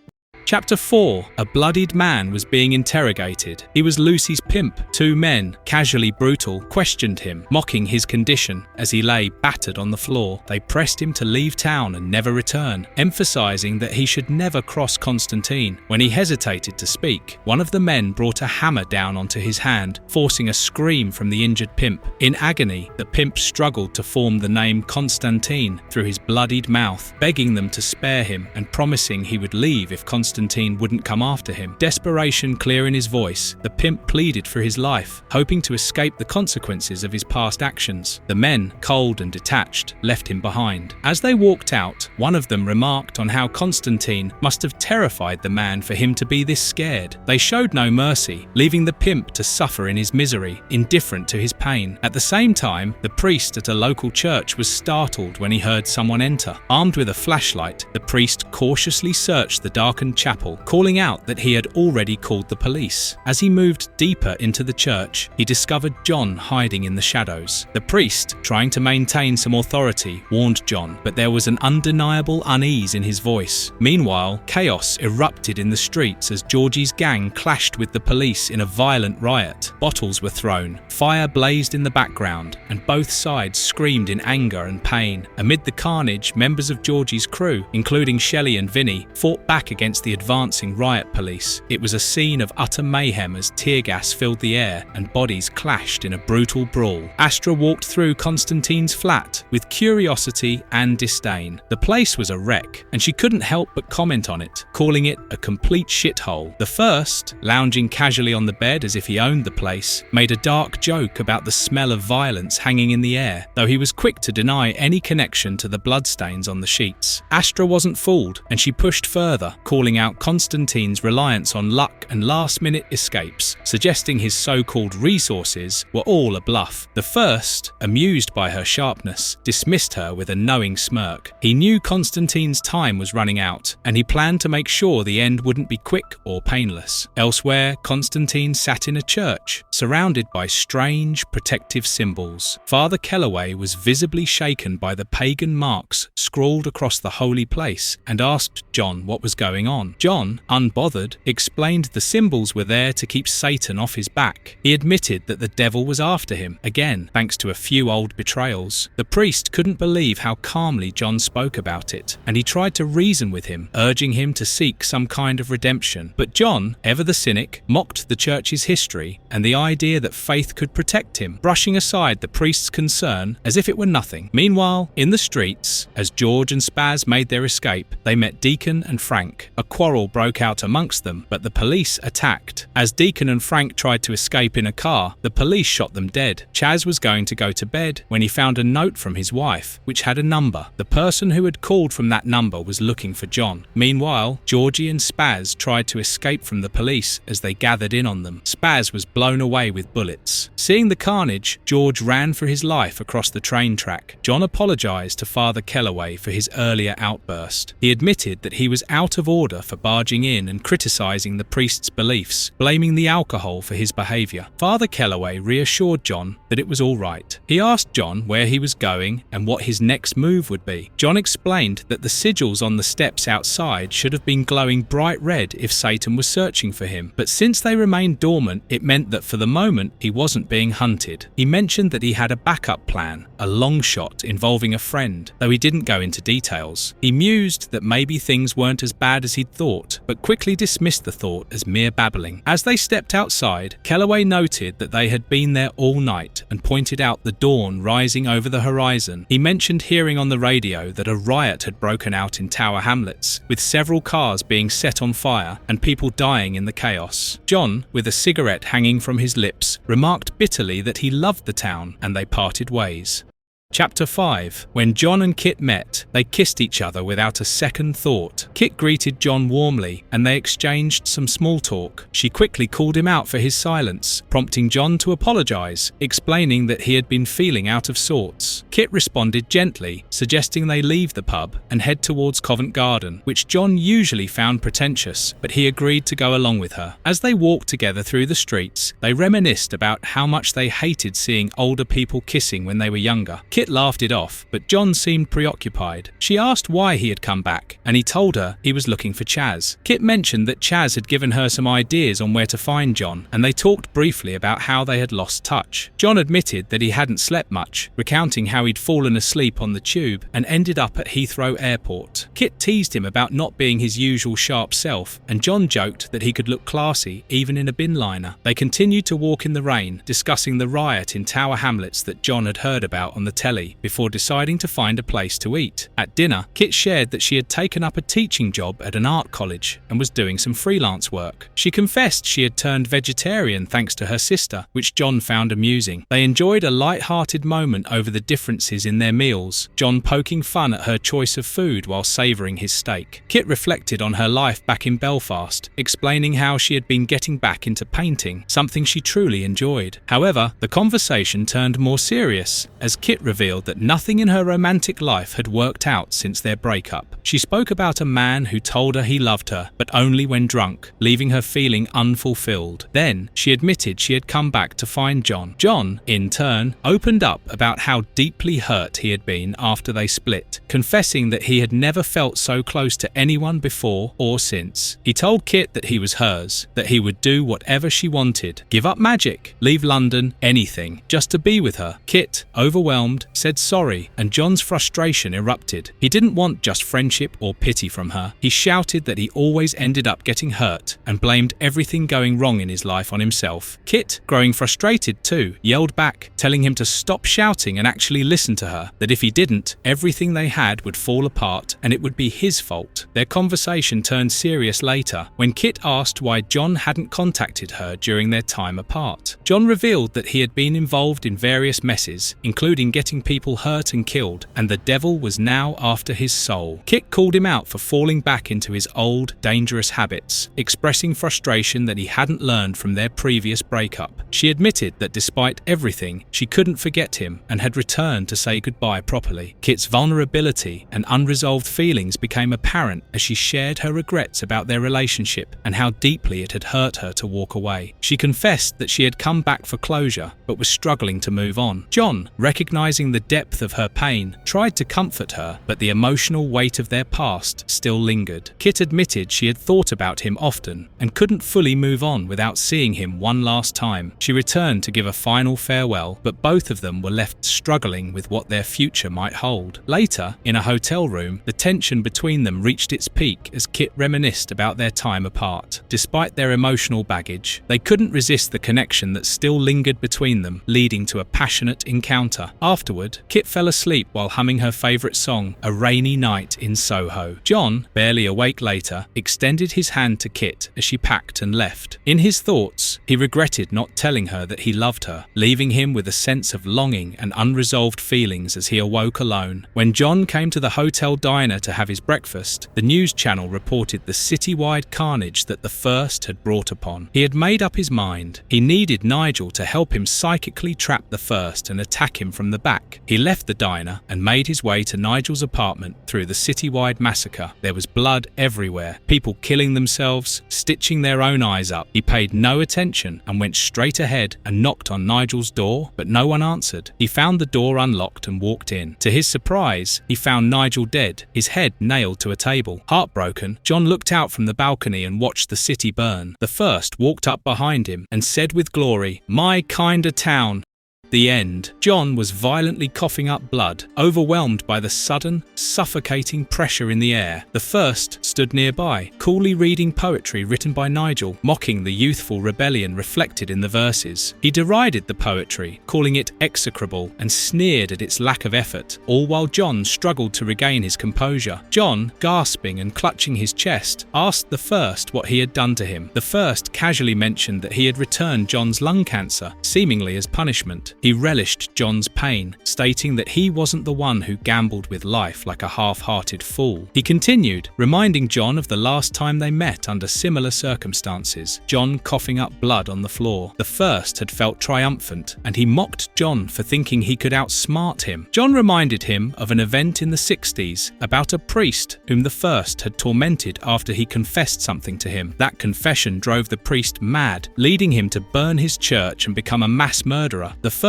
Chapter 4. A bloodied man was being interrogated. He was Lucy's pimp. Two men, casually brutal, questioned him, mocking his condition as he lay battered on the floor. They pressed him to leave town and never return, emphasizing that he should never cross Constantine. When he hesitated to speak, one of the men brought a hammer down onto his hand, forcing a scream from the injured pimp. In agony, the pimp struggled to form the name Constantine through his bloodied mouth, begging them to spare him and promising he would leave if Constantine Constantine wouldn't come after him. Desperation clear in his voice, the pimp pleaded for his life, hoping to escape the consequences of his past actions. The men, cold and detached, left him behind. As they walked out, one of them remarked on how Constantine must have terrified the man for him to be this scared. They showed no mercy, leaving the pimp to suffer in his misery, indifferent to his pain. At the same time, the priest at a local church was startled when he heard someone enter. Armed with a flashlight, the priest cautiously searched the darkened chapel, calling out that he had already called the police. As he moved deeper into the church, he discovered John hiding in the shadows. The priest, trying to maintain some authority, warned John, but there was an undeniable unease in his voice. Meanwhile, chaos erupted in the streets as Georgie's gang clashed with the police in a violent riot. Bottles were thrown, fire blazed in the background, and both sides screamed in anger and pain. Amid the carnage, members of Georgie's crew, including Shelley and Vinny, fought back against the advancing riot police. It was a scene of utter mayhem as tear gas filled the air and bodies clashed in a brutal brawl. Astra walked through Constantine's flat with curiosity and disdain. The place was a wreck, and she couldn't help but comment on it, calling it a complete shithole. The first, lounging casually on the bed as if he owned the place, made a dark joke about the smell of violence hanging in the air, though he was quick to deny any connection to the bloodstains on the sheets. Astra wasn't fooled, and she pushed further, calling out Constantine's reliance on luck and last-minute escapes, suggesting his so-called resources were all a bluff. The first, amused by her sharpness, dismissed her with a knowing smirk. He knew Constantine's time was running out, and he planned to make sure the end wouldn't be quick or painless. Elsewhere, Constantine sat in a church, surrounded by strange, protective symbols. Father Kellaway was visibly shaken by the pagan marks scrawled across the holy place and asked John what was going on. John, unbothered, explained the symbols were there to keep Satan off his back. He admitted that the devil was after him, again, thanks to a few old betrayals. The priest couldn't believe how calmly John spoke about it, and he tried to reason with him, urging him to seek some kind of redemption. But John, ever the cynic, mocked the church's history and the idea that faith could protect him, brushing aside the priest's concern as if it were nothing. Meanwhile, in the streets, as George and Spaz made their escape, they met Deacon and Frank. A quarrel broke out amongst them, but the police attacked. As Deacon and Frank tried to escape in a car, the police shot them dead. Chaz was going to go to bed when he found a note from his wife, which had a number. The person who had called from that number was looking for John. Meanwhile, Georgie and Spaz tried to escape from the police as they gathered in on them. Spaz was blown away with bullets. Seeing the carnage, George ran for his life across the train track. John apologized to Father Kellaway for his earlier outburst. He admitted that he was out of order for barging in and criticizing the priest's beliefs, blaming the alcohol for his behavior. Father Kellaway reassured John that it was all right. He asked John where he was going and what his next move would be. John explained that the sigils on the steps outside should have been glowing bright red if Satan was searching for him, but since they remained dormant, it meant that for the moment he wasn't being hunted. He mentioned that he had a backup plan, a long shot involving a friend, though he didn't go into details. He mused that maybe things weren't as bad as he'd thought, but quickly dismissed the thought as mere babbling. As they stepped outside, Kellaway noted that they had been there all night and pointed out the dawn rising over the horizon. He mentioned hearing on the radio that a riot had broken out in Tower Hamlets, with several cars being set on fire and people dying in the chaos. John, with a cigarette hanging from his lips, remarked bitterly that he loved the town, and they parted ways. Chapter 5. When John and Kit met, they kissed each other without a second thought. Kit greeted John warmly, and they exchanged some small talk. She quickly called him out for his silence, prompting John to apologize, explaining that he had been feeling out of sorts. Kit responded gently, suggesting they leave the pub and head towards Covent Garden, which John usually found pretentious, but he agreed to go along with her. As they walked together through the streets, they reminisced about how much they hated seeing older people kissing when they were younger. Kit laughed it off, but John seemed preoccupied. She asked why he had come back, and he told her he was looking for Chaz. Kit mentioned that Chaz had given her some ideas on where to find John, and they talked briefly about how they had lost touch. John admitted that he hadn't slept much, recounting how he'd fallen asleep on the tube and ended up at Heathrow Airport. Kit teased him about not being his usual sharp self, and John joked that he could look classy even in a bin liner. They continued to walk in the rain, discussing the riot in Tower Hamlets that John had heard about on the telly, before deciding to find a place to eat. At dinner, Kit shared that she had taken up a teaching job at an art college and was doing some freelance work. She confessed she had turned vegetarian thanks to her sister, which John found amusing. They enjoyed a light-hearted moment over the differences in their meals, John poking fun at her choice of food while savouring his steak. Kit reflected on her life back in Belfast, explaining how she had been getting back into painting, something she truly enjoyed. However, the conversation turned more serious, as Kit revealed that nothing in her romantic life had worked out since their breakup. She spoke about a man who told her he loved her, but only when drunk, leaving her feeling unfulfilled. Then, she admitted she had come back to find John. John, in turn, opened up about how deeply hurt he had been after they split, confessing that he had never felt so close to anyone before or since. He told Kit that he was hers, that he would do whatever she wanted, give up magic, leave London, anything, just to be with her. Kit, overwhelmed, said sorry, and John's frustration erupted. He didn't want just friendship or pity from her. He shouted that he always ended up getting hurt and blamed everything going wrong in his life on himself. Kit, growing frustrated too, yelled back, telling him to stop shouting and actually listen to her, that if he didn't, everything they had would fall apart and it would be his fault. Their conversation turned serious later, when Kit asked why John hadn't contacted her during their time apart. John revealed that he had been involved in various messes, including getting people hurt and killed, and the devil was now after his soul. Kit called him out for falling back into his old, dangerous habits, expressing frustration that he hadn't learned from their previous breakup. She admitted that despite everything, she couldn't forget him and had returned to say goodbye properly. Kit's vulnerability and unresolved feelings became apparent as she shared her regrets about their relationship and how deeply it had hurt her to walk away. She confessed that she had come back for closure, but was struggling to move on. John, recognizing the depth of her pain, tried to comfort her, but the emotional weight of their past still lingered. Kit admitted she had thought about him often and couldn't fully move on without seeing him one last time. She returned to give a final farewell, but both of them were left struggling with what their future might hold. Later, in a hotel room, the tension between them reached its peak as Kit reminisced about their time apart. Despite their emotional baggage, they couldn't resist the connection that still lingered between them, leading to a passionate encounter. Afterward, Kit fell asleep while humming her favourite song, A Rainy Night in Soho. John, barely awake later, extended his hand to Kit as she packed and left. In his thoughts, he regretted not telling her that he loved her, leaving him with a sense of longing and unresolved feelings as he awoke alone. When John came to the hotel diner to have his breakfast, the news channel reported the citywide carnage that the first had brought upon. He had made up his mind. He needed Nigel to help him psychically trap the first and attack him from the back. He left the diner and made his way to Nigel's apartment through the citywide massacre. There was blood everywhere, people killing themselves, stitching their own eyes up. He paid no attention and went straight ahead and knocked on Nigel's door, but no one answered. He found the door unlocked and walked in. To his surprise, he found Nigel dead, his head nailed to a table. Heartbroken, John looked out from the balcony and watched the city burn. The first walked up behind him and said with glory, "My kinda town." The end. John was violently coughing up blood, overwhelmed by the sudden, suffocating pressure in the air. The first stood nearby, coolly reading poetry written by Nigel, mocking the youthful rebellion reflected in the verses. He derided the poetry, calling it execrable, and sneered at its lack of effort, all while John struggled to regain his composure. John, gasping and clutching his chest, asked the first what he had done to him. The first casually mentioned that he had returned John's lung cancer, seemingly as punishment. He relished John's pain, stating that he wasn't the one who gambled with life like a half-hearted fool. He continued, reminding John of the last time they met under similar circumstances, John coughing up blood on the floor. The first had felt triumphant, and he mocked John for thinking he could outsmart him. John reminded him of an event in the 60s about a priest whom the first had tormented after he confessed something to him. That confession drove the priest mad, leading him to burn his church and become a mass murderer. The first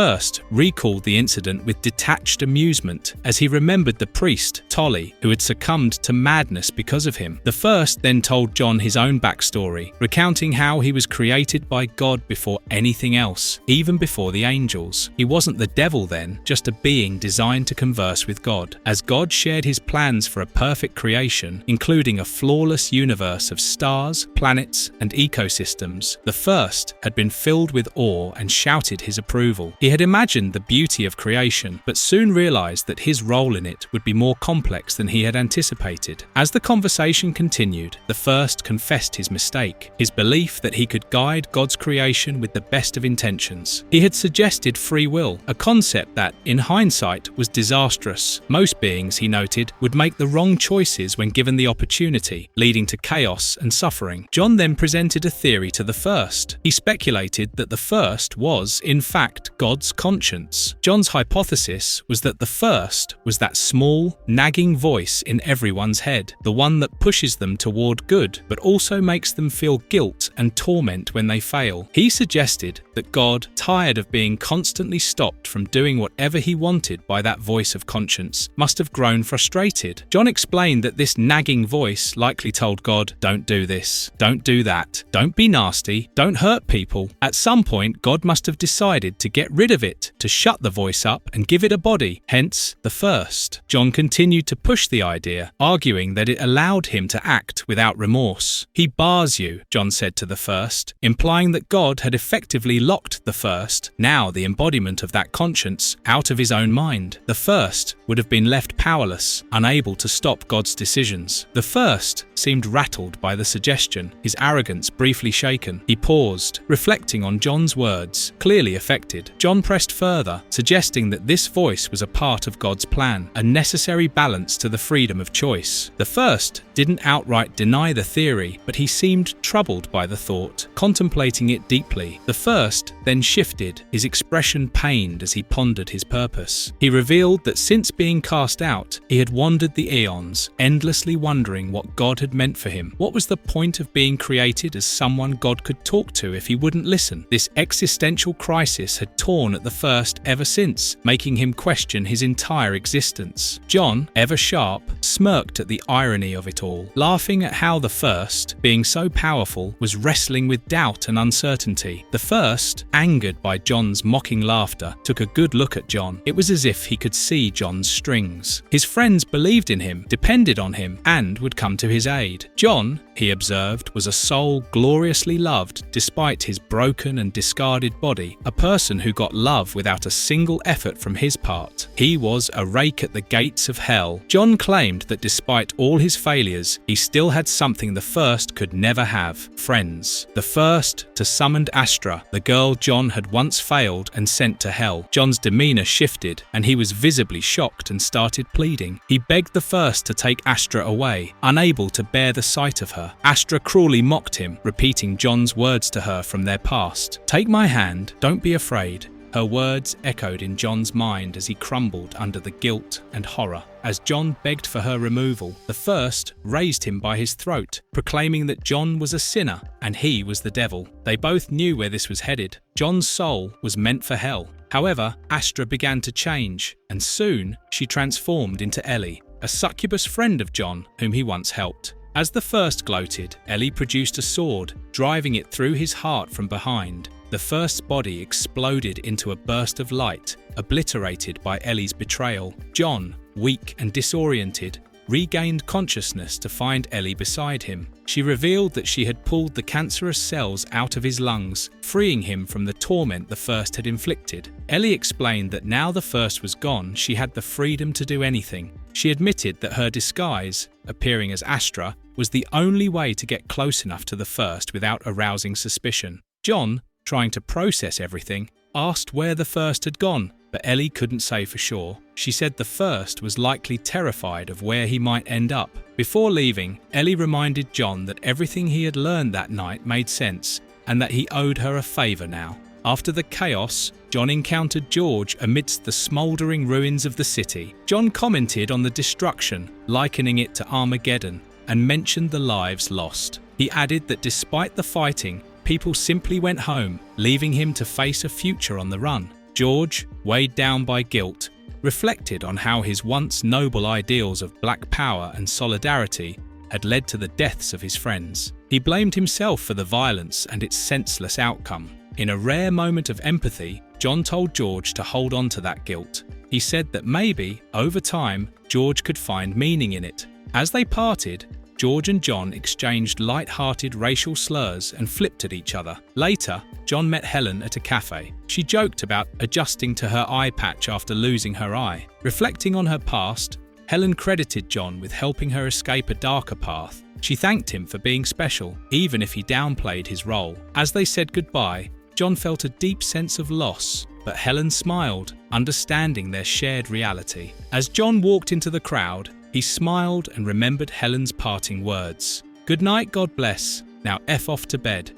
recalled the incident with detached amusement as he remembered the priest, Tolly, who had succumbed to madness because of him. him. The first then told John his own backstory, recounting how he was created by God before anything else, even before the angels. He wasn't the devil then, just a being designed to converse with God. As God shared his plans for a perfect creation, including a flawless universe of stars, planets, and ecosystems, the first had been filled with awe and shouted his approval. He had imagined the beauty of creation, but soon realized that his role in it would be more complex than he had anticipated. As the conversation continued, the first confessed his mistake, his belief that he could guide God's creation with the best of intentions. He had suggested free will, a concept that, in hindsight, was disastrous. Most beings, he noted, would make the wrong choices when given the opportunity, leading to chaos and suffering. John then presented a theory to the first. He speculated that the first was, in fact, God's conscience. John's hypothesis was that the first was that small, nagging voice in everyone's head, the one that pushes them toward good, but also makes them feel guilt and torment when they fail. He suggested that God, tired of being constantly stopped from doing whatever he wanted by that voice of conscience, must have grown frustrated. John explained that this nagging voice likely told God, "Don't do this, don't do that, don't be nasty, don't hurt people." At some point, God must have decided to get rid of it, to shut the voice up and give it a body, hence the first. John continued to push the idea, arguing that it allowed him to act without remorse. "He bars you," John said to the first, implying that God had effectively locked the first, now the embodiment of that conscience, out of his own mind. The first would have been left powerless, unable to stop God's decisions. The first seemed rattled by the suggestion, his arrogance briefly shaken. He paused, reflecting on John's words, clearly affected. John pressed further, suggesting that this voice was a part of God's plan, a necessary balance to the freedom of choice. The first didn't outright deny the theory, but he seemed troubled by the thought, contemplating it deeply. The first then shifted, his expression pained as he pondered his purpose. He revealed that since being cast out, he had wandered the eons, endlessly wondering what God had meant for him. What was the point of being created as someone God could talk to if he wouldn't listen? This existential crisis had torn at the first ever since, making him question his entire existence. John, ever sharp, smirked at the irony of it all, laughing at how the first, being so powerful, was wrestling with doubt and uncertainty. The first, angered by John's mocking laughter, took a good look at John. It was as if he could see John's strings. His friends believed in him, depended on him, and would come to his aid. John, he observed, was a soul gloriously loved despite his broken and discarded body, a person who got love without a single effort from his part. He was a rake at the gates of hell. John claimed that despite all his failures, he still had something the first could never have: friends. The first to summon Astra, the girl John had once failed and sent to hell. John's demeanor shifted, and he was visibly shocked and started pleading. He begged the first to take Astra away, unable to bear the sight of her. Astra cruelly mocked him, repeating John's words to her from their past. "Take my hand, don't be afraid." Her words echoed in John's mind as he crumbled under the guilt and horror. As John begged for her removal, the first raised him by his throat, proclaiming that John was a sinner and he was the devil. They both knew where this was headed. John's soul was meant for hell. However, Astra began to change, and soon she transformed into Ellie, a succubus friend of John whom he once helped. As the first gloated, Ellie produced a sword, driving it through his heart from behind. The first's body exploded into a burst of light, obliterated by Ellie's betrayal. John, weak and disoriented, regained consciousness to find Ellie beside him. She revealed that she had pulled the cancerous cells out of his lungs, freeing him from the torment the first had inflicted. Ellie explained that now the first was gone, she had the freedom to do anything. She admitted that her disguise, appearing as Astra, was the only way to get close enough to the first without arousing suspicion. John, trying to process everything, asked where the first had gone, but Ellie couldn't say for sure. She said the first was likely terrified of where he might end up. Before leaving, Ellie reminded John that everything he had learned that night made sense, and that he owed her a favour now. After the chaos, John encountered George amidst the smouldering ruins of the city. John commented on the destruction, likening it to Armageddon, and mentioned the lives lost. He added that despite the fighting, people simply went home, leaving him to face a future on the run. George, weighed down by guilt, reflected on how his once noble ideals of black power and solidarity had led to the deaths of his friends. He blamed himself for the violence and its senseless outcome. In a rare moment of empathy, John told George to hold on to that guilt. He said that maybe, over time, George could find meaning in it. As they parted, George and John exchanged light-hearted racial slurs and flipped at each other. Later, John met Helen at a cafe. She joked about adjusting to her eye patch after losing her eye. Reflecting on her past, Helen credited John with helping her escape a darker path. She thanked him for being special, even if he downplayed his role. As they said goodbye, John felt a deep sense of loss, but Helen smiled, understanding their shared reality. As John walked into the crowd, he smiled and remembered Helen's parting words. "Good night, God bless. Now F off to bed."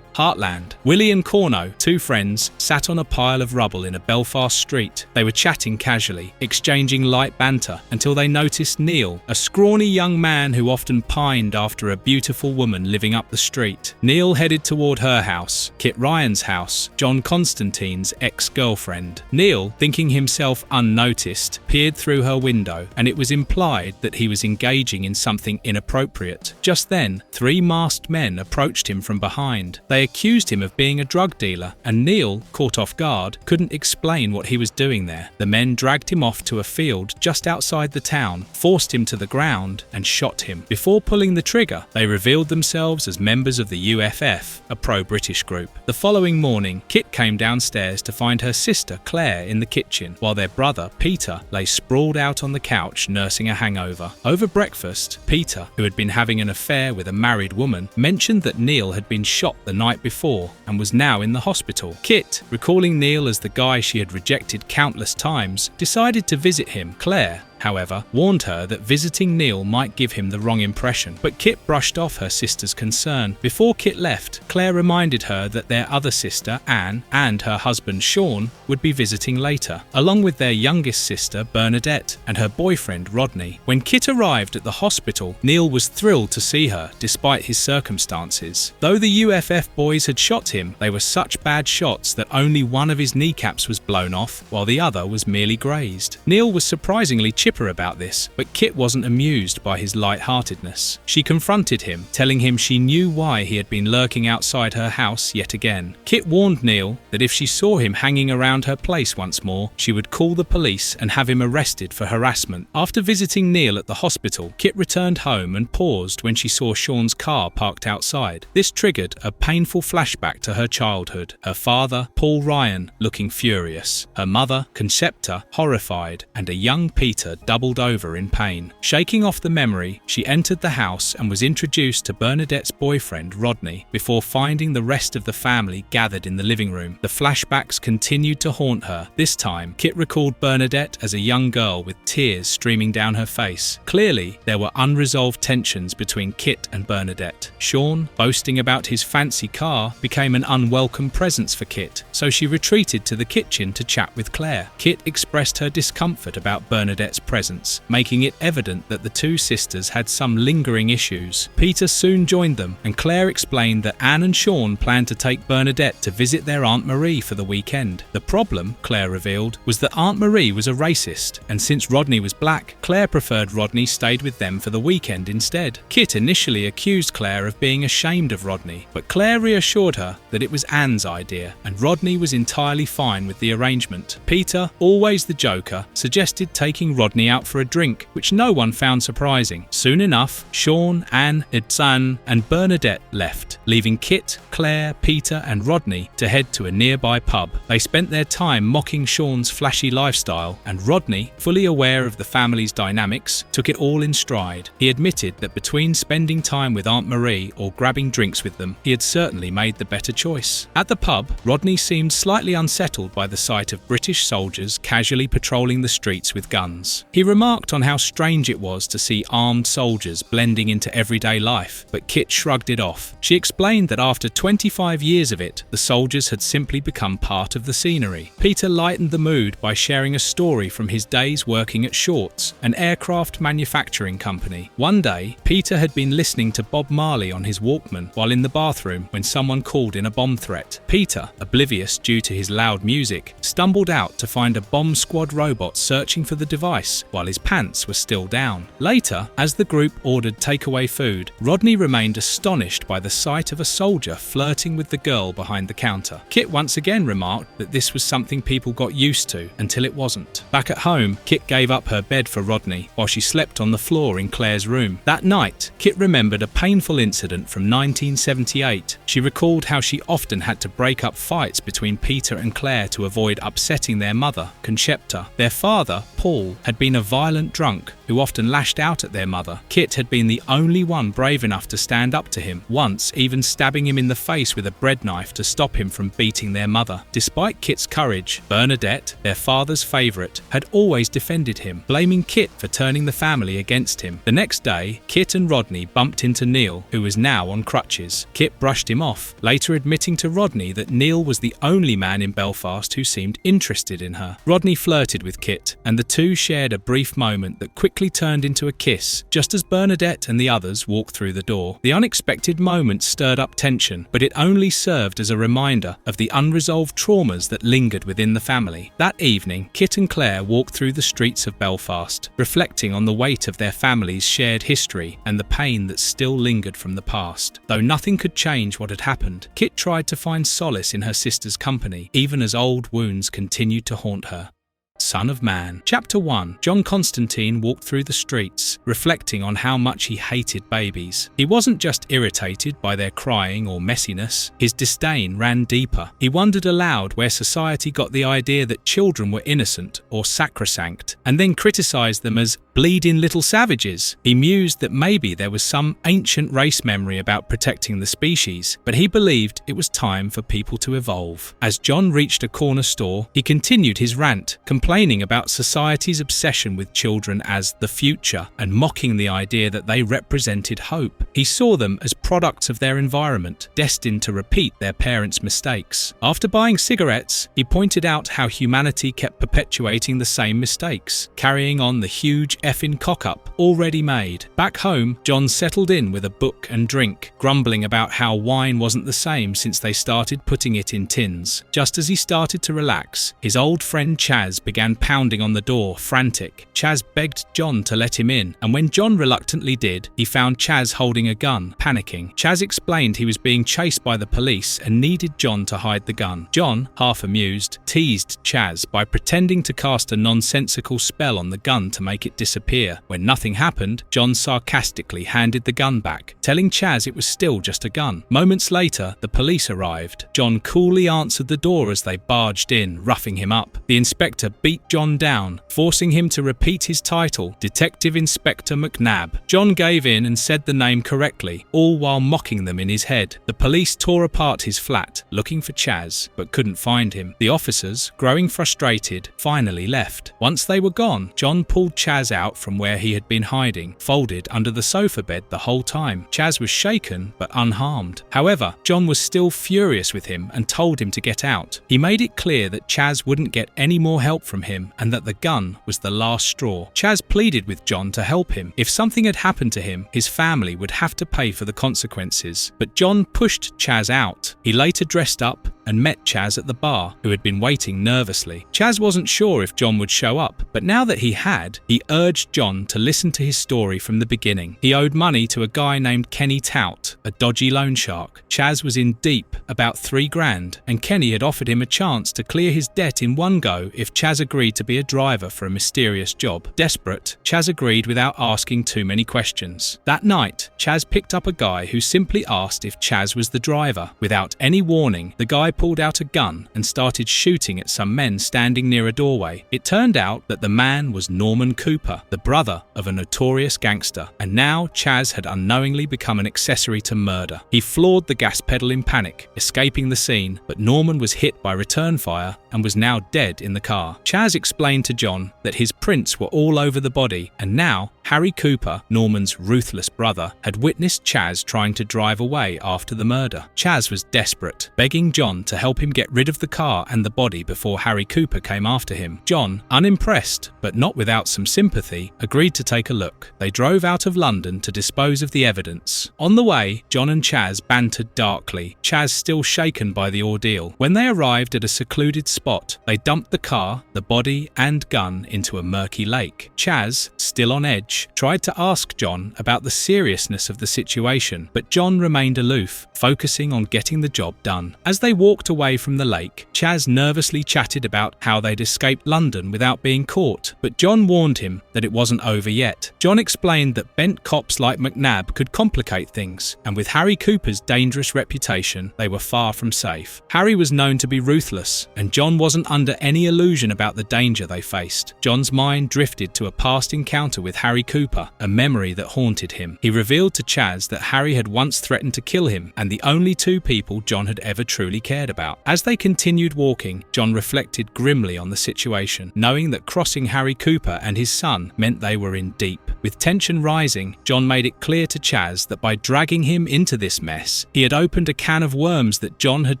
Heartland. Willie and Corno, two friends, sat on a pile of rubble in a Belfast street. They were chatting casually, exchanging light banter, until they noticed Neil, a scrawny young man who often pined after a beautiful woman living up the street. Neil headed toward her house, Kit Ryan's house, John Constanteen's ex-girlfriend. Neil, thinking himself unnoticed, peered through her window, and it was implied that he was engaging in something inappropriate. Just then, three masked men approached him from behind. They accused him of being a drug dealer, and Neil, caught off guard, couldn't explain what he was doing there. The men dragged him off to a field just outside the town, forced him to the ground, and shot him. Before pulling the trigger, they revealed themselves as members of the UFF, a pro-British group. The following morning, Kit came downstairs to find her sister Claire in the kitchen, while their brother Peter lay sprawled out on the couch nursing a hangover. Over breakfast, Peter, who had been having an affair with a married woman, mentioned that Neil had been shot the night before and was now in the hospital. Kit, recalling Neil as the guy she had rejected countless times, decided to visit him. Claire, however, warned her that visiting Neil might give him the wrong impression, but Kit brushed off her sister's concern. Before Kit left, Claire reminded her that their other sister, Anne, and her husband, Sean, would be visiting later, along with their youngest sister, Bernadette, and her boyfriend, Rodney. When Kit arrived at the hospital, Neil was thrilled to see her, despite his circumstances. Though the UFF boys had shot him, they were such bad shots that only one of his kneecaps was blown off, while the other was merely grazed. Neil was surprisingly chipper about this, but Kit wasn't amused by his light-heartedness. She confronted him, telling him she knew why he had been lurking outside her house yet again. Kit warned Neil that if she saw him hanging around her place once more, she would call the police and have him arrested for harassment. After visiting Neil at the hospital, Kit returned home and paused when she saw Sean's car parked outside. This triggered a painful flashback to her childhood. Her father, Paul Ryan, looking furious. Her mother, Concepta, horrified, and a young Peter doubled over in pain. Shaking off the memory, she entered the house and was introduced to Bernadette's boyfriend, Rodney, before finding the rest of the family gathered in the living room. The flashbacks continued to haunt her. This time, Kit recalled Bernadette as a young girl with tears streaming down her face. Clearly, there were unresolved tensions between Kit and Bernadette. Sean, boasting about his fancy car, became an unwelcome presence for Kit, so she retreated to the kitchen to chat with Claire. Kit expressed her discomfort about Bernadette's presence, making it evident that the two sisters had some lingering issues. Peter soon joined them, and Claire explained that Anne and Sean planned to take Bernadette to visit their Aunt Marie for the weekend. The problem, Claire revealed, was that Aunt Marie was a racist, and since Rodney was black, Claire preferred Rodney stayed with them for the weekend instead. Kit initially accused Claire of being ashamed of Rodney, but Claire reassured her that it was Anne's idea, and Rodney was entirely fine with the arrangement. Peter, always the joker, suggested taking Rodney out for a drink, which no one found surprising. Soon enough, Sean, Anne, Idsan, and Bernadette left, leaving Kit, Claire, Peter, and Rodney to head to a nearby pub. They spent their time mocking Sean's flashy lifestyle, and Rodney, fully aware of the family's dynamics, took it all in stride. He admitted that between spending time with Aunt Marie or grabbing drinks with them, he had certainly made the better choice. At the pub, Rodney seemed slightly unsettled by the sight of British soldiers casually patrolling the streets with guns. He remarked on how strange it was to see armed soldiers blending into everyday life, but Kit shrugged it off. She explained that after 25 years of it, the soldiers had simply become part of the scenery. Peter lightened the mood by sharing a story from his days working at Shorts, an aircraft manufacturing company. One day, Peter had been listening to Bob Marley on his Walkman while in the bathroom when someone called in a bomb threat. Peter, oblivious due to his loud music, stumbled out to find a bomb squad robot searching for the device. shoes while his pants were still down. Later, as the group ordered takeaway food, Rodney remained astonished by the sight of a soldier flirting with the girl behind the counter. Kit once again remarked that this was something people got used to until it wasn't. Back at home, Kit gave up her bed for Rodney while she slept on the floor in Claire's room. That night, Kit remembered a painful incident from 1978. She recalled how she often had to break up fights between Peter and Claire to avoid upsetting their mother, Concepta. Their father, Paul, had been a violent drunk who often lashed out at their mother. Kit had been the only one brave enough to stand up to him, once even stabbing him in the face with a bread knife to stop him from beating their mother. Despite Kit's courage, Bernadette, their father's favourite, had always defended him, blaming Kit for turning the family against him. The next day, Kit and Rodney bumped into Neil, who was now on crutches. Kit brushed him off, later admitting to Rodney that Neil was the only man in Belfast who seemed interested in her. Rodney flirted with Kit, and the two shared a brief moment that quickly turned into a kiss, just as Bernadette and the others walked through the door. The unexpected moment stirred up tension, but it only served as a reminder of the unresolved traumas that lingered within the family. That evening, Kit and Claire walked through the streets of Belfast, reflecting on the weight of their family's shared history and the pain that still lingered from the past. Though nothing could change what had happened, Kit tried to find solace in her sister's company, even as old wounds continued to haunt her. Son of Man. Chapter 1. John Constanteen walked through the streets, reflecting on how much he hated babies. He wasn't just irritated by their crying or messiness, his disdain ran deeper. He wondered aloud where society got the idea that children were innocent or sacrosanct, and then criticised them as bleeding little savages. He mused that maybe there was some ancient race memory about protecting the species, but he believed it was time for people to evolve. As John reached a corner store, he continued his rant, complaining about society's obsession with children as the future and mocking the idea that they represented hope. He saw them as products of their environment, destined to repeat their parents' mistakes. After buying cigarettes, he pointed out how humanity kept perpetuating the same mistakes, carrying on the huge effing cock-up already made. Back home, John settled in with a book and drink, grumbling about how wine wasn't the same since they started putting it in tins. Just as he started to relax, his old friend Chaz began pounding on the door, frantic. Chaz begged John to let him in, and when John reluctantly did, he found Chaz holding a gun, panicking. Chaz explained he was being chased by the police and needed John to hide the gun. John, half amused, teased Chaz by pretending to cast a nonsensical spell on the gun to make it disappear. When nothing happened, John sarcastically handed the gun back, telling Chaz it was still just a gun. Moments later, the police arrived. John coolly answered the door as they barged in, roughing him up. The inspector beat John down, forcing him to repeat his title, Detective Inspector McNabb. John gave in and said the name correctly, all while mocking them in his head. The police tore apart his flat, looking for Chaz, but couldn't find him. The officers, growing frustrated, finally left. Once they were gone, John pulled Chaz out from where he had been hiding, folded under the sofa bed the whole time. Chaz was shaken, but unharmed. However, John was still furious with him and told him to get out. He made it clear that Chaz wouldn't get any more help from him and that the gun was the last straw. Chaz pleaded with John to help him. If something had happened to him, his family would have to pay for the consequences. But John pushed Chaz out. He later dressed up and met Chaz at the bar, who had been waiting nervously. Chaz wasn't sure if John would show up, but now that he had, he urged John to listen to his story from the beginning. He owed money to a guy named Kenny Tout, a dodgy loan shark. Chaz was in deep, about $3,000, and Kenny had offered him a chance to clear his debt in one go if Chaz agreed to be a driver for a mysterious job. Desperate, Chaz agreed without asking too many questions. That night, Chaz picked up a guy who simply asked if Chaz was the driver. Without any warning, the guy pulled out a gun and started shooting at some men standing near a doorway. It turned out that the man was Norman Cooper, the brother of a notorious gangster, and now Chaz had unknowingly become an accessory to murder. He floored the gas pedal in panic, escaping the scene, but Norman was hit by return fire and was now dead in the car. Chaz explained to John that his prints were all over the body, and now Harry Cooper, Norman's ruthless brother, had witnessed Chaz trying to drive away after the murder. Chaz was desperate, begging John John to help him get rid of the car and the body before Harry Cooper came after him. John, unimpressed, but not without some sympathy, agreed to take a look. They drove out of London to dispose of the evidence. On the way, John and Chaz bantered darkly, Chaz still shaken by the ordeal. When they arrived at a secluded spot, they dumped the car, the body, and gun into a murky lake. Chaz, still on edge, tried to ask John about the seriousness of the situation, but John remained aloof, focusing on getting the job done. As they walked away from the lake, Chaz nervously chatted about how they'd escaped London without being caught, but John warned him that it wasn't over yet. John explained that bent cops like McNabb could complicate things, and with Harry Cooper's dangerous reputation, they were far from safe. Harry was known to be ruthless, and John wasn't under any illusion about the danger they faced. John's mind drifted to a past encounter with Harry Cooper, a memory that haunted him. He revealed to Chaz that Harry had once threatened to kill him, and the only two people John had ever truly cared about. As they continued walking, John reflected grimly on the situation, knowing that crossing Harry Cooper and his son meant they were in deep. With tension rising, John made it clear to Chaz that by dragging him into this mess, he had opened a can of worms that John had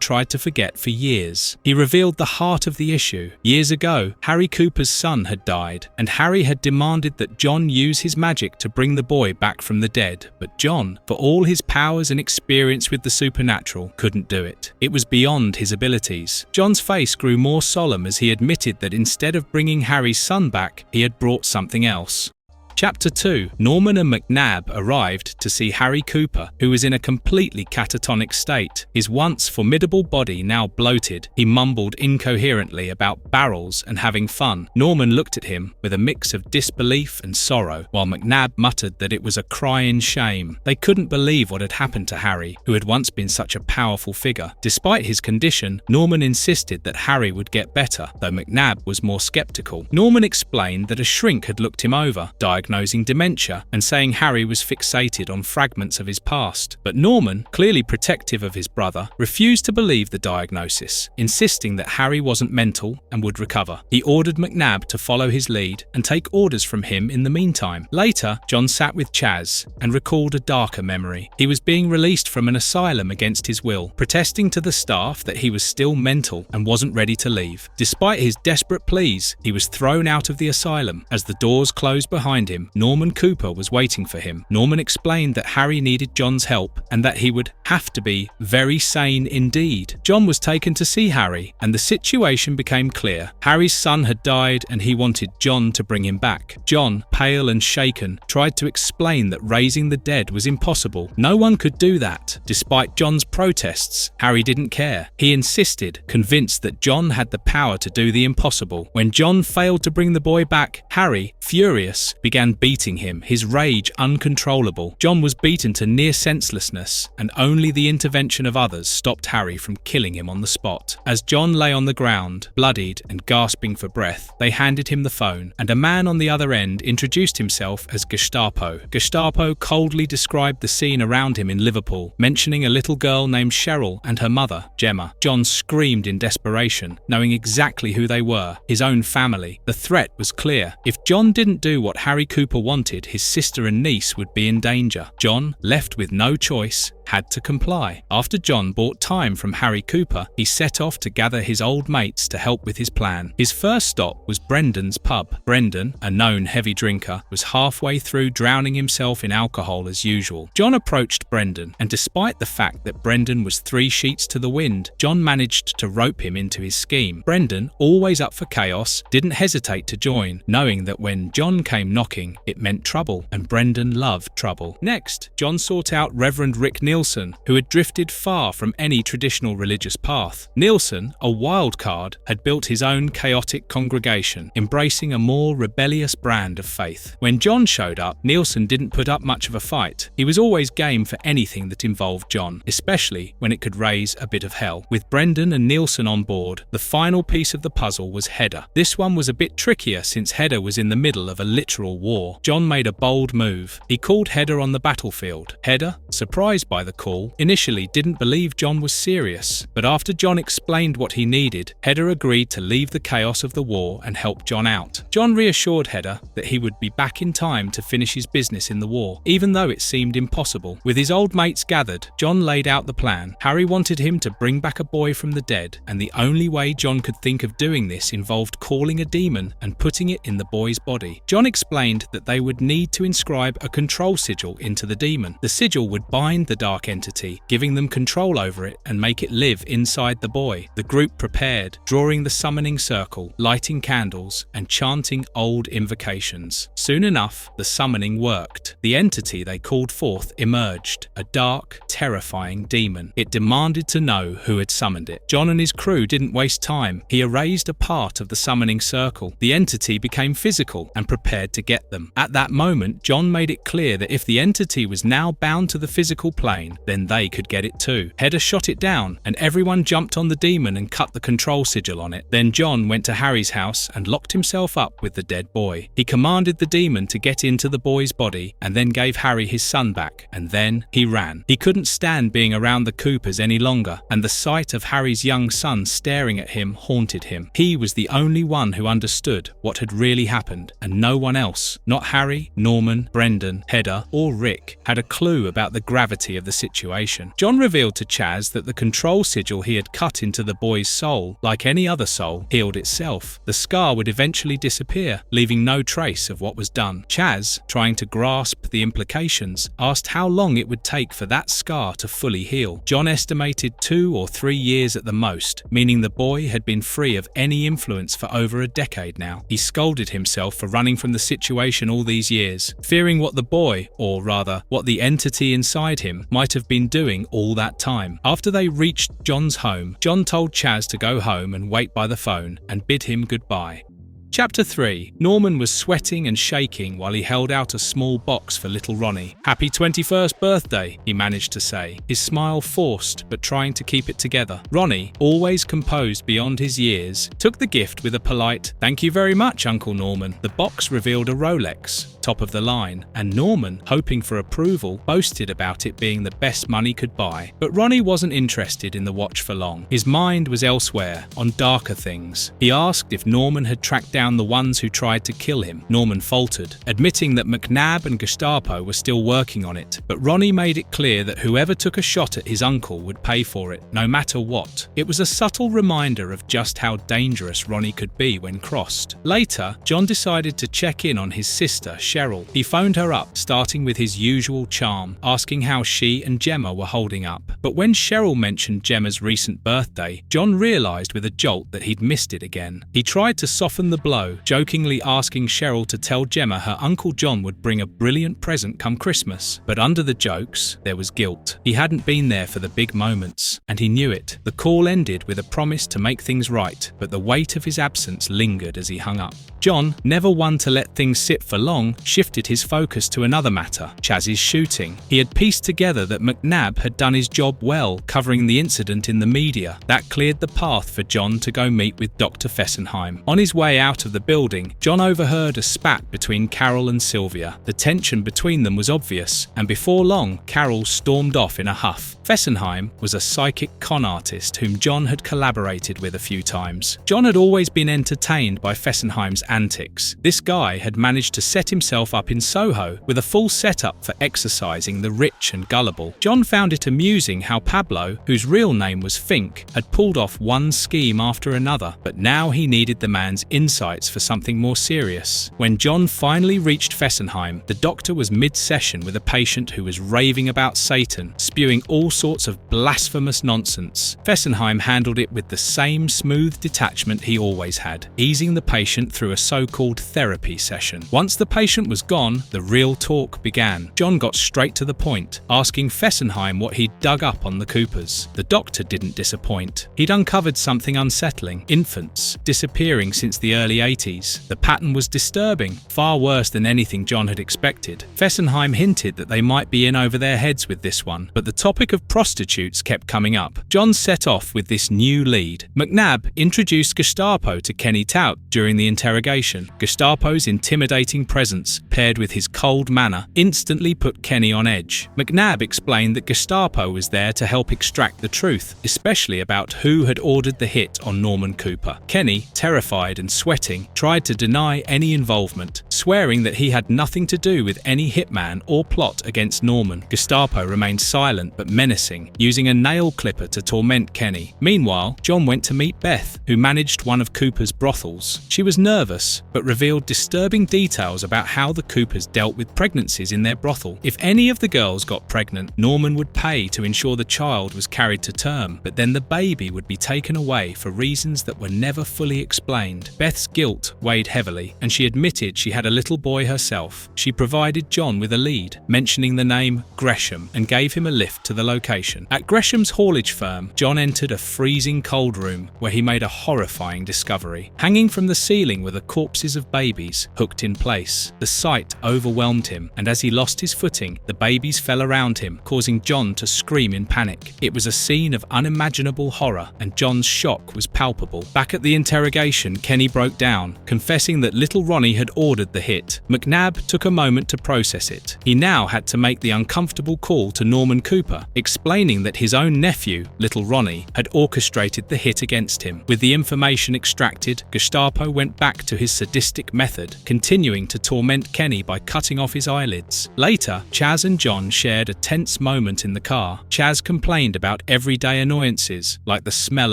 tried to forget for years. He revealed the heart of the issue. Years ago, Harry Cooper's son had died, and Harry had demanded that John use his magic to bring the boy back from the dead. But John, for all his powers and experience with the supernatural, couldn't do it. It was beyond his abilities. John's face grew more solemn as he admitted that instead of bringing Harry's son back, he had brought something else. Chapter 2. Norman and McNabb arrived to see Harry Cooper, who was in a completely catatonic state. His once formidable body now bloated, he mumbled incoherently about barrels and having fun. Norman looked at him with a mix of disbelief and sorrow, while McNabb muttered that it was a cry in shame. They couldn't believe what had happened to Harry, who had once been such a powerful figure. Despite his condition, Norman insisted that Harry would get better, though McNabb was more skeptical. Norman explained that a shrink had looked him over, diagnosing dementia and saying Harry was fixated on fragments of his past. But Norman, clearly protective of his brother, refused to believe the diagnosis, insisting that Harry wasn't mental and would recover. He ordered McNabb to follow his lead and take orders from him in the meantime. Later, John sat with Chaz and recalled a darker memory. He was being released from an asylum against his will, protesting to the staff that he was still mental and wasn't ready to leave. Despite his desperate pleas, he was thrown out of the asylum. As the doors closed behind him, Norman Cooper was waiting for him. Norman explained that Harry needed John's help and that he would have to be very sane indeed. John was taken to see Harry, and the situation became clear. Harry's son had died and he wanted John to bring him back. John, pale and shaken, tried to explain that raising the dead was impossible. No one could do that. Despite John's protests, Harry didn't care. He insisted, convinced that John had the power to do the impossible. When John failed to bring the boy back, Harry, furious, began beating him, his rage uncontrollable. John was beaten to near senselessness, and only the intervention of others stopped Harry from killing him on the spot. As John lay on the ground, bloodied and gasping for breath, they handed him the phone, and a man on the other end introduced himself as Gestapo. Gestapo coldly described the scene around him in Liverpool, mentioning a little girl named Cheryl and her mother, Gemma. John screamed in desperation, knowing exactly who they were, his own family. The threat was clear. If John didn't do what Harry Cooper wanted, his sister and niece would be in danger. John, left with no choice, had to comply. After John bought time from Harry Cooper, he set off to gather his old mates to help with his plan. His first stop was Brendan's pub. Brendan, a known heavy drinker, was halfway through drowning himself in alcohol as usual. John approached Brendan, and despite the fact that Brendan was 3 sheets to the wind, John managed to rope him into his scheme. Brendan, always up for chaos, didn't hesitate to join, knowing that when John came knocking, it meant trouble, and Brendan loved trouble. Next, John sought out Reverend Rick Nielsen, who had drifted far from any traditional religious path. Nielsen, a wild card, had built his own chaotic congregation, embracing a more rebellious brand of faith. When John showed up, Nielsen didn't put up much of a fight. He was always game for anything that involved John, especially when it could raise a bit of hell. With Brendan and Nielsen on board, the final piece of the puzzle was Hedda. This one was a bit trickier since Hedda was in the middle of a literal war. John made a bold move. He called Hedda on the battlefield. Hedda, surprised by the the call, initially didn't believe John was serious, but after John explained what he needed, Hedda agreed to leave the chaos of the war and help John out. John reassured Hedda that he would be back in time to finish his business in the war, even though it seemed impossible. With his old mates gathered, John laid out the plan. Harry wanted him to bring back a boy from the dead, and the only way John could think of doing this involved calling a demon and putting it in the boy's body. John explained that they would need to inscribe a control sigil into the demon. The sigil would bind the dark entity, giving them control over it and make it live inside the boy. The group prepared, drawing the summoning circle, lighting candles, and chanting old invocations. Soon enough, the summoning worked. The entity they called forth emerged, a dark, terrifying demon. It demanded to know who had summoned it. John and his crew didn't waste time. He erased a part of the summoning circle. The entity became physical and prepared to get them. At that moment, John made it clear that if the entity was now bound to the physical plane, then they could get it too. Hedda shot it down, and everyone jumped on the demon and cut the control sigil on it. Then John went to Harry's house and locked himself up with the dead boy. He commanded the demon to get into the boy's body and then gave Harry his son back, and then he ran. He couldn't stand being around the Coopers any longer, and the sight of Harry's young son staring at him haunted him. He was the only one who understood what had really happened, and no one else, not Harry, Norman, Brendan, Hedda, or Rick, had a clue about the gravity of the situation. John revealed to Chaz that the control sigil he had cut into the boy's soul, like any other soul, healed itself. The scar would eventually disappear, leaving no trace of what was done. Chaz, trying to grasp the implications, asked how long it would take for that scar to fully heal. John estimated 2 or 3 years at the most, meaning the boy had been free of any influence for over a decade now. He scolded himself for running from the situation all these years, fearing what the boy, or rather, what the entity inside him, might have been doing all that time. After they reached John's home, John told Chaz to go home and wait by the phone and bid him goodbye. Chapter 3. Norman was sweating and shaking while he held out a small box for little Ronnie. "Happy 21st birthday," he managed to say, his smile forced but trying to keep it together. Ronnie, always composed beyond his years, took the gift with a polite, "Thank you very much, Uncle Norman." The box revealed a Rolex, top of the line, and Norman, hoping for approval, boasted about it being the best money could buy. But Ronnie wasn't interested in the watch for long. His mind was elsewhere, on darker things. He asked if Norman had tracked down the ones who tried to kill him. Norman faltered, admitting that McNabb and Gestapo were still working on it, but Ronnie made it clear that whoever took a shot at his uncle would pay for it, no matter what. It was a subtle reminder of just how dangerous Ronnie could be when crossed. Later, John decided to check in on his sister, Cheryl. He phoned her up, starting with his usual charm, asking how she and Gemma were holding up. But when Cheryl mentioned Gemma's recent birthday, John realised with a jolt that he'd missed it again. He tried to soften the blow, jokingly asking Cheryl to tell Gemma her Uncle John would bring a brilliant present come Christmas. But under the jokes, there was guilt. He hadn't been there for the big moments, and he knew it. The call ended with a promise to make things right, but the weight of his absence lingered as he hung up. John, never one to let things sit for long, shifted his focus to another matter, Chaz's shooting. He had pieced together that McNabb had done his job well, covering the incident in the media. That cleared the path for John to go meet with Dr. Fessenheim. On his way out of the building, John overheard a spat between Carol and Sylvia. The tension between them was obvious, and before long, Carol stormed off in a huff. Fessenheim was a psychic con artist whom John had collaborated with a few times. John had always been entertained by Fessenheim's antics. This guy had managed to set himself up in Soho with a full setup for exercising the rich and gullible. John found it amusing how Pablo, whose real name was Fink, had pulled off one scheme after another, but now he needed the man's insights for something more serious. When John finally reached Fessenheim, the doctor was mid-session with a patient who was raving about Satan, spewing all sorts of blasphemous nonsense. Fessenheim handled it with the same smooth detachment he always had, easing the patient through a so-called therapy session. Once the patient was gone, the real talk began. John got straight to the point, asking Fessenheim what he'd dug up on the Coopers. The doctor didn't disappoint. He'd uncovered something unsettling: infants, disappearing since the early 80s. The pattern was disturbing, far worse than anything John had expected. Fessenheim hinted that they might be in over their heads with this one, but the topic of prostitutes kept coming up. John set off with this new lead. McNabb introduced Gestapo to Kenny Tout during the interrogation. Gestapo's intimidating presence presence, paired with his cold manner, instantly put Kenny on edge. McNabb explained that Gestapo was there to help extract the truth, especially about who had ordered the hit on Norman Cooper. Kenny, terrified and sweating, tried to deny any involvement, swearing that he had nothing to do with any hitman or plot against Norman. Gestapo remained silent but menacing, using a nail clipper to torment Kenny. Meanwhile, John went to meet Beth, who managed one of Cooper's brothels. She was nervous, but revealed disturbing details about how the Coopers dealt with pregnancies in their brothel. If any of the girls got pregnant, Norman would pay to ensure the child was carried to term, but then the baby would be taken away for reasons that were never fully explained. Beth's guilt weighed heavily, and she admitted she had a little boy herself. She provided John with a lead, mentioning the name Gresham, and gave him a lift to the location. At Gresham's haulage firm, John entered a freezing cold room where he made a horrifying discovery. Hanging from the ceiling were the corpses of babies, hooked in place. The sight overwhelmed him, and as he lost his footing, the babies fell around him, causing John to scream in panic. It was a scene of unimaginable horror, and John's shock was palpable. Back at the interrogation, Kenny broke down, confessing that little Ronnie had ordered the hit. McNabb took a moment to process it. He now had to make the uncomfortable call to Norman Cooper, explaining that his own nephew, little Ronnie, had orchestrated the hit against him. With the information extracted, Gestapo went back to his sadistic method, continuing to torment Kenny by cutting off his eyelids. Later, Chaz and John shared a tense moment in the car. Chaz complained about everyday annoyances, like the smell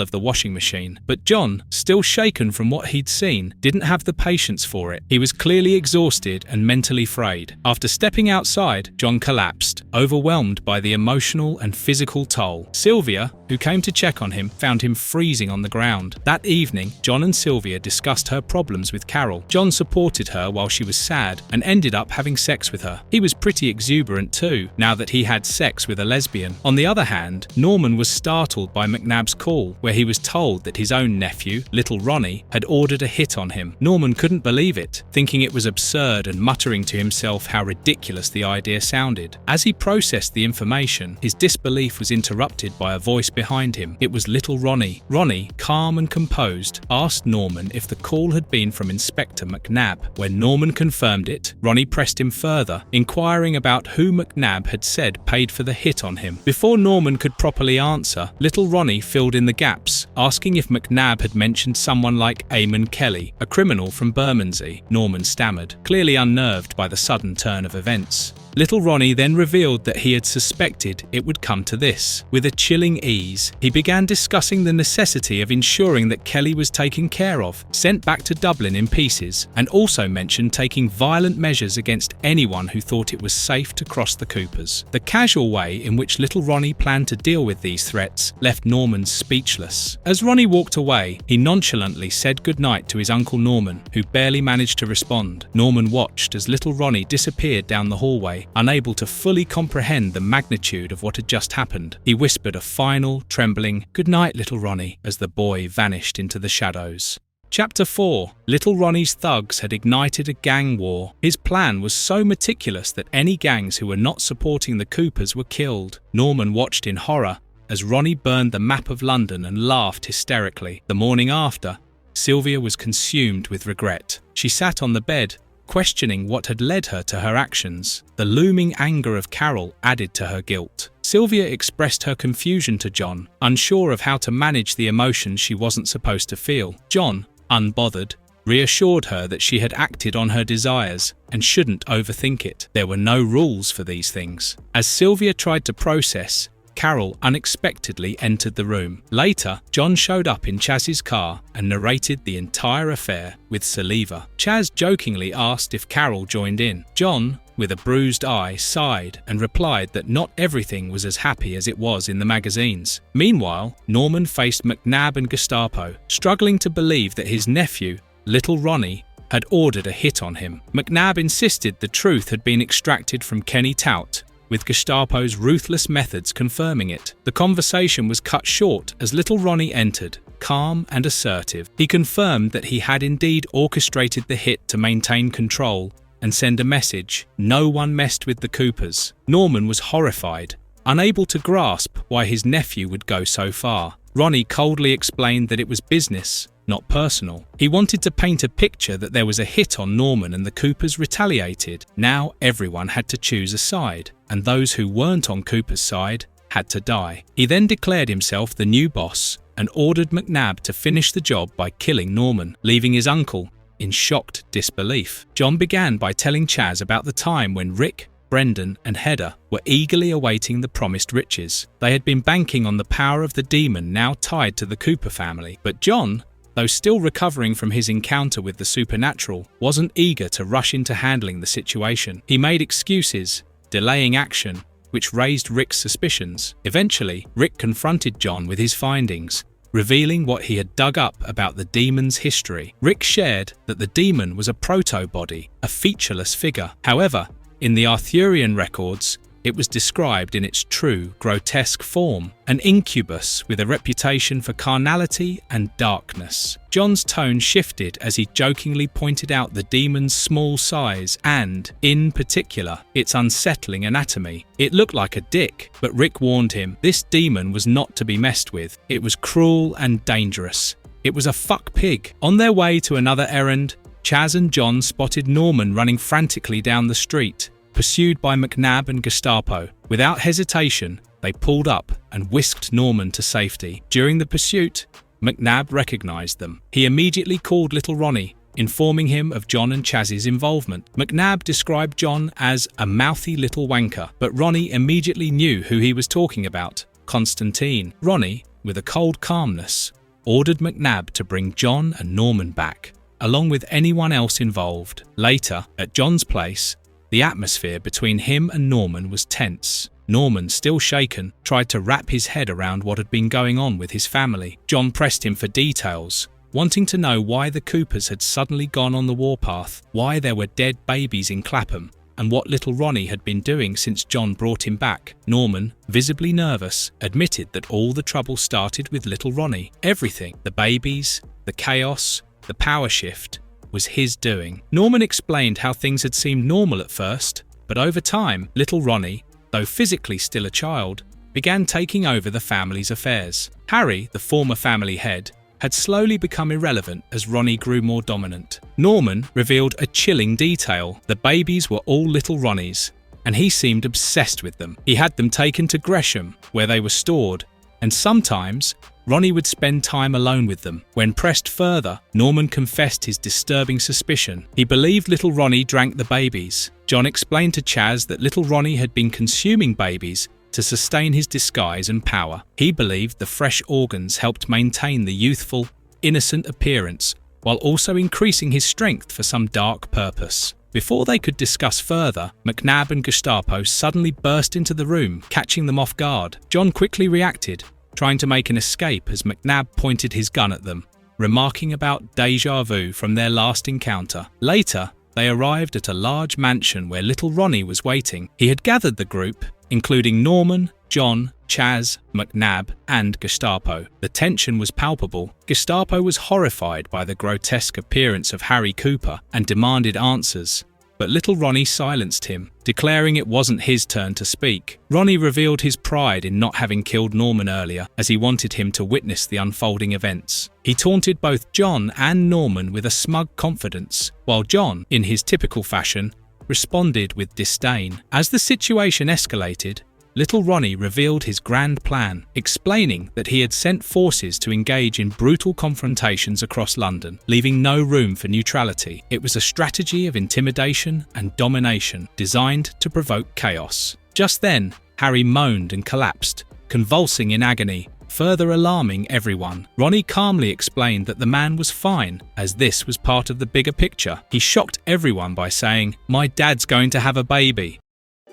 of the washing machine, but John, still shaken from what he'd seen, didn't have the patience for it. He was clearly exhausted and mentally frayed. After stepping outside, John collapsed, overwhelmed by the emotional and physical toll. Sylvia, who came to check on him, found him freezing on the ground. That evening, John and Sylvia discussed her problems with Carol. John supported her while she was sad and ended up having sex with her. He was pretty exuberant too, now that he had sex with a lesbian. On the other hand, Norman was startled by McNabb's call, where he was told that his own nephew, little Ronnie, had ordered a hit on him. Norman couldn't believe it, thinking it was absurd and muttering to himself how ridiculous the idea sounded. As he processed the information, his disbelief was interrupted by a voice behind him. It was little Ronnie. Ronnie, calm and composed, asked Norman if the call had been from Inspector McNabb. When Norman confirmed it, Ronnie pressed him further, inquiring about who McNabb had said paid for the hit on him. Before Norman could properly answer, little Ronnie filled in the gaps, asking if McNabb had mentioned someone like Eamon Kelly, a criminal from Bermondsey. Norman stammered, clearly unnerved by the sudden turn of events. Little Ronnie then revealed that he had suspected it would come to this. With a chilling ease, he began discussing the necessity of ensuring that Kelly was taken care of, sent back to Dublin in pieces, and also mentioned taking violent measures against anyone who thought it was safe to cross the Coopers. The casual way in which little Ronnie planned to deal with these threats left Norman speechless. As Ronnie walked away, he nonchalantly said goodnight to his uncle Norman, who barely managed to respond. Norman watched as little Ronnie disappeared down the hallway, unable to fully comprehend the magnitude of what had just happened. He whispered a final, trembling, "Good night, little Ronnie," as the boy vanished into the shadows. Chapter 4. Little Ronnie's thugs had ignited a gang war. His plan was so meticulous that any gangs who were not supporting the Coopers were killed. Norman watched in horror as Ronnie burned the map of London and laughed hysterically. The morning after, Sylvia was consumed with regret. She sat on the bed, questioning what had led her to her actions. The looming anger of Carol added to her guilt. Sylvia expressed her confusion to John, unsure of how to manage the emotions she wasn't supposed to feel. John, unbothered, reassured her that she had acted on her desires and shouldn't overthink it. There were no rules for these things. As Sylvia tried to process, Carol unexpectedly entered the room. Later, John showed up in Chaz's car and narrated the entire affair with saliva. Chaz jokingly asked if Carol joined in. John, with a bruised eye, sighed and replied that not everything was as happy as it was in the magazines. Meanwhile, Norman faced McNabb and Gestapo, struggling to believe that his nephew, little Ronnie, had ordered a hit on him. McNabb insisted the truth had been extracted from Kenny Tout, with Gestapo's ruthless methods confirming it. The conversation was cut short as little Ronnie entered, calm and assertive. He confirmed that he had indeed orchestrated the hit to maintain control and send a message: no one messed with the Coopers. Norman was horrified, unable to grasp why his nephew would go so far. Ronnie coldly explained that it was business, not personal. He wanted to paint a picture that there was a hit on Norman and the Coopers retaliated. Now everyone had to choose a side, and those who weren't on Cooper's side had to die. He then declared himself the new boss and ordered McNab to finish the job by killing Norman, leaving his uncle in shocked disbelief. John began by telling Chaz about the time when Rick, Brendan and Hedda were eagerly awaiting the promised riches. They had been banking on the power of the demon now tied to the Cooper family. But John, though still recovering from his encounter with the supernatural, wasn't eager to rush into handling the situation. He made excuses, delaying action, which raised Rick's suspicions. Eventually, Rick confronted John with his findings, revealing what he had dug up about the demon's history. Rick shared that the demon was a proto-body, a featureless figure. However, in the Arthurian records, it was described in its true, grotesque form, an incubus with a reputation for carnality and darkness. John's tone shifted as he jokingly pointed out the demon's small size and, in particular, its unsettling anatomy. It looked like a dick, but Rick warned him this demon was not to be messed with. It was cruel and dangerous. It was a fuck pig. On their way to another errand, Chaz and John spotted Norman running frantically down the street, pursued by McNab and Gestapo. Without hesitation, they pulled up and whisked Norman to safety. During the pursuit, McNab recognized them. He immediately called little Ronnie, informing him of John and Chaz's involvement. McNab described John as a mouthy little wanker, but Ronnie immediately knew who he was talking about, Constantine. Ronnie, with a cold calmness, ordered McNab to bring John and Norman back, along with anyone else involved. Later, at John's place, the atmosphere between him and Norman was tense. Norman, still shaken, tried to wrap his head around what had been going on with his family. John pressed him for details, wanting to know why the Coopers had suddenly gone on the warpath, why there were dead babies in Clapham, and what little Ronnie had been doing since John brought him back. Norman, visibly nervous, admitted that all the trouble started with little Ronnie. Everything, the babies, the chaos, the power shift, was his doing. Norman explained how things had seemed normal at first, but over time, little Ronnie, though physically still a child, began taking over the family's affairs. Harry, the former family head, had slowly become irrelevant as Ronnie grew more dominant. Norman revealed a chilling detail. The babies were all little Ronnies, and he seemed obsessed with them. He had them taken to Gresham, where they were stored, and sometimes Ronnie would spend time alone with them. When pressed further, Norman confessed his disturbing suspicion. He believed little Ronnie drank the babies. John explained to Chaz that little Ronnie had been consuming babies to sustain his disguise and power. He believed the fresh organs helped maintain the youthful, innocent appearance, while also increasing his strength for some dark purpose. Before they could discuss further, McNab and Gestapo suddenly burst into the room, catching them off guard. John quickly reacted, trying to make an escape as McNab pointed his gun at them, remarking about déjà vu from their last encounter. Later, they arrived at a large mansion where little Ronnie was waiting. He had gathered the group, including Norman, John, Chaz, McNab, and Gestapo. The tension was palpable. Gestapo was horrified by the grotesque appearance of Harry Cooper and demanded answers. But little Ronnie silenced him, declaring it wasn't his turn to speak. Ronnie revealed his pride in not having killed Norman earlier, as he wanted him to witness the unfolding events. He taunted both John and Norman with a smug confidence, while John, in his typical fashion, responded with disdain. As the situation escalated, little Ronnie revealed his grand plan, explaining that he had sent forces to engage in brutal confrontations across London, leaving no room for neutrality. It was a strategy of intimidation and domination, designed to provoke chaos. Just then, Harry moaned and collapsed, convulsing in agony, further alarming everyone. Ronnie calmly explained that the man was fine, as this was part of the bigger picture. He shocked everyone by saying, "My dad's going to have a baby."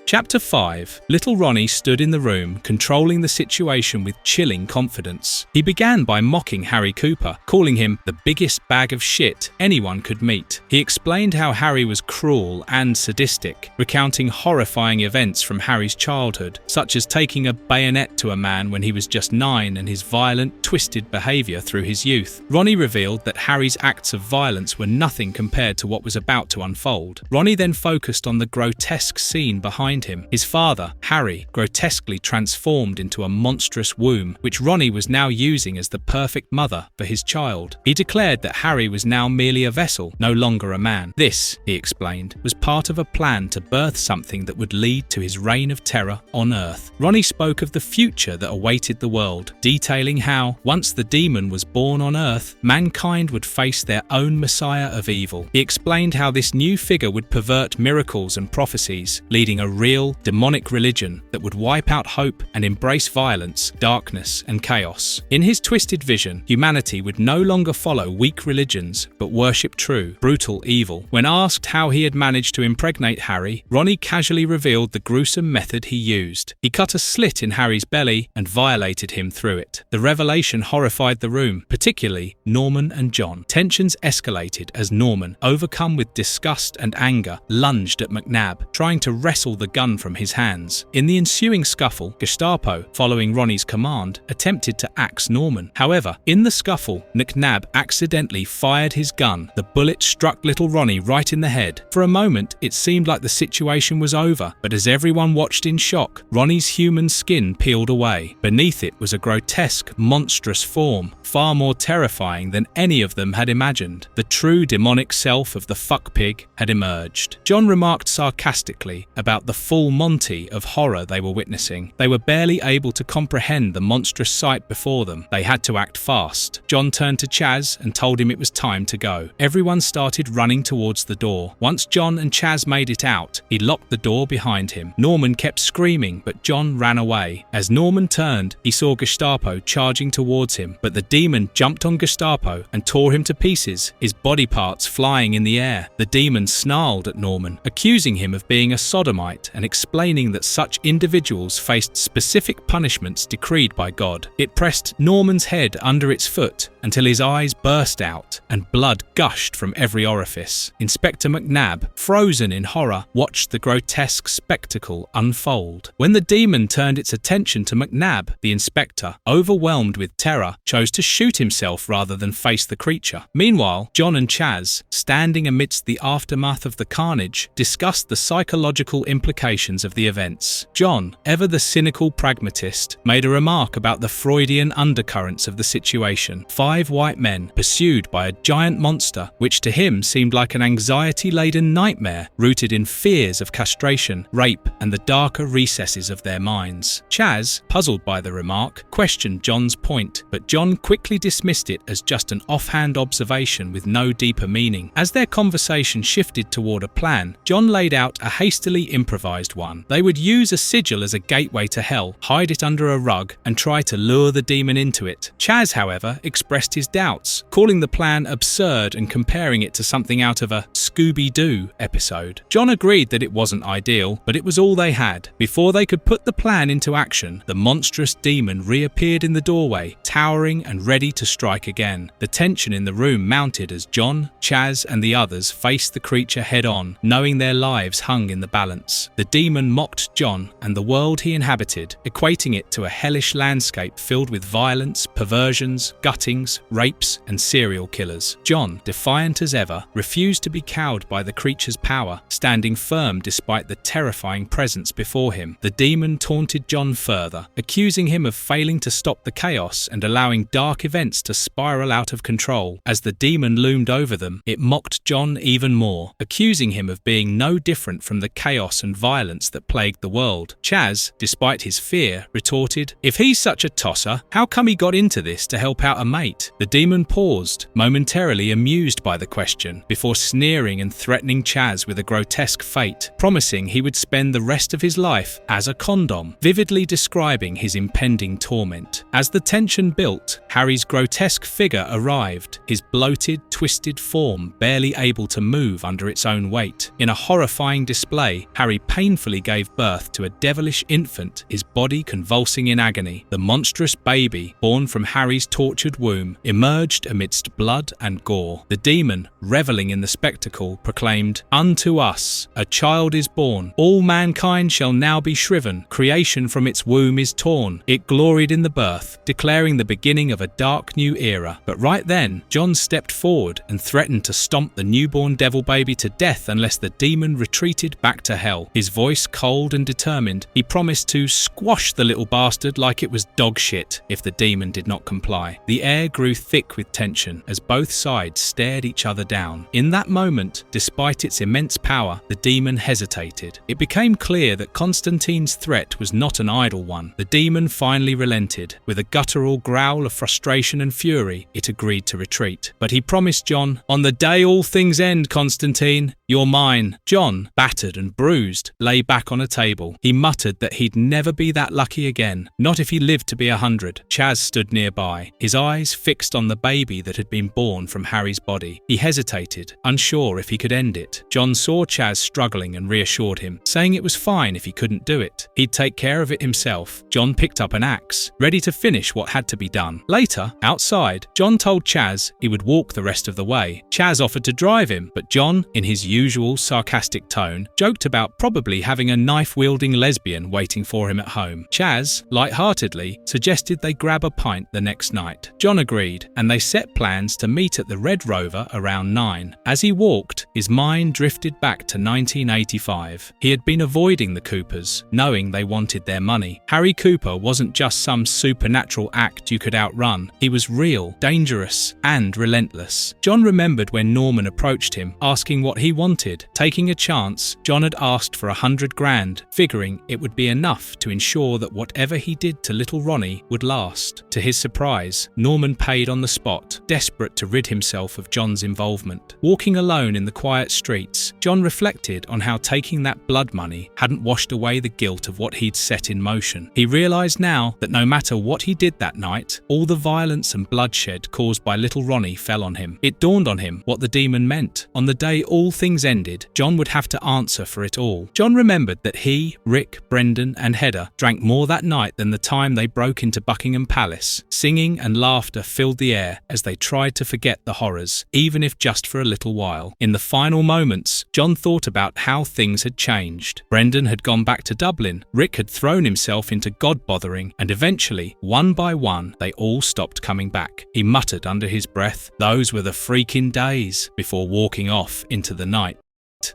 Chapter 5. Little Ronnie stood in the room, controlling the situation with chilling confidence. He began by mocking Harry Cooper, calling him the biggest bag of shit anyone could meet. He explained how Harry was cruel and sadistic, recounting horrifying events from Harry's childhood, such as taking a bayonet to a man when he was just 9 and his violent, twisted behaviour through his youth. Ronnie revealed that Harry's acts of violence were nothing compared to what was about to unfold. Ronnie then focused on the grotesque scene behind behind him. His father, Harry, grotesquely transformed into a monstrous womb, which Ronnie was now using as the perfect mother for his child. He declared that Harry was now merely a vessel, no longer a man. This, he explained, was part of a plan to birth something that would lead to his reign of terror on Earth. Ronnie spoke of the future that awaited the world, detailing how, once the demon was born on Earth, mankind would face their own messiah of evil. He explained how this new figure would pervert miracles and prophecies, leading a real, demonic religion that would wipe out hope and embrace violence, darkness, and chaos. In his twisted vision, humanity would no longer follow weak religions, but worship true, brutal evil. When asked how he had managed to impregnate Harry, Ronnie casually revealed the gruesome method he used. He cut a slit in Harry's belly and violated him through it. The revelation horrified the room, particularly Norman and John. Tensions escalated as Norman, overcome with disgust and anger, lunged at McNabb, trying to wrestle the gun from his hands. In the ensuing scuffle, Gestapo, following Ronnie's command, attempted to axe Norman. However, in the scuffle, McNabb accidentally fired his gun. The bullet struck little Ronnie right in the head. For a moment, it seemed like the situation was over, but as everyone watched in shock, Ronnie's human skin peeled away. Beneath it was a grotesque, monstrous form, far more terrifying than any of them had imagined. The true demonic self of the fuck pig had emerged. John remarked sarcastically about the full Monty of horror they were witnessing. They were barely able to comprehend the monstrous sight before them. They had to act fast. John turned to Chaz and told him it was time to go. Everyone started running towards the door. Once John and Chaz made it out, he locked the door behind him. Norman kept screaming, but John ran away. As Norman turned, he saw Gestapo charging towards him, but the demon jumped on Gestapo and tore him to pieces, his body parts flying in the air. The demon snarled at Norman, accusing him of being a sodomite and explaining that such individuals faced specific punishments decreed by God. It pressed Norman's head under its foot until his eyes burst out and blood gushed from every orifice. Inspector McNabb, frozen in horror, watched the grotesque spectacle unfold. When the demon turned its attention to McNabb, the inspector, overwhelmed with terror, chose to shoot himself rather than face the creature. Meanwhile, John and Chaz, standing amidst the aftermath of the carnage, discussed the psychological implications of the events. John, ever the cynical pragmatist, made a remark about the Freudian undercurrents of the situation. 5 white men, pursued by a giant monster, which to him seemed like an anxiety-laden nightmare, rooted in fears of castration, rape, and the darker recesses of their minds. Chaz, puzzled by the remark, questioned John's point, but John quickly dismissed it as just an offhand observation with no deeper meaning. As their conversation shifted toward a plan, John laid out a hastily improvised one. They would use a sigil as a gateway to hell, hide it under a rug, and try to lure the demon into it. Chaz, however, expressed his doubts, calling the plan absurd and comparing it to something out of a Scooby-Doo episode. John agreed that it wasn't ideal, but it was all they had. Before they could put the plan into action, the monstrous demon reappeared in the doorway, towering and ready to strike again. The tension in the room mounted as John, Chaz, and the others faced the creature head-on, knowing their lives hung in the balance. The demon mocked John and the world he inhabited, equating it to a hellish landscape filled with violence, perversions, guttings, rapes, and serial killers. John, defiant as ever, refused to be cowed by the creature's power, standing firm despite the terrifying presence before him. The demon taunted John further, accusing him of failing to stop the chaos and allowing dark events to spiral out of control. As the demon loomed over them, it mocked John even more, accusing him of being no different from the chaos and violence that plagued the world. Chaz, despite his fear, retorted, "If he's such a tosser, how come he got into this to help out a mate?" The demon paused, momentarily amused by the question, before sneering and threatening Chaz with a grotesque fate, promising he would spend the rest of his life as a condom, vividly describing his impending torment. As the tension built, Harry's grotesque figure arrived, his bloated, twisted form barely able to move under its own weight. In a horrifying display, Harry painfully gave birth to a devilish infant, his body convulsing in agony. The monstrous baby, born from Harry's tortured womb, emerged amidst blood and gore. The demon, reveling in the spectacle, proclaimed, "Unto us a child is born. All mankind shall now be shriven. Creation from its womb is torn. It gloried in the birth, declaring the beginning of a dark new era." But right then, John stepped forward and threatened to stomp the newborn devil baby to death unless the demon retreated back to hell. His his voice cold and determined. He promised to squash the little bastard like it was dog shit if the demon did not comply. The air grew thick with tension as both sides stared each other down. In that moment, despite its immense power, the demon hesitated. It became clear that Constantine's threat was not an idle one. The demon finally relented. With a guttural growl of frustration and fury, it agreed to retreat. But he promised John, "On the day all things end, Constantine, you're mine." John, battered and bruised, lay back on a table. He muttered that he'd never be that lucky again, not if he lived to be 100. Chaz stood nearby, his eyes fixed on the baby that had been born from Harry's body. He hesitated, unsure if he could end it. John saw Chaz struggling and reassured him, saying it was fine if he couldn't do it. He'd take care of it himself. John picked up an axe, ready to finish what had to be done. Later, outside, John told Chaz he would walk the rest of the way. Chaz offered to drive him, but John, in his usual sarcastic tone, joked about probably having a knife-wielding lesbian waiting for him at home. Chaz, lightheartedly, suggested they grab a pint the next night. John agreed, and they set plans to meet at the Red Rover around 9. As he walked, his mind drifted back to 1985. He had been avoiding the Coopers, knowing they wanted their money. Harry Cooper wasn't just some supernatural act you could outrun. He was real, dangerous, and relentless. John remembered when Norman approached him, asking what he wanted. Taking a chance, John had asked for 100 grand, figuring it would be enough to ensure that whatever he did to little Ronnie would last. To his surprise, Norman paid on the spot, desperate to rid himself of John's involvement. Walking alone in the quiet streets, John reflected on how taking that blood money hadn't washed away the guilt of what he'd set in motion. He realised now that no matter what he did that night, all the violence and bloodshed caused by little Ronnie fell on him. It dawned on him what the demon meant. On the day all things ended, John would have to answer for it all. John remembered that he, Rick, Brendan and Hedda drank more that night than the time they broke into Buckingham Palace. Singing and laughter filled the air as they tried to forget the horrors, even if just for a little while. In the final moments, John thought about how things had changed. Brendan had gone back to Dublin, Rick had thrown himself into god-bothering, and eventually, one by one, they all stopped coming back. He muttered under his breath, "Those were the freaking days," before walking off into the night.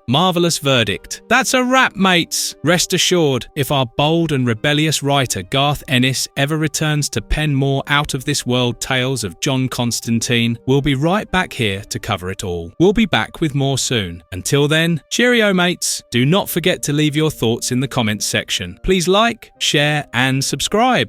Marvellous verdict. That's a wrap, mates! Rest assured, if our bold and rebellious writer Garth Ennis ever returns to pen more out-of-this-world tales of John Constantine, we'll be right back here to cover it all. We'll be back with more soon. Until then, cheerio, mates! Do not forget to leave your thoughts in the comments section. Please like, share and subscribe.